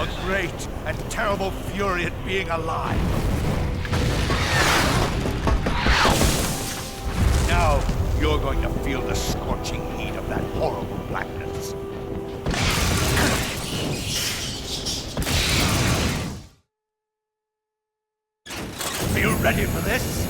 A great and terrible fury at being alive. Now, you're going to feel the scorching heat of that horrible blackness. Are you ready for this?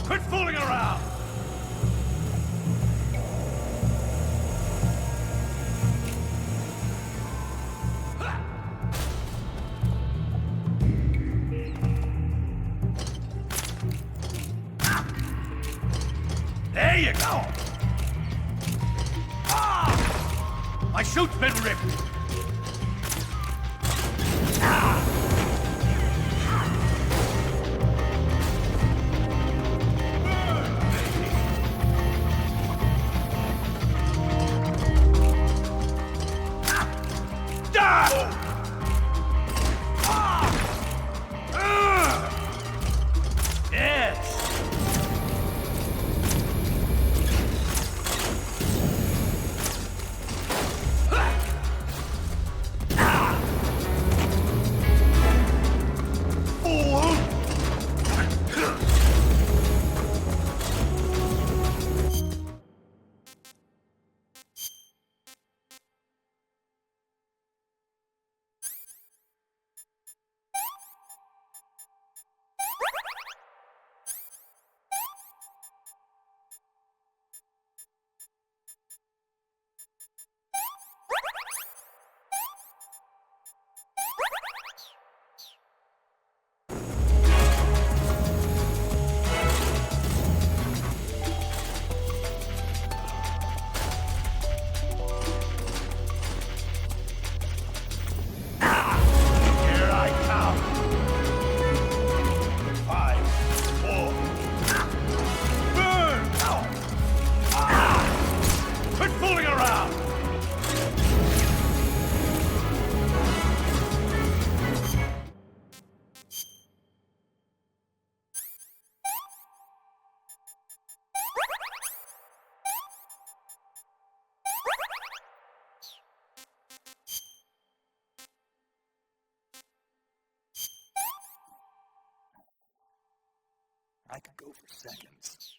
Quit fooling around! There you go! My chute's been ripped! I could go for seconds.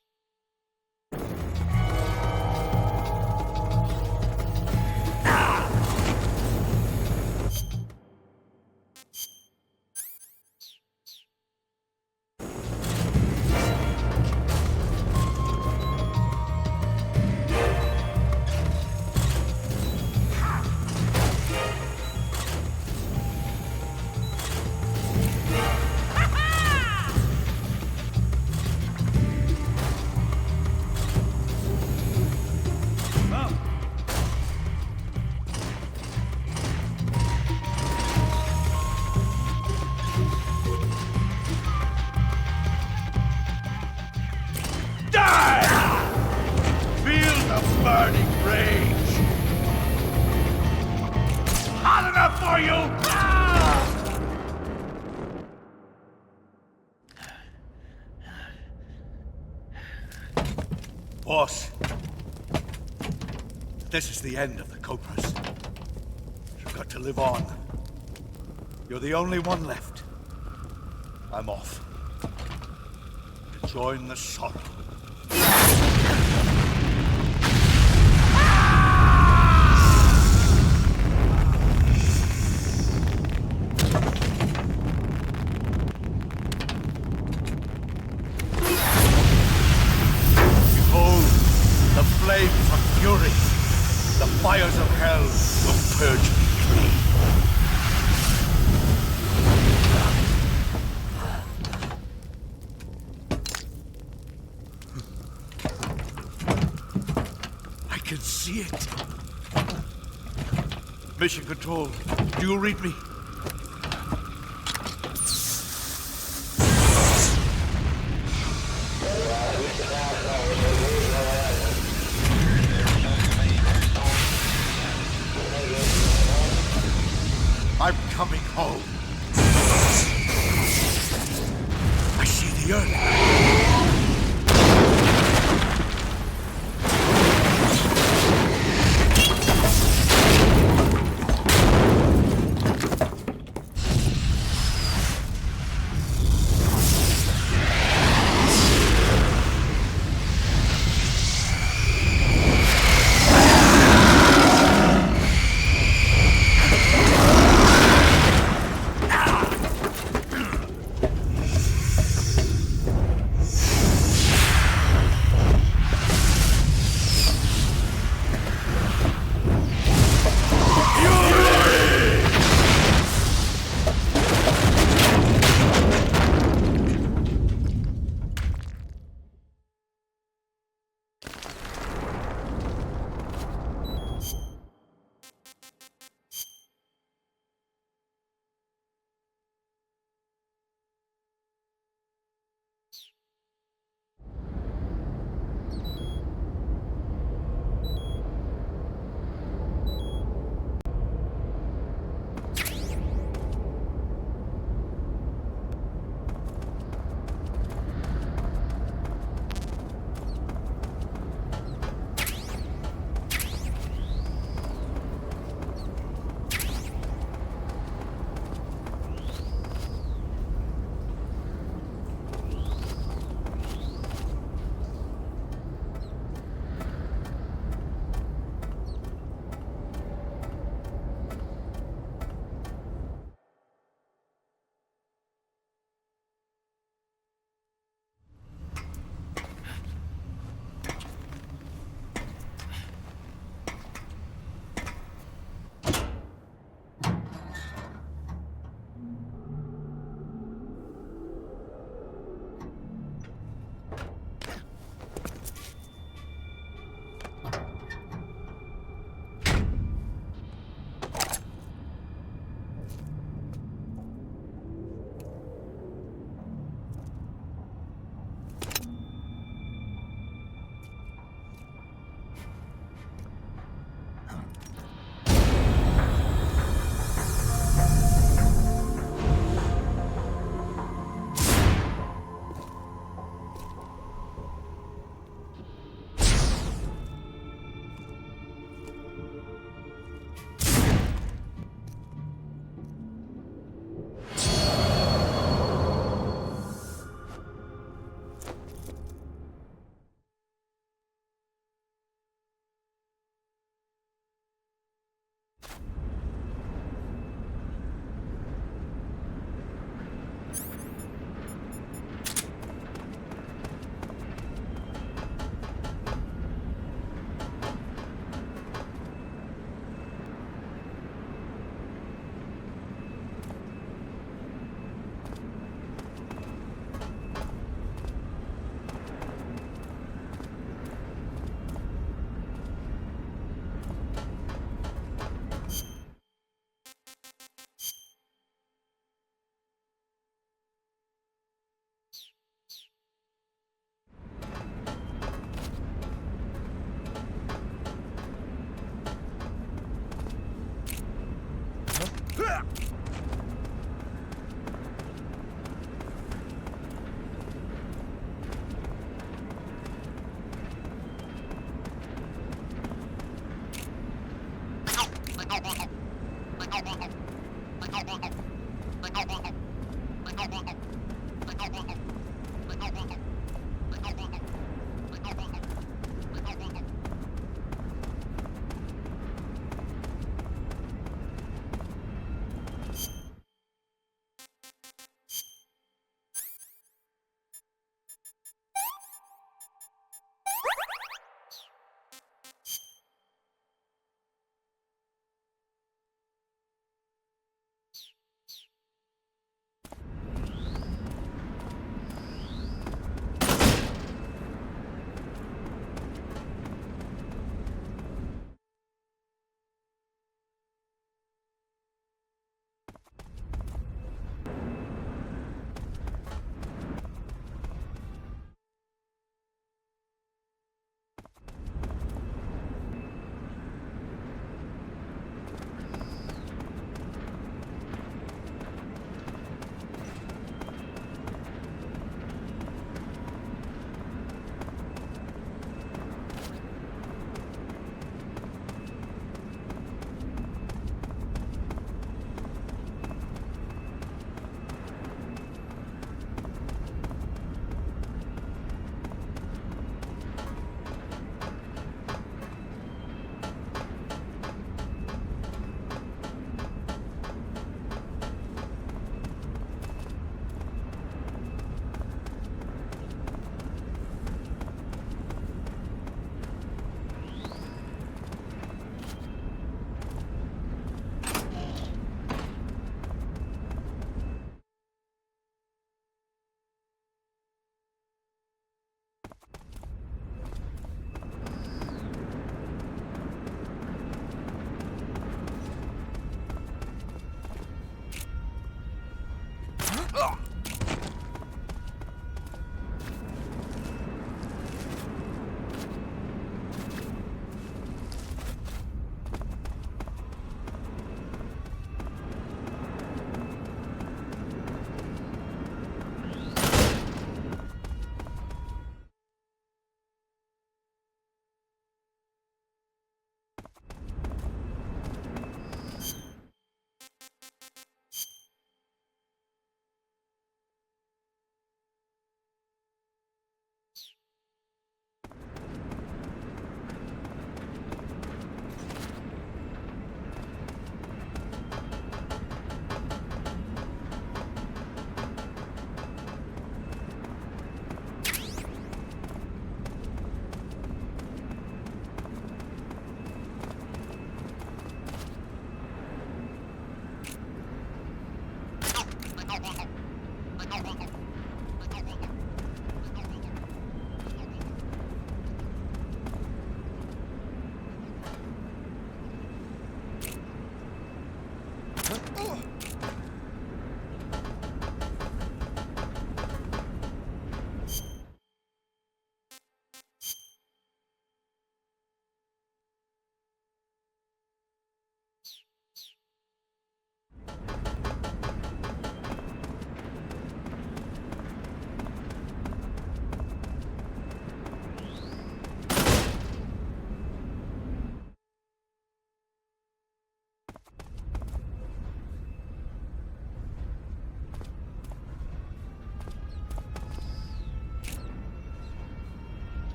Boss, this is the end of the Cobras. You've got to live on. You're the only one left. I'm off. To join the sorrow. Flames of fury, the fires of hell will purge me clean. I can see it. Mission Control, do you read me? coming home. I see the Earth.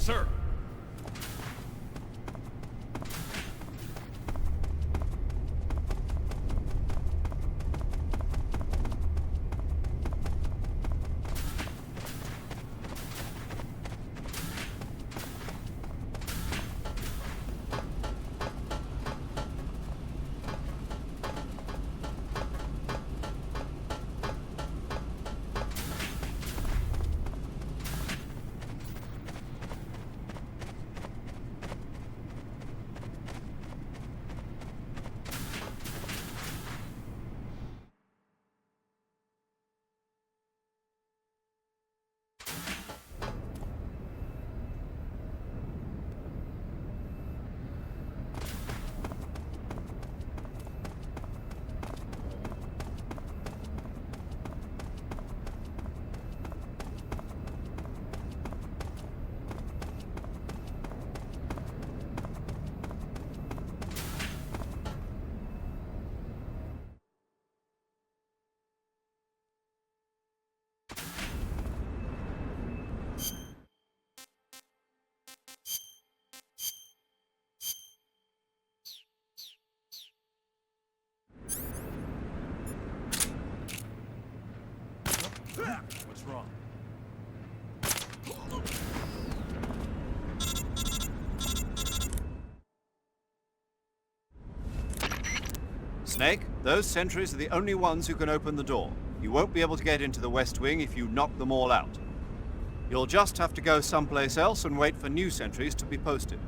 Sir! What's wrong? Snake, those sentries are the only ones who can open the door. You won't be able to get into the West Wing if you knock them all out. You'll just have to go someplace else and wait for new sentries to be posted.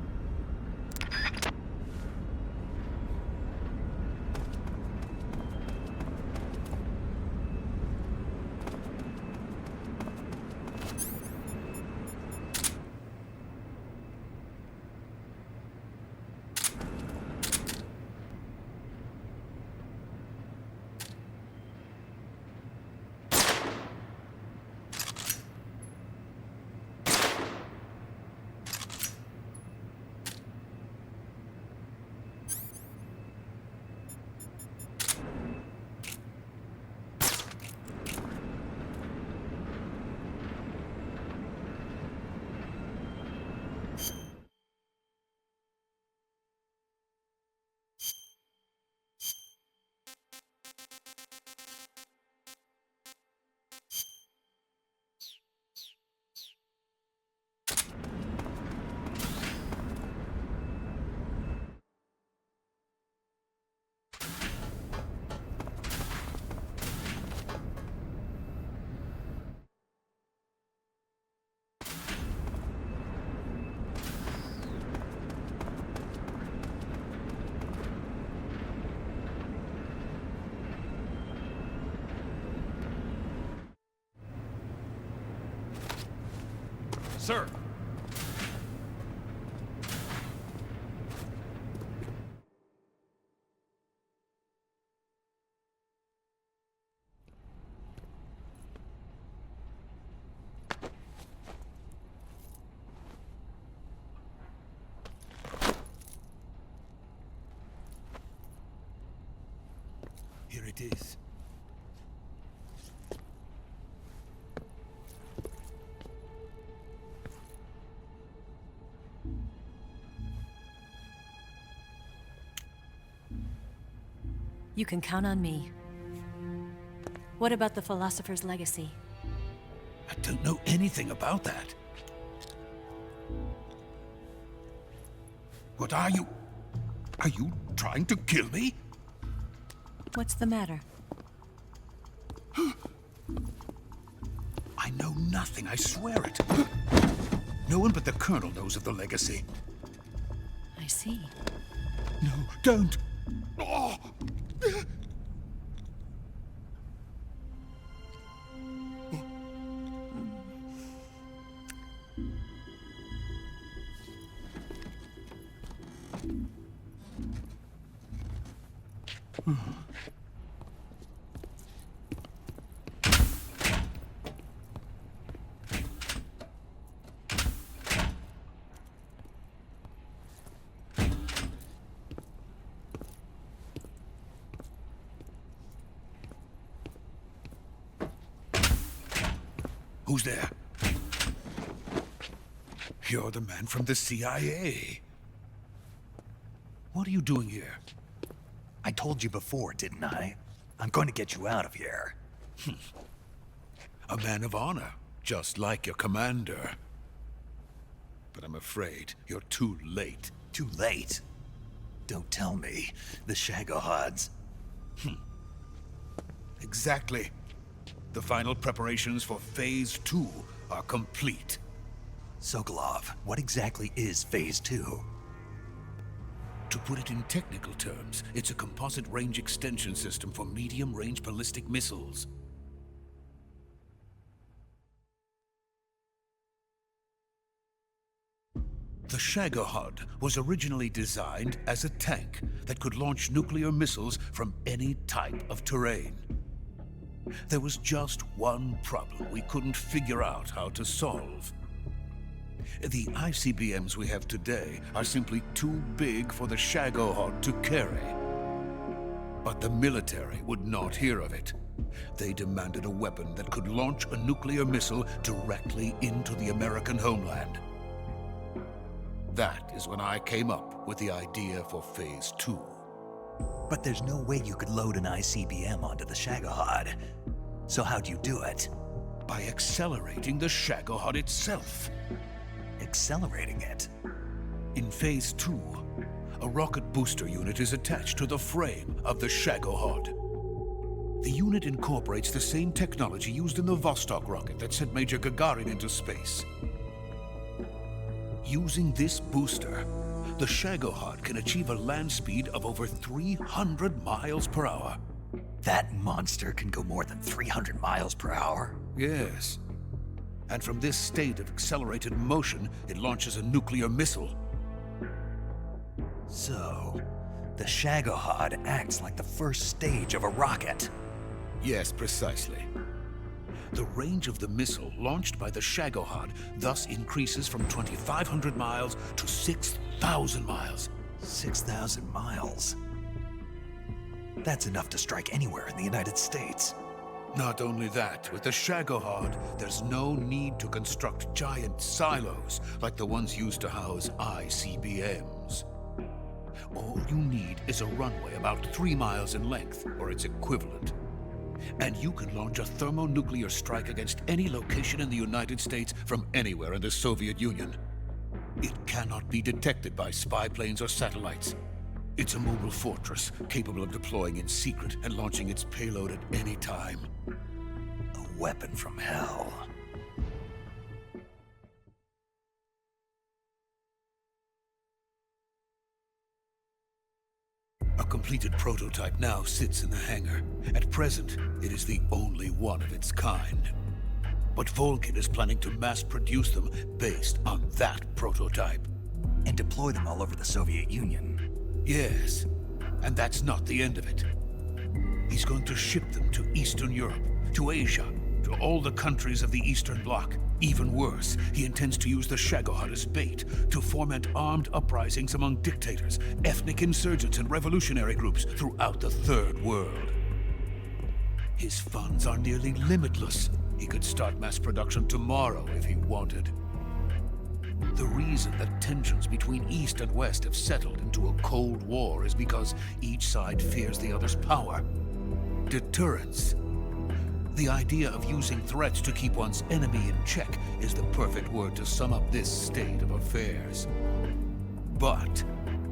Sir! Here it is. You can count on me. What about the philosopher's legacy? I don't know anything about that. What are you? Are you trying to kill me? What's the matter? I know nothing, I swear it. No one but the Colonel knows of the legacy. I see. No, don't! Oh. Who's there? You're the man from the CIA. What are you doing here? I told you before, didn't I? I'm going to get you out of here. A man of honor, just like your commander. But I'm afraid you're too late. Too late? Don't tell me. The Shagohods. Exactly. The final preparations for Phase 2 are complete. Sokolov, what exactly is Phase 2? To put it in technical terms, it's a composite range extension system for medium-range ballistic missiles. The Shagohod was originally designed as a tank that could launch nuclear missiles from any type of terrain. There was just one problem we couldn't figure out how to solve. The ICBMs we have today are simply too big for the Shagohod to carry. But the military would not hear of it. They demanded a weapon that could launch a nuclear missile directly into the American homeland. That is when I came up with the idea for Phase 2. But there's no way you could load an ICBM onto the Shagohod. So how'd you do it? By accelerating the Shagohod itself. Accelerating it? In Phase 2, a rocket booster unit is attached to the frame of the Shagohod. The unit incorporates the same technology used in the Vostok rocket that sent Major Gagarin into space. Using this booster, the Shagohod can achieve a land speed of over 300 miles per hour. That monster can go more than 300 miles per hour? Yes. And from this state of accelerated motion, it launches a nuclear missile. So, the Shagohod acts like the first stage of a rocket. Yes, precisely. The range of the missile launched by the Shagohod thus increases from 2,500 miles to 6,000 miles. 6,000 miles? That's enough to strike anywhere in the United States. Not only that, with the Shagohod, there's no need to construct giant silos like the ones used to house ICBMs. All you need is a runway about 3 miles in length, or its equivalent. And you can launch a thermonuclear strike against any location in the United States from anywhere in the Soviet Union. It cannot be detected by spy planes or satellites. It's a mobile fortress, capable of deploying in secret and launching its payload at any time. A weapon from hell. A completed prototype now sits in the hangar. At present, it is the only one of its kind. But Volgin is planning to mass produce them based on that prototype. And deploy them all over the Soviet Union. Yes, and that's not the end of it. He's going to ship them to Eastern Europe, to Asia, to all the countries of the Eastern Bloc. Even worse, he intends to use the Shagohod as bait to foment armed uprisings among dictators, ethnic insurgents, and revolutionary groups throughout the Third World. His funds are nearly limitless. He could start mass production tomorrow if he wanted. The reason that tensions between East and West have settled into a Cold War is because each side fears the other's power. Deterrence. The idea of using threats to keep one's enemy in check is the perfect word to sum up this state of affairs. But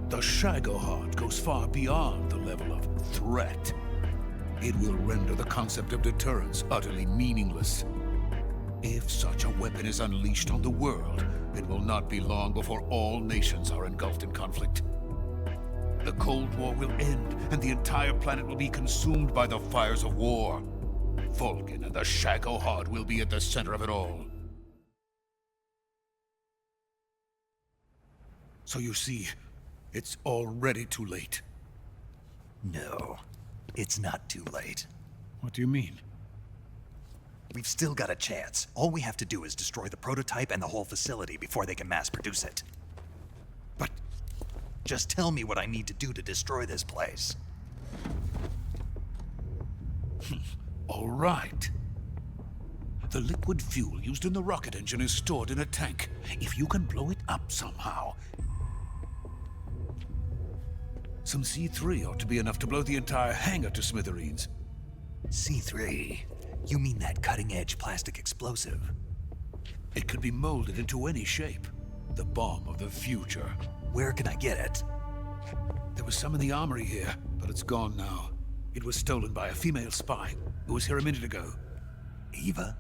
the Shagohod goes far beyond the level of threat. It will render the concept of deterrence utterly meaningless. If such a weapon is unleashed on the world, it will not be long before all nations are engulfed in conflict. The Cold War will end, and the entire planet will be consumed by the fires of war. Volgin and the Shagohod will be at the center of it all. So you see, it's already too late. No, it's not too late. What do you mean? We've still got a chance. All we have to do is destroy the prototype and the whole facility before they can mass produce it. But just tell me what I need to do to destroy this place. All right. The liquid fuel used in the rocket engine is stored in a tank. If you can blow it up somehow, some C3 ought to be enough to blow the entire hangar to smithereens. C3? You mean that cutting-edge plastic explosive? It could be molded into any shape. The bomb of the future. Where can I get it? There was some in the armory here, but it's gone now. It was stolen by a female spy who was here a minute ago. Eva?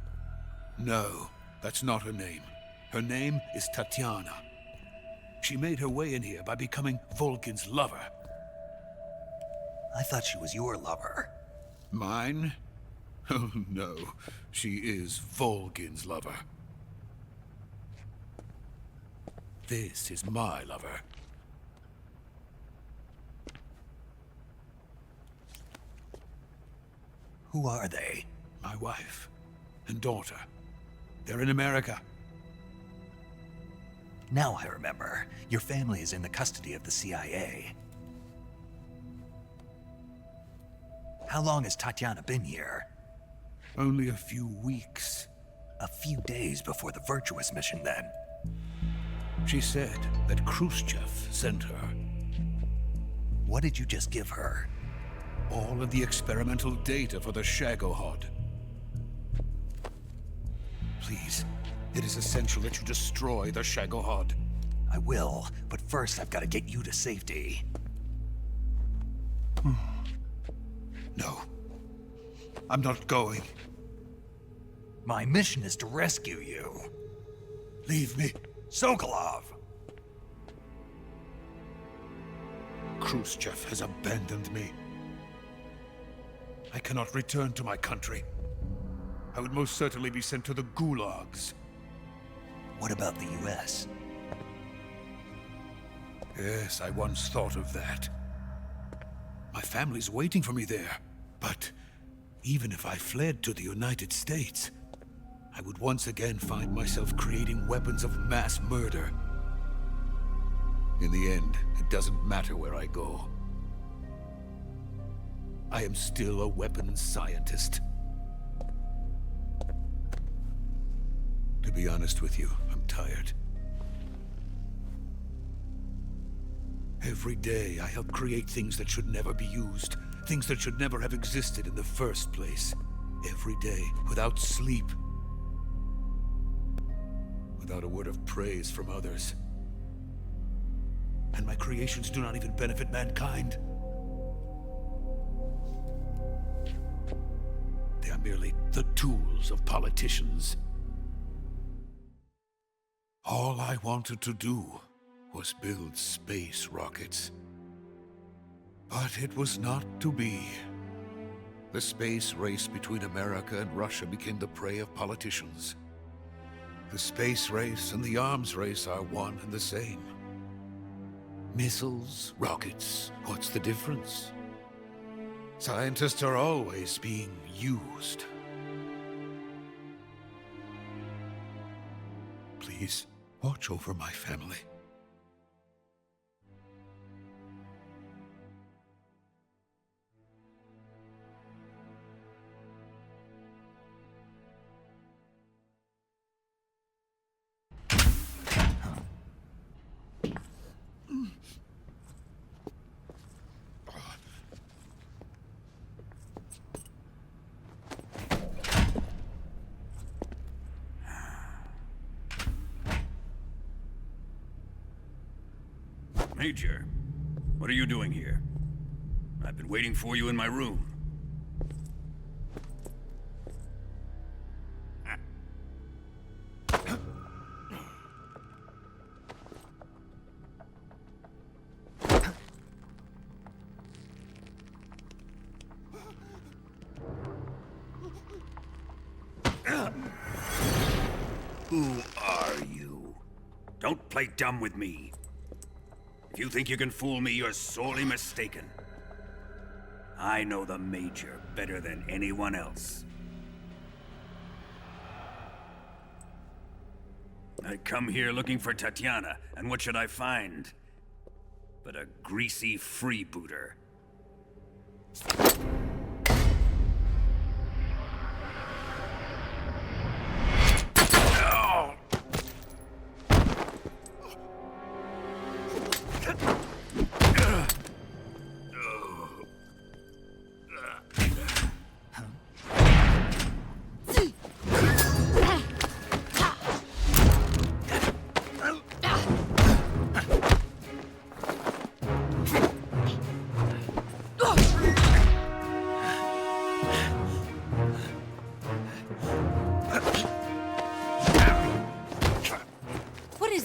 No, that's not her name. Her name is Tatiana. She made her way in here by becoming Volgin's lover. I thought she was your lover. Mine? Oh no, she is Volgin's lover. This is my lover. Who are they? My wife and daughter. They're in America. Now I remember. Your family is in the custody of the CIA. How long has Tatiana been here? Only a few weeks. A few days before the Virtuous Mission, then. She said that Khrushchev sent her. What did you just give her? All of the experimental data for the Shagohod. Please, it is essential that you destroy the Shagohod. I will, but first I've got to get you to safety. No. I'm not going. My mission is to rescue you. Leave me. Sokolov! Khrushchev has abandoned me. I cannot return to my country. I would most certainly be sent to the gulags. What about the US? Yes, I once thought of that. My family's waiting for me there. But even if I fled to the United States, I would once again find myself creating weapons of mass murder. In the end, it doesn't matter where I go. I am still a weapons scientist. To be honest with you, I'm tired. Every day, I help create things that should never be used. Things that should never have existed in the first place. Every day, without sleep. Without a word of praise from others. And my creations do not even benefit mankind. They are merely the tools of politicians. All I wanted to do was build space rockets. But it was not to be. The space race between America and Russia became the prey of politicians. The space race and the arms race are one and the same. Missiles, rockets, what's the difference? Scientists are always being used. Please, watch over my family. Major, what are you doing here? I've been waiting for you in my room. Who are you? Don't play dumb with me. If you think you can fool me, you're sorely mistaken. I know the Major better than anyone else. I come here looking for Tatiana, and what should I find? But a greasy freebooter.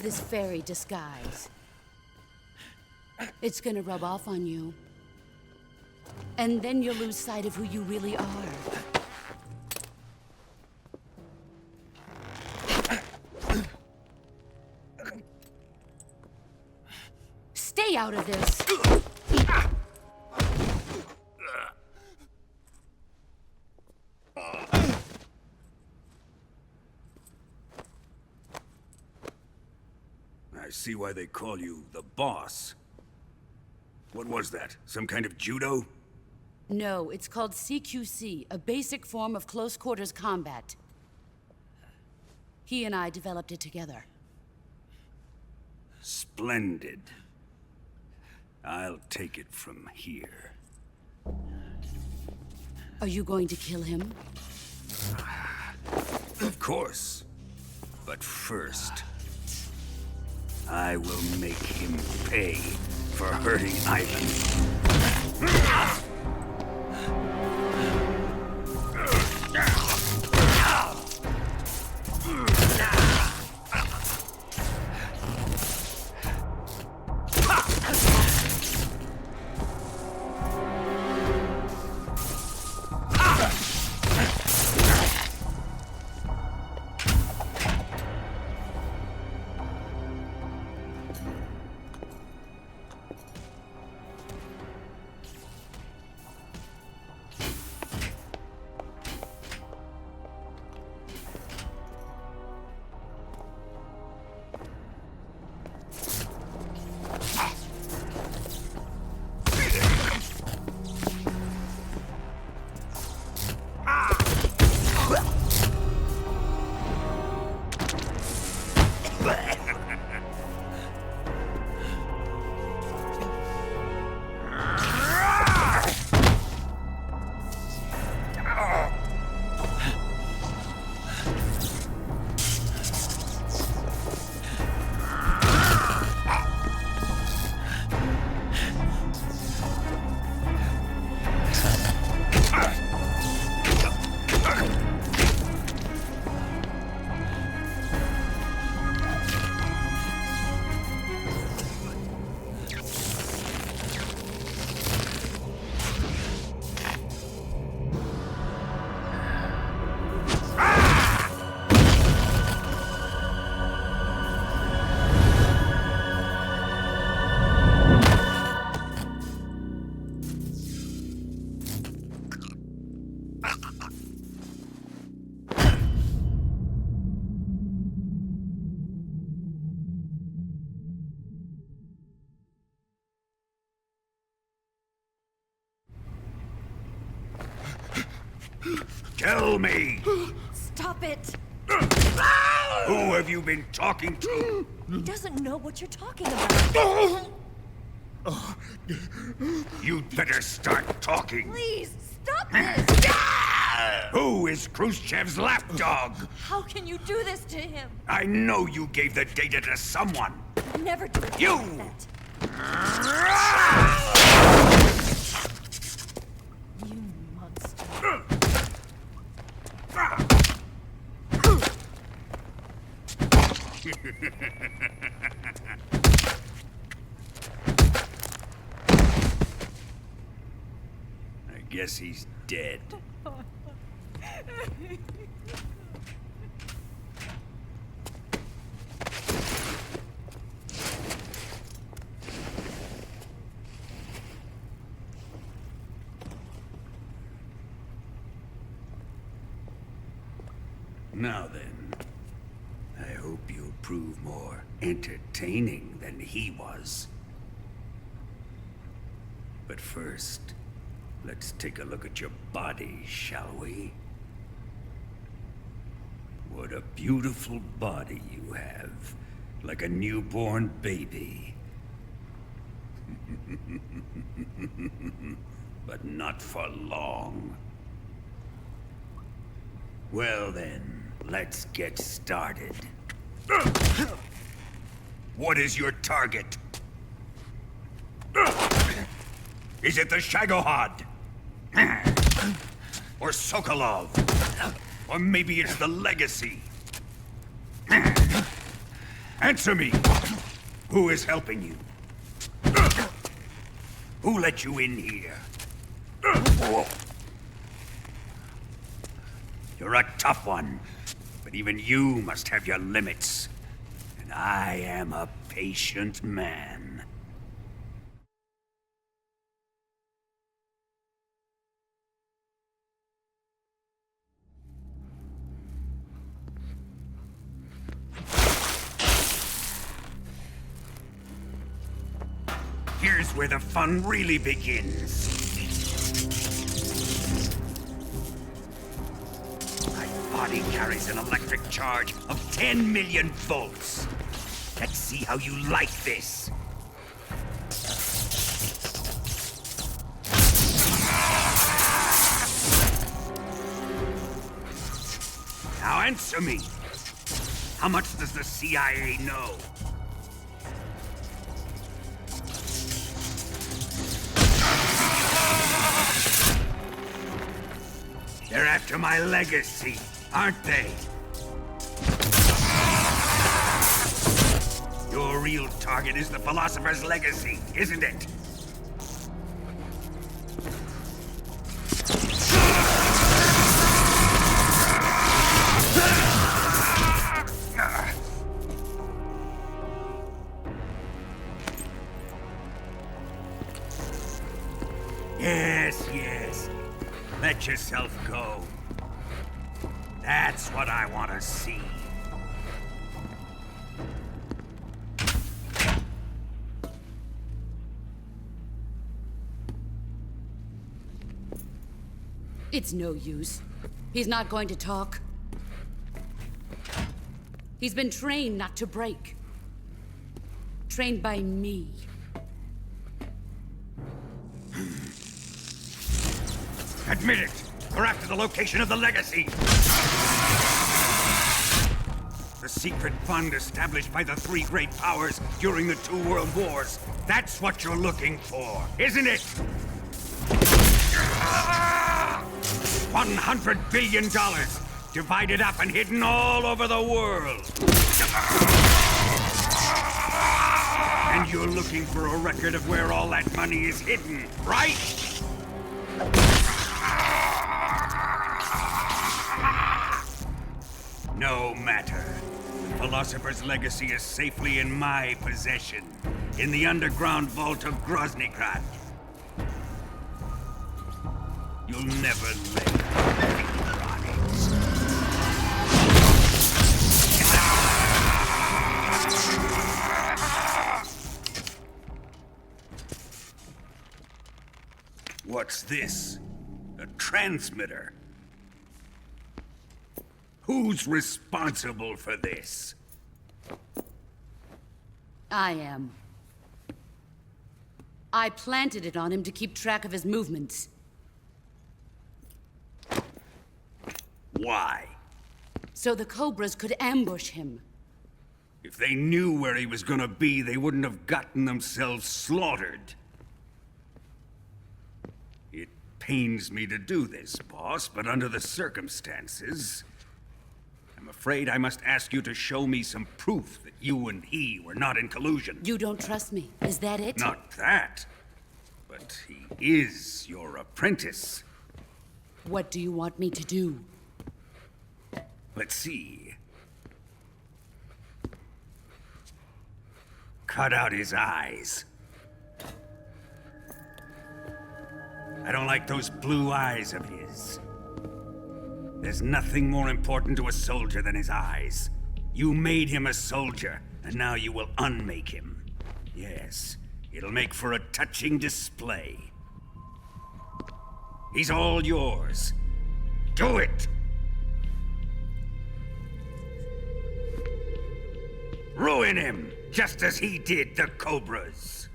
This fairy disguise. It's gonna rub off on you. And then you'll lose sight of who you really are. Stay out of this. I see why they call you the boss. What was that? Some kind of judo? No, it's called CQC, a basic form of close quarters combat. He and I developed it together. Splendid. I'll take it from here. Are you going to kill him? Of course. But first, I will make him pay for hurting Ivan. Tell me! Stop it! Who have you been talking to? He doesn't know what you're talking about. You'd better start talking. Please, stop this! Who is Khrushchev's lapdog? How can you do this to him? I know you gave the data to someone. Never do it You! like that. You monster. I guess he's dead. Now then, I hope you'll prove more entertaining than he was. But first, let's take a look at your body, shall we? What a beautiful body you have, like a newborn baby. But not for long. Well then, let's get started. What is your target? Is it the Shagohod? Or Sokolov? Or maybe it's the Legacy? Answer me! Who is helping you? Who let you in here? You're a tough one, but even you must have your limits. And I am a patient man. Here's where the fun really begins. My body carries an electric charge of 10 million volts. Let's see how you like this. Now answer me. How much does the CIA know? They're after my legacy, aren't they? Your real target is the Philosopher's Legacy, isn't it? Yes, yes. Let yourself go. That's what I want to see. It's no use. He's not going to talk. He's been trained not to break. Trained by me. Admit it! We're after the location of the Legacy! The secret fund established by the three great powers during the 2 world wars. That's what you're looking for, isn't it? $100 billion, divided up and hidden all over the world. And you're looking for a record of where all that money is hidden, right? No matter. The Philosopher's Legacy is safely in my possession, in the underground vault of Groznygrad. You'll never live on it. What's this? A transmitter? Who's responsible for this? I am. I planted it on him to keep track of his movements. Why? So the Cobras could ambush him. If they knew where he was gonna be, they wouldn't have gotten themselves slaughtered. It pains me to do this, boss, but under the circumstances, I'm afraid I must ask you to show me some proof that you and he were not in collusion. You don't trust me, is that it? Not that, but he is your apprentice. What do you want me to do? Let's see. Cut out his eyes. I don't like those blue eyes of his. There's nothing more important to a soldier than his eyes. You made him a soldier, and now you will unmake him. Yes, it'll make for a touching display. He's all yours. Do it! Ruin him, just as he did the Cobras.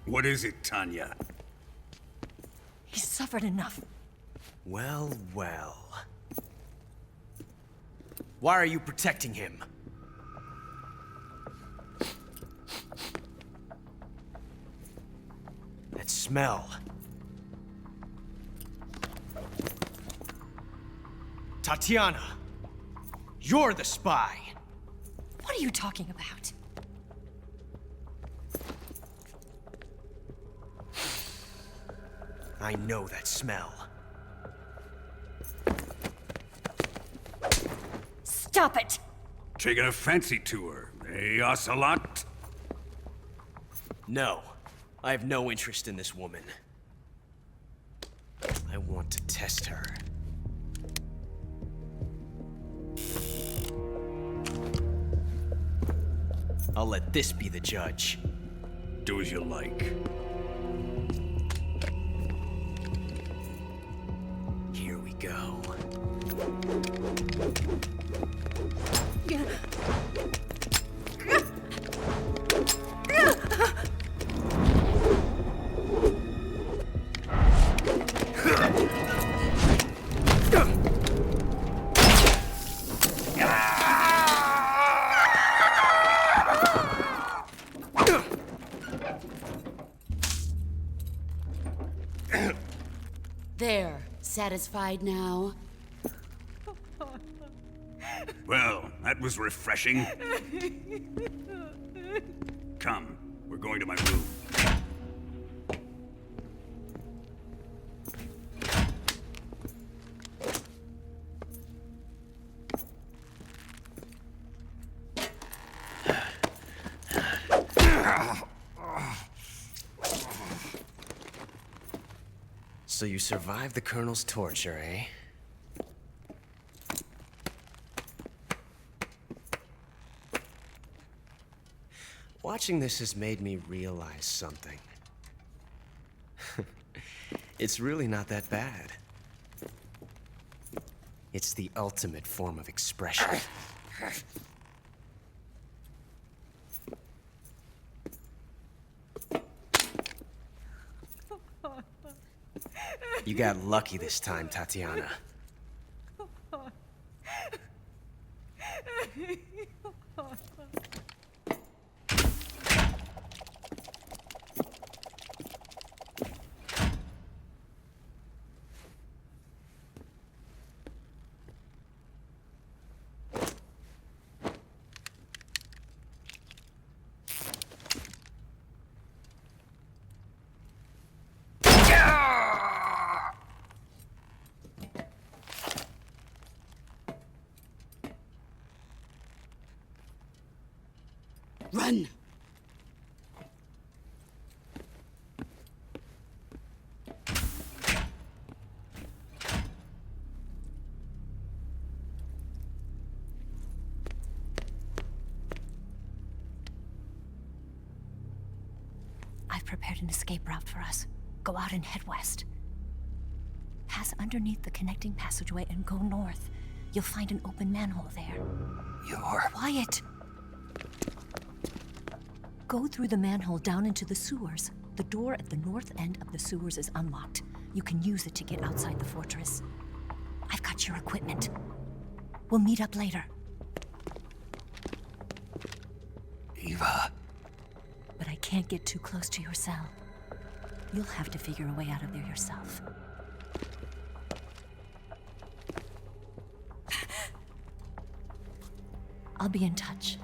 What is it, Tanya? He's suffered enough. Well, well. Why are you protecting him? That smell. Tatiana, you're the spy. What are you talking about? I know that smell. Stop it! Taking a fancy to her, eh, Ocelot? No, I have no interest in this woman. I want to test her. I'll let this be the judge. Do as you like. Here we go. There, satisfied now? Well, that was refreshing. Come, we're going to my room. So you survived the Colonel's torture, eh? Watching this has made me realize something. It's really not that bad. It's the ultimate form of expression. You got lucky this time, Tatiana. Run! I've prepared an escape route for us. Go out and head west. Pass underneath the connecting passageway and go north. You'll find an open manhole there. You're... Quiet! Go through the manhole down into the sewers. The door at the north end of the sewers is unlocked. You can use it to get outside the fortress. I've got your equipment. We'll meet up later. Eva. But I can't get too close to your cell. You'll have to figure a way out of there yourself. I'll be in touch.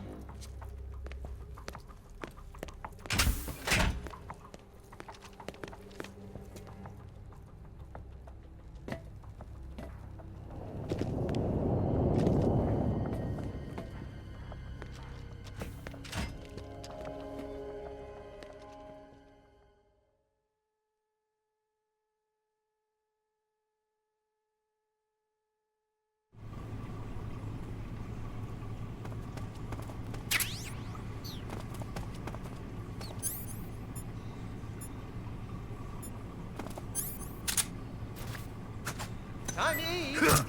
Time to eat.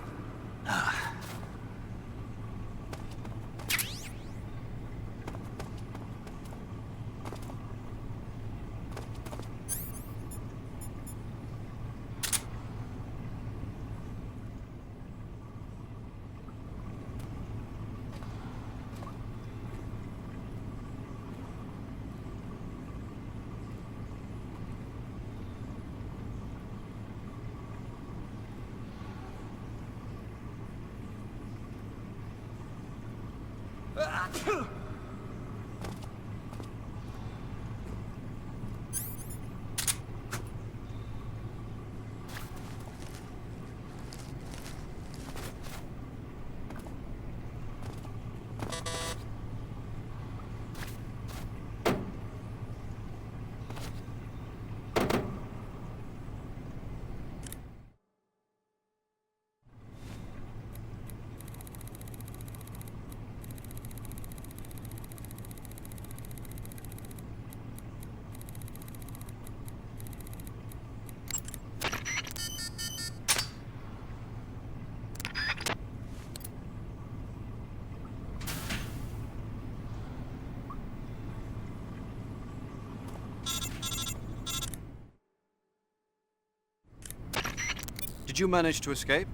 Did you manage to escape?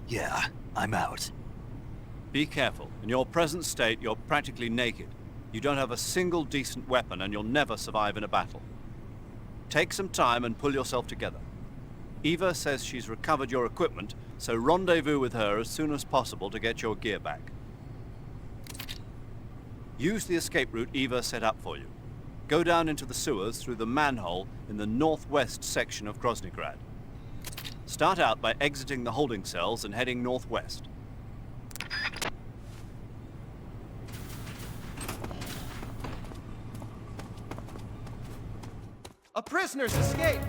Yeah, I'm out. Be careful. In your present state, you're practically naked. You don't have a single decent weapon, and you'll never survive in a battle. Take some time and pull yourself together. Eva says she's recovered your equipment, so rendezvous with her as soon as possible to get your gear back. Use the escape route Eva set up for you. Go down into the sewers through the manhole in the northwest section of Groznygrad. Start out by exiting the holding cells and heading northwest. A prisoner's escaped.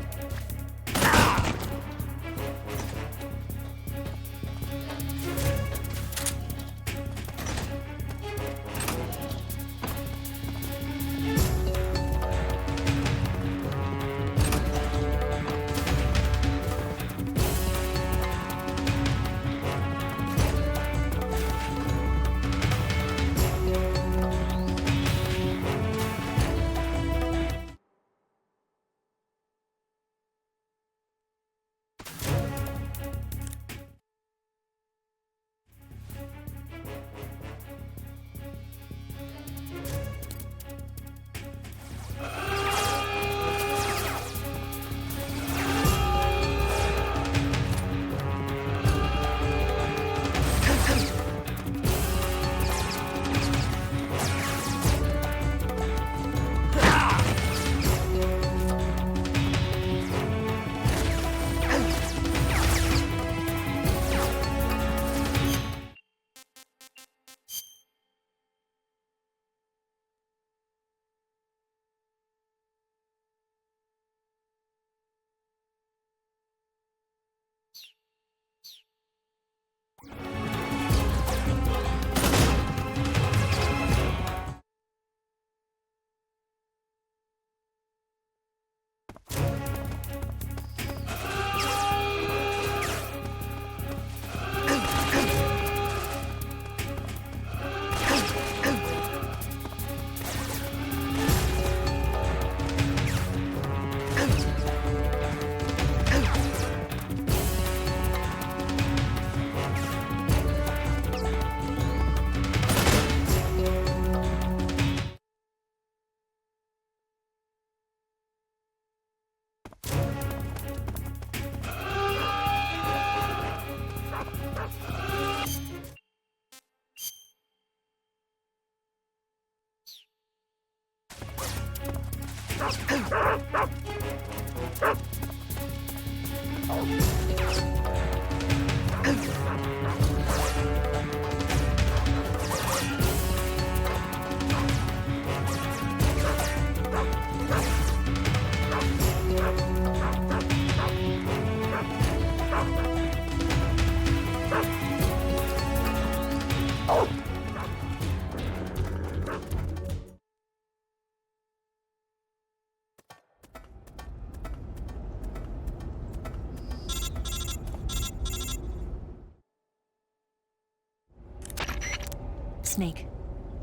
Snake,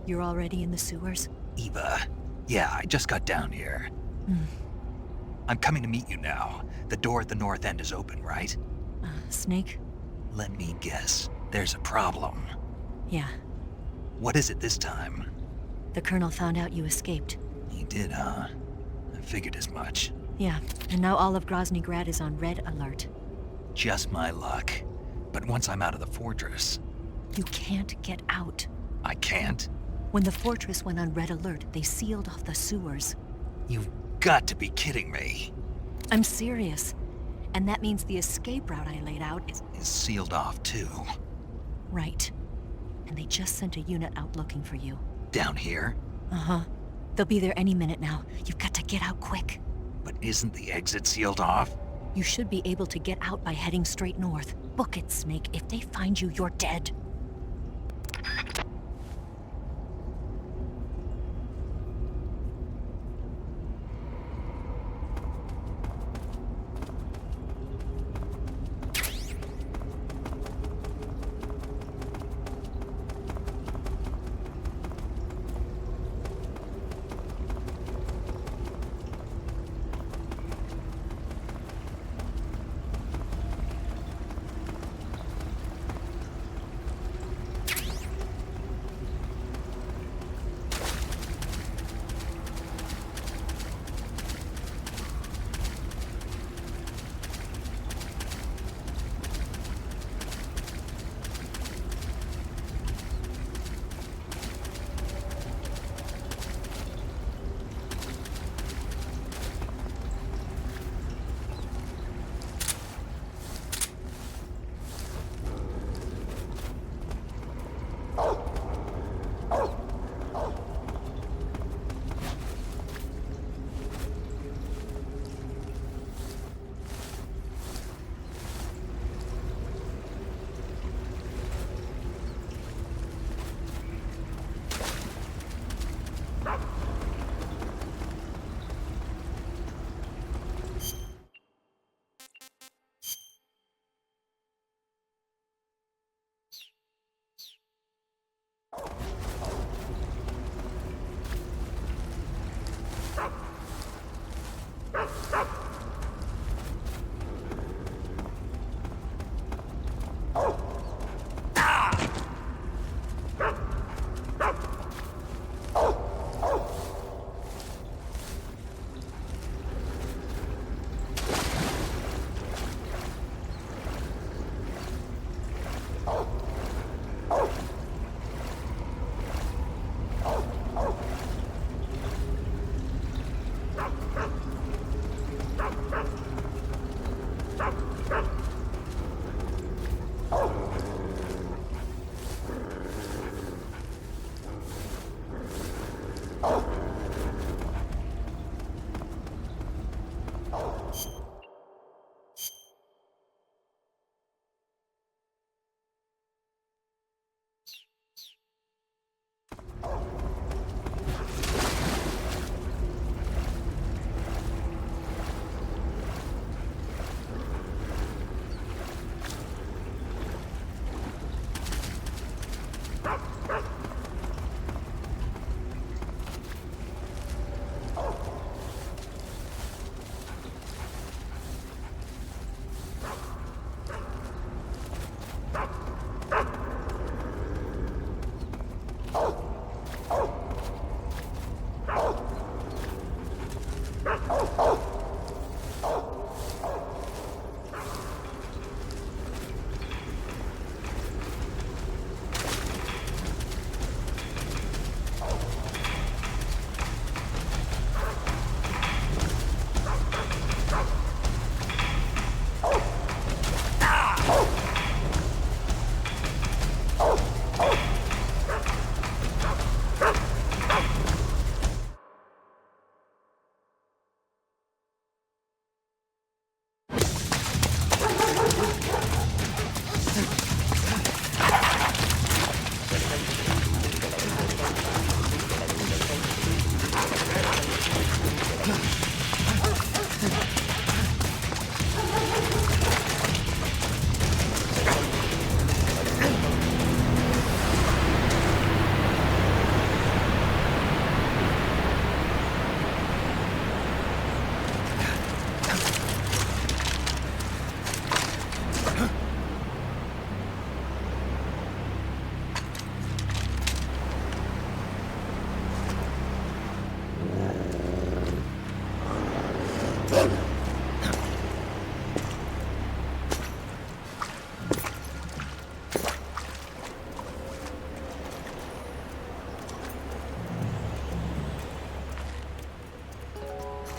you're already in the sewers? Eva, yeah, I just got down here. I'm coming to meet you now. The door at the north end is open, right? Snake? Let me guess. There's a problem. Yeah. What is it this time? The Colonel found out you escaped. He did, huh? I figured as much. Yeah, and now all of Grozny Grad is on red alert. Just my luck. But once I'm out of the fortress... You can't get out. I can't? When the fortress went on red alert, they sealed off the sewers. You've got to be kidding me. I'm serious. And that means the escape route I laid out is sealed off, too. Right. And they just sent a unit out looking for you. Down here? Uh-huh. They'll be there any minute now. You've got to get out quick. But isn't the exit sealed off? You should be able to get out by heading straight north. Book it, Snake. If they find you, you're dead.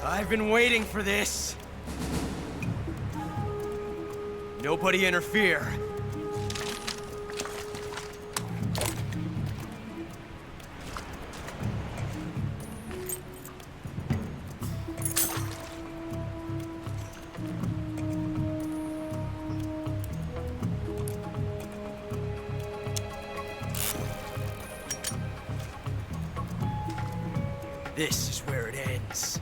I've been waiting for this. Nobody interfere. This is where it ends.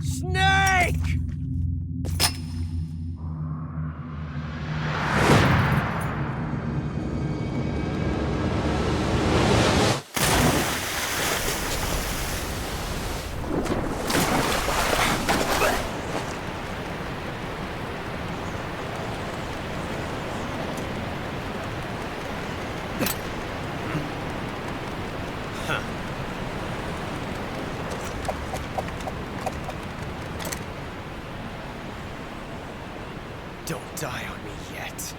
Snake! Don't die on me yet.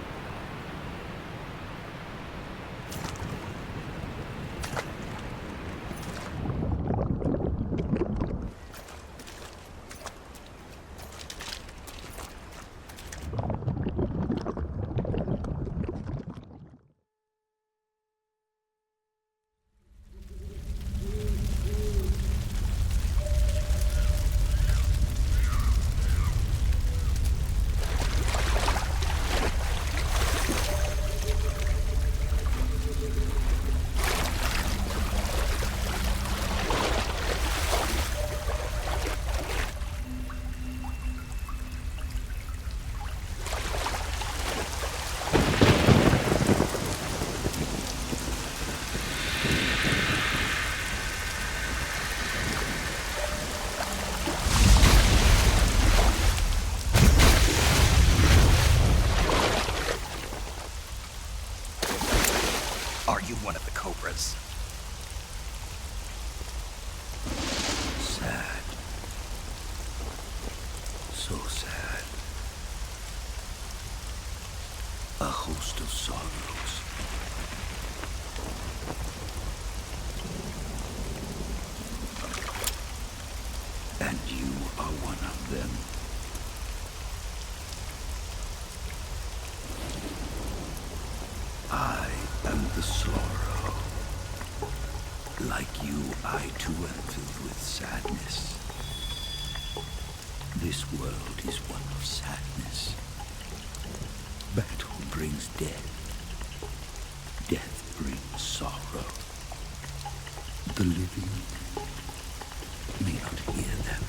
Are you one of the Cobras? Sad. So sad. A host of sorrows. And you are one of them. I am the sorrow. Like you, I too am filled with sadness. This world is one of sadness. Battle brings death. Death brings sorrow. The living may not hear them.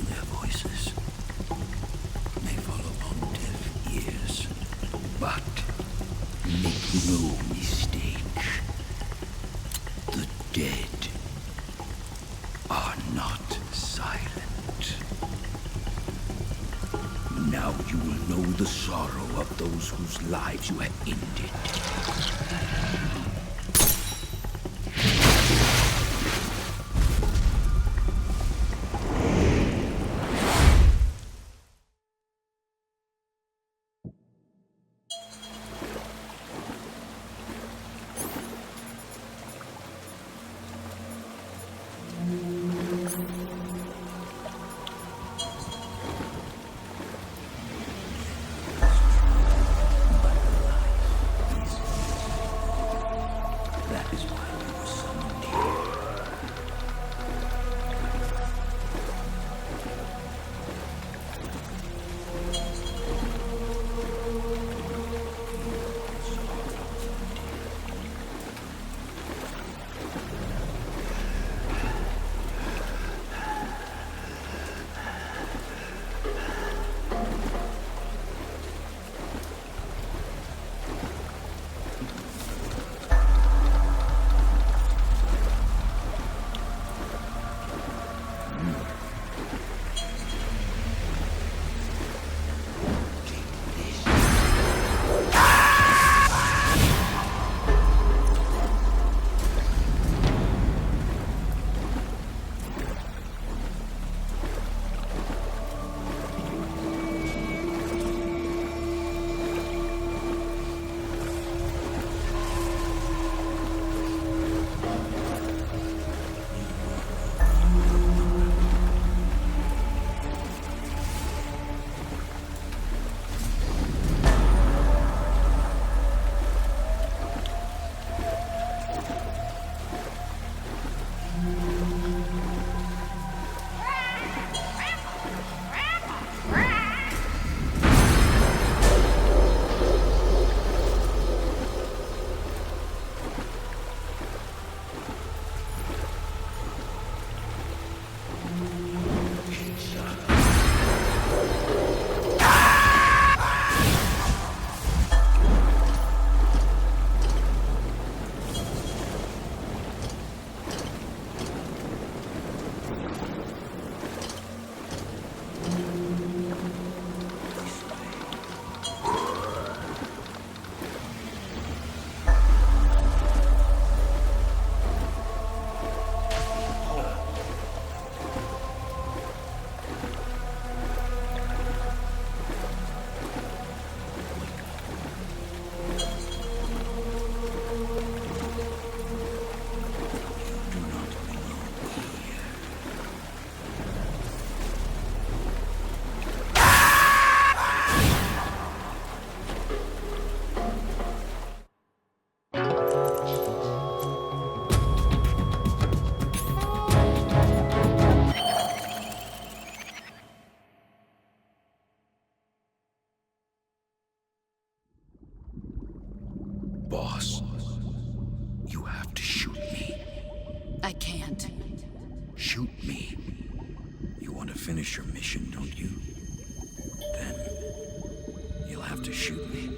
Their voices may fall upon deaf ears. But make no mistake, the dead are not silent. Now you will know the sorrow of those whose lives you have ended. finish your mission, don't you? Then you'll have to shoot me.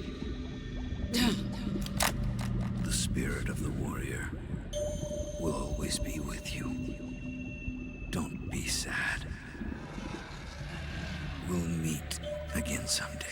The spirit of the warrior will always be with you. Don't be sad. We'll meet again someday.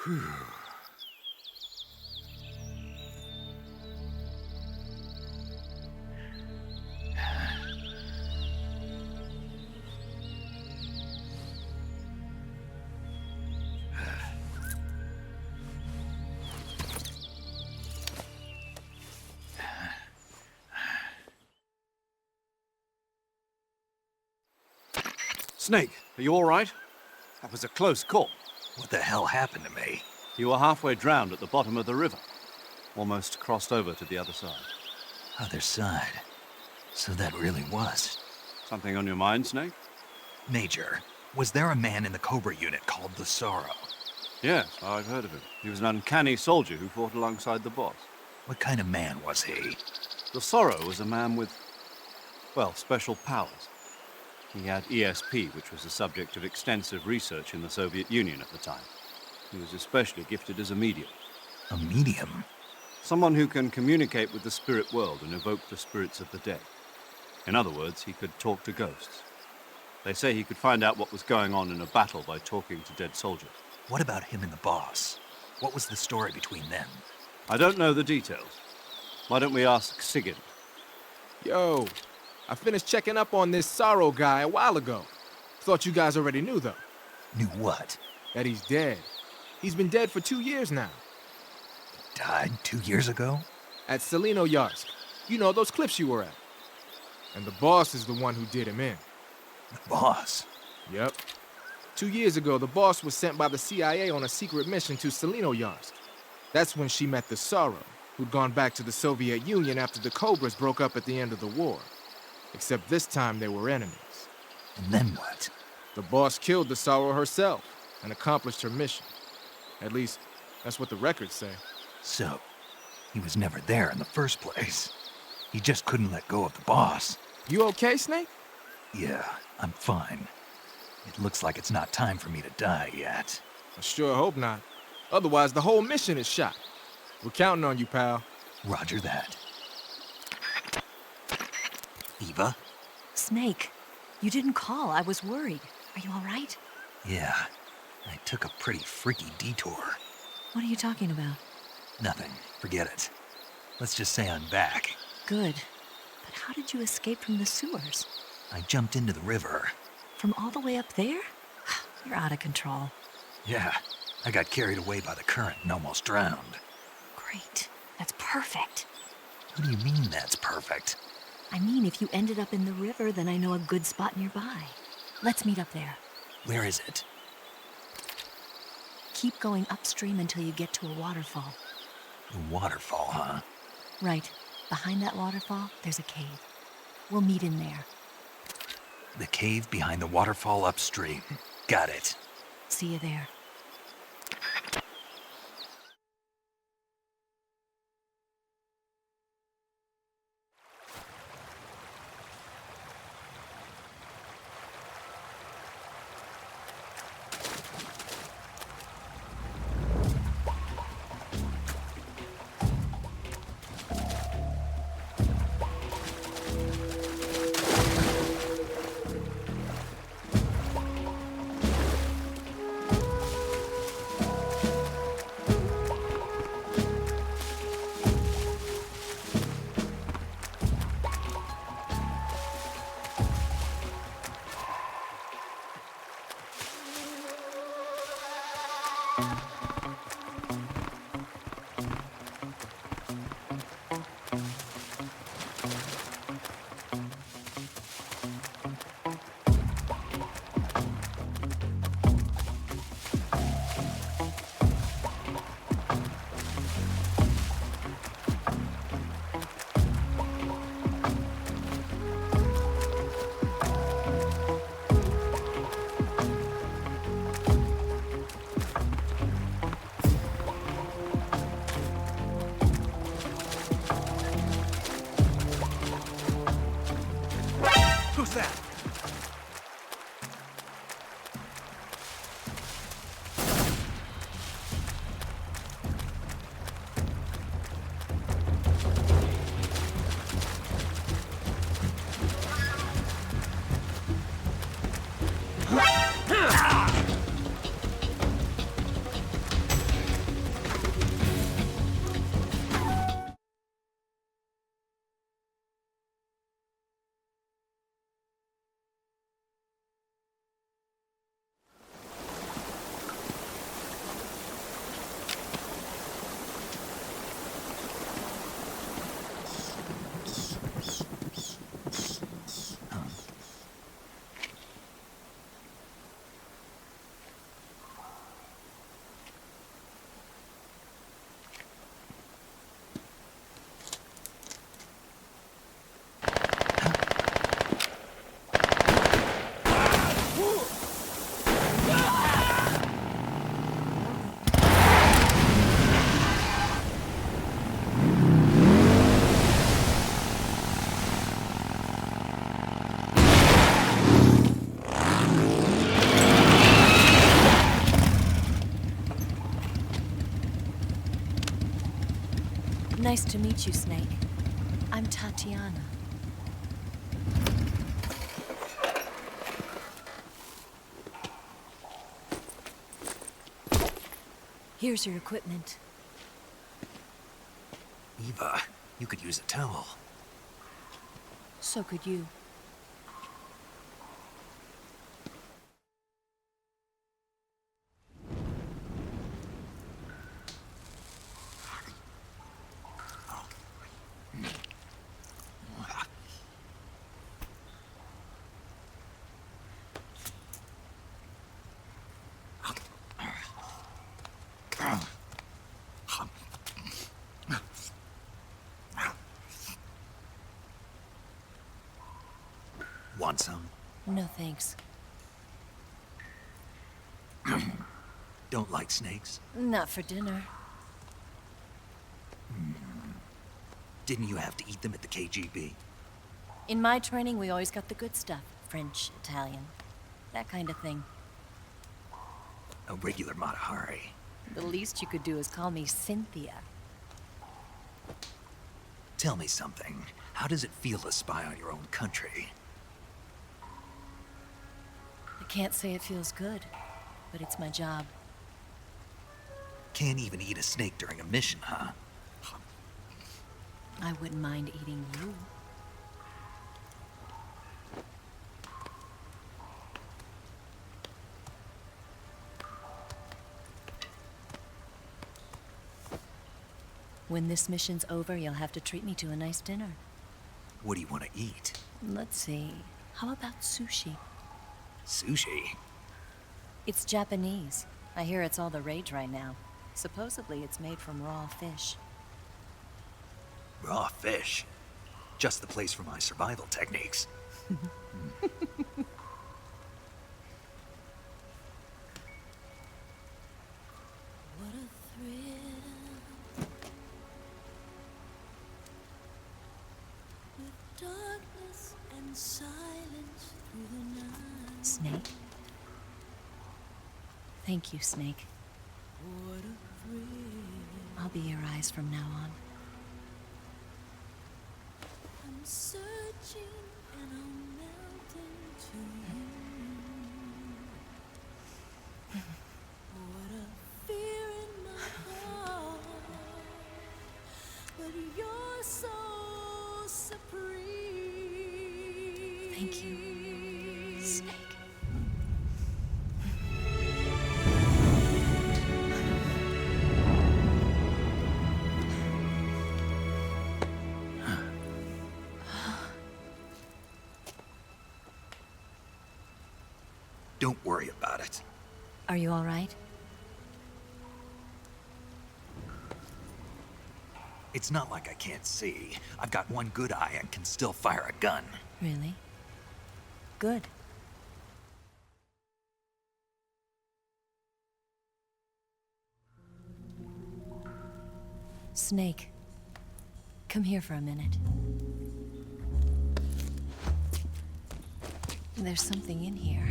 Whew. Snake, are you all right? That was a close call. What the hell happened to me? You were halfway drowned at the bottom of the river. Almost crossed over to the other side. Other side? So that really was. Something on your mind, Snake? Major, was there a man in the Cobra unit called the Sorrow? Yes, I've heard of him. He was an uncanny soldier who fought alongside the boss. What kind of man was he? The Sorrow was a man with, well, special powers. He had ESP, which was the subject of extensive research in the Soviet Union at the time. He was especially gifted as a medium. A medium? Someone who can communicate with the spirit world and evoke the spirits of the dead. In other words, he could talk to ghosts. They say he could find out what was going on in a battle by talking to dead soldiers. What about him and the boss? What was the story between them? I don't know the details. Why don't we ask Sigurd? Yo, I finished checking up on this Sorrow guy a while ago. Thought you guys already knew, though. Knew what? That he's dead. He's been dead for 2 years now. Died 2 years ago? At Selino-Yarsk. You know, those cliffs you were at. And the boss is the one who did him in. The boss? Yep. 2 years ago, the boss was sent by the CIA on a secret mission to Selino-Yarsk. That's when she met the Sorrow, who'd gone back to the Soviet Union after the Cobras broke up at the end of the war. Except this time they were enemies. And then what? The boss killed the Sorrow herself and accomplished her mission. At least, that's what the records say. So, he was never there in the first place. He just couldn't let go of the boss. You okay, Snake? Yeah, I'm fine. It looks like it's not time for me to die yet. I sure hope not. Otherwise, the whole mission is shot. We're counting on you, pal. Roger that. Eva? Snake, you didn't call. I was worried. Are you all right? Yeah, I took a pretty freaky detour. What are you talking about? Nothing. Forget it. Let's just say I'm back. Good. But how did you escape from the sewers? I jumped into the river. From all the way up there? You're out of control. Yeah, I got carried away by the current and almost drowned. Great. That's perfect. What do you mean that's perfect? I mean, if you ended up in the river, then I know a good spot nearby. Let's meet up there. Where is it? Keep going upstream until you get to a waterfall. A waterfall, huh? Right. Behind that waterfall, there's a cave. We'll meet in there. The cave behind the waterfall upstream. Got it. See you there. Who's that? Nice to meet you, Snake. I'm Tatiana. Here's your equipment. Eva, you could use a towel. So could you. Want some? No thanks. Don't like snakes? Not for dinner. Didn't you have to eat them at the KGB? In my training, we always got the good stuff. French, Italian, that kind of thing. A regular Matahari. The least you could do is call me Cynthia. Tell me something. How does it feel to spy on your own country? I can't say it feels good, but it's my job. Can't even eat a snake during a mission, huh? I wouldn't mind eating you. When this mission's over, you'll have to treat me to a nice dinner. What do you want to eat? Let's see. How about sushi? Sushi? It's Japanese. I hear it's all the rage right now. Supposedly, it's made from raw fish. Raw fish? Just the place for my survival techniques. What a thrill. With darkness and silence through the night. Snake? Thank you, Snake. What a thrill. I'll be your eyes from now on. I'm searching and I'm melting to you. What a fear in my heart. But you're so supreme. Thank you, Snake. Don't worry about it. Are you all right? It's not like I can't see. I've got one good eye and can still fire a gun. Really? Good. Snake, come here for a minute. There's something in here.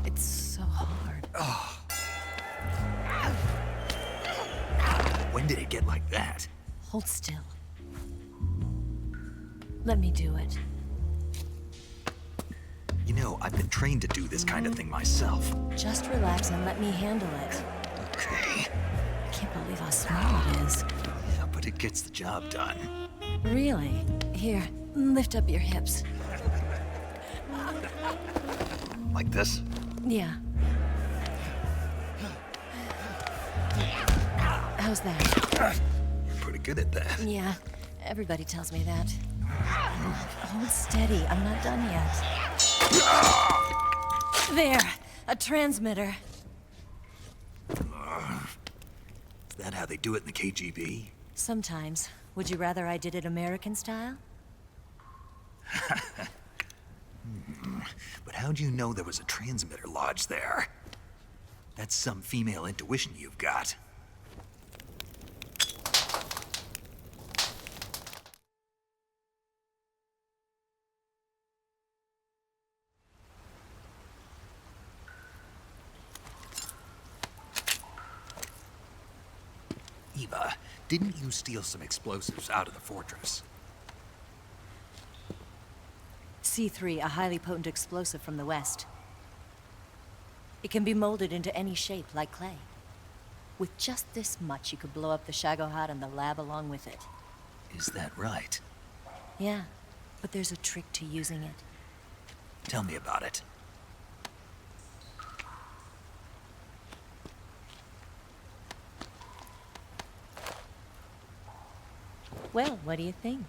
It's so hard. Oh. When did it get like that? Hold still. Let me do it. You know, I've been trained to do this kind of thing myself. Just relax and let me handle it. Okay. I can't believe how small it is. Yeah, but it gets the job done. Really? Here, lift up your hips. Like this? Yeah. How's that? You're pretty good at that. Yeah, everybody tells me that. Hold steady, I'm not done yet. There, a transmitter. Is that how they do it in the KGB? Sometimes. Would you rather I did it American style? But how'd you know there was a transmitter lodged there? That's some female intuition you've got. Eva, didn't you steal some explosives out of the fortress? C3, a highly potent explosive from the west. It can be molded into any shape, like clay. With just this much, you could blow up the Shagohod and the lab along with it. Is that right? Yeah, but there's a trick to using it. Tell me about it. Well, what do you think?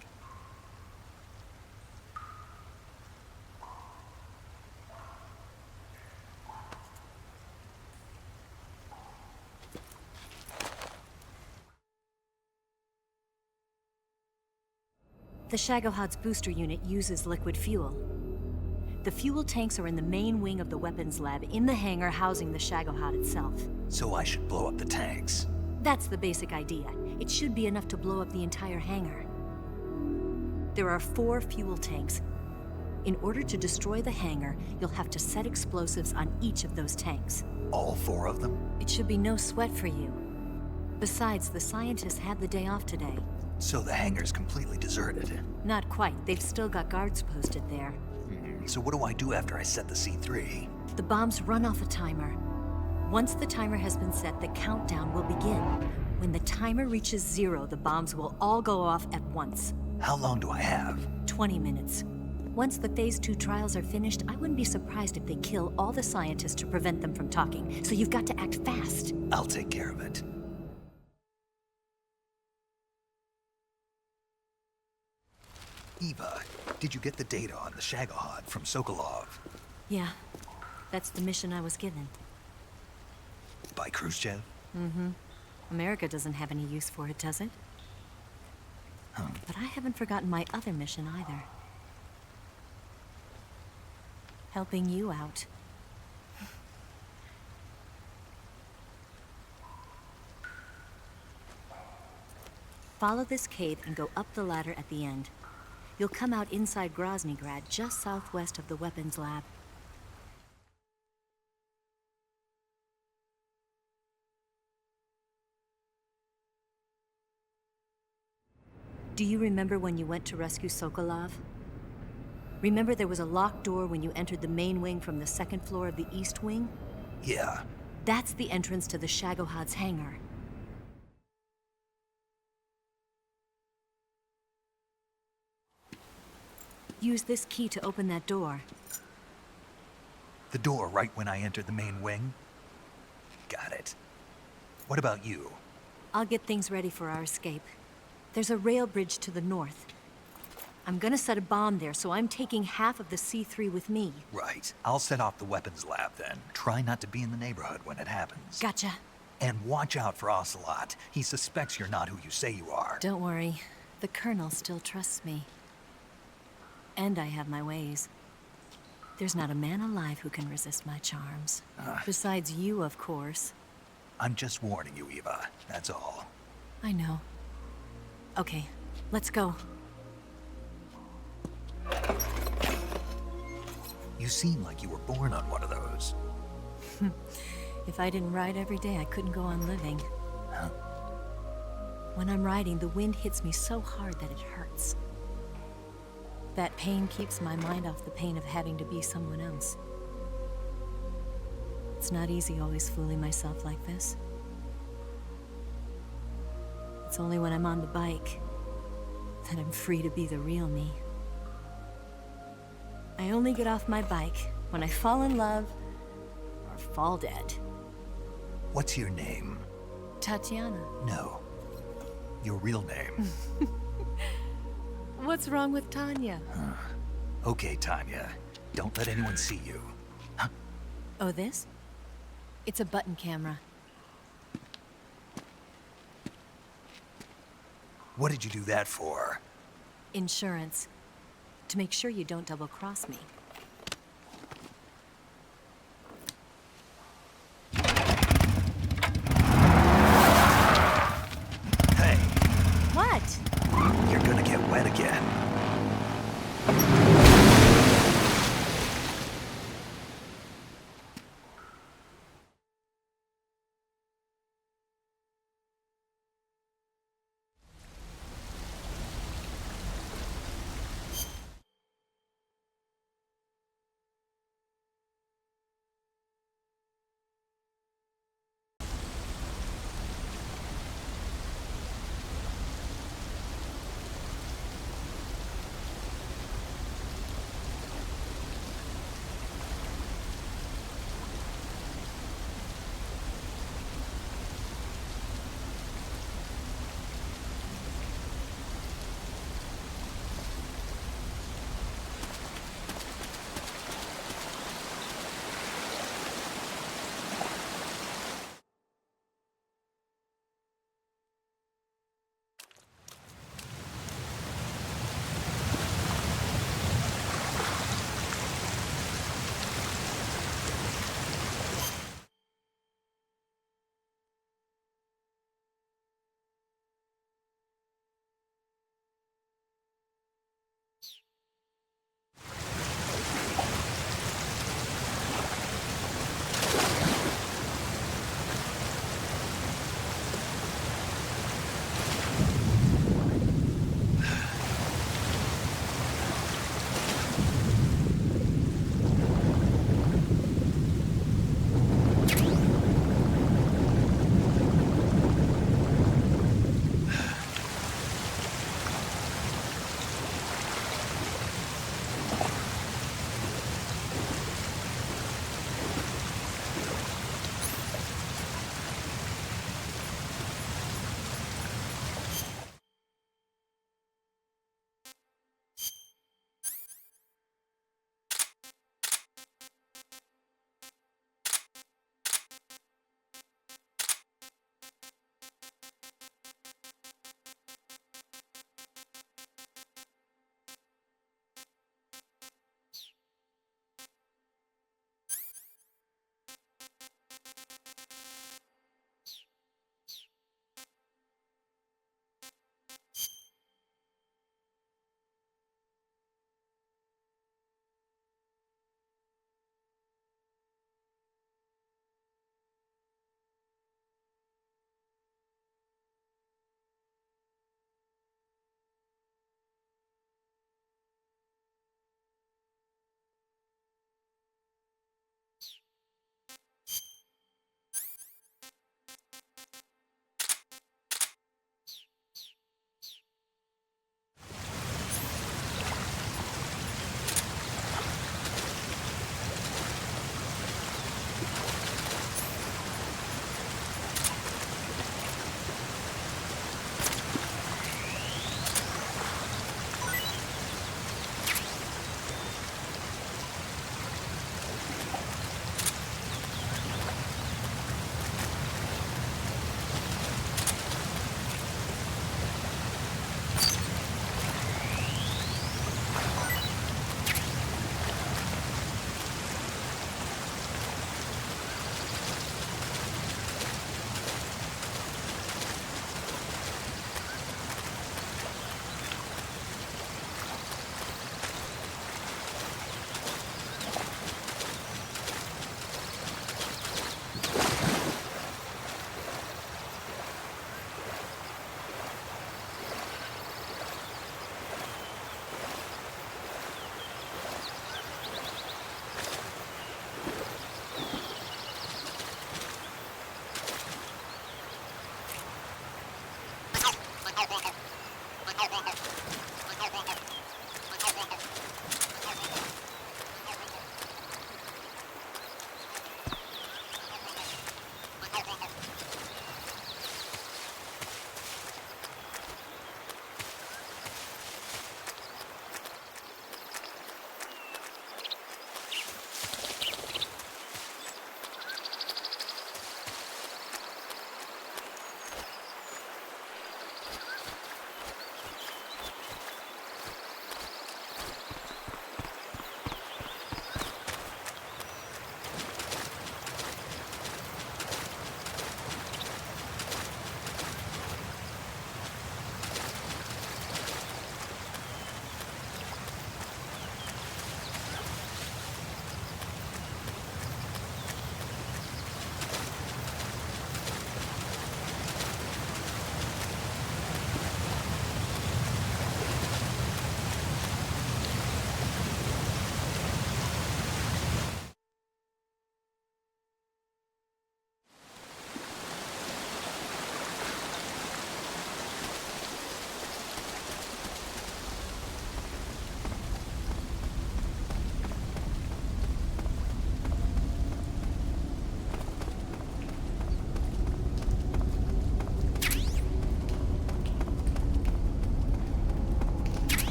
The Shagohod's booster unit uses liquid fuel. The fuel tanks are in the main wing of the weapons lab in the hangar housing the Shagohod itself. So I should blow up the tanks. That's the basic idea. It should be enough to blow up the entire hangar. There are 4 fuel tanks. In order to destroy the hangar, you'll have to set explosives on each of those tanks. All 4 of them? It should be no sweat for you. Besides, the scientists had the day off today. So the hangar's completely deserted. Not quite. They've still got guards posted there. So what do I do after I set the C3? The bombs run off a timer. Once the timer has been set, the countdown will begin. When the timer reaches 0, the bombs will all go off at once. How long do I have? 20 minutes. Once the Phase 2 trials are finished, I wouldn't be surprised if they kill all the scientists to prevent them from talking. So you've got to act fast. I'll take care of it. Eva, did you get the data on the Shagohod from Sokolov? Yeah, that's the mission I was given. By Khrushchev? Mm-hmm. America doesn't have any use for it, does it? But I haven't forgotten my other mission either. Helping you out. Follow this cave and go up the ladder at the end. You'll come out inside Groznygrad, just southwest of the weapons lab. Do you remember when you went to rescue Sokolov? Remember there was a locked door when you entered the main wing from the 2nd floor of the east wing? Yeah. That's the entrance to the Shagohod's hangar. Use this key to open that door. The door right when I entered the main wing? Got it. What about you? I'll get things ready for our escape. There's a rail bridge to the north. I'm gonna set a bomb there, so I'm taking half of the C3 with me. Right. I'll set off the weapons lab then. Try not to be in the neighborhood when it happens. Gotcha. And watch out for Ocelot. He suspects you're not who you say you are. Don't worry. The Colonel still trusts me. And I have my ways. There's not a man alive who can resist my charms. Besides you, of course. I'm just warning you, Eva. That's all. I know. Okay, let's go. You seem like you were born on one of those. If I didn't ride every day, I couldn't go on living. Huh? When I'm riding, the wind hits me so hard that it hurts. That pain keeps my mind off the pain of having to be someone else. It's not easy always fooling myself like this. It's only when I'm on the bike that I'm free to be the real me. I only get off my bike when I fall in love or fall dead. What's your name? Tatiana. No. Your real name. What's wrong with Tanya? Okay, Tanya. Don't let anyone see you. Oh, this? It's a button camera. What did you do that for? Insurance. To make sure you don't double-cross me. Hey. What? You're gonna get wet again.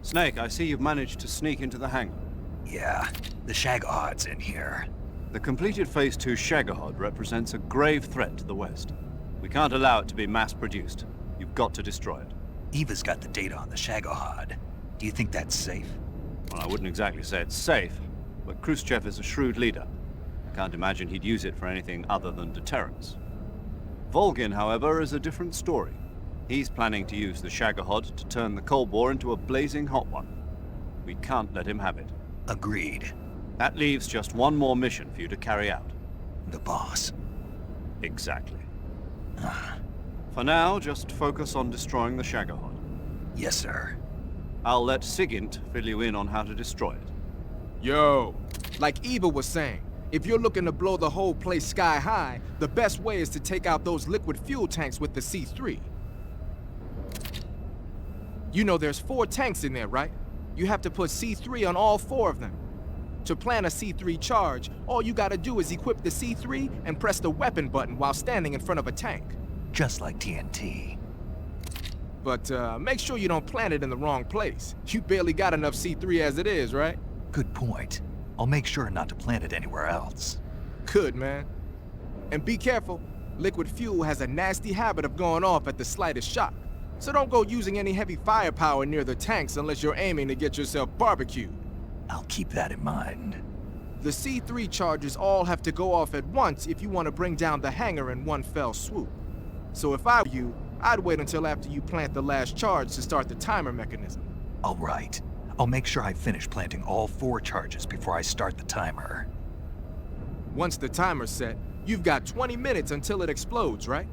Snake, I see you've managed to sneak into the hangar. Yeah, the Shagohod's in here. The completed Phase 2 Shagohod represents a grave threat to the West. We can't allow it to be mass-produced. You've got to destroy it. Eva's got the data on the Shagohod. Do you think that's safe? Well, I wouldn't exactly say it's safe, but Khrushchev is a shrewd leader. I can't imagine he'd use it for anything other than deterrence. Volgin, however, is a different story. He's planning to use the Shagohod to turn the Cold War into a blazing hot one. We can't let him have it. Agreed. That leaves just one more mission for you to carry out. The boss. Exactly. For now, just focus on destroying the Shagohod. Yes, sir. I'll let Sigint fill you in on how to destroy it. Yo, like Eva was saying, if you're looking to blow the whole place sky high, the best way is to take out those liquid fuel tanks with the C3. You know there's 4 tanks in there, right? You have to put C3 on all 4 of them. To plan a C3 charge, all you gotta do is equip the C3 and press the weapon button while standing in front of a tank. Just like TNT. But make sure you don't plant it in the wrong place. You barely got enough C3 as it is, right? Good point. I'll make sure not to plant it anywhere else. Good, man. And be careful. Liquid fuel has a nasty habit of going off at the slightest shock. So don't go using any heavy firepower near the tanks unless you're aiming to get yourself barbecued. I'll keep that in mind. The C3 charges all have to go off at once if you want to bring down the hangar in one fell swoop. So if I were you, I'd wait until after you plant the last charge to start the timer mechanism. All right. I'll make sure I finish planting all 4 charges before I start the timer. Once the timer's set, you've got 20 minutes until it explodes, right?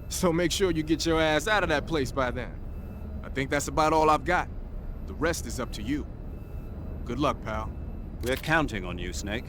So make sure you get your ass out of that place by then. I think that's about all I've got. The rest is up to you. Good luck, pal. We're counting on you, Snake.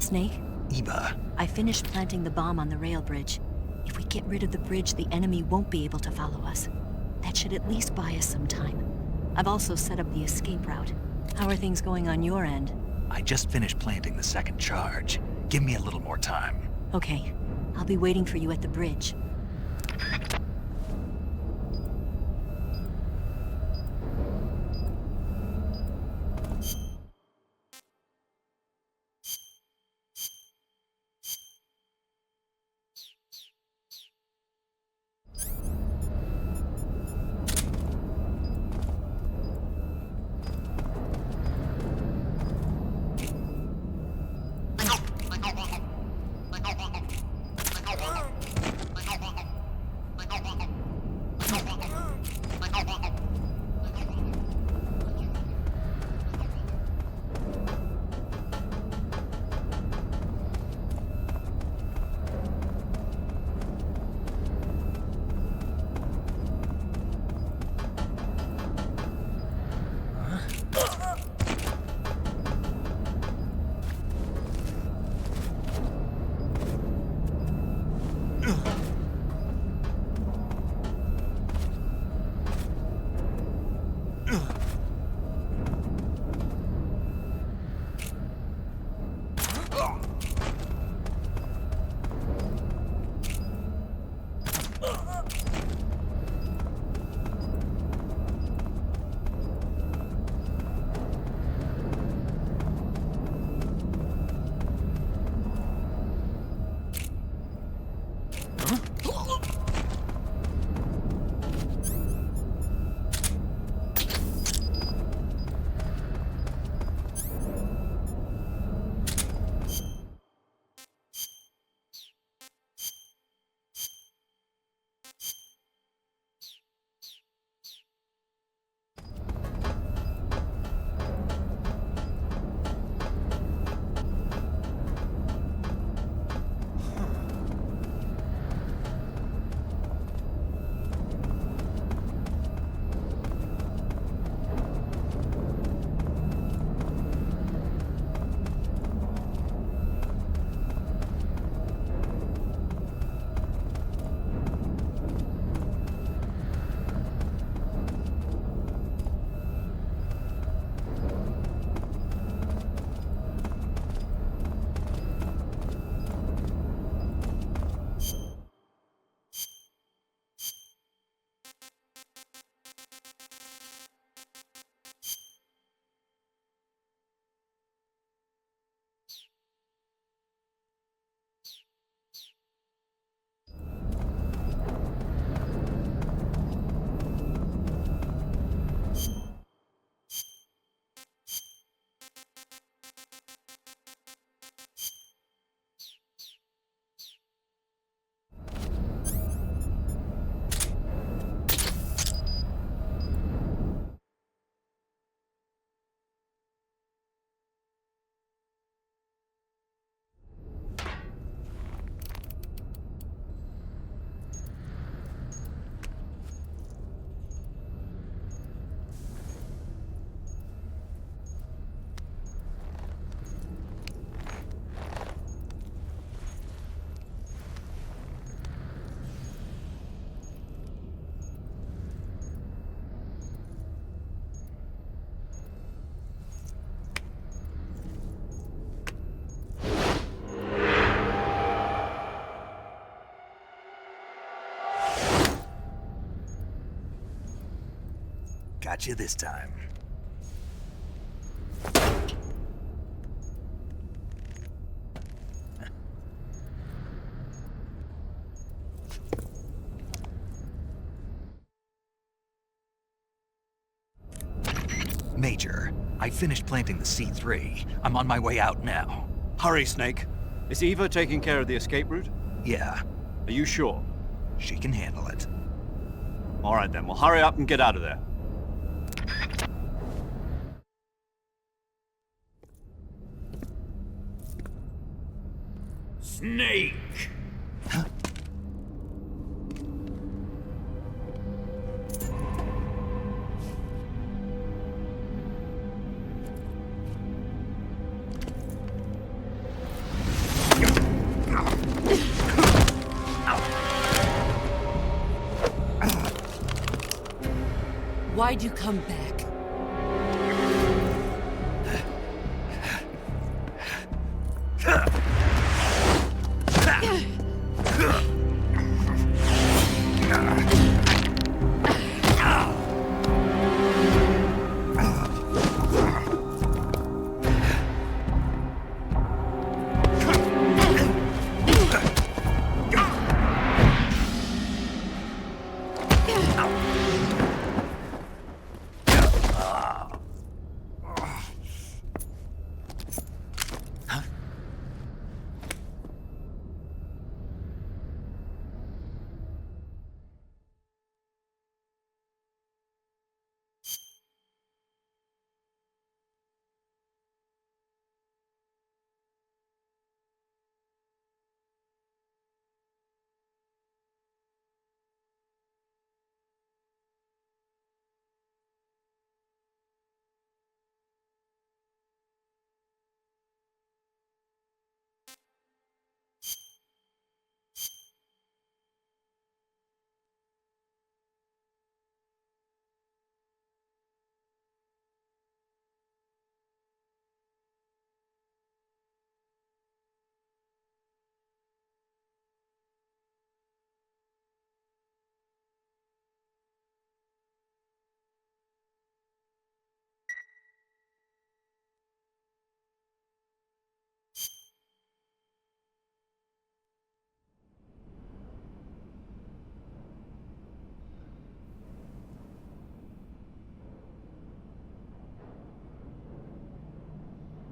Snake? Eva. I finished planting the bomb on the rail bridge. If we get rid of the bridge, the enemy won't be able to follow us. That should at least buy us some time. I've also set up the escape route. How are things going on your end? I just finished planting the second charge. Give me a little more time. Okay. I'll be waiting for you at the bridge. Got you this time. Major, I finished planting the C3. I'm on my way out now. Hurry, Snake. Is Eva taking care of the escape route? Yeah. Are you sure? She can handle it. All right then, well hurry up and get out of there. Snake! Why'd you come back?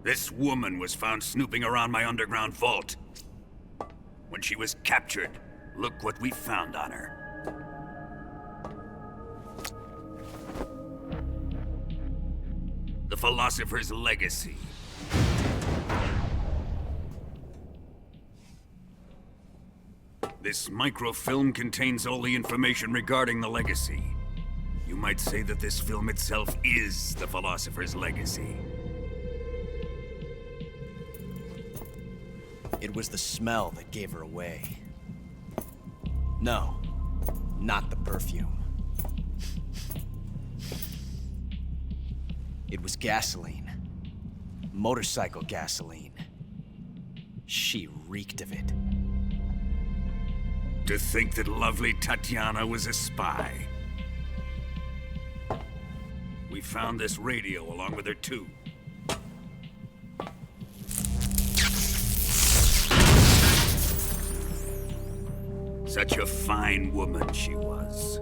This woman was found snooping around my underground vault. When she was captured, look what we found on her. The Philosopher's Legacy. This microfilm contains all the information regarding the Legacy. You might say that this film itself is the Philosopher's Legacy. It was the smell that gave her away. No, not the perfume. It was gasoline. Motorcycle gasoline. She reeked of it. To think that lovely Tatiana was a spy. We found this radio along with her too. Such a fine woman she was.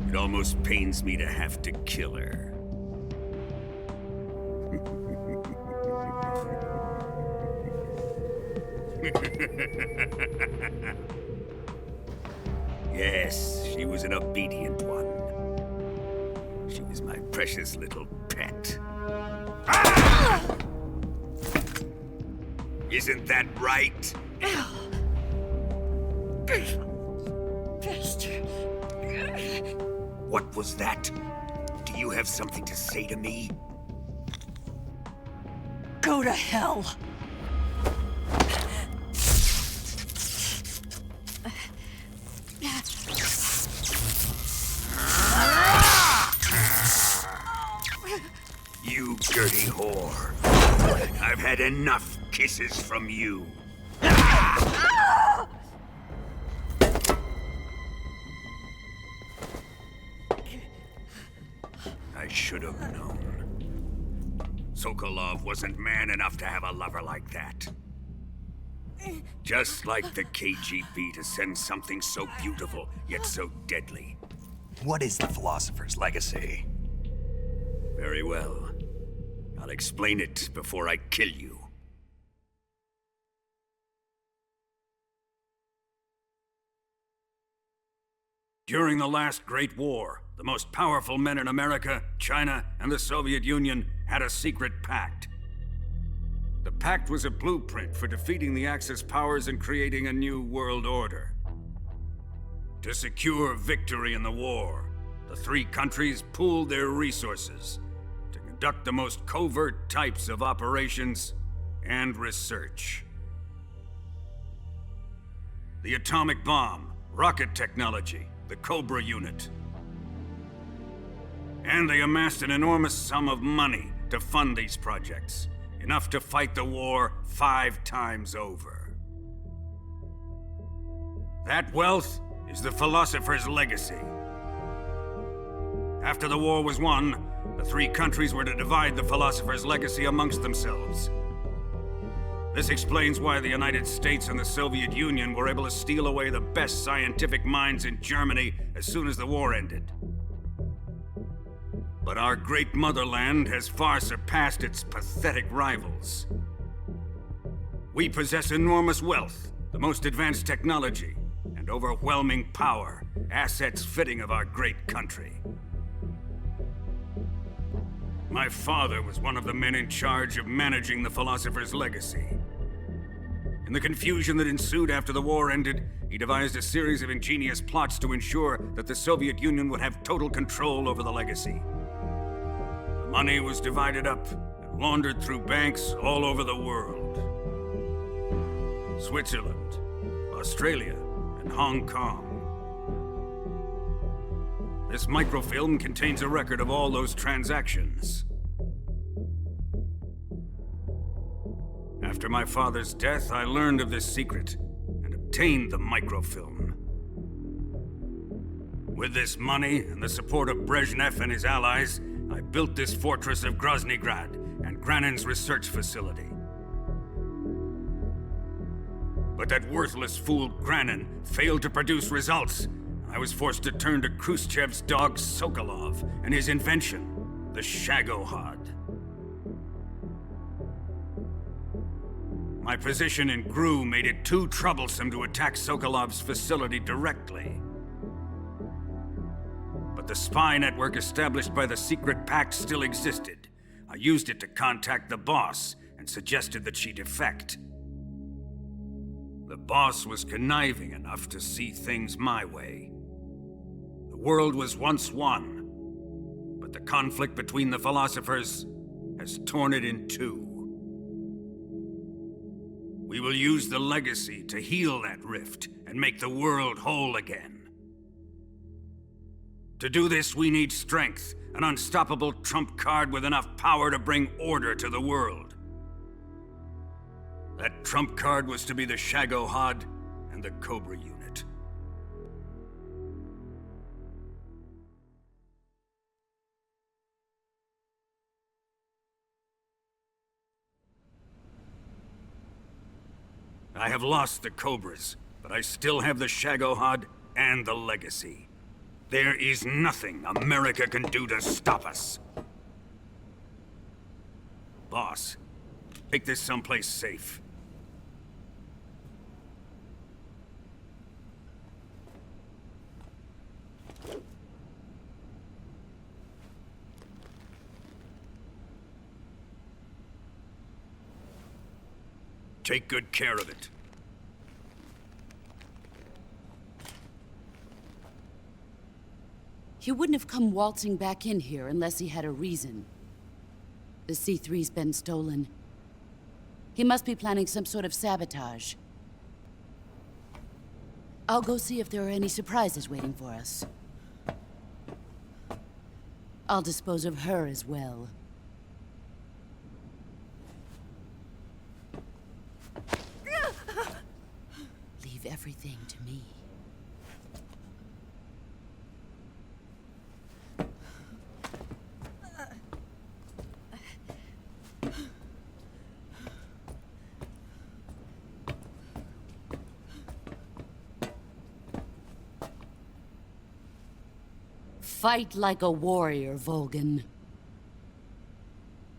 It almost pains me to have to kill her. Yes, she was an obedient one. She was my precious little pet. Ah! Isn't that right? Bastard. What was that? Do you have something to say to me? Go to hell. You dirty whore. I've had enough kisses from you. I should have known. Sokolov wasn't man enough to have a lover like that. Just like the KGB to send something so beautiful, yet so deadly. What is the Philosopher's Legacy? Very well. I'll explain it before I kill you. During the last Great War, the most powerful men in America, China, and the Soviet Union had a secret pact. The pact was a blueprint for defeating the Axis powers and creating a new world order. To secure victory in the war, the three countries pooled their resources to conduct the most covert types of operations and research. The atomic bomb, rocket technology, the Cobra unit. And they amassed an enormous sum of money to fund these projects, enough to fight the war 5 times over. That wealth is the philosopher's legacy. After the war was won, the 3 countries were to divide the philosopher's legacy amongst themselves. This explains why the United States and the Soviet Union were able to steal away the best scientific minds in Germany as soon as the war ended. But our great motherland has far surpassed its pathetic rivals. We possess enormous wealth, the most advanced technology, and overwhelming power, assets fitting of our great country. My father was one of the men in charge of managing the philosopher's legacy. In the confusion that ensued after the war ended, he devised a series of ingenious plots to ensure that the Soviet Union would have total control over the legacy. The money was divided up and laundered through banks all over the world. Switzerland, Australia, and Hong Kong. This microfilm contains a record of all those transactions. After my father's death, I learned of this secret and obtained the microfilm. With this money and the support of Brezhnev and his allies, I built this fortress of Groznygrad and Granin's research facility. But that worthless fool Granin failed to produce results. I was forced to turn to Khrushchev's dog Sokolov and his invention, the Shagohod. My position in GRU made it too troublesome to attack Sokolov's facility directly. But the spy network established by the secret pact still existed. I used it to contact the boss and suggested that she defect. The boss was conniving enough to see things my way. The world was once one, but the conflict between the philosophers has torn it in 2. We will use the legacy to heal that rift and make the world whole again. To do this, we need strength, an unstoppable trump card with enough power to bring order to the world. That trump card was to be the Shagohod and the Cobra unit. I have lost the Cobras, but I still have the Shagohod and the legacy. There is nothing America can do to stop us. Boss, take this someplace safe. Take good care of it. He wouldn't have come waltzing back in here unless he had a reason. The C3's been stolen. He must be planning some sort of sabotage. I'll go see if there are any surprises waiting for us. I'll dispose of her as well. Leave everything to me. Fight like a warrior, Volgan.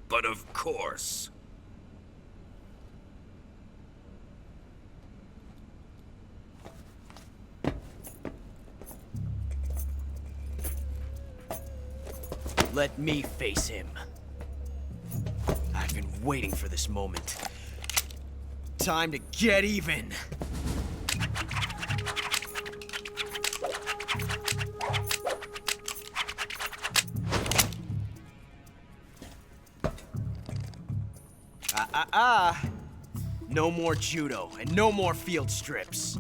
But of course. Let me face him. I've been waiting for this moment. Time to get even. No more judo, and no more field strips.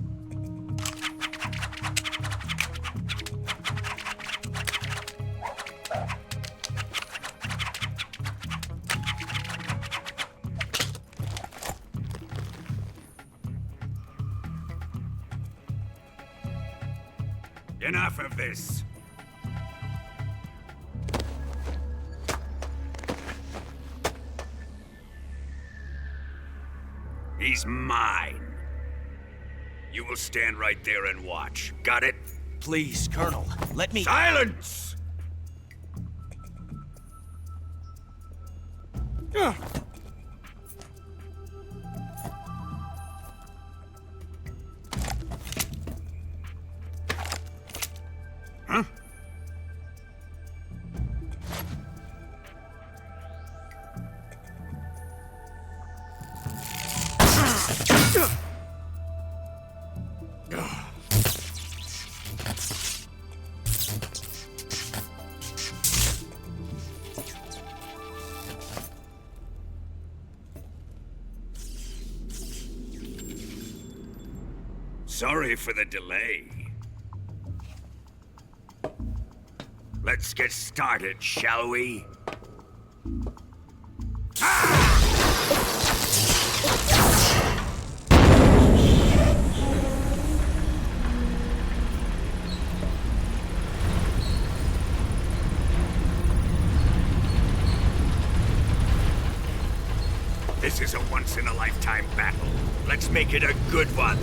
Enough of this. He's mine. You will stand right there and watch. Got it? Please, Colonel, let me... Silence! Huh? Sorry for the delay. Let's get started, shall we? This is a once-in-a-lifetime battle. Let's make it a good one.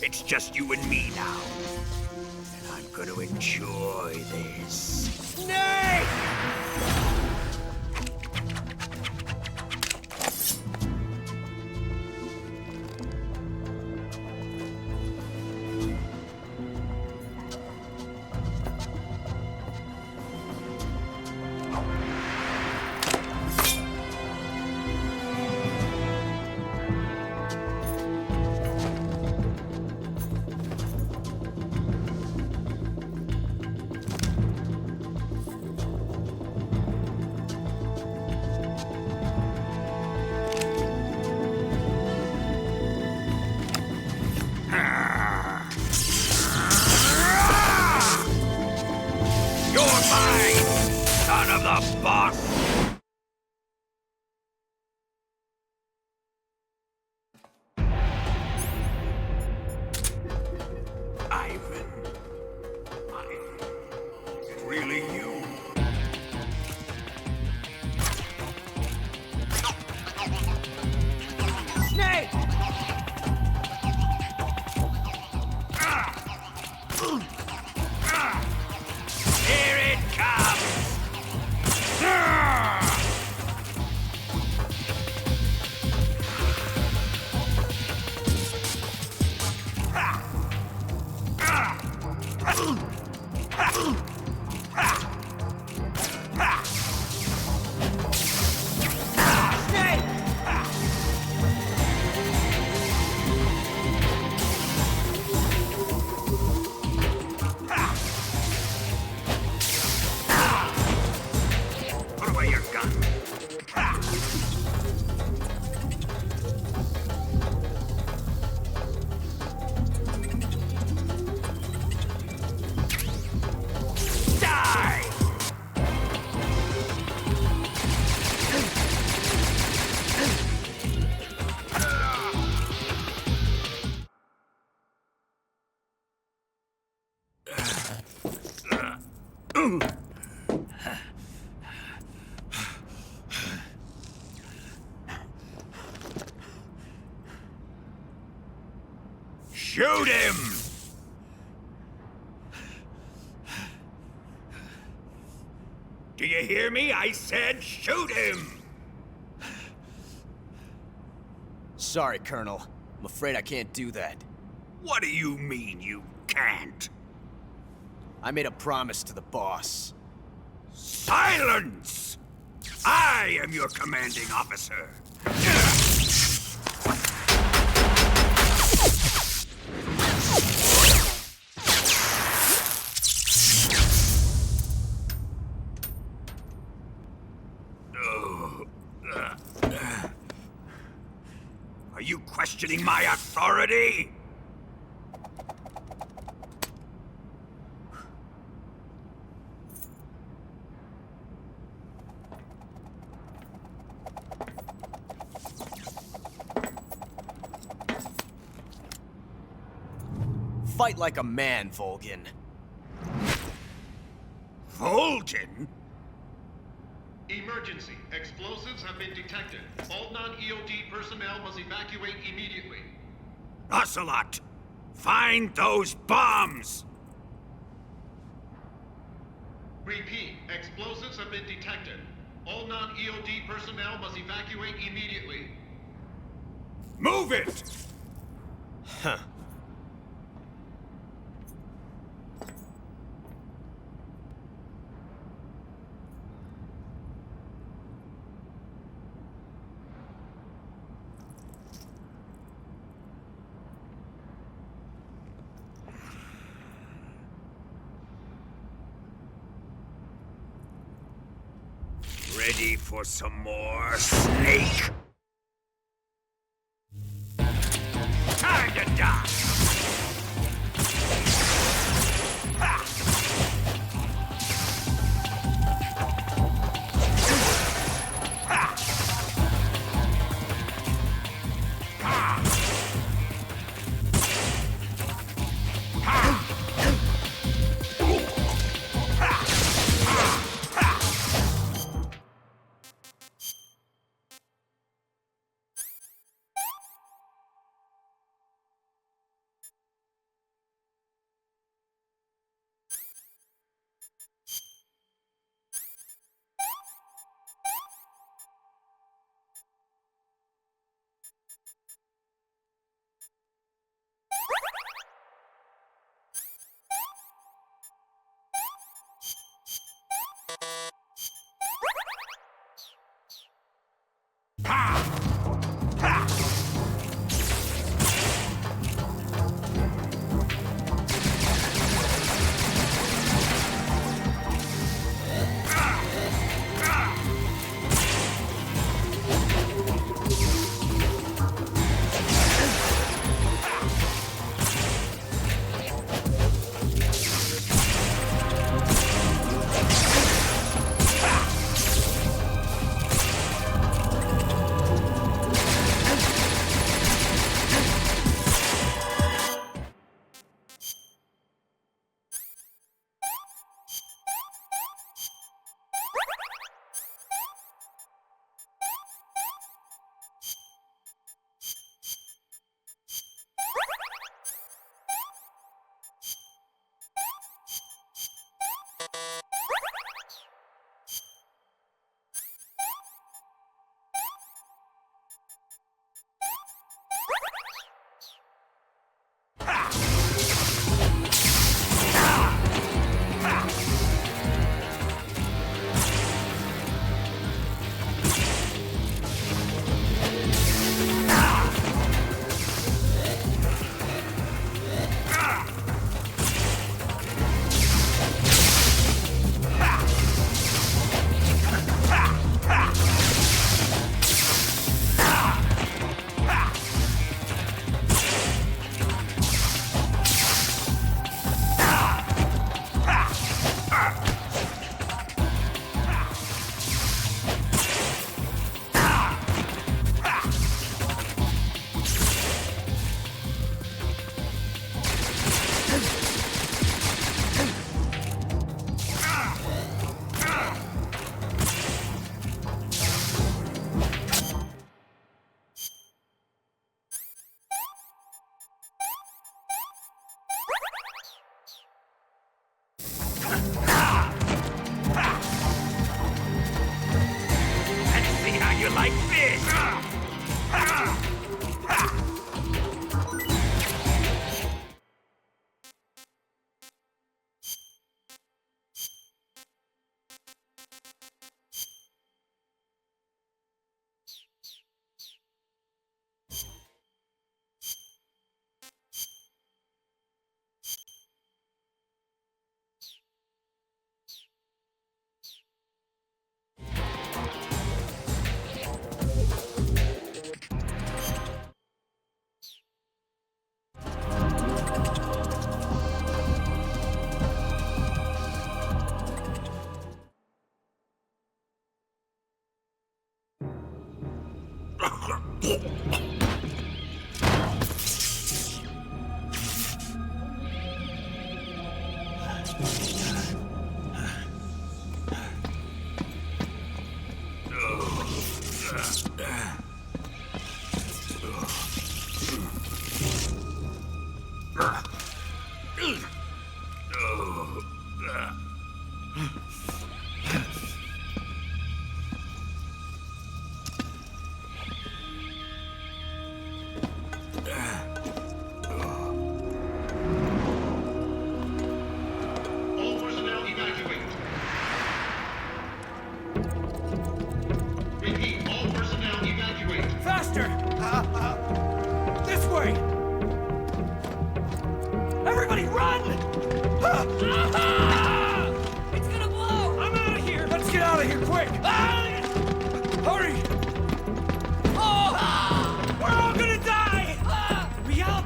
It's just you and me now. And I'm gonna enjoy this. Snake! Shoot him! Do you hear me? I said shoot him! Sorry, Colonel. I'm afraid I can't do that. What do you mean you can't? I made a promise to the boss. Silence! I am your commanding officer. questioning my authority? Fight like a man, Volgin. Volgin? Emergency. Explosives have been detected. All non-EOD personnel must evacuate immediately. Ocelot! Find those bombs! Repeat. Explosives have been detected. All non-EOD personnel must evacuate immediately. Move it! Huh. Ready for some more, Snake? Time to die! All personnel evacuate. Repeat, all personnel evacuate. Faster! This way! Everybody run! It's gonna blow! I'm out of here! Let's get out of here quick! Hurry! We're all gonna die! Hurry up!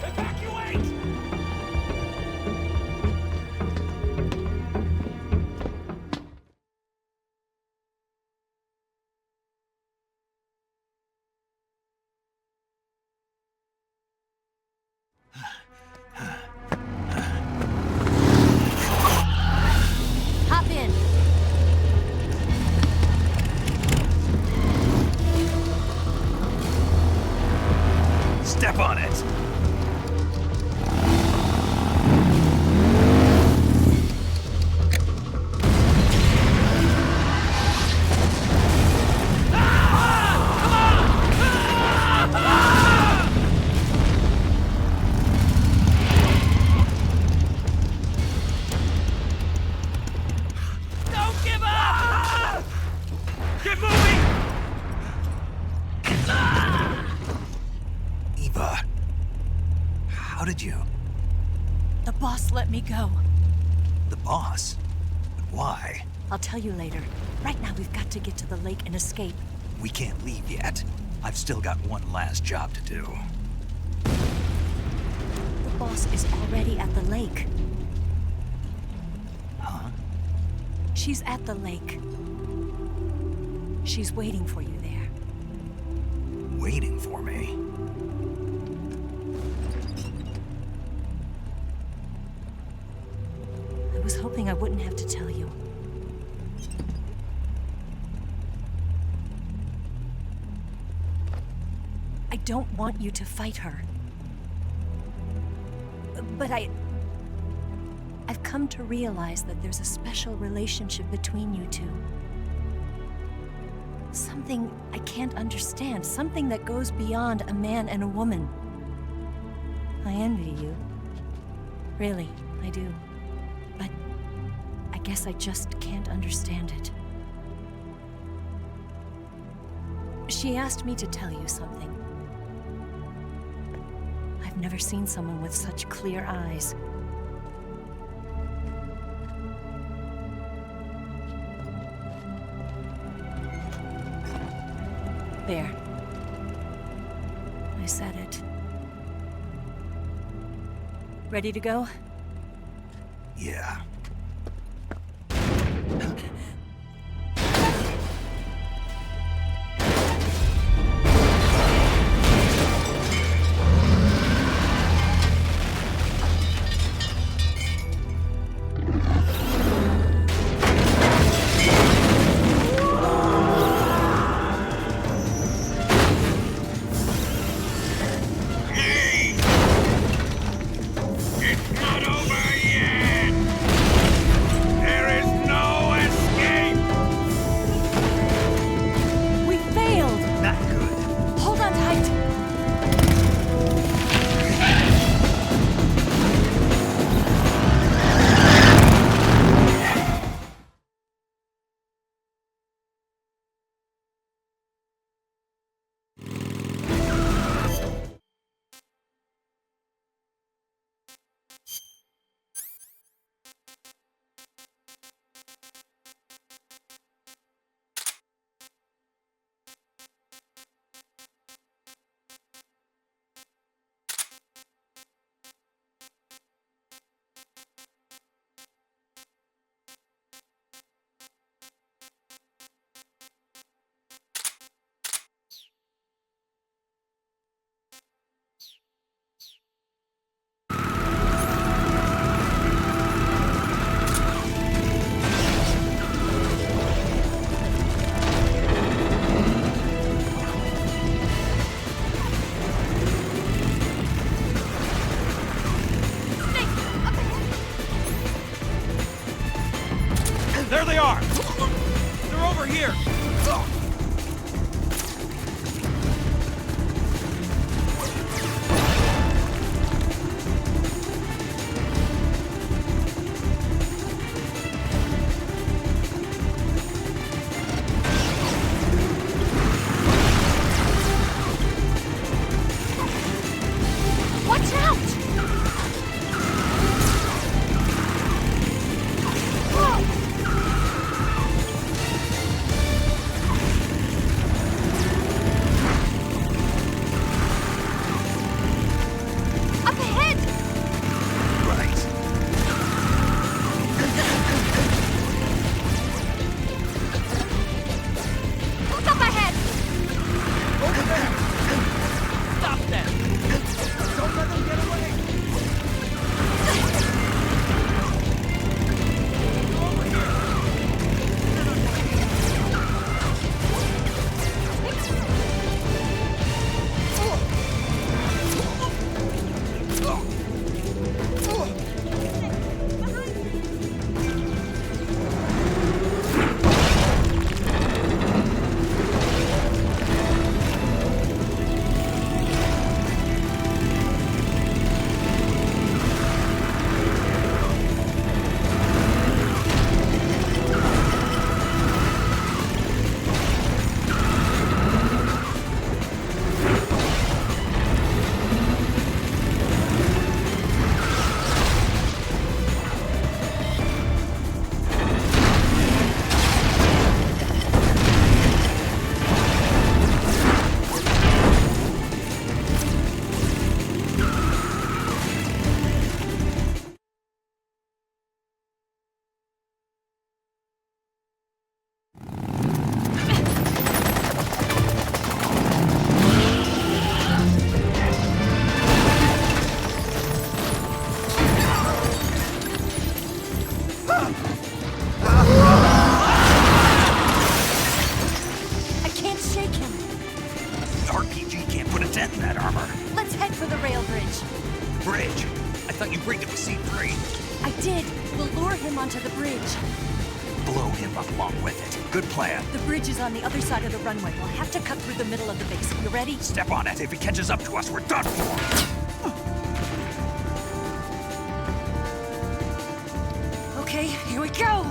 Evacuate! Hop in. Step on it! Don't give up! Get moving! Eva, how did you? The boss let me go. The boss? But why? I'll tell you later. Right now, we've got to get to the lake and escape. We can't leave yet. I've still got one last job to do. The boss is already at the lake. Huh? She's at the lake. She's waiting for you there. Waiting for me? I was hoping I wouldn't have to tell you. I don't want you to fight her. But I've come to realize that there's a special relationship between you two. Something I can't understand, something that goes beyond a man and a woman. I envy you. Really, I do. But I guess I just can't understand it. She asked me to tell you something. I've never seen someone with such clear eyes. There. I said it. Ready to go? Yeah. get in that armor. Let's head for the rail bridge. Bridge. I thought you rigged it with C3. I did. We'll lure him onto the bridge. Blow him up along with it. Good plan. The bridge is on the other side of the runway. We'll have to cut through the middle of the base. You ready? Step on it. If he catches up to us, we're done for. Okay, here we go.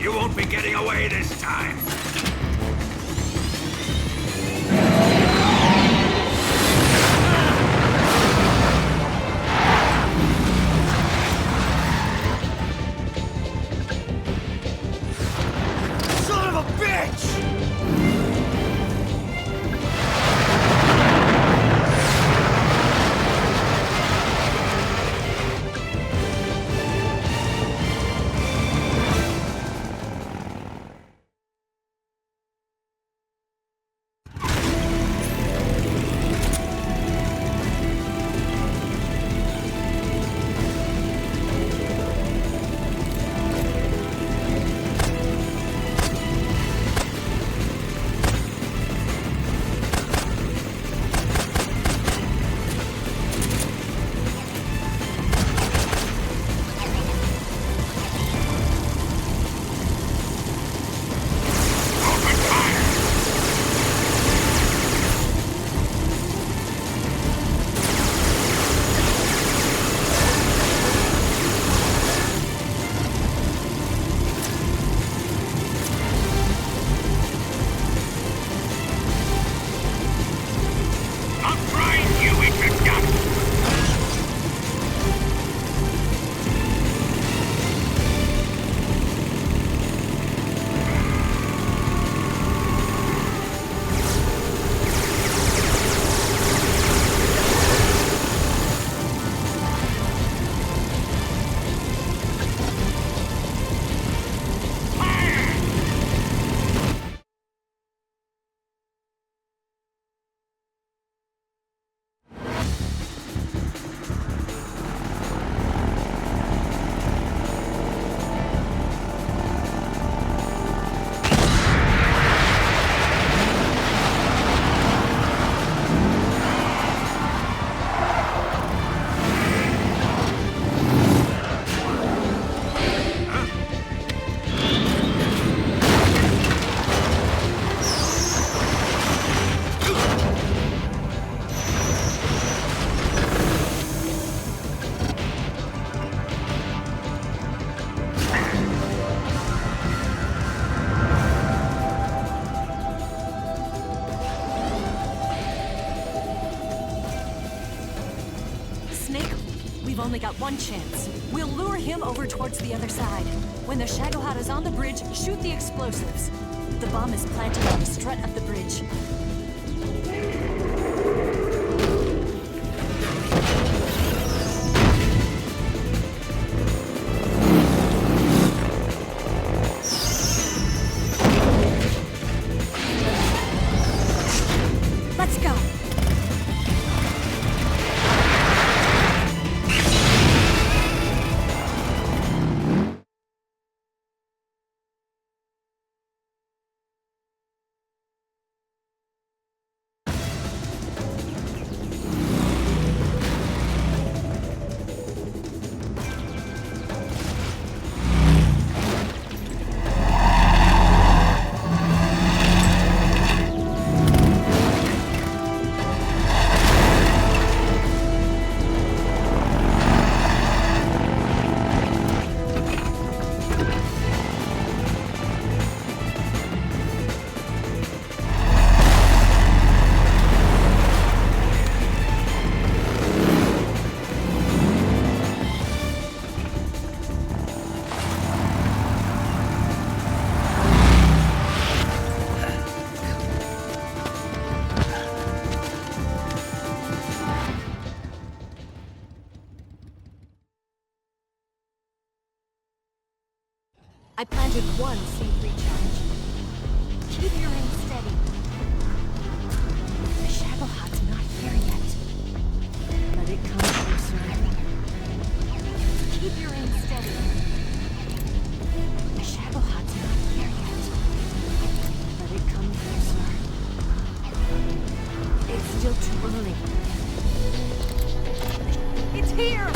You won't be getting away this time! Son of a bitch! We've only got one chance. We'll lure him over towards the other side. When the Shagohod is on the bridge, shoot the explosives. The bomb is planted on the strut of the bridge. Let's go! I planted one seed recharge. Keep your aim steady. The Shagohod's not here yet. Let it come closer. Keep your aim steady. The Shagohod's not here yet. Let it come closer. It's still too early. It's here!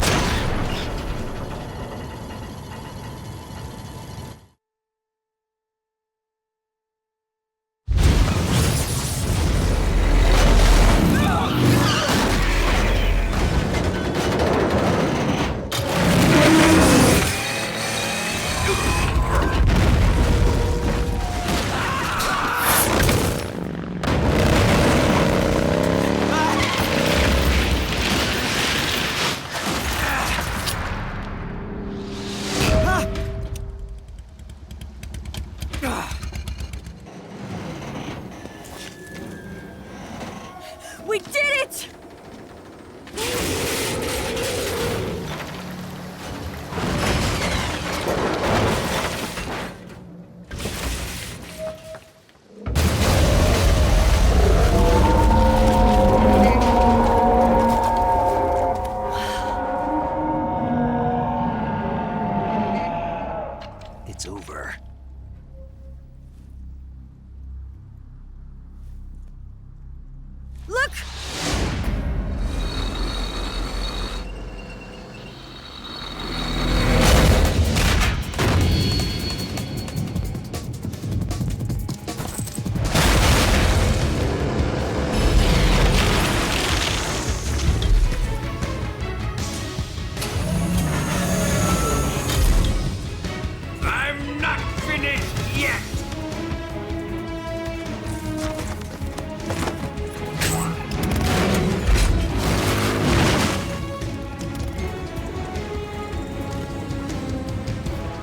over. Look! I'm not finished yet!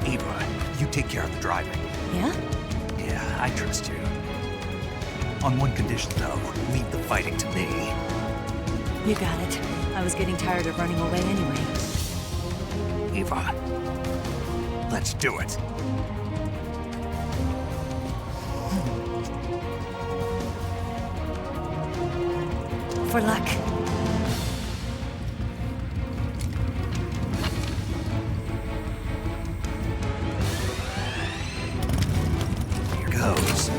Eva, you take care of the driving. Yeah? Yeah, I trust you. On one condition, though, leave the fighting to me. You got it. I was getting tired of running away anyway. Eva, let's do it. For luck. Here goes.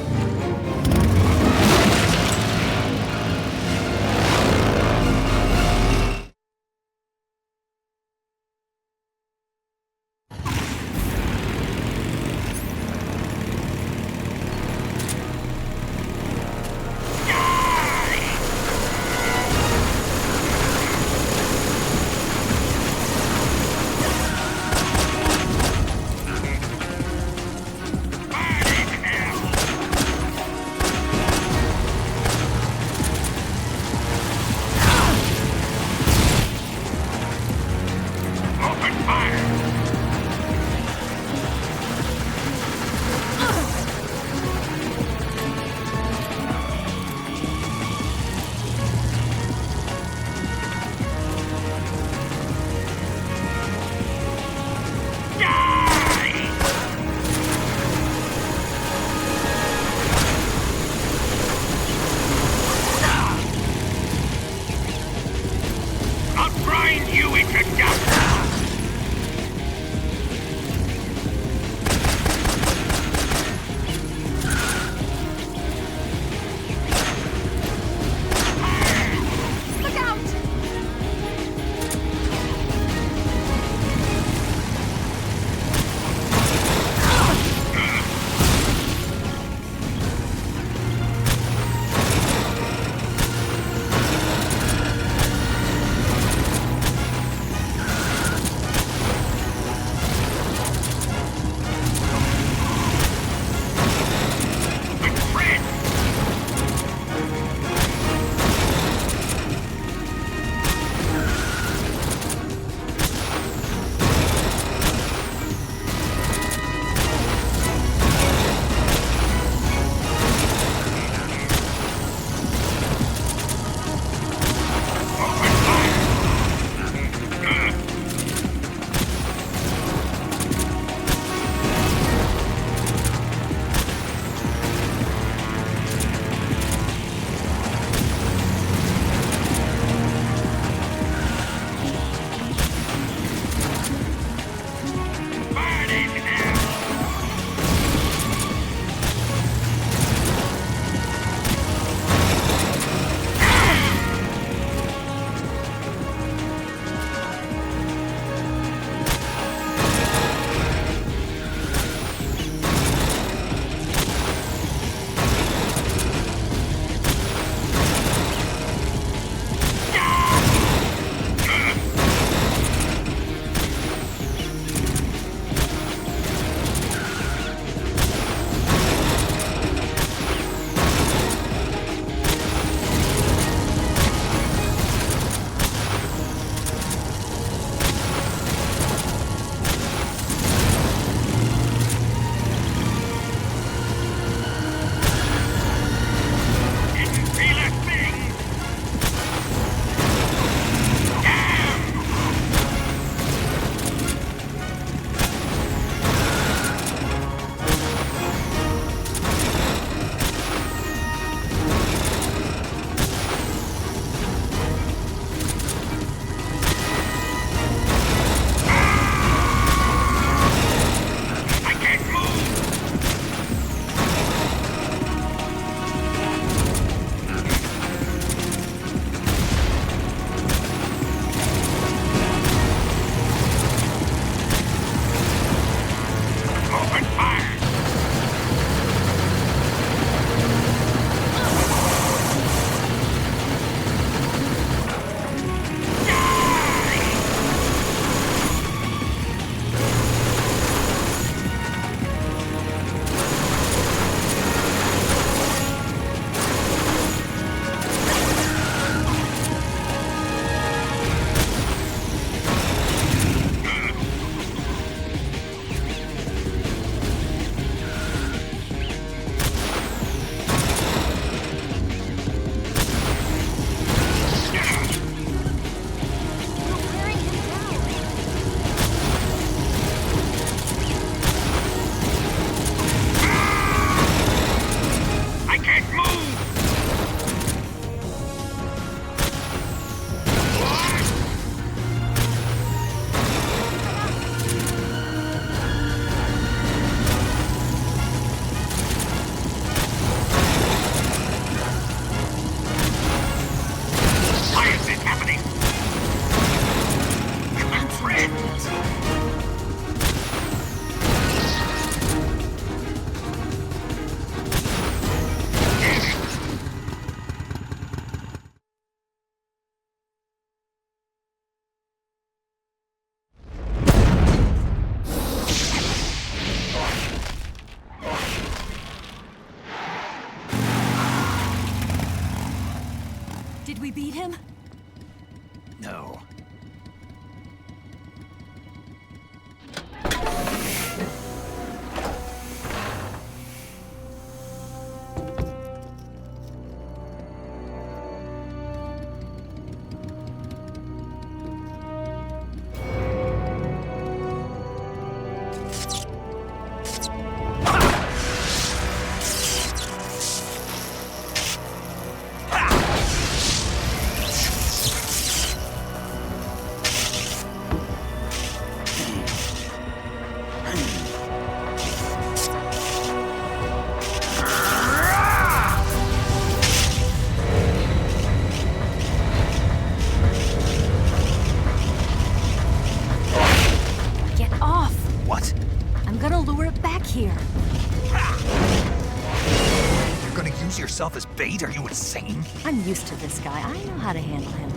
I'm gonna lure it back here. You're gonna use yourself as bait? Are you insane? I'm used to this guy. I know how to handle him.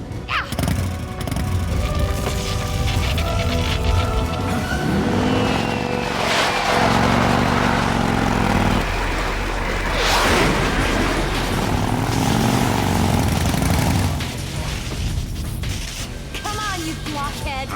Come on, you blockhead!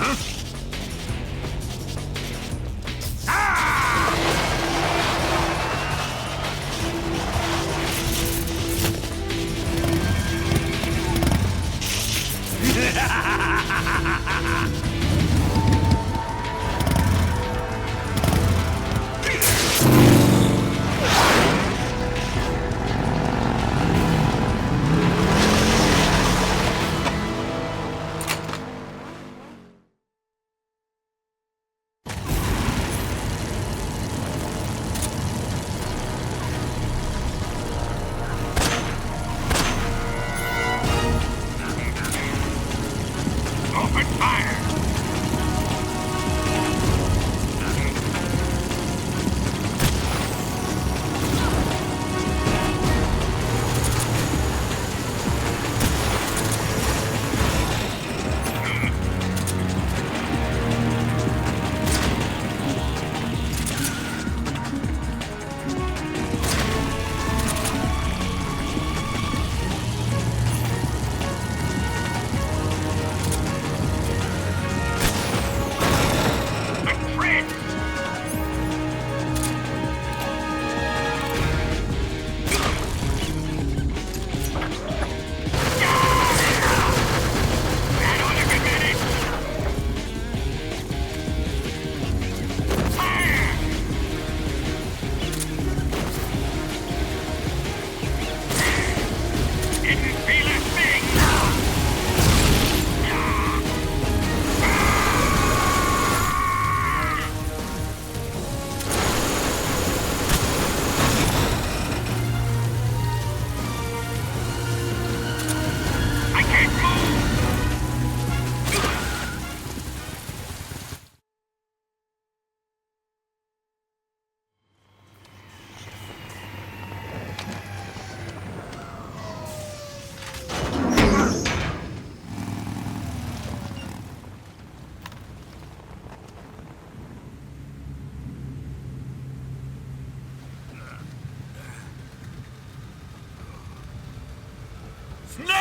Open fire! Snake!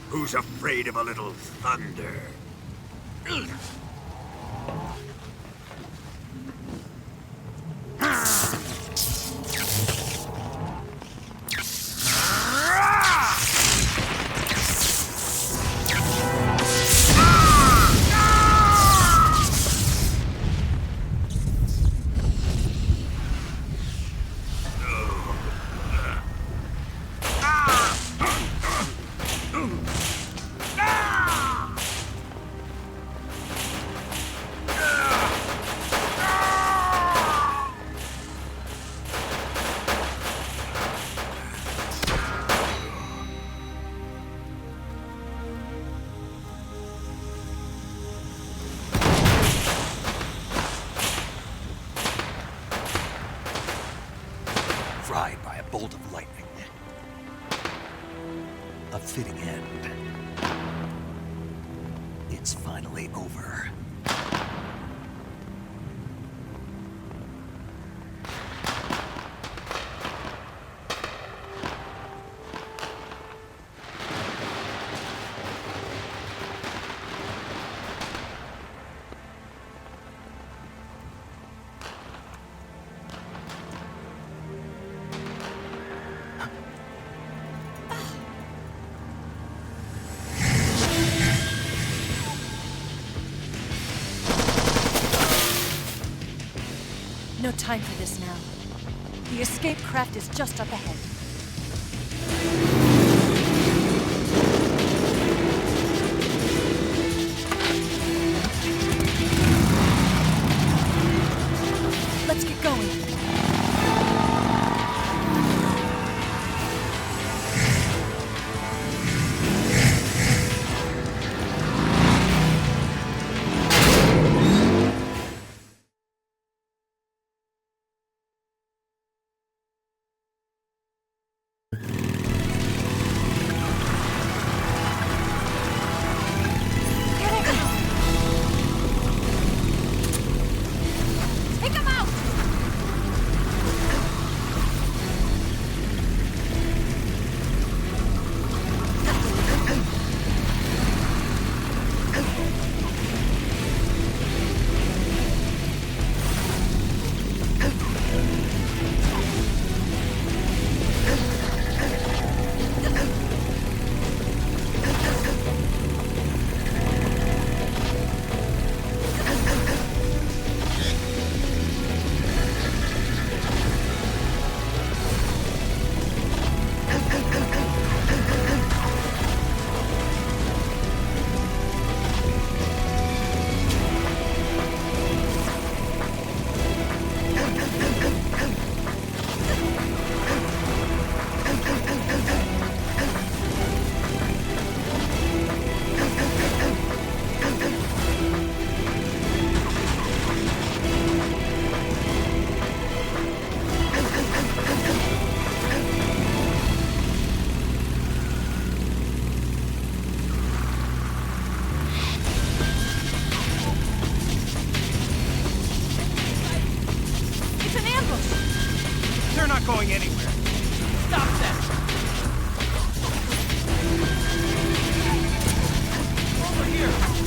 Who's afraid of a little thunder? Fried by a bolt of lightning. A fitting end. It's finally over. No time for this now. The escape craft is just up ahead. Let's get going. not going anywhere. Stop that! Over here!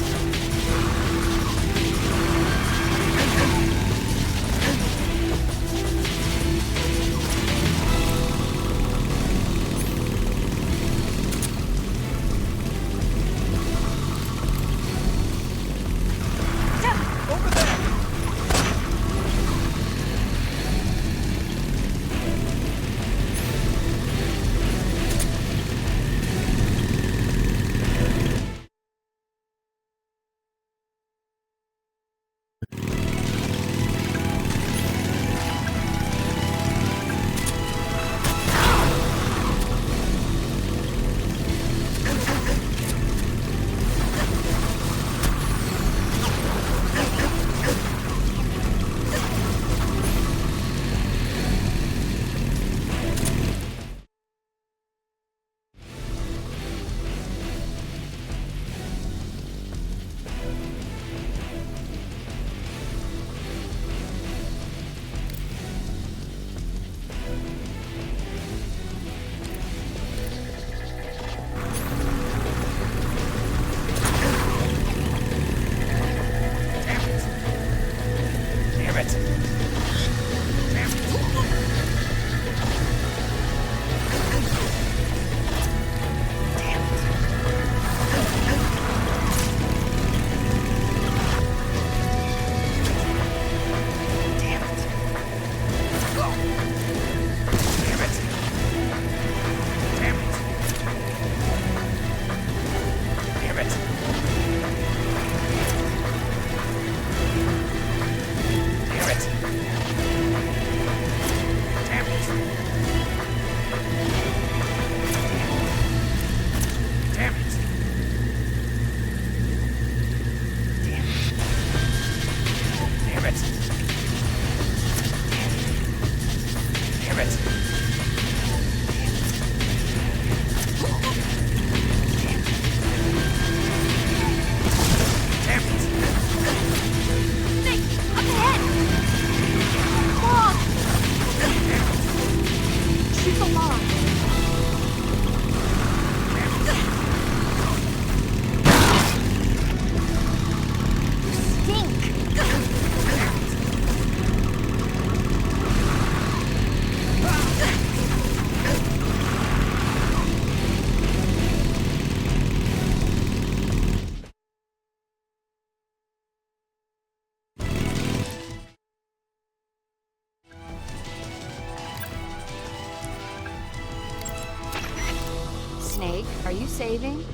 Snake, are you saving?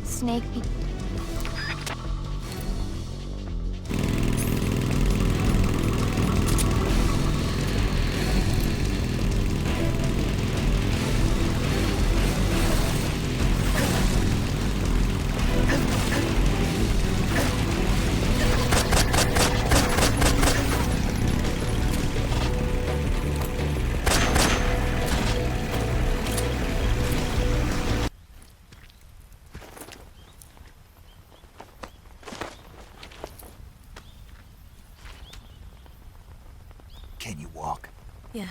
Snake be- Can you walk? Yeah,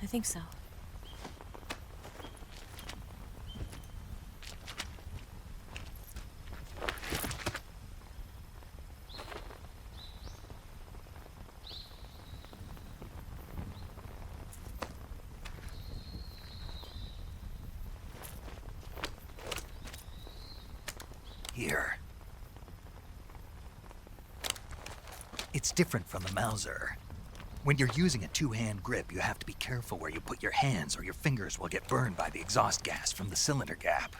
I think so. Here. It's different from the Mauser. When you're using a two-hand grip, you have to be careful where you put your hands or your fingers will get burned by the exhaust gas from the cylinder gap.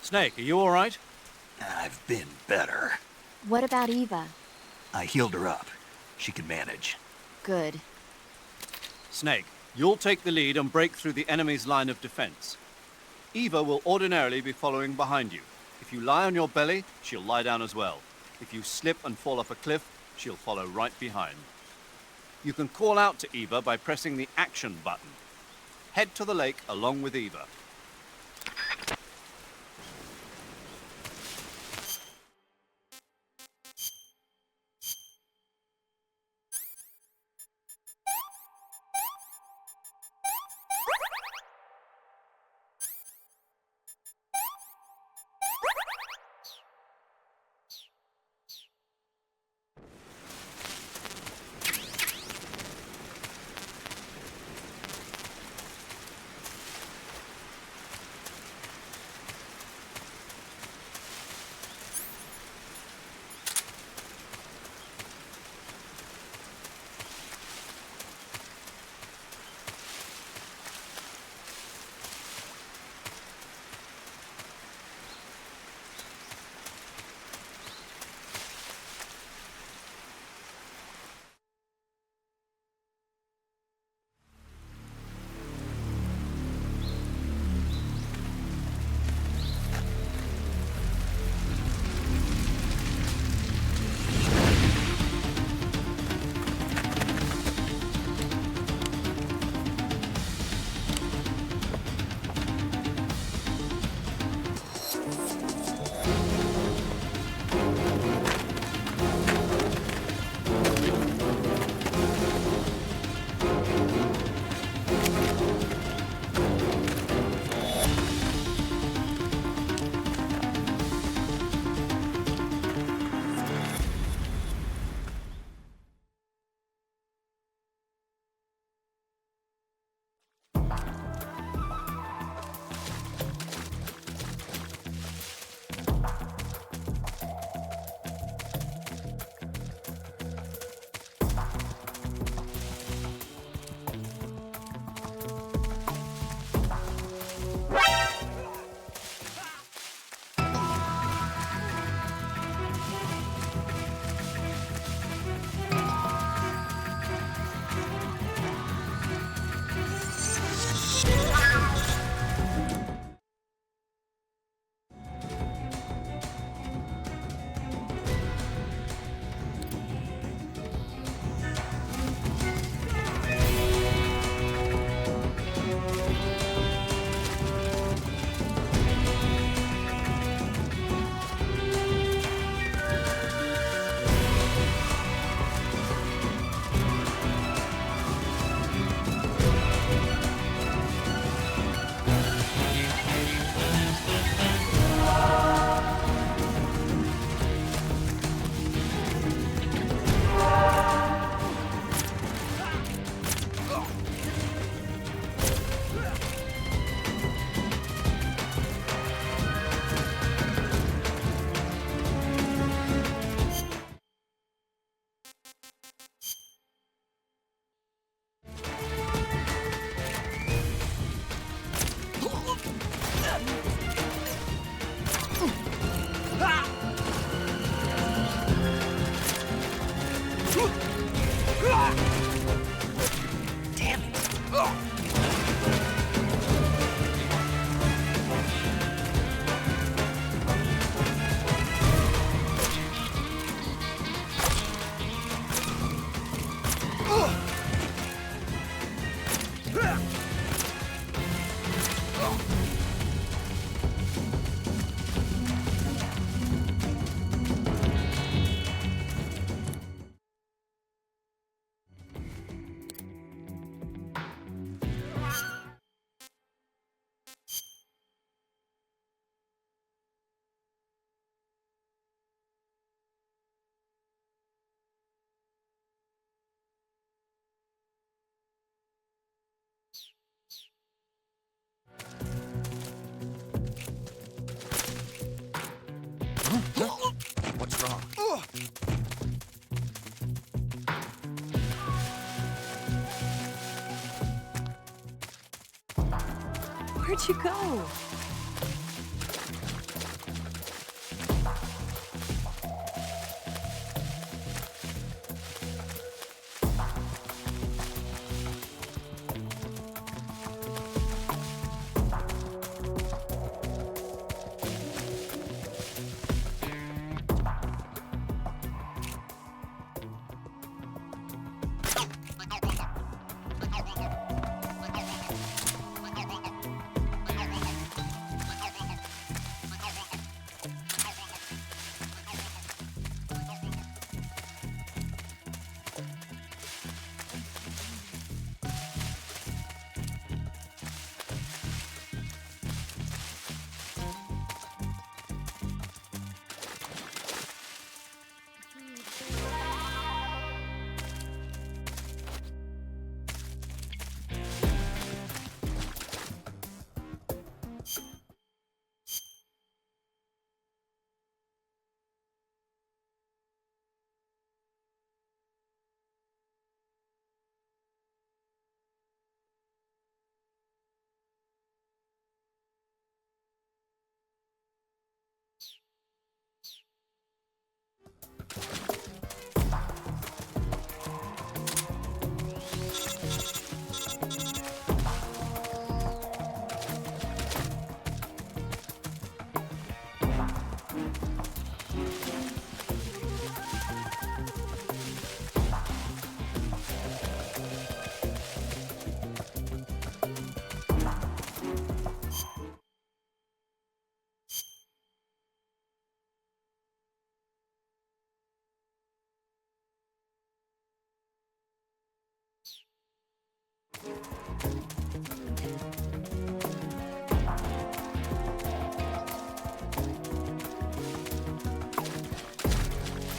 Snake, are you all right? I've been better. What about Eva? I healed her up. She can manage. Good. Snake, You'll take the lead and break through the enemy's line of defense. Eva will ordinarily be following behind you. If you lie on your belly, she'll lie down as well. If you slip and fall off a cliff, she'll follow right behind. You can call out to Eva by pressing the action button. Head to the lake along with Eva. What's wrong? Where'd you go?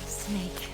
Snake.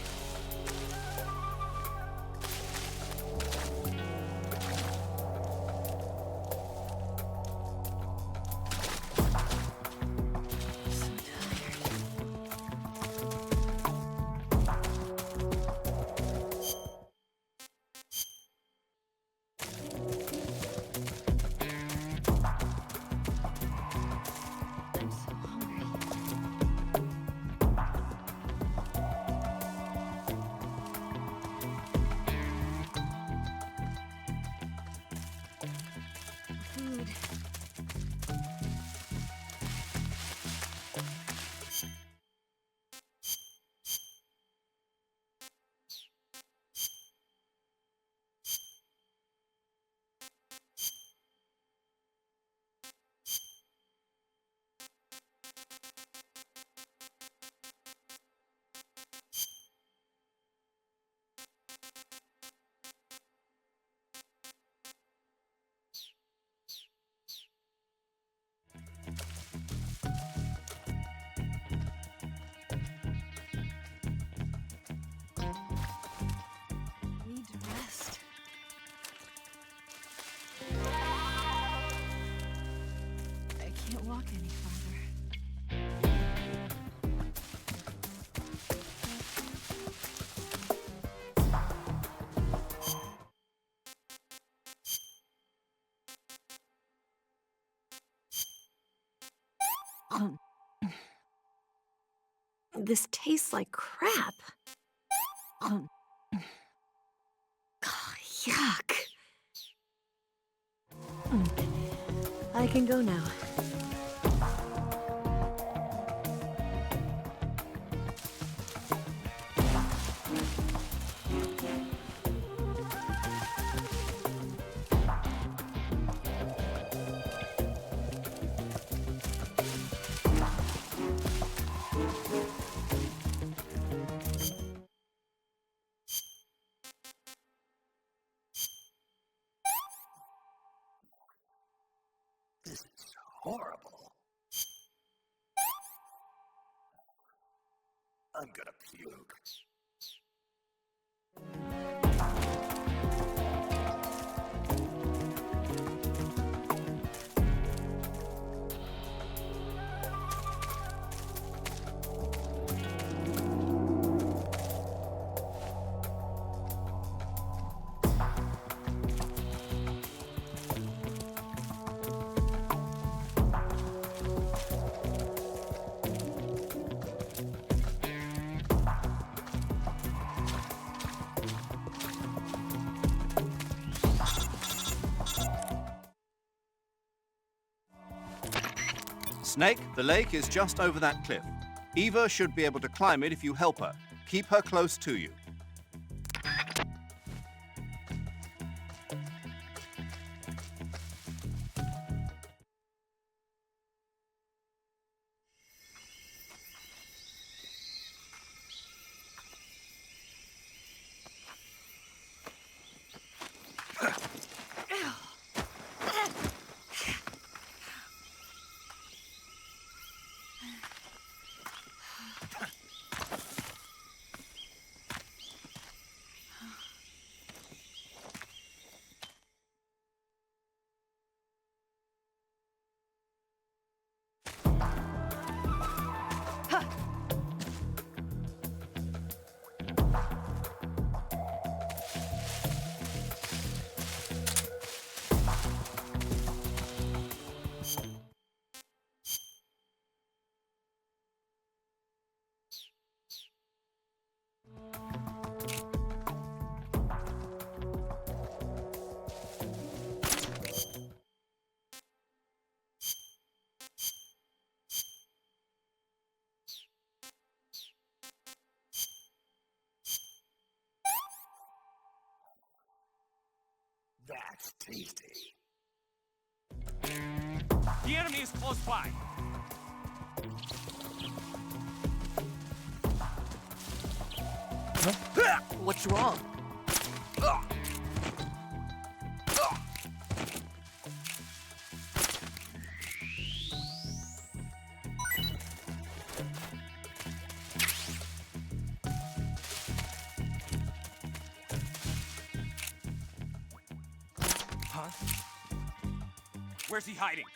Food. Need to rest. I can't walk any farther. This tastes like crap. Yuck. I can go now. This is horrible. I'm gonna puke. Snake, the lake is just over that cliff. Eva should be able to climb it if you help her. Keep her close to you. That's tasty. The enemy is close by. What's wrong? Where's he hiding?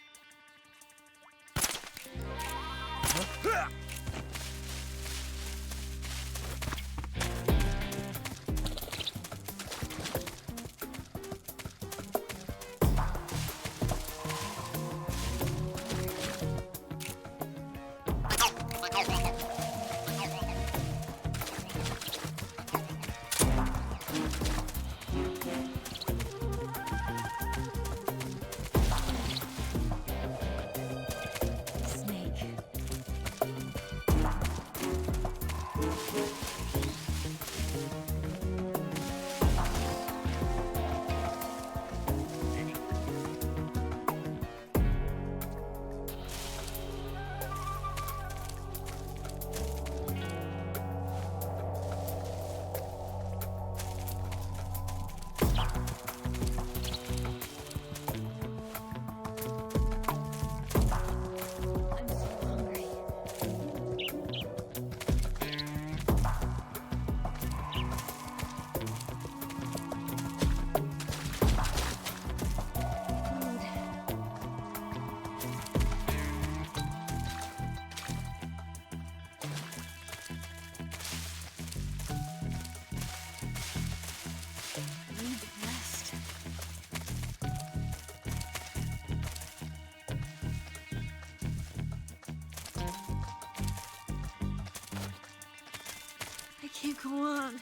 I can't go on.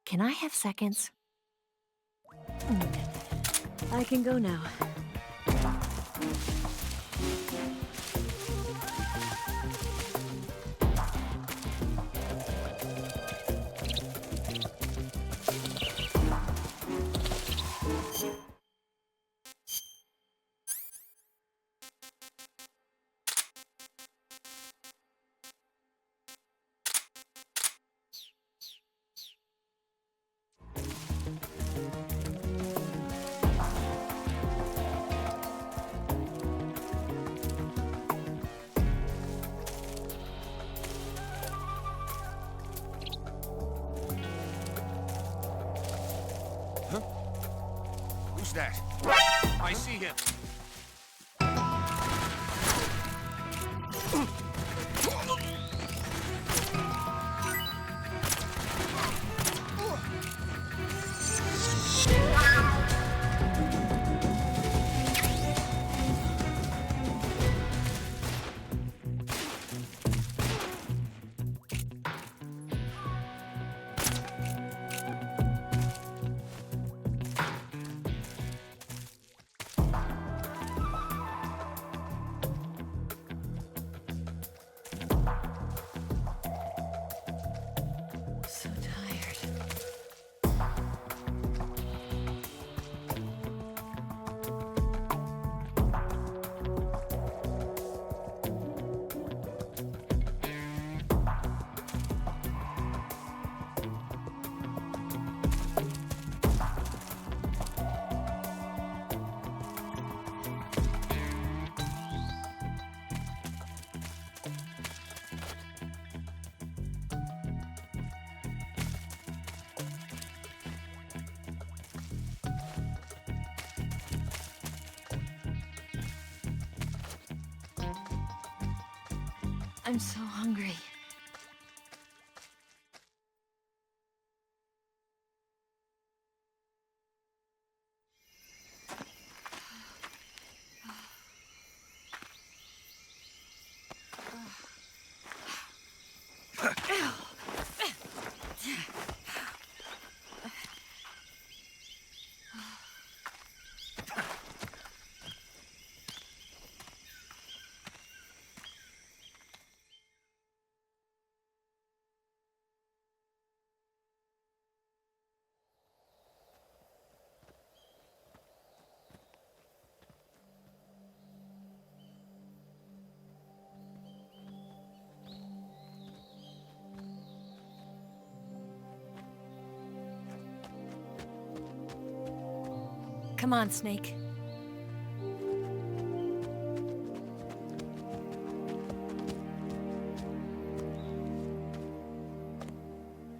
Can I have seconds? I can go now. Who's that? I see him. So tired. I'm so hungry. Come on, Snake.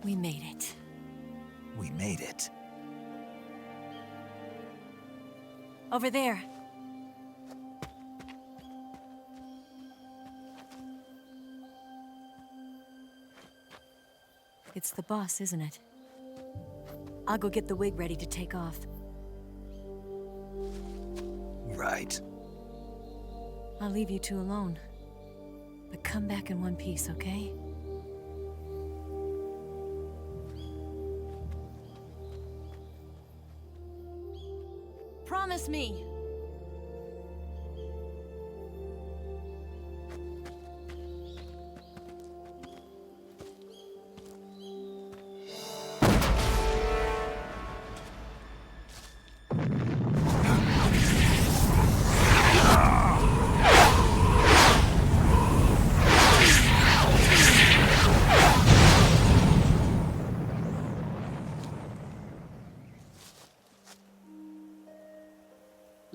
We made it. We made it. Over there. It's the boss, isn't it? I'll go get the wig ready to take off. Right. I'll leave you two alone. But come back in one piece, okay? Promise me!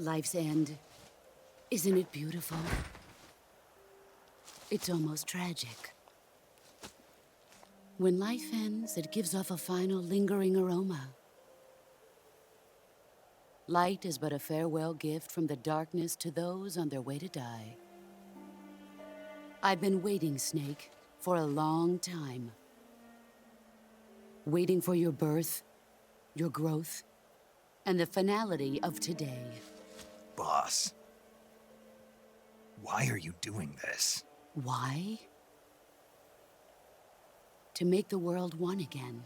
Life's end. Isn't it beautiful? It's almost tragic. When life ends, it gives off a final lingering aroma. Light is but a farewell gift from the darkness to those on their way to die. I've been waiting, Snake, for a long time. Waiting for your birth, your growth, and the finality of today. Boss. Why are you doing this? Why? To make the world one again.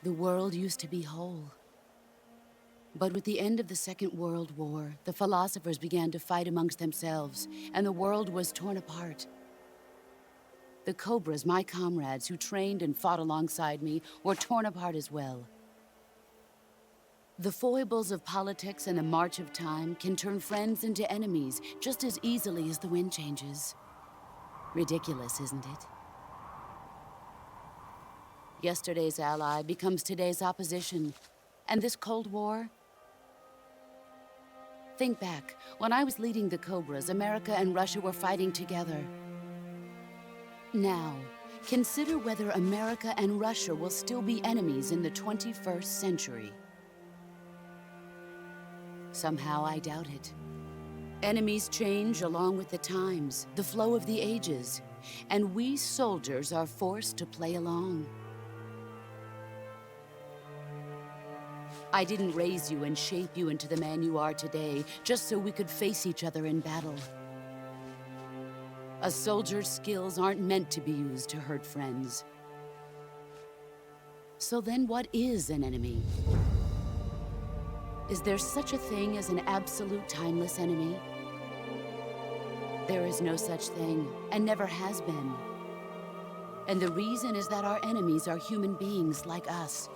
The world used to be whole. But with the end of the Second World War, the philosophers began to fight amongst themselves, and the world was torn apart. The Cobras, my comrades who trained and fought alongside me, were torn apart as well. The foibles of politics and the march of time can turn friends into enemies just as easily as the wind changes. Ridiculous, isn't it? Yesterday's ally becomes today's opposition. And this Cold War? Think back. When I was leading the Cobras, America and Russia were fighting together. Now, consider whether America and Russia will still be enemies in the 21st century. Somehow I doubt it. Enemies change along with the times, the flow of the ages, and we soldiers are forced to play along. I didn't raise you and shape you into the man you are today just so we could face each other in battle. A soldier's skills aren't meant to be used to hurt friends. So then what is an enemy? Is there such a thing as an absolute timeless enemy? There is no such thing, and never has been. And the reason is that our enemies are human beings like us.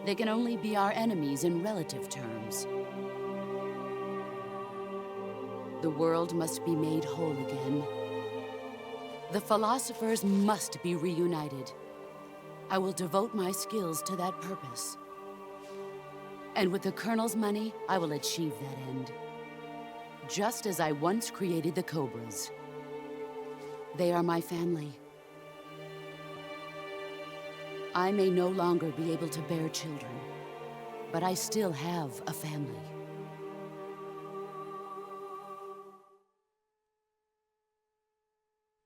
They can only be our enemies in relative terms. The world must be made whole again. The philosophers must be reunited. I will devote my skills to that purpose. And with the Colonel's money, I will achieve that end. Just as I once created the Cobras. They are my family. I may no longer be able to bear children, but I still have a family.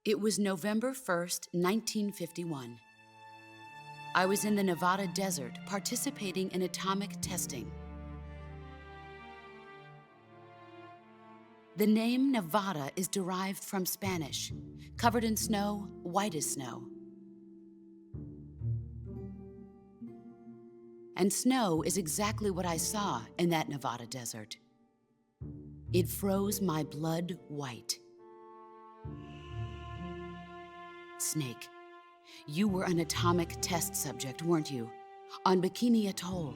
It was November 1st, 1951. I was in the Nevada desert participating in atomic testing. The name Nevada is derived from Spanish, covered in snow, white as snow. And snow is exactly what I saw in that Nevada desert. It froze my blood white. Snake, you were an atomic test subject, weren't you? On Bikini Atoll.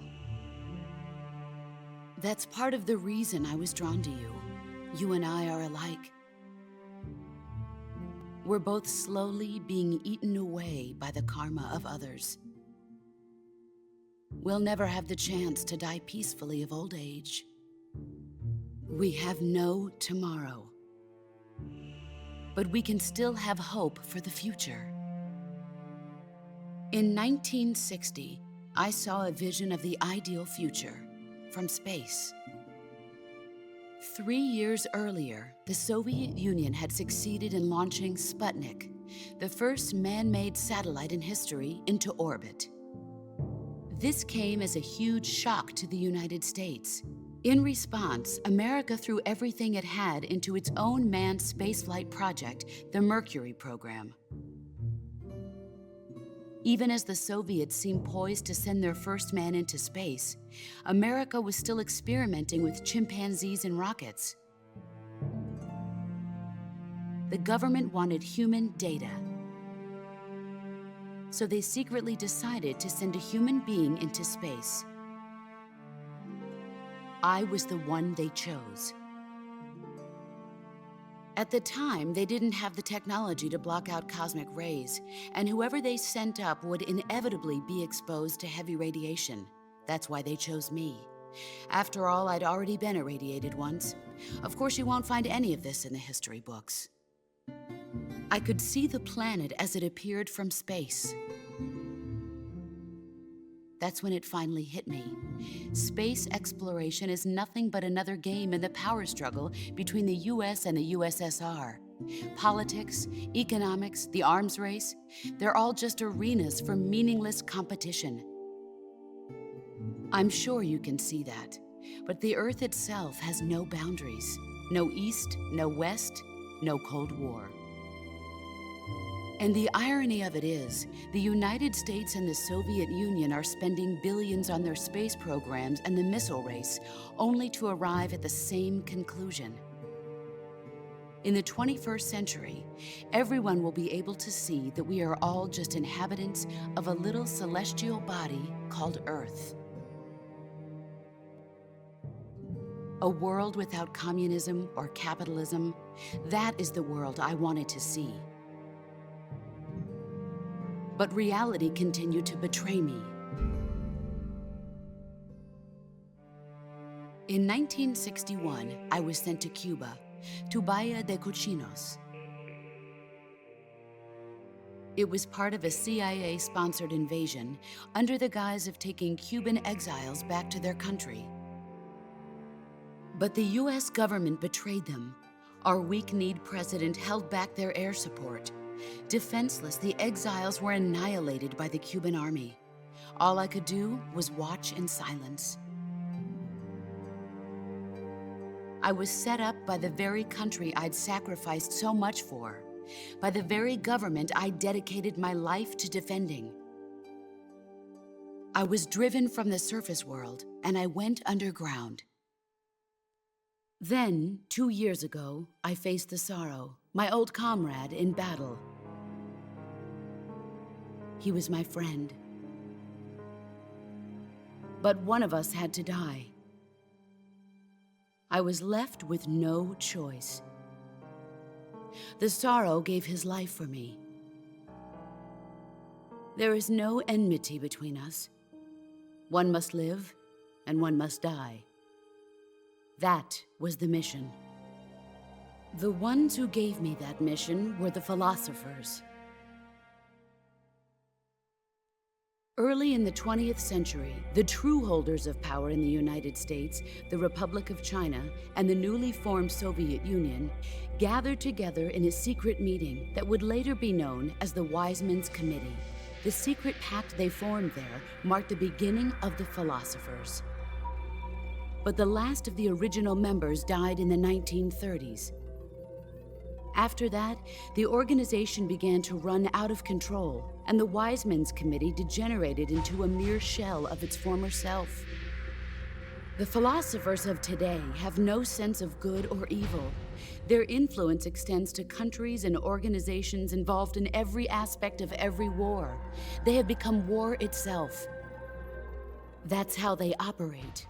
That's part of the reason I was drawn to you. You and I are alike. We're both slowly being eaten away by the karma of others. we'll never have the chance to die peacefully of old age. We have no tomorrow. But we can still have hope for the future. In 1960, I saw a vision of the ideal future from space. 3 years earlier, the Soviet Union had succeeded in launching Sputnik, the first man-made satellite in history, into orbit. This came as a huge shock to the United States. In response, America threw everything it had into its own manned spaceflight project, the Mercury program. Even as the Soviets seemed poised to send their first man into space, America was still experimenting with chimpanzees and rockets. The government wanted human data. So they secretly decided to send a human being into space. I was the one they chose. At the time, they didn't have the technology to block out cosmic rays, and whoever they sent up would inevitably be exposed to heavy radiation. That's why they chose me. After all, I'd already been irradiated once. Of course, you won't find any of this in the history books. I could see the planet as it appeared from space. That's when it finally hit me. Space exploration is nothing but another game in the power struggle between the US and the USSR. Politics, economics, the arms race, they're all just arenas for meaningless competition. I'm sure you can see that, but the Earth itself has no boundaries. No East, no West, no Cold War. And the irony of it is, the United States and the Soviet Union are spending billions on their space programs and the missile race, only to arrive at the same conclusion. In the 21st century, everyone will be able to see that we are all just inhabitants of a little celestial body called Earth. A world without communism or capitalism, that is the world I wanted to see. But reality continued to betray me. In 1961, I was sent to Cuba, to Bahia de Cochinos. It was part of a CIA-sponsored invasion under the guise of taking Cuban exiles back to their country. But the US government betrayed them. Our weak-kneed president held back their air support. Defenseless, the exiles were annihilated by the Cuban army. All I could do was watch in silence. I was set up by the very country I'd sacrificed so much for, by the very government I dedicated my life to defending. I was driven from the surface world, and I went underground. Then, 2 years ago, I faced the Sorrow, my old comrade in battle. He was my friend. But one of us had to die. I was left with no choice. The Sorrow gave his life for me. There is no enmity between us. One must live, and one must die. That was the mission. The ones who gave me that mission were the philosophers. Early in the 20th century, the true holders of power in the United States, the Republic of China, and the newly formed Soviet Union gathered together in a secret meeting that would later be known as the Wise Men's Committee. The secret pact they formed there marked the beginning of the philosophers. But the last of the original members died in the 1930s. After that, the organization began to run out of control, and the Wise Men's Committee degenerated into a mere shell of its former self. The philosophers of today have no sense of good or evil. Their influence extends to countries and organizations involved in every aspect of every war. They have become war itself. That's how they operate.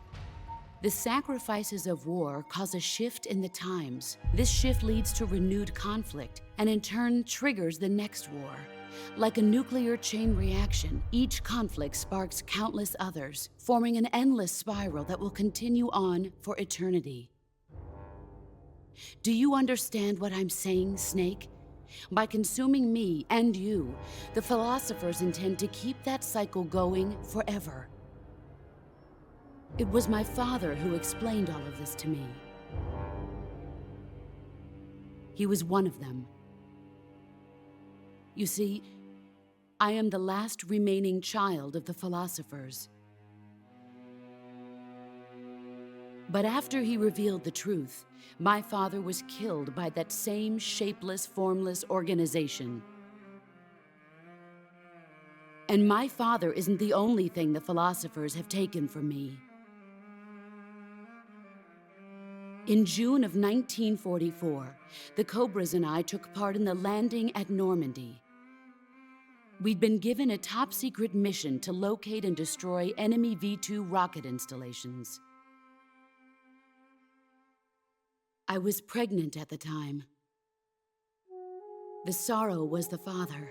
The sacrifices of war cause a shift in the times. This shift leads to renewed conflict, and in turn triggers the next war. Like a nuclear chain reaction, each conflict sparks countless others, forming an endless spiral that will continue on for eternity. Do you understand what I'm saying, Snake? By consuming me and you, the philosophers intend to keep that cycle going forever. It was my father who explained all of this to me. He was one of them. You see, I am the last remaining child of the philosophers. But after he revealed the truth, my father was killed by that same shapeless, formless organization. And my father isn't the only thing the philosophers have taken from me. In June of 1944, the Cobras and I took part in the landing at Normandy. We'd been given a top-secret mission to locate and destroy enemy V-2 rocket installations. I was pregnant at the time. The sorrow was the father.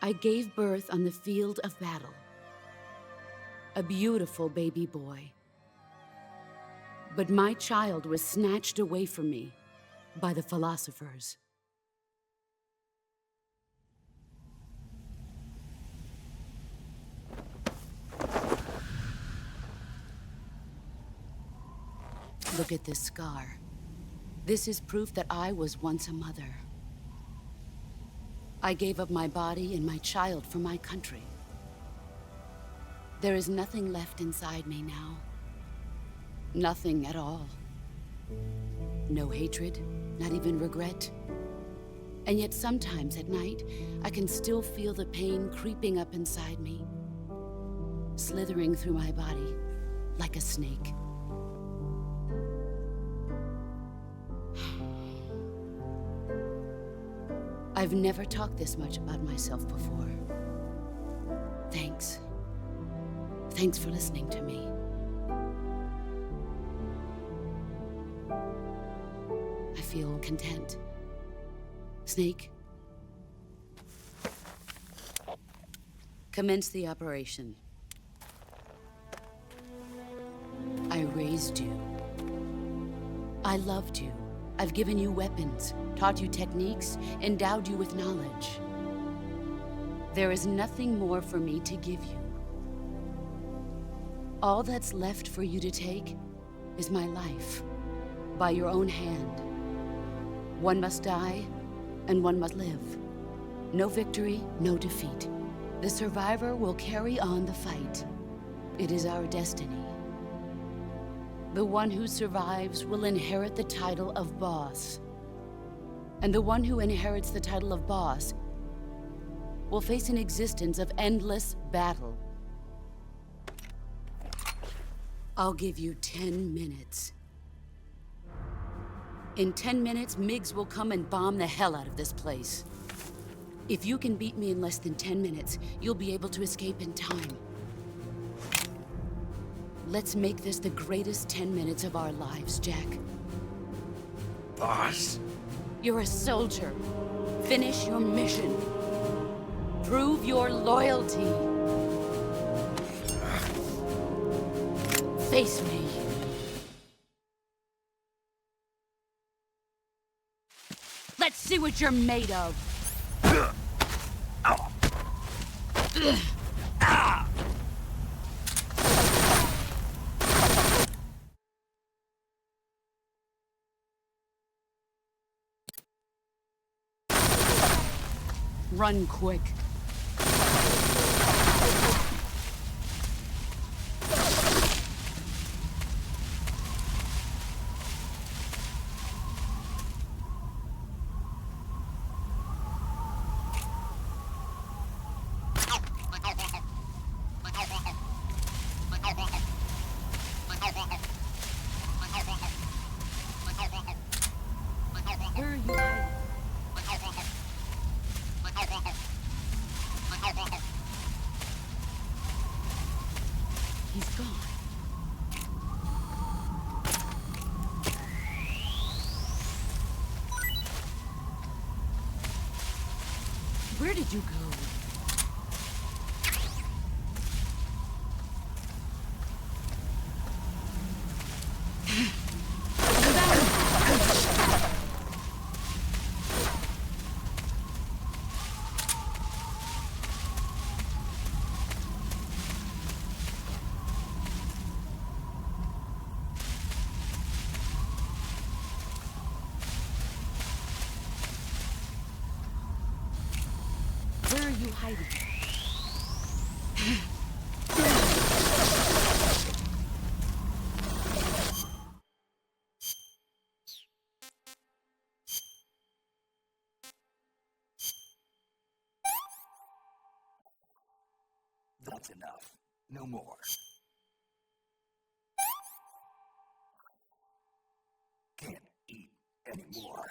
I gave birth on the field of battle. A beautiful baby boy. But my child was snatched away from me by the philosophers. Look at this scar. This is proof that I was once a mother. I gave up my body and my child for my country. There is nothing left inside me now. Nothing at all. No hatred, not even regret. And yet sometimes at night, I can still feel the pain creeping up inside me, slithering through my body like a snake. I've never talked this much about myself before. Thanks. Thanks for listening to me. I feel content. Snake, commence the operation. I raised you. I loved you. I've given you weapons, taught you techniques, endowed you with knowledge. There is nothing more for me to give you. All that's left for you to take is my life, by your own hand. One must die, and one must live. No victory, no defeat. The survivor will carry on the fight. It is our destiny. The one who survives will inherit the title of boss. And the one who inherits the title of boss will face an existence of endless battle. I'll give you 10 minutes. In 10 minutes, MiGs will come and bomb the hell out of this place. If you can beat me in less than 10 minutes, you'll be able to escape in time. Let's make this the greatest 10 minutes of our lives, Jack. Boss? You're a soldier. Finish your mission. Prove your loyalty. Face me. Let's see what you're made of. Run quick. Where are you hiding? Where did you go? Where are you hiding? That's enough. No more. Can't eat anymore.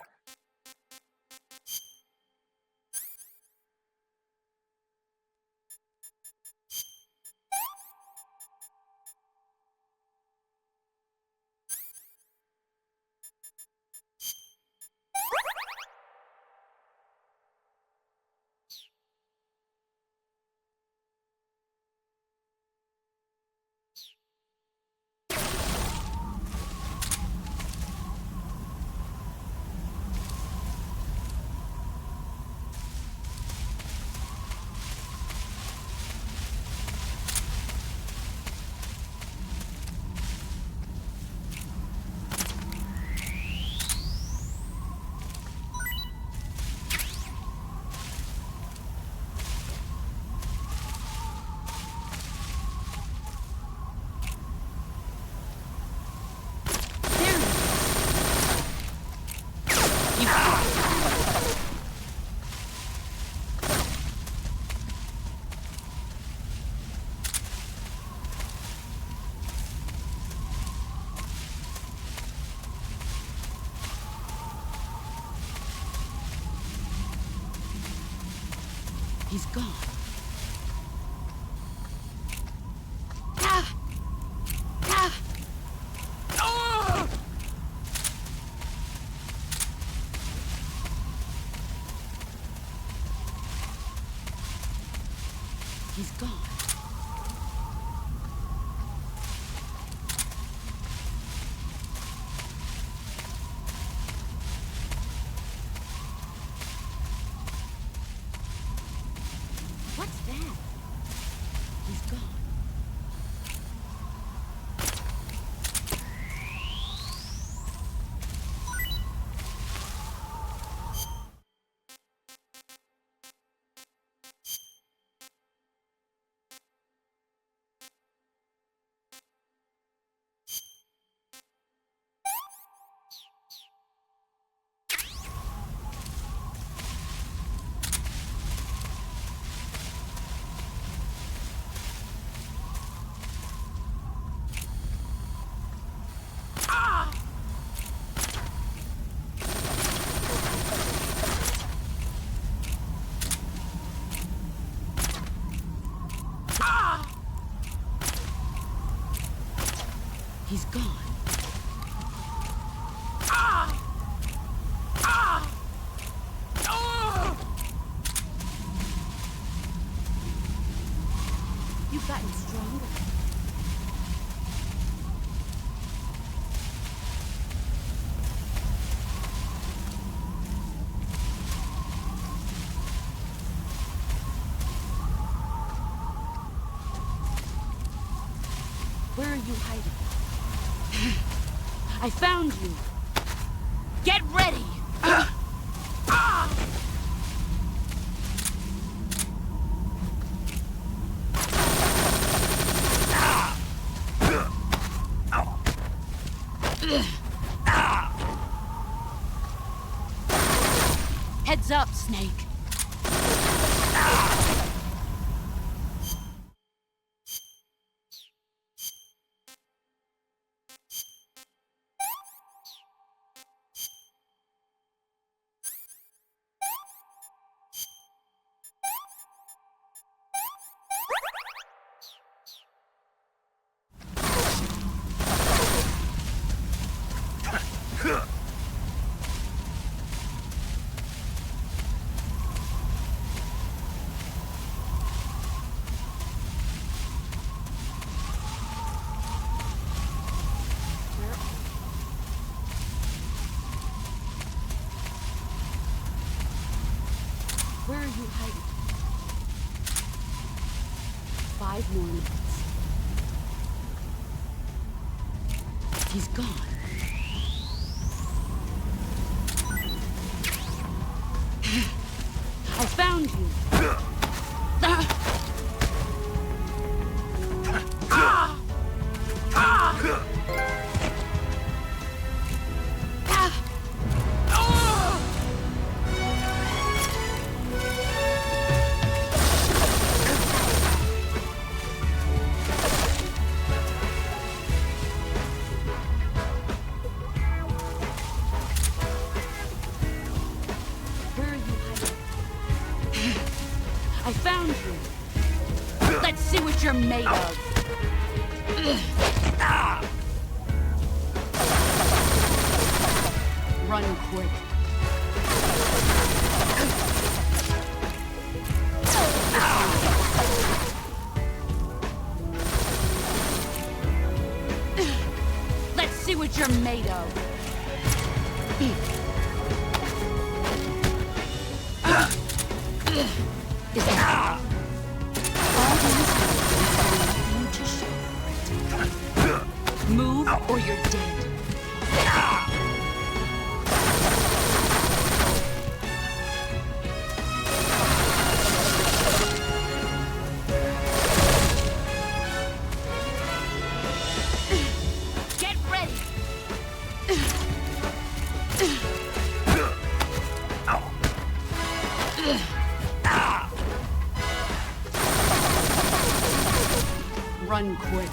He's gone. He's gone. What's that? He's gone. He's gone. You've gotten stronger. Where are you hiding? I found you. Get ready! Heads up, Snake. Where are you hiding? 5 more minutes. He's gone. I found you. I found you. Let's see what you're made of. Run quick. Let's see what you're made of. Move or you're dead. Get ready. Run quick.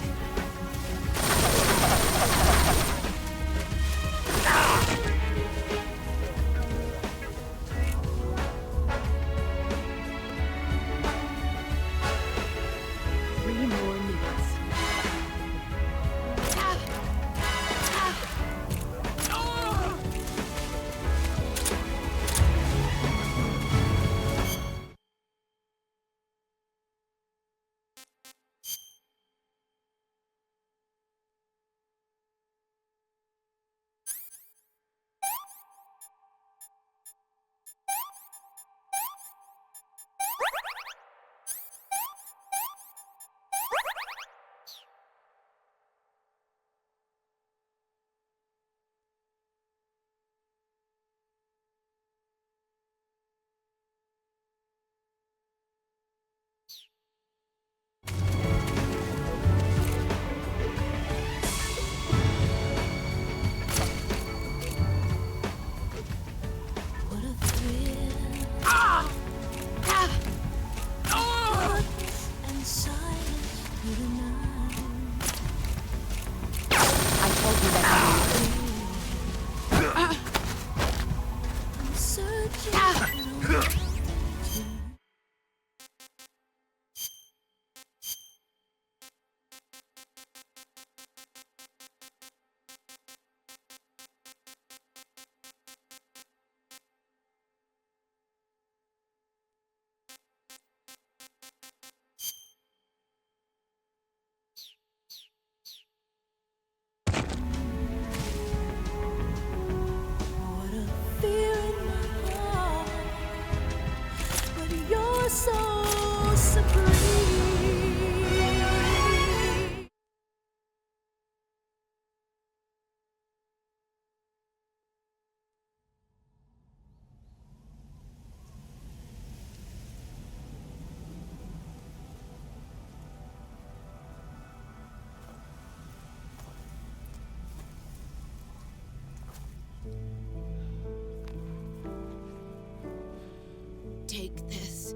Take this.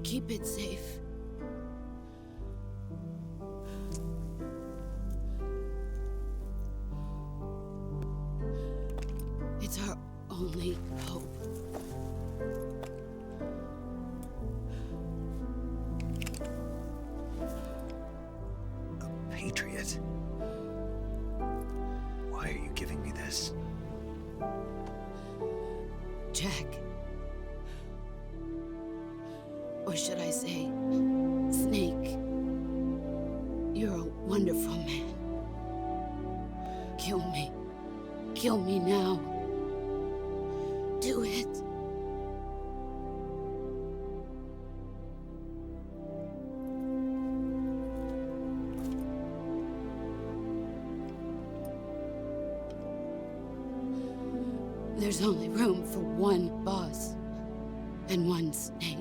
Keep it safe. It's our only hope. A patriot? Why are you giving me this? Jack. Or should I say, Snake? You're a wonderful man. Kill me. Kill me now. Do it. There's only room for one boss and one snake.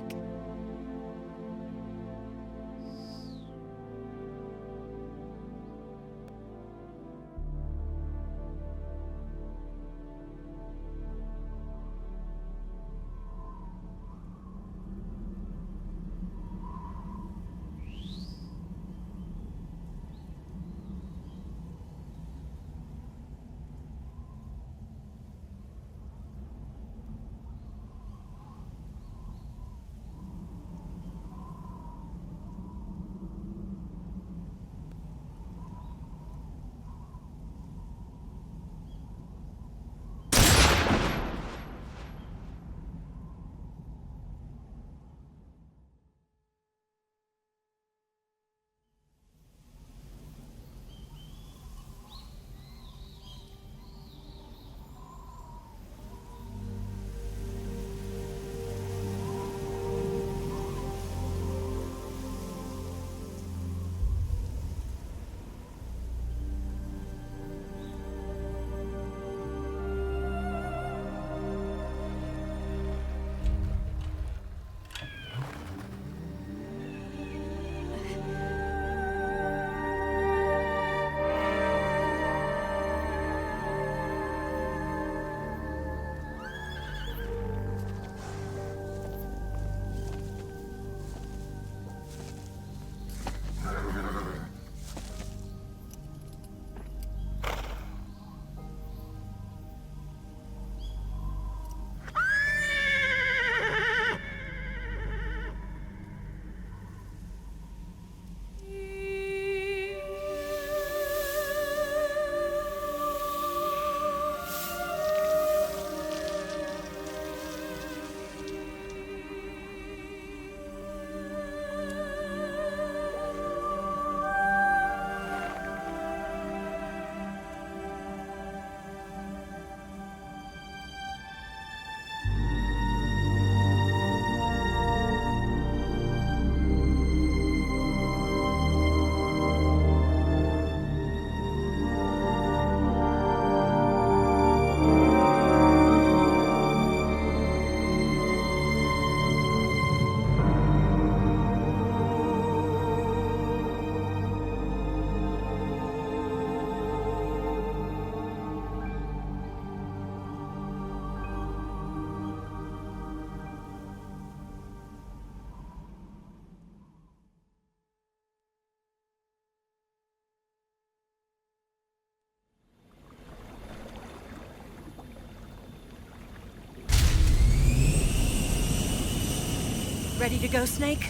Ready to go, Snake?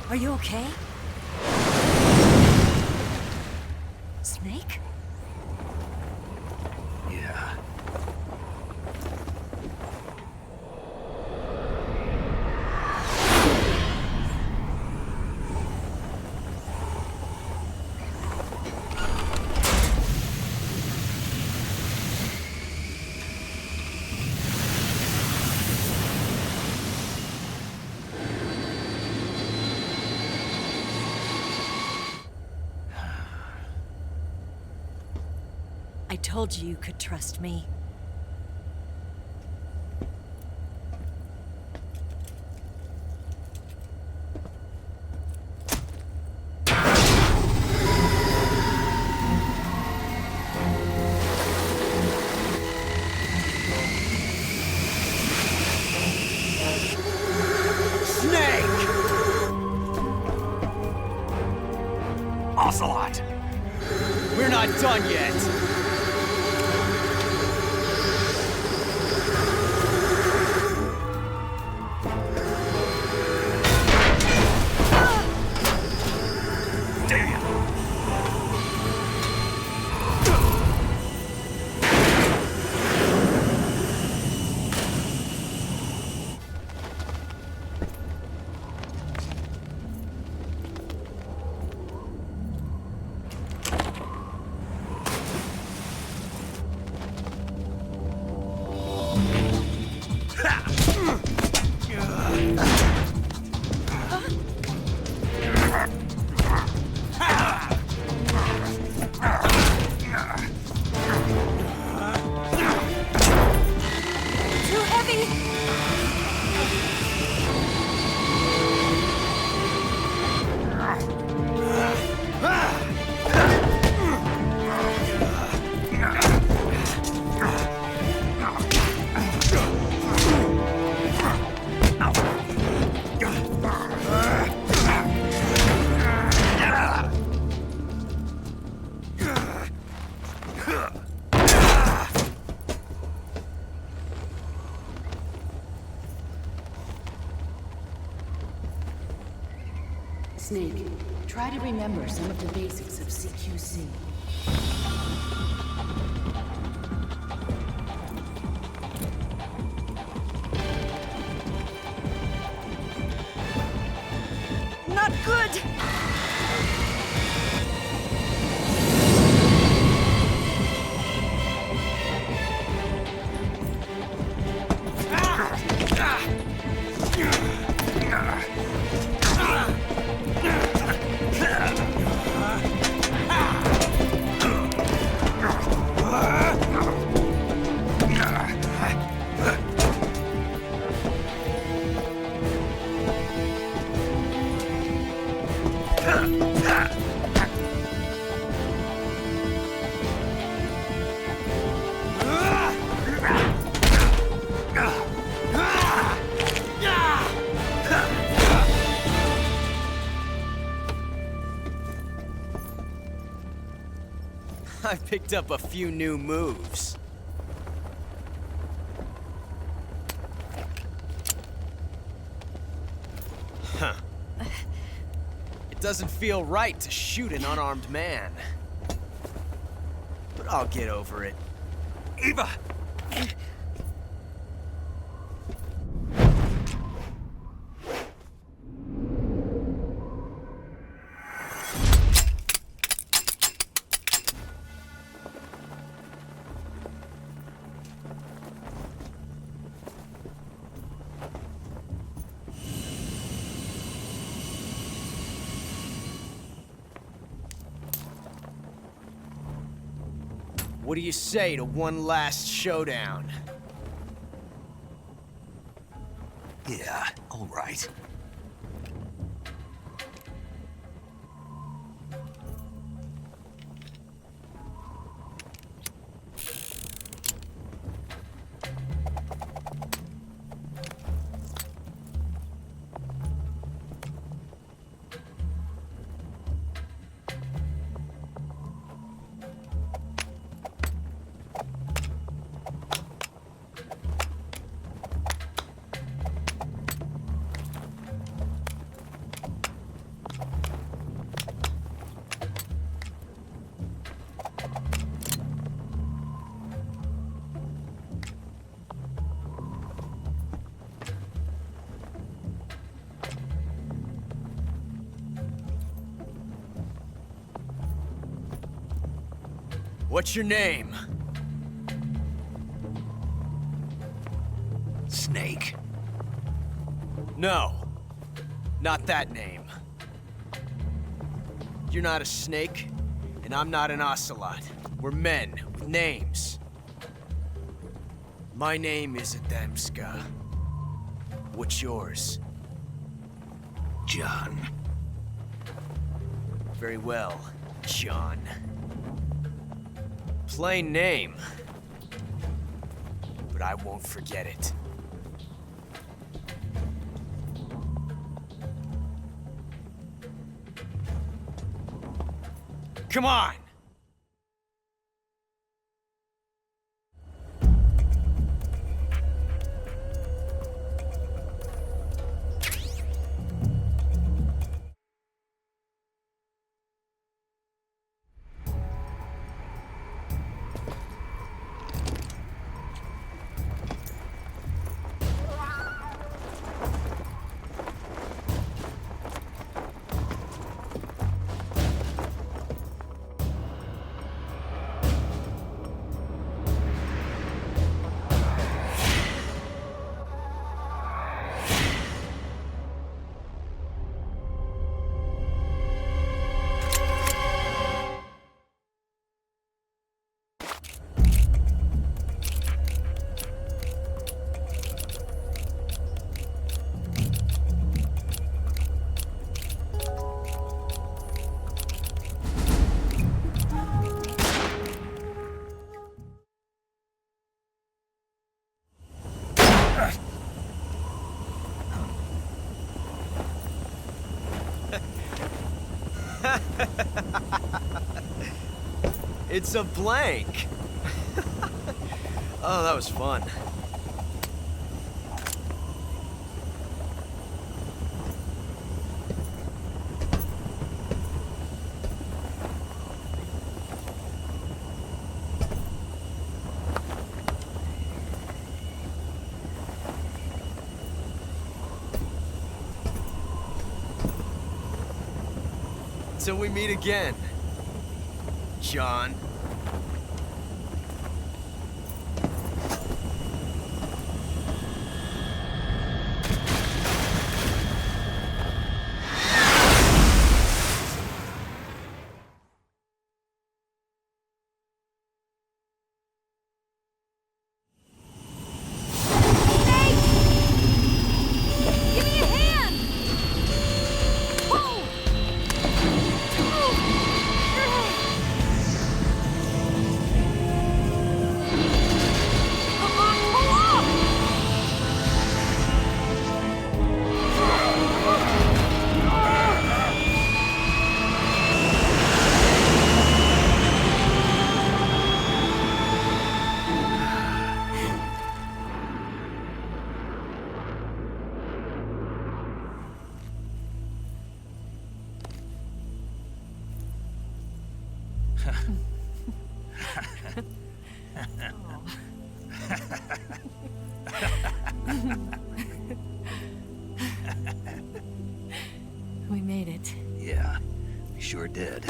Are you okay? Snake? Yeah. I told you you could trust me. Ocelot! We're not done yet! Snake, try to remember some of the basics of CQC. Not good! I picked up a few new moves. Huh. It doesn't feel right to shoot an unarmed man. But I'll get over it. Eva! What do you say to one last showdown? Yeah, all right. What's your name? Snake. No, not that name. You're not a snake, and I'm not an ocelot. We're men with names. My name is Adamska. What's yours? John. Very well, John. Plain name, but I won't forget it. Come on! It's a blank. Oh, that was fun. Until we meet again, John. Give me a hand! Whoa! Come on, pull off! We made it. Yeah, we sure did.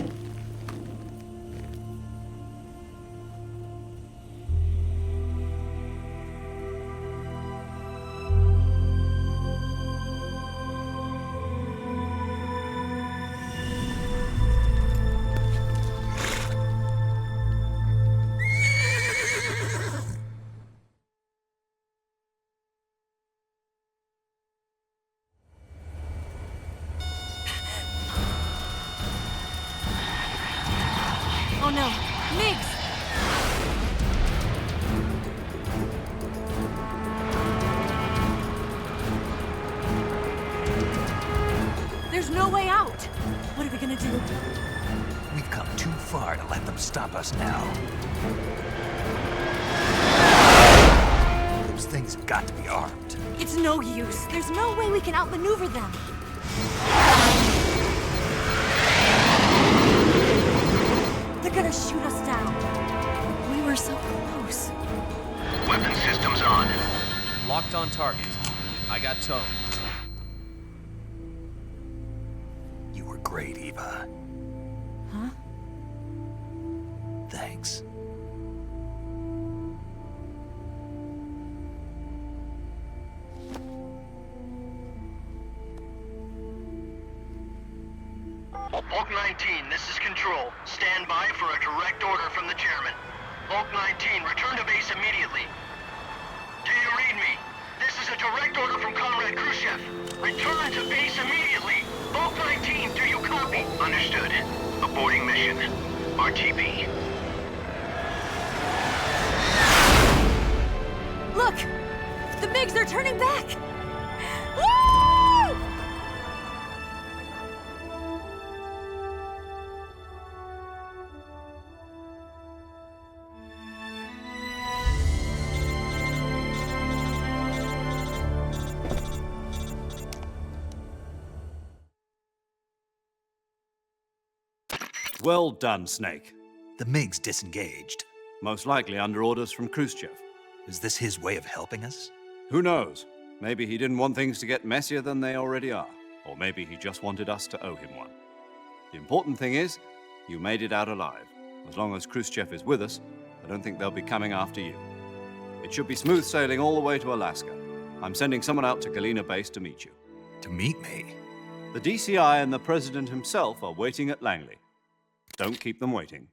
Oh no, Migs! There's no way out! What are we gonna do? We've come too far to let them stop us now. Those things have got to be armed. It's no use. There's no way we can outmaneuver them. They're gonna shoot us down. We were so close. Weapon systems on. Locked on target. I got towed. You were great, Eva. Huh? Thanks. Bulk 19, this is Control. Stand by for a direct order from the chairman. Bulk 19, return to base immediately. Do you read me? This is a direct order from Comrade Khrushchev. Return to base immediately. Bulk 19, do you copy? Understood. Aborting mission. RTB. Look! The MiGs are turning back! Woo! Well done, Snake. The MiGs disengaged. Most likely under orders from Khrushchev. Is this his way of helping us? Who knows? Maybe he didn't want things to get messier than they already are. Or maybe he just wanted us to owe him one. The important thing is, you made it out alive. As long as Khrushchev is with us, I don't think they'll be coming after you. It should be smooth sailing all the way to Alaska. I'm sending someone out to Galena Base to meet you. To meet me? The DCI and the President himself are waiting at Langley. Don't keep them waiting.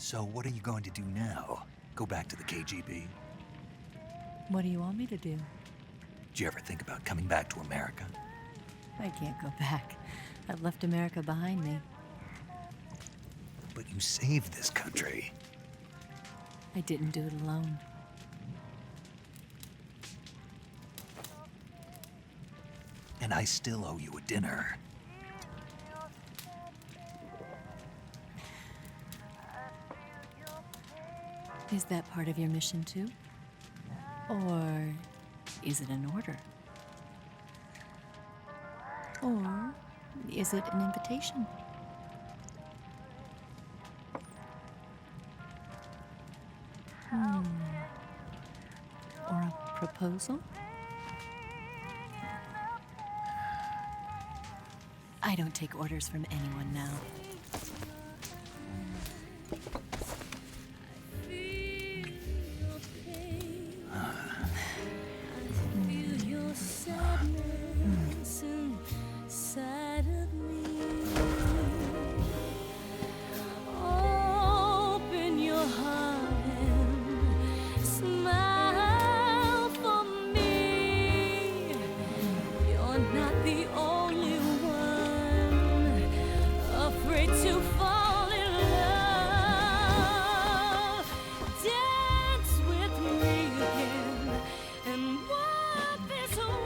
So what are you going to do now? Go back to the KGB? What do you want me to do? Did you ever think about coming back to America? I can't go back. I've left America behind me. But you saved this country. I didn't do it alone. And I still owe you a dinner. Is that part of your mission too? Or is it an order? Or is it an invitation? Or a proposal? I don't take orders from anyone now. Open your heart and smile for me. You're not the only one afraid to fall in love. Dance with me again and wipe this away.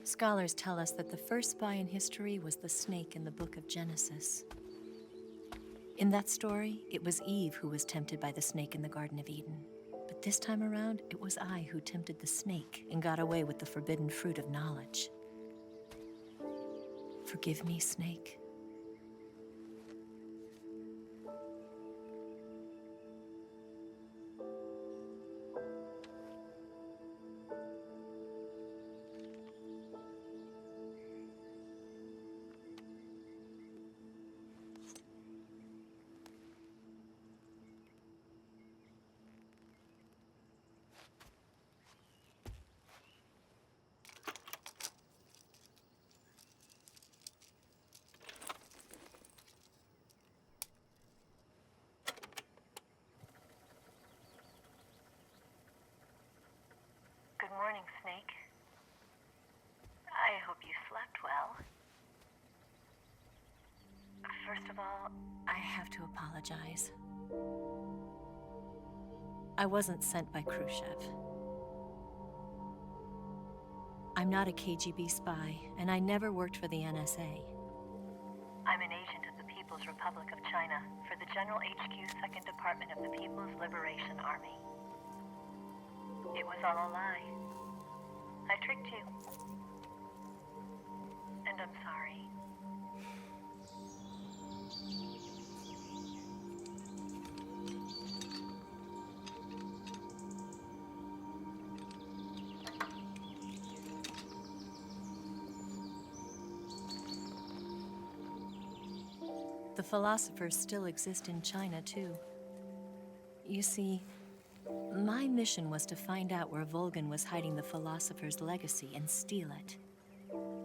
Scholars tell us that the first spy in history was the snake in the book of Genesis. In that story, it was Eve who was tempted by the snake in the Garden of Eden. But this time around, it was I who tempted the snake and got away with the forbidden fruit of knowledge. Forgive me, snake. Good morning, Snake. I hope you slept well. First of all, I have to apologize. I wasn't sent by Khrushchev. I'm not a KGB spy, and I never worked for the NSA. I'm an agent of the People's Republic of China for the General HQ 2nd Department of the People's Liberation Army. It was all a lie. I tricked you. And I'm sorry. The philosophers still exist in China, too. You see, my mission was to find out where Volgan was hiding the philosopher's legacy and steal it.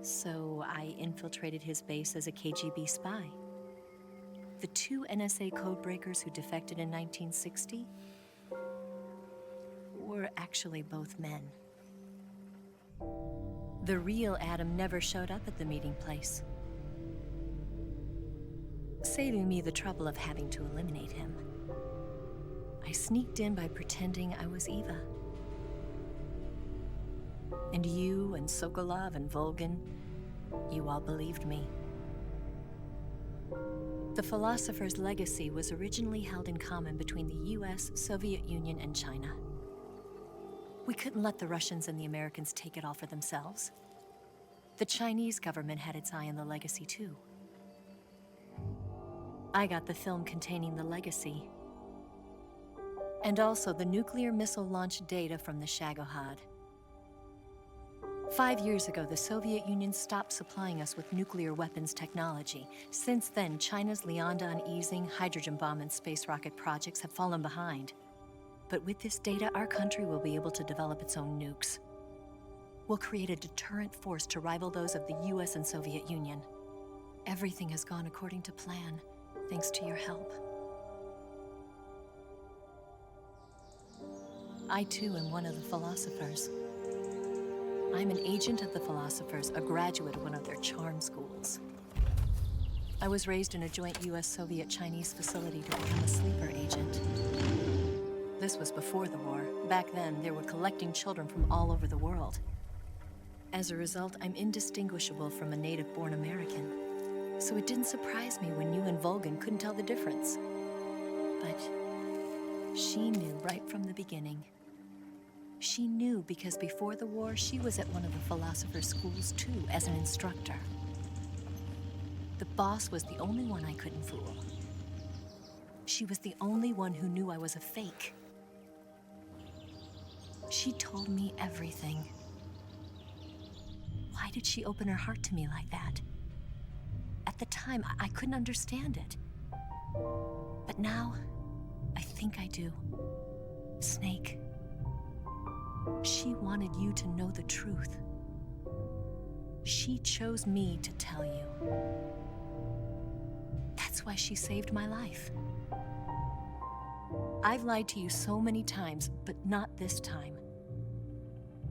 So I infiltrated his base as a KGB spy. The two NSA codebreakers who defected in 1960 were actually both men. The real Adam never showed up at the meeting place, saving me the trouble of having to eliminate him. I sneaked in by pretending I was Eva. And you and Sokolov and Volgin, you all believed me. The philosopher's legacy was originally held in common between the US, Soviet Union, and China. We couldn't let the Russians and the Americans take it all for themselves. The Chinese government had its eye on the legacy too. I got the film containing the legacy, and also the nuclear missile launch data from the Shagohod. 5 years ago, the Soviet Union stopped supplying us with nuclear weapons technology. Since then, China's Liaodong easing, hydrogen bomb, and space rocket projects have fallen behind. But with this data, our country will be able to develop its own nukes. We'll create a deterrent force to rival those of the US and Soviet Union. Everything has gone according to plan, thanks to your help. I too am one of the philosophers. I'm an agent of the philosophers, a graduate of one of their charm schools. I was raised in a joint US-Soviet-Chinese facility to become a sleeper agent. This was before the war. Back then, they were collecting children from all over the world. As a result, I'm indistinguishable from a native-born American. So it didn't surprise me when you and Volgin couldn't tell the difference. But she knew right from the beginning. She knew because before the war, she was at one of the philosopher's schools too, as an instructor. The boss was the only one I couldn't fool. She was the only one who knew I was a fake. She told me everything. Why did she open her heart to me like that? At the time, I couldn't understand it. But now, I think I do. Snake. She wanted you to know the truth. She chose me to tell you. That's why she saved my life. I've lied to you so many times, but not this time.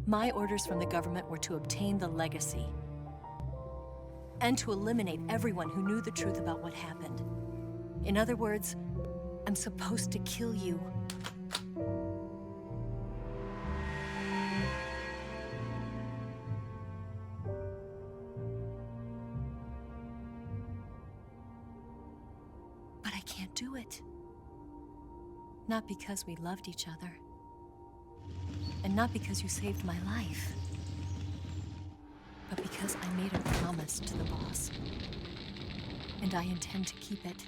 My orders from the government were to obtain the legacy and to eliminate everyone who knew the truth about what happened. In other words, I'm supposed to kill you. But I can't do it. Not because we loved each other. And not because you saved my life. But because I made a promise to the boss. And I intend to keep it.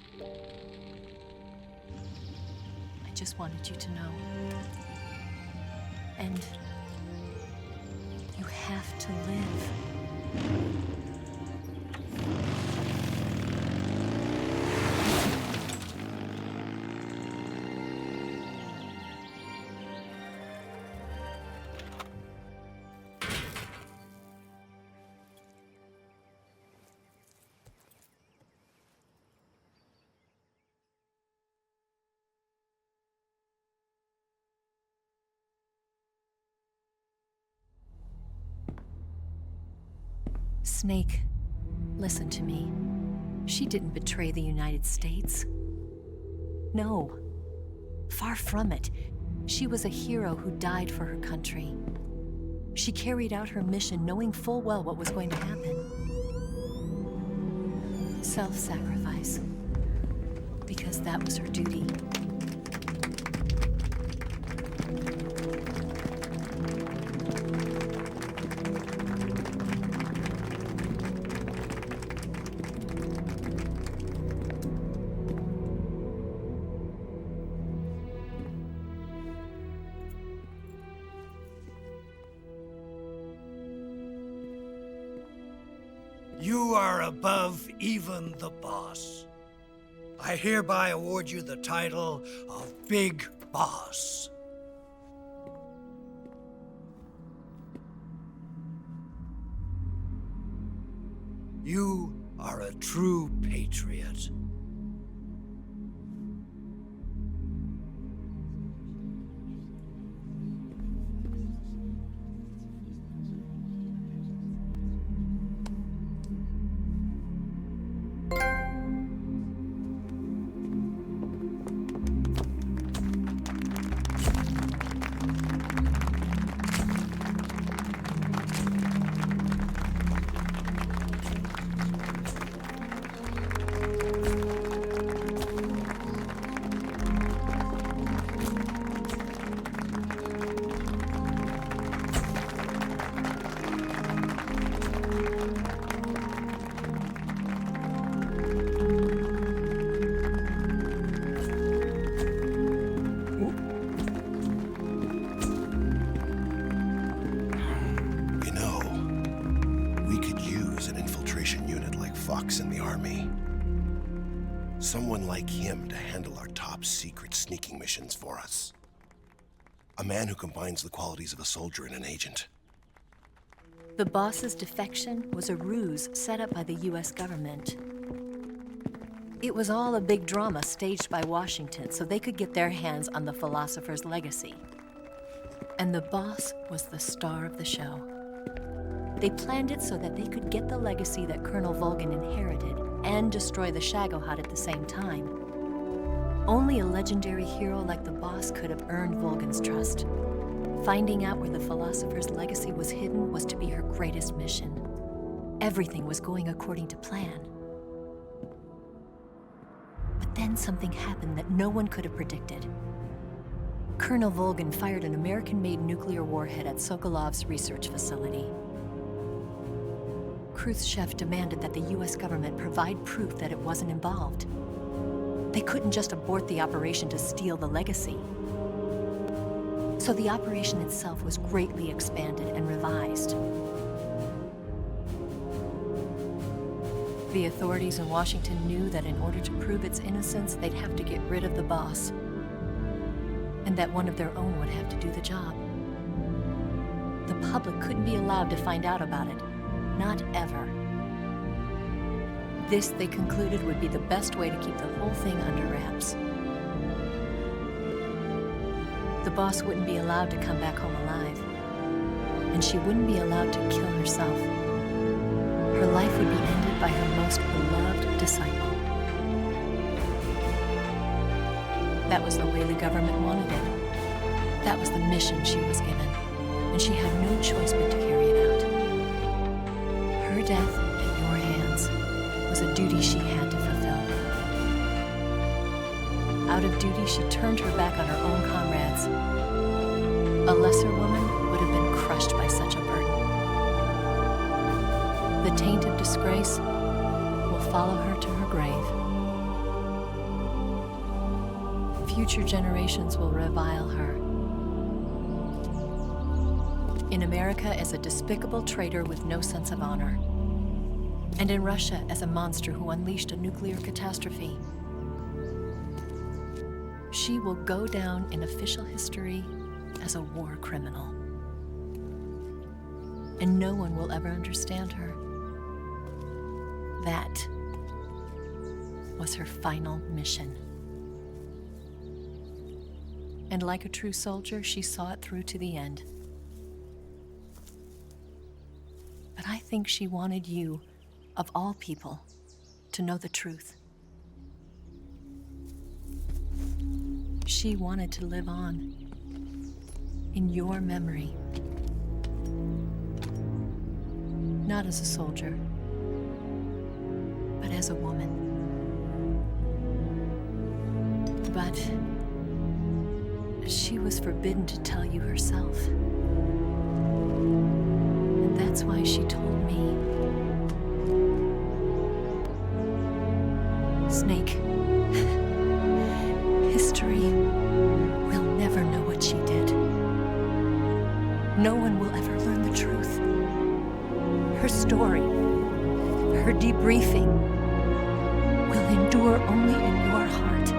I just wanted you to know. And you have to live. Snake, listen to me. She didn't betray the United States. No, far from it. She was a hero who died for her country. She carried out her mission knowing full well what was going to happen. Self-sacrifice. Because that was her duty. You are above even the boss. I hereby award you the title of Big Boss. You are a true patriot. Someone like him to handle our top secret sneaking missions for us. A man who combines the qualities of a soldier and an agent. The boss's defection was a ruse set up by the US government. It was all a big drama staged by Washington so they could get their hands on the philosopher's legacy. And the boss was the star of the show. They planned it so that they could get the legacy that Colonel Volgin inherited and destroy the Shagohod at the same time. Only a legendary hero like the boss could have earned Volgin's trust. Finding out where the philosopher's legacy was hidden was to be her greatest mission. Everything was going according to plan. But then something happened that no one could have predicted. Colonel Volgin fired an American-made nuclear warhead at Sokolov's research facility. Khrushchev demanded that the US government provide proof that it wasn't involved. They couldn't just abort the operation to steal the legacy. So the operation itself was greatly expanded and revised. The authorities in Washington knew that in order to prove its innocence, they'd have to get rid of the boss, and that one of their own would have to do the job. The public couldn't be allowed to find out about it, not ever. This, they concluded, would be the best way to keep the whole thing under wraps. The boss wouldn't be allowed to come back home alive, and she wouldn't be allowed to kill herself. Her life would be ended by her most beloved disciple. That was the way the government wanted it. That was the mission she was given, and she had no choice but to carry it out. Her death at your hands was a duty she had to fulfill. Out of duty, she turned her back on her own comrades. A lesser woman would have been crushed by such a burden. The taint of disgrace will follow her to her grave. Future generations will revile her. In America as a despicable traitor with no sense of honor. And in Russia as a monster who unleashed a nuclear catastrophe. She will go down in official history as a war criminal. And no one will ever understand her. That was her final mission. And like a true soldier, she saw it through to the end. But I think she wanted you, of all people, to know the truth. She wanted to live on in your memory. Not as a soldier, but as a woman. But she was forbidden to tell you herself. And that's why she told me. Snake, history will never know what she did. No one will ever learn the truth. Her story, her debriefing, will endure only in your heart.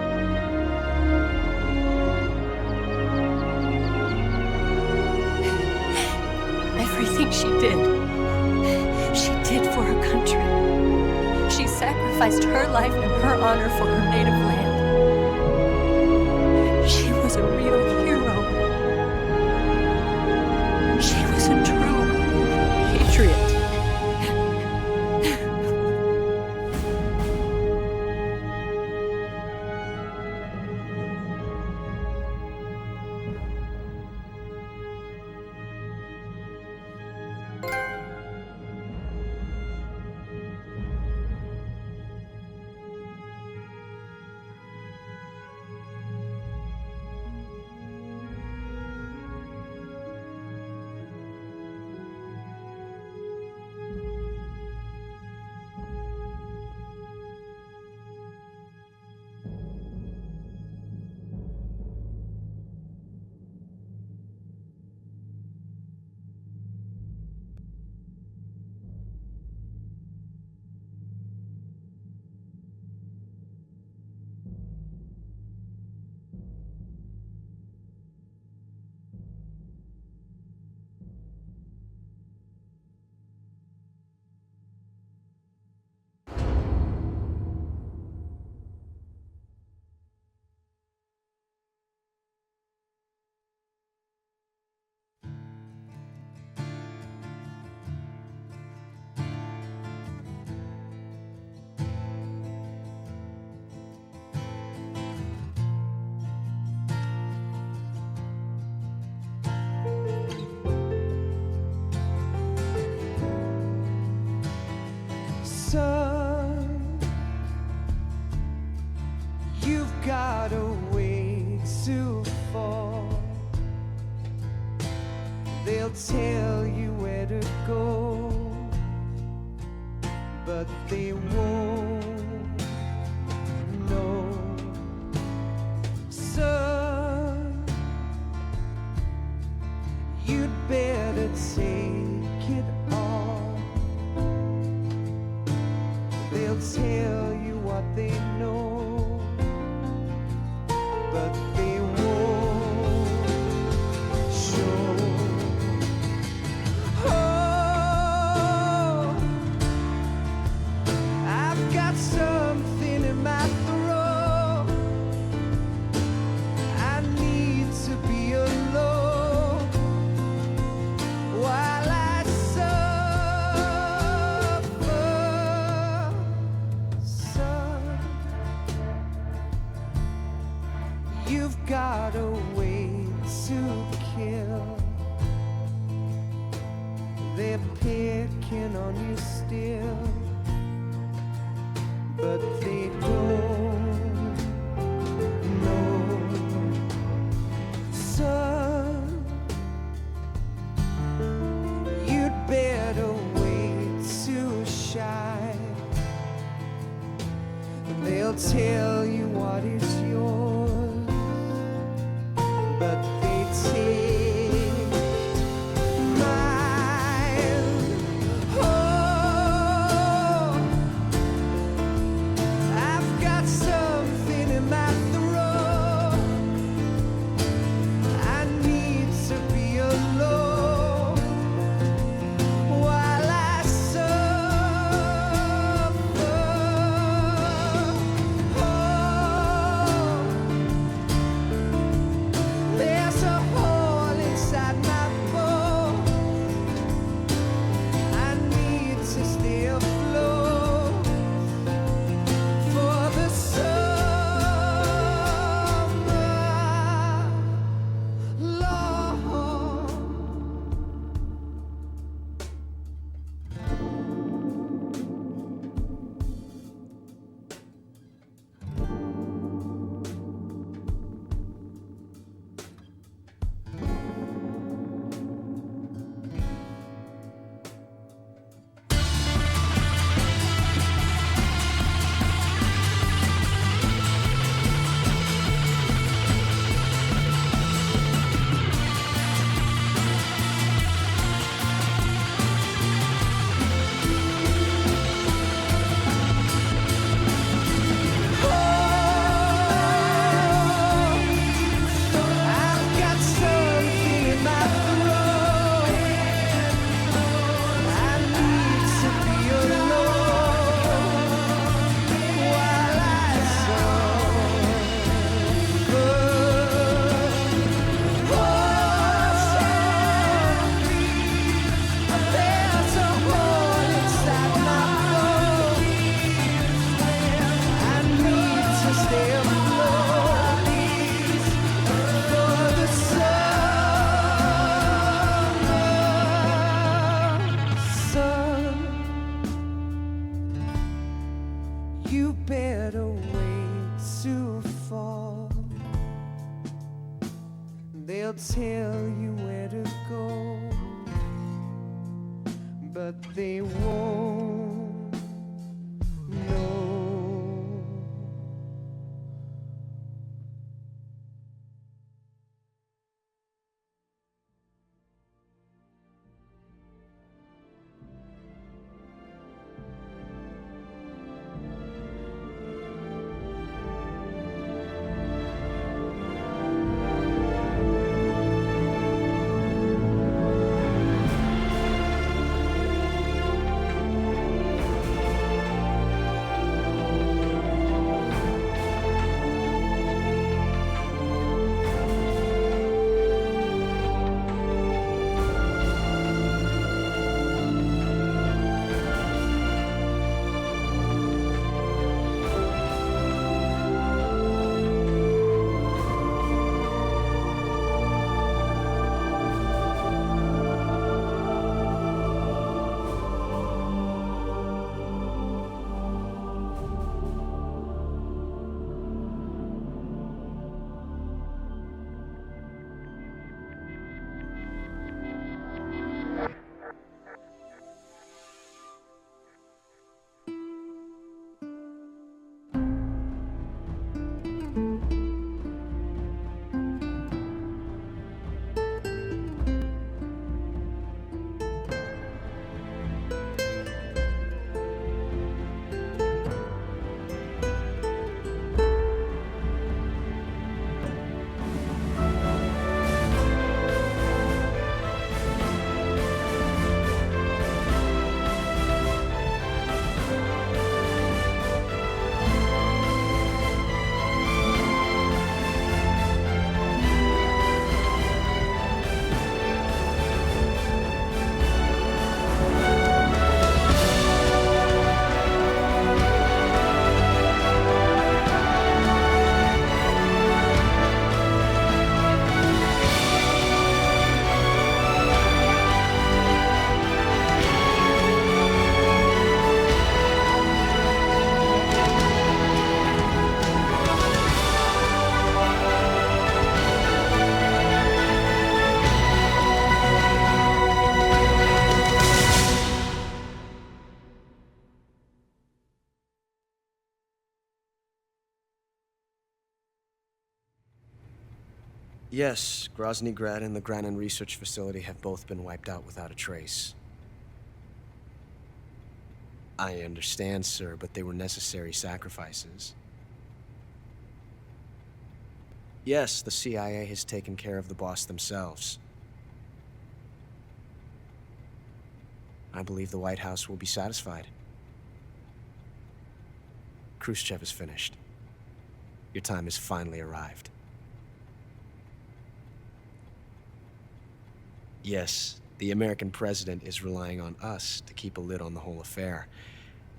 Everything she did for her country. She sacrificed her life and her honor for her native land. She was a real hero. She was a true patriot. to fall. They'll tell you where to go, but they won't know. Son, you'd better take it all. They'll tell you what they know, but they won't show. Oh, I've got something in my throat. I need to be alone while I suffer. Son, you've got a way to kill. They're picking on you still, but they don't know. Son, you'd better wait to shine. They'll tell you what is yours, but they take mine. Oh, I've got something in my throat. I need to be alone while I suffer. Oh, there's a hole inside my bones. I need to stay afloat for the summer long. I've got something in my throat. I need to be alone while I suffer. Oh, there's a hole inside my bones. I need to stay afloat for the summer. Son, you better wait to fall. They'll tell you where to go, but they won't know. Yes, Grozny Grad and the Granin Research Facility have both been wiped out without a trace. I understand, sir, but they were necessary sacrifices. Yes, the CIA has taken care of the boss themselves. I believe the White House will be satisfied. Khrushchev is finished. Your time has finally arrived. Yes, the American president is relying on us to keep a lid on the whole affair.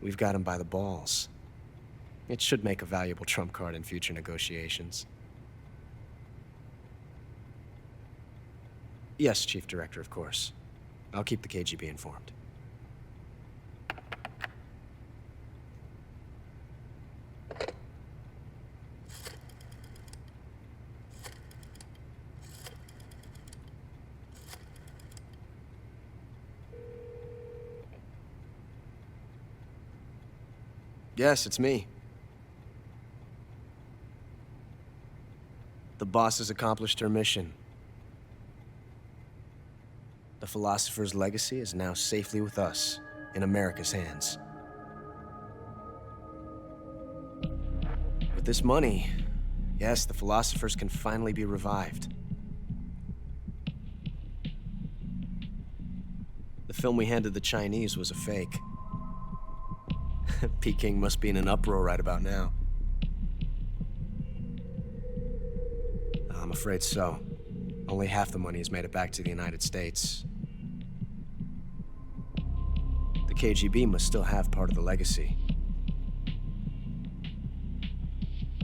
We've got him by the balls. It should make a valuable trump card in future negotiations. Yes, Chief Director, of course. I'll keep the KGB informed. Yes, it's me. The boss has accomplished her mission. The philosopher's legacy is now safely with us, in America's hands. With this money, yes, the philosophers can finally be revived. The film we handed the Chinese was a fake. Peking must be in an uproar right about now. I'm afraid so. Only half the money has made it back to the United States. The KGB must still have part of the legacy.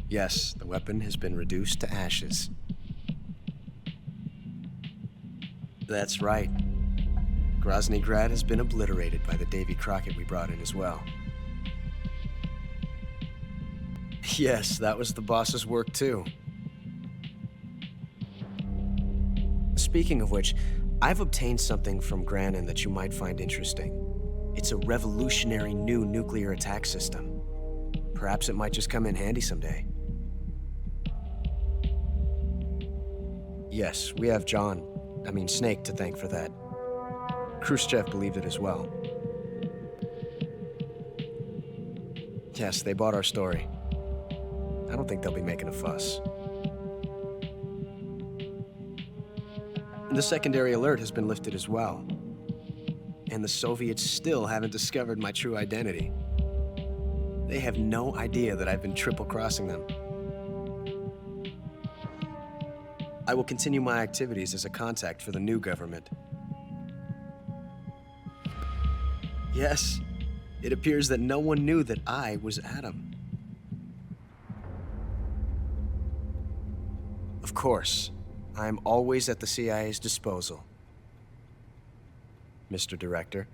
Yes, the weapon has been reduced to ashes. That's right. Grozny Grad has been obliterated by the Davy Crockett we brought in as well. Yes, that was the boss's work too. Speaking of which, I've obtained something from Granin that you might find interesting. It's a revolutionary new nuclear attack system. Perhaps it might just come in handy someday. Yes, we have Snake to thank for that. Khrushchev believed it as well. Yes, they bought our story. I don't think they'll be making a fuss. The secondary alert has been lifted as well. And the Soviets still haven't discovered my true identity. They have no idea that I've been triple-crossing them. I will continue my activities as a contact for the new government. Yes, it appears that no one knew that I was Adam. Of course, I'm always at the CIA's disposal, Mr. Director.